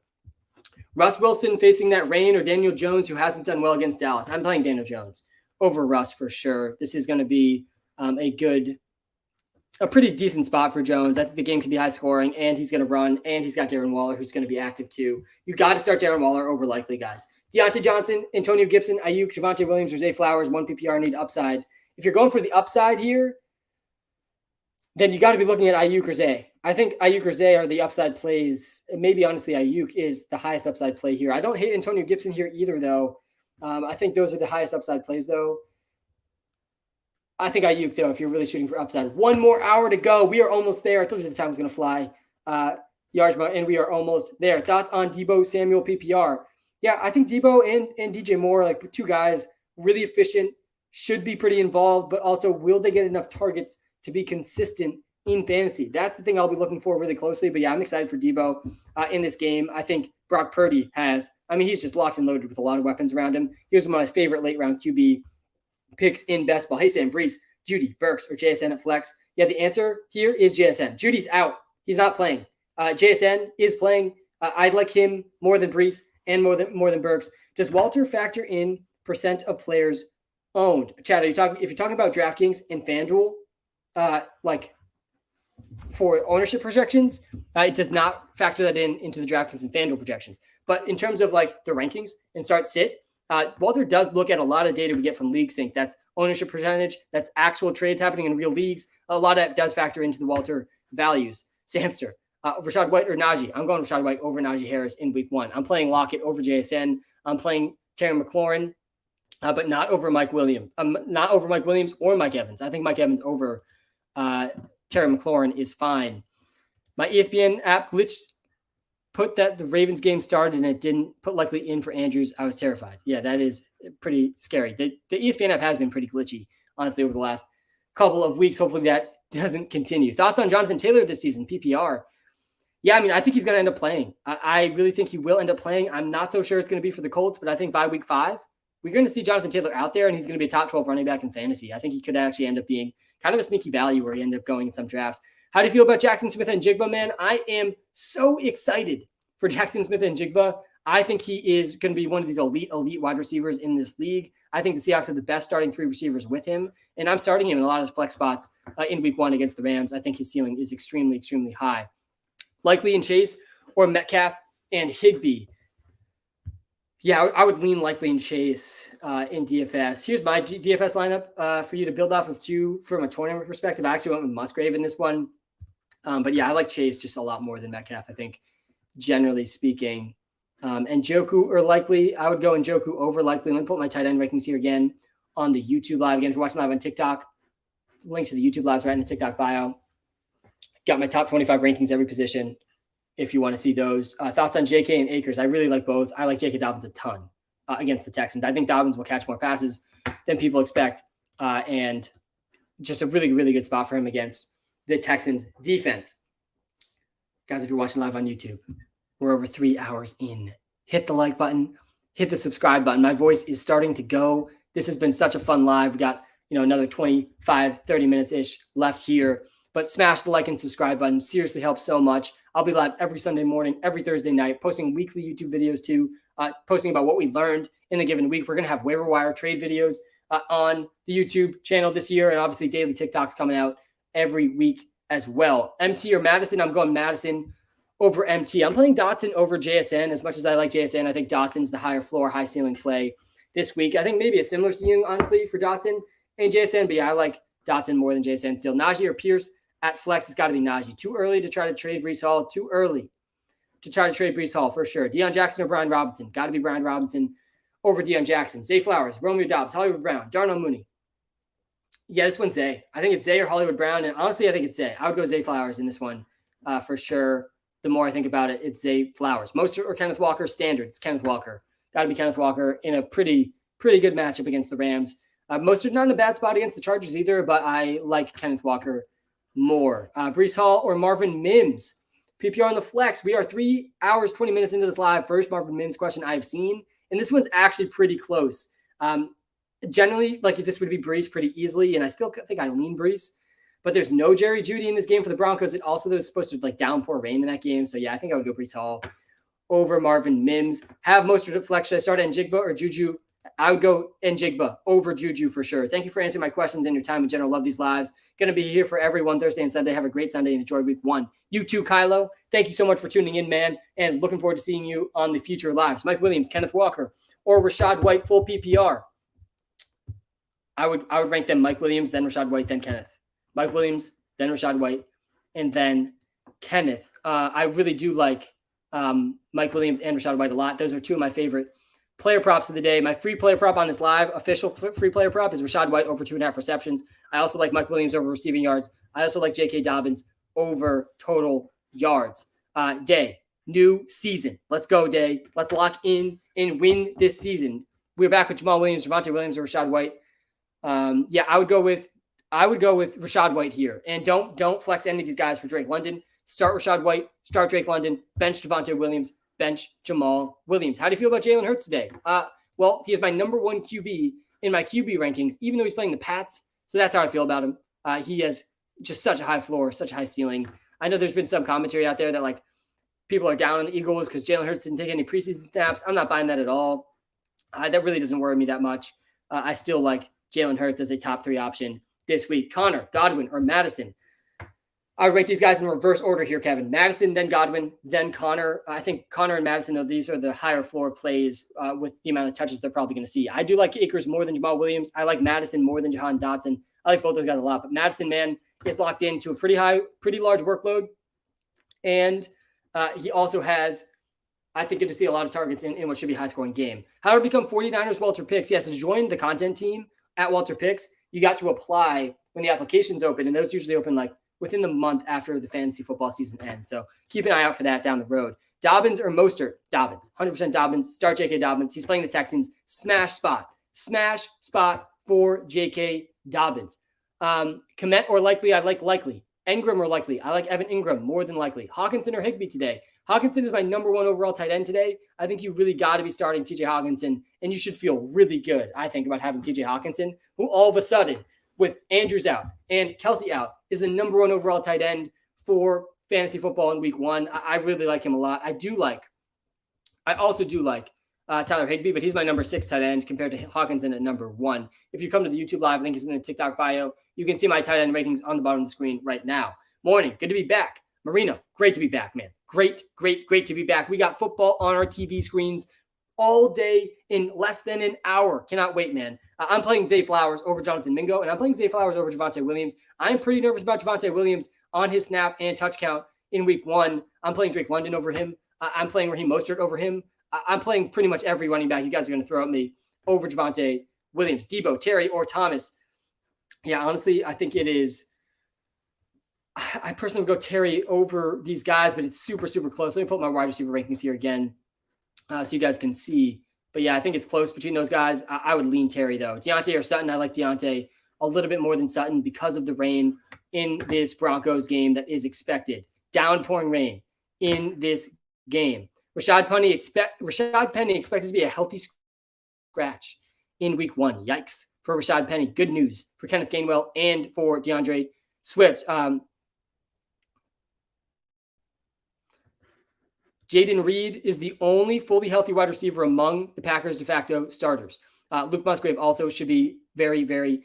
Russ Wilson facing that rain or Daniel Jones, who hasn't done well against Dallas. I'm playing Daniel Jones over Russ for sure. This is going to be a pretty decent spot for Jones. I think the game can be high scoring, and he's going to run, and he's got Darren Waller, who's going to be active too. You got to start Darren Waller over Likely, guys. Deontay Johnson, Antonio Gibson, Ayuk, Javonte Williams, or Zay Flowers, 1 PPR need upside. If you're going for the upside here, then you got to be looking at Ayuk or Zay. I think Ayuk or Zay are the upside plays. Maybe, honestly, Ayuk is the highest upside play here. I don't hate Antonio Gibson here either, though. I think those are the highest upside plays, though. I think Ayuk, though, if you're really shooting for upside. 1 more hour to go. We are almost there. I told you the time was going to fly. Yarjma, and we are almost there. Thoughts on Debo Samuel PPR? Yeah, I think Debo and DJ Moore, like 2 guys, really efficient, should be pretty involved, but also will they get enough targets to be consistent in fantasy? That's the thing I'll be looking for really closely. But yeah, I'm excited for Debo in this game. I think Brock Purdy he's just locked and loaded with a lot of weapons around him. He was one of my favorite late round QB picks in best ball. Hey, Sam, Brees, Judy, Burks, or JSN at flex? Yeah, the answer here is JSN. Judy's out. He's not playing. JSN is playing. I'd like him more than Brees and more than Burks. Does Walter factor in % of players owned? Chad, if you're talking about DraftKings and FanDuel, like for ownership projections, it does not factor that into the DraftKings and FanDuel projections. But in terms of like the rankings and start sit, Walter does look at a lot of data we get from League Sync. That's ownership percentage. That's actual trades happening in real leagues. A lot of that does factor into the Walter values. Samster, Rachaad White or Najee? I'm going Rachaad White over Najee Harris in week 1. I'm playing Lockett over JSN. I'm playing Terry McLaurin, but not over Mike Williams. Not over Mike Williams or Mike Evans. I think Mike Evans over Terry McLaurin is fine. My ESPN app glitched, put that the Ravens game started and it didn't put Likely in for Andrews. I was terrified. Yeah, that is pretty scary. The ESPN app has been pretty glitchy, honestly, over the last couple of weeks. Hopefully that doesn't continue. Thoughts on Jonathan Taylor this season, PPR? Yeah, I think he's going to end up playing. I really think he will end up playing. I'm not so sure it's going to be for the Colts, but I think by week 5, we're going to see Jonathan Taylor out there, and he's going to be a top 12 running back in fantasy. I think he could actually end up being kind of a sneaky value where he ended up going in some drafts. How do you feel about Jackson Smith and Jigba, man? I am so excited for Jackson Smith and Jigba. I think he is going to be one of these elite wide receivers in this league. I think the Seahawks have the best starting 3 receivers with him, and I'm starting him in a lot of flex spots in week 1 against the Rams. I think his ceiling is extremely, extremely high. Likely in Chase or Metcalf and Higbee. Yeah, I would lean Likely in Chase in DFS. Here's my DFS lineup for you to build off of too from a tournament perspective. I actually went with Musgrave in this one. But yeah, I like Chase just a lot more than Metcalf, I think, generally speaking. And Njoku or Likely, I would go Njoku over Likely. Let me put my tight end rankings here again on the YouTube live. Again, if you're watching live on TikTok, links to the YouTube lives right in the TikTok bio. Got my top 25 rankings every position if you want to see those. Thoughts on JK and Akers? I really like both. I like J.K. Dobbins a ton against the Texans. I think Dobbins will catch more passes than people expect, and just a really, really good spot for him against the Texans defense. Guys, if you're watching live on YouTube, we're over 3 hours in. Hit the like button, hit the subscribe button. My voice is starting to go. This has been such a fun live. We got, another 25, 30 minutes-ish left here. But smash the like and subscribe button. Seriously helps so much. I'll be live every Sunday morning, every Thursday night, posting weekly YouTube videos too, posting about what we learned in the given week. We're going to have waiver wire trade videos on the YouTube channel this year, and obviously daily TikToks coming out every week as well. MT or Madison? I'm going Madison over MT. I'm playing Dotson over JSN. As much as I like JSN, I think Dotson's the higher floor, high ceiling play this week. I think maybe a similar ceiling, honestly, for Dotson and JSN, but yeah, I like Dotson more than JSN still. Najee or Pierce at flex? It's got to be Najee. Too early to try to trade Breece Hall. Too early to try to trade Breece Hall for sure. Deion Jackson or Brian Robinson? Got to be Brian Robinson over Deion Jackson. Zay Flowers, Romeo Doubs, Hollywood Brown, Darnell Mooney. Yeah, this one's Zay. I think it's Zay or Hollywood Brown, and honestly, I think it's Zay. I would go Zay Flowers in this one for sure. The more I think about it, it's Zay Flowers. Mostert or Kenneth Walker? Standard. It's Kenneth Walker. Got to be Kenneth Walker in a pretty good matchup against the Rams. Mostert's not in a bad spot against the Chargers either, but I like Kenneth Walker more. Breece Hall or Marvin Mims? PPR on the flex. We are 3 hours, 20 minutes into this live. First Marvin Mims question I've seen, and this one's actually pretty close. Generally, like this would be Breece pretty easily, and I still think I lean Breece, but there's no Jerry Jeudy in this game for the Broncos. It also was supposed to downpour rain in that game, so yeah, I think I would go Breece Hall over Marvin Mims. Have Mostert at flex. Should I start Njigba or Juju? I would go Njigba over Juju for sure. Thank you for answering my questions and your time in general. Love these lives. Going to be here for everyone Thursday and Sunday. Have a great Sunday and enjoy week 1. You too, Kylo. Thank you so much for tuning in, man, and looking forward to seeing you on the future lives. Mike Williams, Kenneth Walker, or Rachaad White full PPR. I would rank them Mike Williams, then Rachaad White, then Kenneth. Mike Williams, then Rachaad White, and then Kenneth. I really do like Mike Williams and Rachaad White a lot. Those are 2 of my favorite player props of the day. My free player prop on this live, official free player prop, is Rachaad White over 2.5 receptions. I also like Mike Williams over receiving yards. I also like J.K. Dobbins over total yards. Day, new season. Let's go, Day. Let's lock in and win this season. We're back with Jamal Williams, Javonte Williams, or Rachaad White. Yeah, I would go with Rachaad White here. And don't flex any of these guys for Drake London. Start Rachaad White, start Drake London, bench Javonte Williams, bench Jamal Williams. How do you feel about Jalen Hurts today? Well, he is my number 1 QB in my QB rankings, even though he's playing the Pats. So that's how I feel about him. He has just such a high floor, such a high ceiling. I know there's been some commentary out there that people are down on the Eagles because Jalen Hurts didn't take any preseason snaps. I'm not buying that at all. That really doesn't worry me that much. I still like Jalen Hurts as a top 3 option this week. Connor, Godwin, or Madison? I would rate these guys in reverse order here, Kevin. Madison, then Godwin, then Connor. I think Connor and Madison, though, these are the higher floor plays with the amount of touches they're probably going to see. I do like Akers more than Jamal Williams. I like Madison more than Jahan Dotson. I like both those guys a lot. But Madison, man, is locked into a pretty large workload. And he also has, I think, good to see a lot of targets in what should be a high-scoring game. How to become 49ers WalterPicks? Yes, to join the content team at WalterPicks, you got to apply when the applications open, and those usually open within the month after the fantasy football season ends. So keep an eye out for that down the road. Dobbins or Mostert? Dobbins. 100% Dobbins. Start J.K. Dobbins. He's playing the Texans. Smash spot for J.K. Dobbins. Komet or Likely? I like Likely. Engram or Likely? I like Evan Ingram more than Likely. Hawkinson or Higbee today? Hockenson is my number 1 overall tight end today. I think you really got to be starting TJ Hockenson, and you should feel really good, I think, about having TJ Hockenson, who all of a sudden, with Andrews out and Kelsey out, is the number 1 overall tight end for fantasy football in week 1. I really like him a lot. I also do like Tyler Higbee, but he's my number 6 tight end compared to Hockenson at number 1. If you come to the YouTube live, link is in the TikTok bio. You can see my tight end rankings on the bottom of the screen right now. Morning, good to be back. Marino, great to be back, man. Great to be back. We got football on our TV screens all day in less than an hour. Cannot wait, man. I'm playing Zay Flowers over Jonathan Mingo, and I'm playing Zay Flowers over Javonte Williams. I'm pretty nervous about Javonte Williams on his snap and touch count in week 1. I'm playing Drake London over him. I'm playing Raheem Mostert over him. I'm playing pretty much every running back you guys are going to throw at me over Javonte Williams, Debo, Terry, or Thomas. Yeah, honestly, I think it is. I personally would go Terry over these guys, but it's super close. Let me put my wide receiver rankings here again so you guys can see. But yeah, I think it's close between those guys. I would lean Terry, though. Deontay or Sutton, I like Deontay a little bit more than Sutton because of the rain in this Broncos game that is expected. Downpouring rain in this game. Rashad Penny expected to be a healthy scratch in week 1. Yikes for Rashad Penny. Good news for Kenneth Gainwell and for DeAndre Swift. Jaden Reed is the only fully healthy wide receiver among the Packers de facto starters. Luke Musgrave also should be very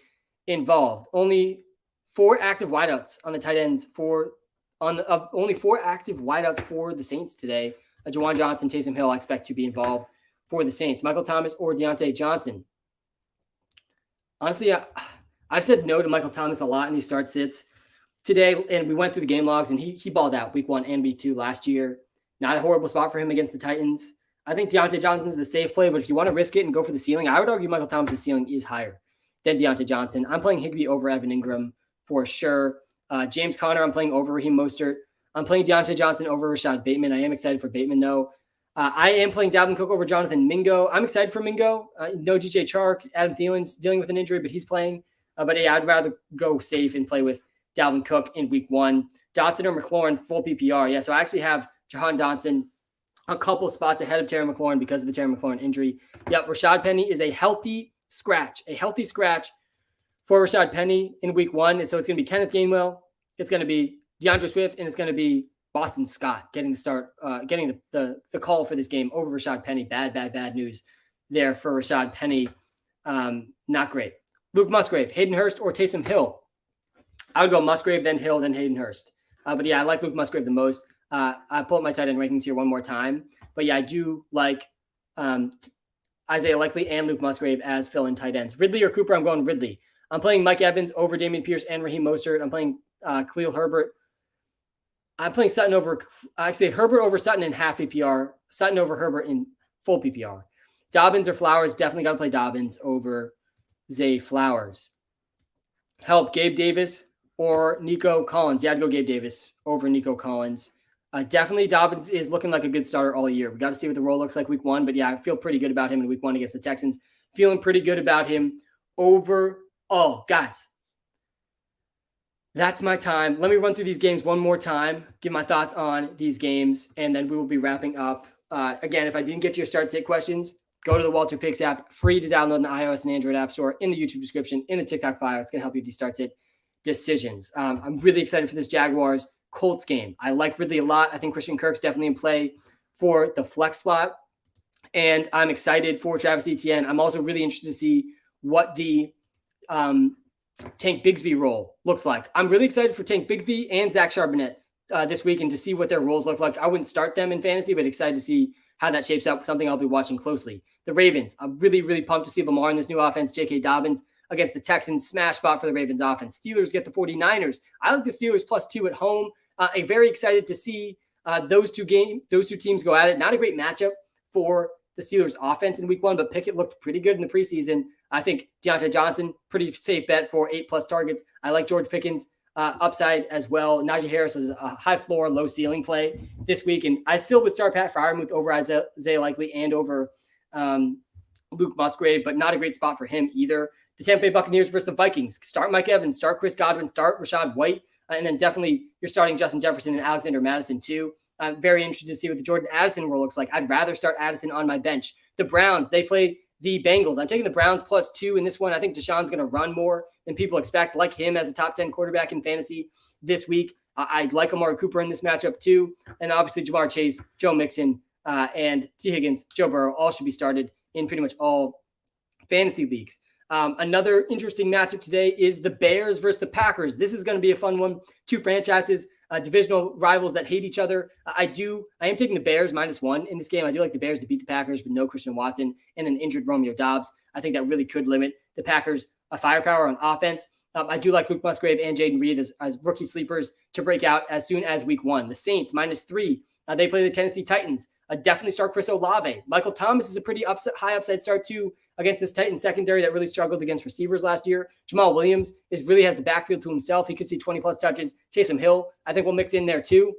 involved. Only 4 active wideouts on the tight ends only 4 active wideouts for the Saints today. Juwan Johnson, Taysom Hill, I expect to be involved for the Saints. Michael Thomas or Deontay Johnson. Honestly, I've said no to Michael Thomas a lot in these start sits today, and we went through the game logs, and he balled out week 1 and week 2 last year. Not a horrible spot for him against the Titans. I think Deontay Johnson's the safe play, but if you want to risk it and go for the ceiling, I would argue Michael Thomas' ceiling is higher than Deontay Johnson. I'm playing Higbee over Evan Ingram for sure. James Conner, I'm playing over Raheem Mostert. I'm playing Deontay Johnson over Rashad Bateman. I am excited for Bateman, though. I am playing Dalvin Cook over Jonathan Mingo. I'm excited for Mingo. No DJ Chark. Adam Thielen's dealing with an injury, but he's playing. But yeah, I'd rather go safe and play with Dalvin Cook in week 1. Dotson or McLaurin, full PPR. Yeah, so I actually have Jahan Dotson a couple spots ahead of Terry McLaurin because of the Terry McLaurin injury. Yep, Rashad Penny is a healthy scratch for Rashad Penny in week 1. And so it's going to be Kenneth Gainwell, it's going to be DeAndre Swift, and it's going to be Boston Scott getting the start, getting the call for this game over Rashad Penny. Bad news there for Rashad Penny. Not great. Luke Musgrave, Hayden Hurst, or Taysom Hill. I would go Musgrave, then Hill, then Hayden Hurst. But yeah, I like Luke Musgrave the most. I pull up my tight end rankings here one more time. But yeah, I do like Isaiah Likely and Luke Musgrave as fill-in tight ends. Ridley or Cooper, I'm going Ridley. I'm playing Mike Evans over Dameon Pierce and Raheem Mostert. I'm playing Khalil Herbert. I'm playing Herbert over Sutton in half PPR. Sutton over Herbert in full PPR. Dobbins or Flowers, definitely got to play Dobbins over Zay Flowers. Help, Gabe Davis or Nico Collins. Yeah, I'd go Gabe Davis over Nico Collins. Definitely Dobbins is looking like a good starter all year. We got to see what the role looks like week 1, but yeah, I feel pretty good about him in week 1 against the Texans. Feeling pretty good about him overall. Guys, that's my time. Let me run through these games one more time, give my thoughts on these games, and then we will be wrapping up. Again, if I didn't get to your start take questions, go to the WalterPicks app, free to download in the iOS and Android app store, in the YouTube description, in the TikTok bio. It's going to help you with these start sit decisions. I'm really excited for this Jaguars Colts game. I like Ridley a lot. I think Christian Kirk's definitely in play for the flex slot, and I'm excited for Travis Etienne. I'm also really interested to see what the Tank Bigsby role looks like. I'm really excited for Tank Bigsby and Zach Charbonnet this week and to see what their roles look like. I wouldn't start them in fantasy, but excited to see how that shapes up. Something I'll be watching closely. The Ravens, I'm really pumped to see Lamar in this new offense. J.K. Dobbins against the Texans, smash spot for the Ravens offense. Steelers get the 49ers. I like the Steelers +2 at home. I'm very excited to see those two teams go at it. Not a great matchup for the Steelers offense in week 1, but Pickett looked pretty good in the preseason. I think Deontay Johnson, pretty safe bet for 8+ targets. I like George Pickens upside as well. Najee Harris is a high floor, low ceiling play this week. And I still would start Pat Freiermuth over Isaiah Likely and over Luke Musgrave, but not a great spot for him either. The Tampa Bay Buccaneers versus the Vikings. Start Mike Evans, start Chris Godwin, start Rachaad White, and then definitely you're starting Justin Jefferson and Alexander Madison too. I'm very interested to see what the Jordan Addison role looks like. I'd rather start Addison on my bench. The Browns, they played the Bengals. I'm taking the Browns +2 in this one. I think Deshaun's going to run more than people expect. I like him as a top 10 quarterback in fantasy this week. I like Amari Cooper in this matchup too. And obviously Jamar Chase, Joe Mixon, and T. Higgins, Joe Burrow, all should be started in pretty much all fantasy leagues. Another interesting matchup today is the Bears versus the Packers. This is going to be a fun one. Two franchises, divisional rivals that hate each other. I am taking the Bears -1 in this game. I do like the Bears to beat the Packers with no Christian Watson and an injured Romeo Doubs. I think that really could limit the Packers' firepower on offense. I do like Luke Musgrave and Jaden Reed as rookie sleepers to break out as soon as week 1. The Saints -3. They play the Tennessee Titans. Definitely start Chris Olave. Michael Thomas is a pretty high upside start too against this Titans secondary that really struggled against receivers last year. Jamal Williams really has the backfield to himself. He could see 20+ touches. Taysom Hill, I think, will mix in there too.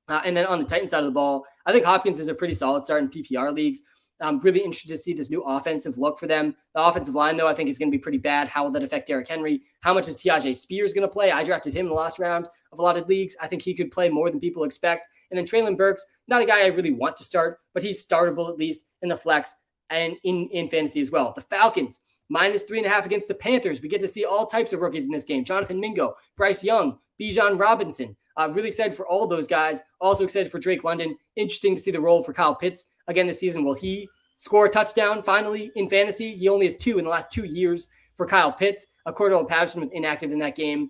And then on the Titans side of the ball, I think Hopkins is a pretty solid start in PPR leagues. I'm really interested to see this new offensive look for them. The offensive line, though, I think is going to be pretty bad. How will that affect Derrick Henry? How much is Tyjae Spears going to play? I drafted him in the last round of a lot of leagues. I think he could play more than people expect. And then Treylon Burks, not a guy I really want to start, but he's startable at least in the flex and in fantasy as well. The Falcons, -3.5 against the Panthers. We get to see all types of rookies in this game. Jonathan Mingo, Bryce Young, Bijan Robinson. Really excited for all those guys. Also excited for Drake London. Interesting to see the role for Kyle Pitts again this season. Will he score a touchdown finally in fantasy? He only has 2 in the last 2 years for Kyle Pitts. Cordell Patterson was inactive in that game.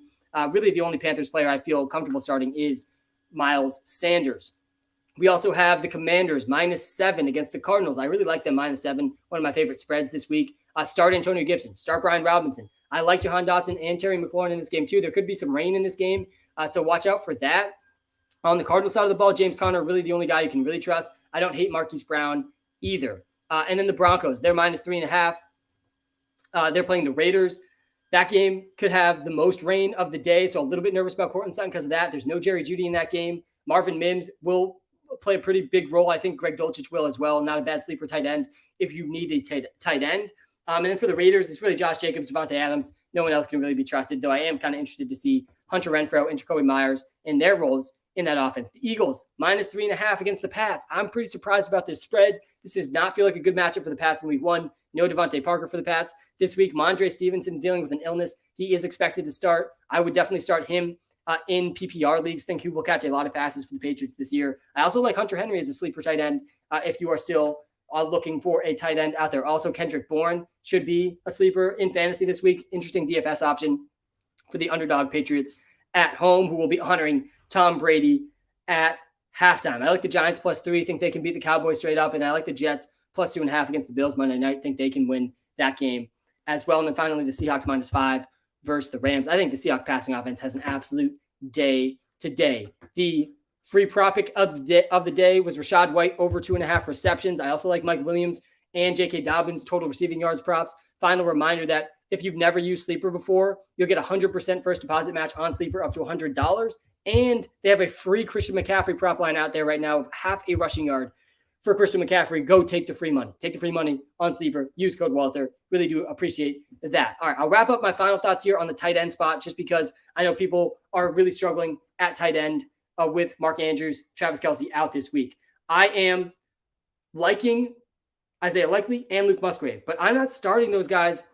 Really the only Panthers player I feel comfortable starting is Miles Sanders. We also have the Commanders -7 against the Cardinals. I really like them -7. One of my favorite spreads this week. Start Antonio Gibson. Start Brian Robinson. I like Jahan Dotson and Terry McLaurin in this game too. There could be some rain in this game, so watch out for that. On the Cardinals side of the ball, James Conner, really the only guy you can really trust. I don't hate Marquise Brown either. And then the Broncos, they're -3.5. They're playing the Raiders. That game could have the most rain of the day, so a little bit nervous about Courtland Sutton because of that. There's no Jerry Jeudy in that game. Marvin Mims will play a pretty big role. I think Greg Dulcich will as well. Not a bad sleeper tight end if you need a tight end. And then for the Raiders, it's really Josh Jacobs, Devontae Adams. No one else can really be trusted, though I am kind of interested to see Hunter Renfrow and Jacoby Myers in their roles in that offense. The Eagles, -3.5 against the Pats. I'm pretty surprised about this spread. This does not feel like a good matchup for the Pats in week 1. No Devontae Parker for the Pats. This week, Mondre Stevenson dealing with an illness. He is expected to start. I would definitely start him in PPR leagues. Think he will catch a lot of passes for the Patriots this year. I also like Hunter Henry as a sleeper tight end if you are still looking for a tight end out there. Also, Kendrick Bourne should be a sleeper in fantasy this week. Interesting DFS option for the underdog Patriots at home, who will be honoring Tom Brady at halftime. I like the Giants +3. Think they can beat the Cowboys straight up. And I like the Jets +2.5 against the Bills Monday night. Think they can win that game as well. And then finally, the Seahawks -5 versus the Rams. I think the Seahawks passing offense has an absolute day today. The free prop pick of the day was Rachaad White over 2.5 receptions. I also like Mike Williams and J.K. Dobbins total receiving yards props. Final reminder that if you've never used Sleeper before, you'll get 100% first deposit match on Sleeper up to $100. And they have a free Christian McCaffrey prop line out there right now of half a rushing yard for Christian McCaffrey. Go take the free money. Take the free money on Sleeper. Use code Walter. Really do appreciate that. All right, I'll wrap up my final thoughts here on the tight end spot just because I know people are really struggling at tight end with Mark Andrews, Travis Kelce out this week. I am liking Isaiah Likely and Luke Musgrave, but I'm not starting those guys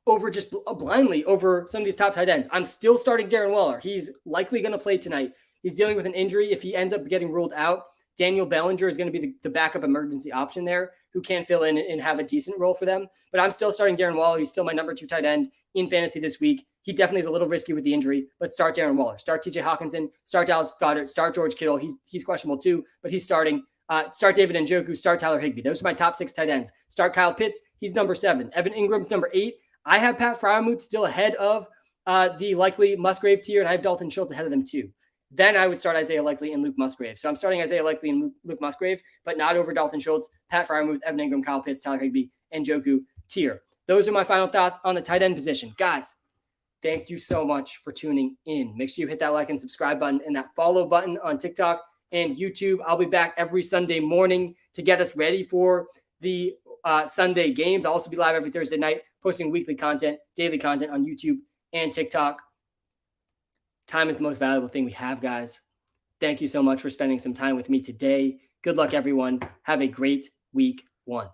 over just blindly over some of these top tight ends. I'm still starting Darren Waller. He's likely going to play tonight. He's dealing with an injury. If he ends up getting ruled out, Daniel Bellinger is going to be the backup emergency option there who can fill in and have a decent role for them. But I'm still starting Darren Waller. He's still my number 2 tight end in fantasy this week. He definitely is a little risky with the injury, but start Darren Waller. Start TJ Hawkinson. Start Dallas Goedert. Start George Kittle. He's questionable too, but he's starting. Start David Njoku. Start Tyler Higbee. Those are my top 6 tight ends. Start Kyle Pitts. He's number 7. Evan Ingram's number 8. I have Pat Freiermuth still ahead of the Likely Musgrave tier, and I have Dalton Schultz ahead of them too. Then I would start Isaiah Likely and Luke Musgrave. So I'm starting Isaiah Likely and Luke Musgrave, but not over Dalton Schultz, Pat Freiermuth, Evan Ingram, Kyle Pitts, Tyler Higbee, and Njoku tier. Those are my final thoughts on the tight end position. Guys, thank you so much for tuning in. Make sure you hit that like and subscribe button and that follow button on TikTok and YouTube. I'll be back every Sunday morning to get us ready for the Sunday games. I'll also be live every Thursday night, posting weekly content, daily content on YouTube and TikTok. Time is the most valuable thing we have, guys. thank you so much for spending some time with me today. Good luck, everyone. Have a great week 1.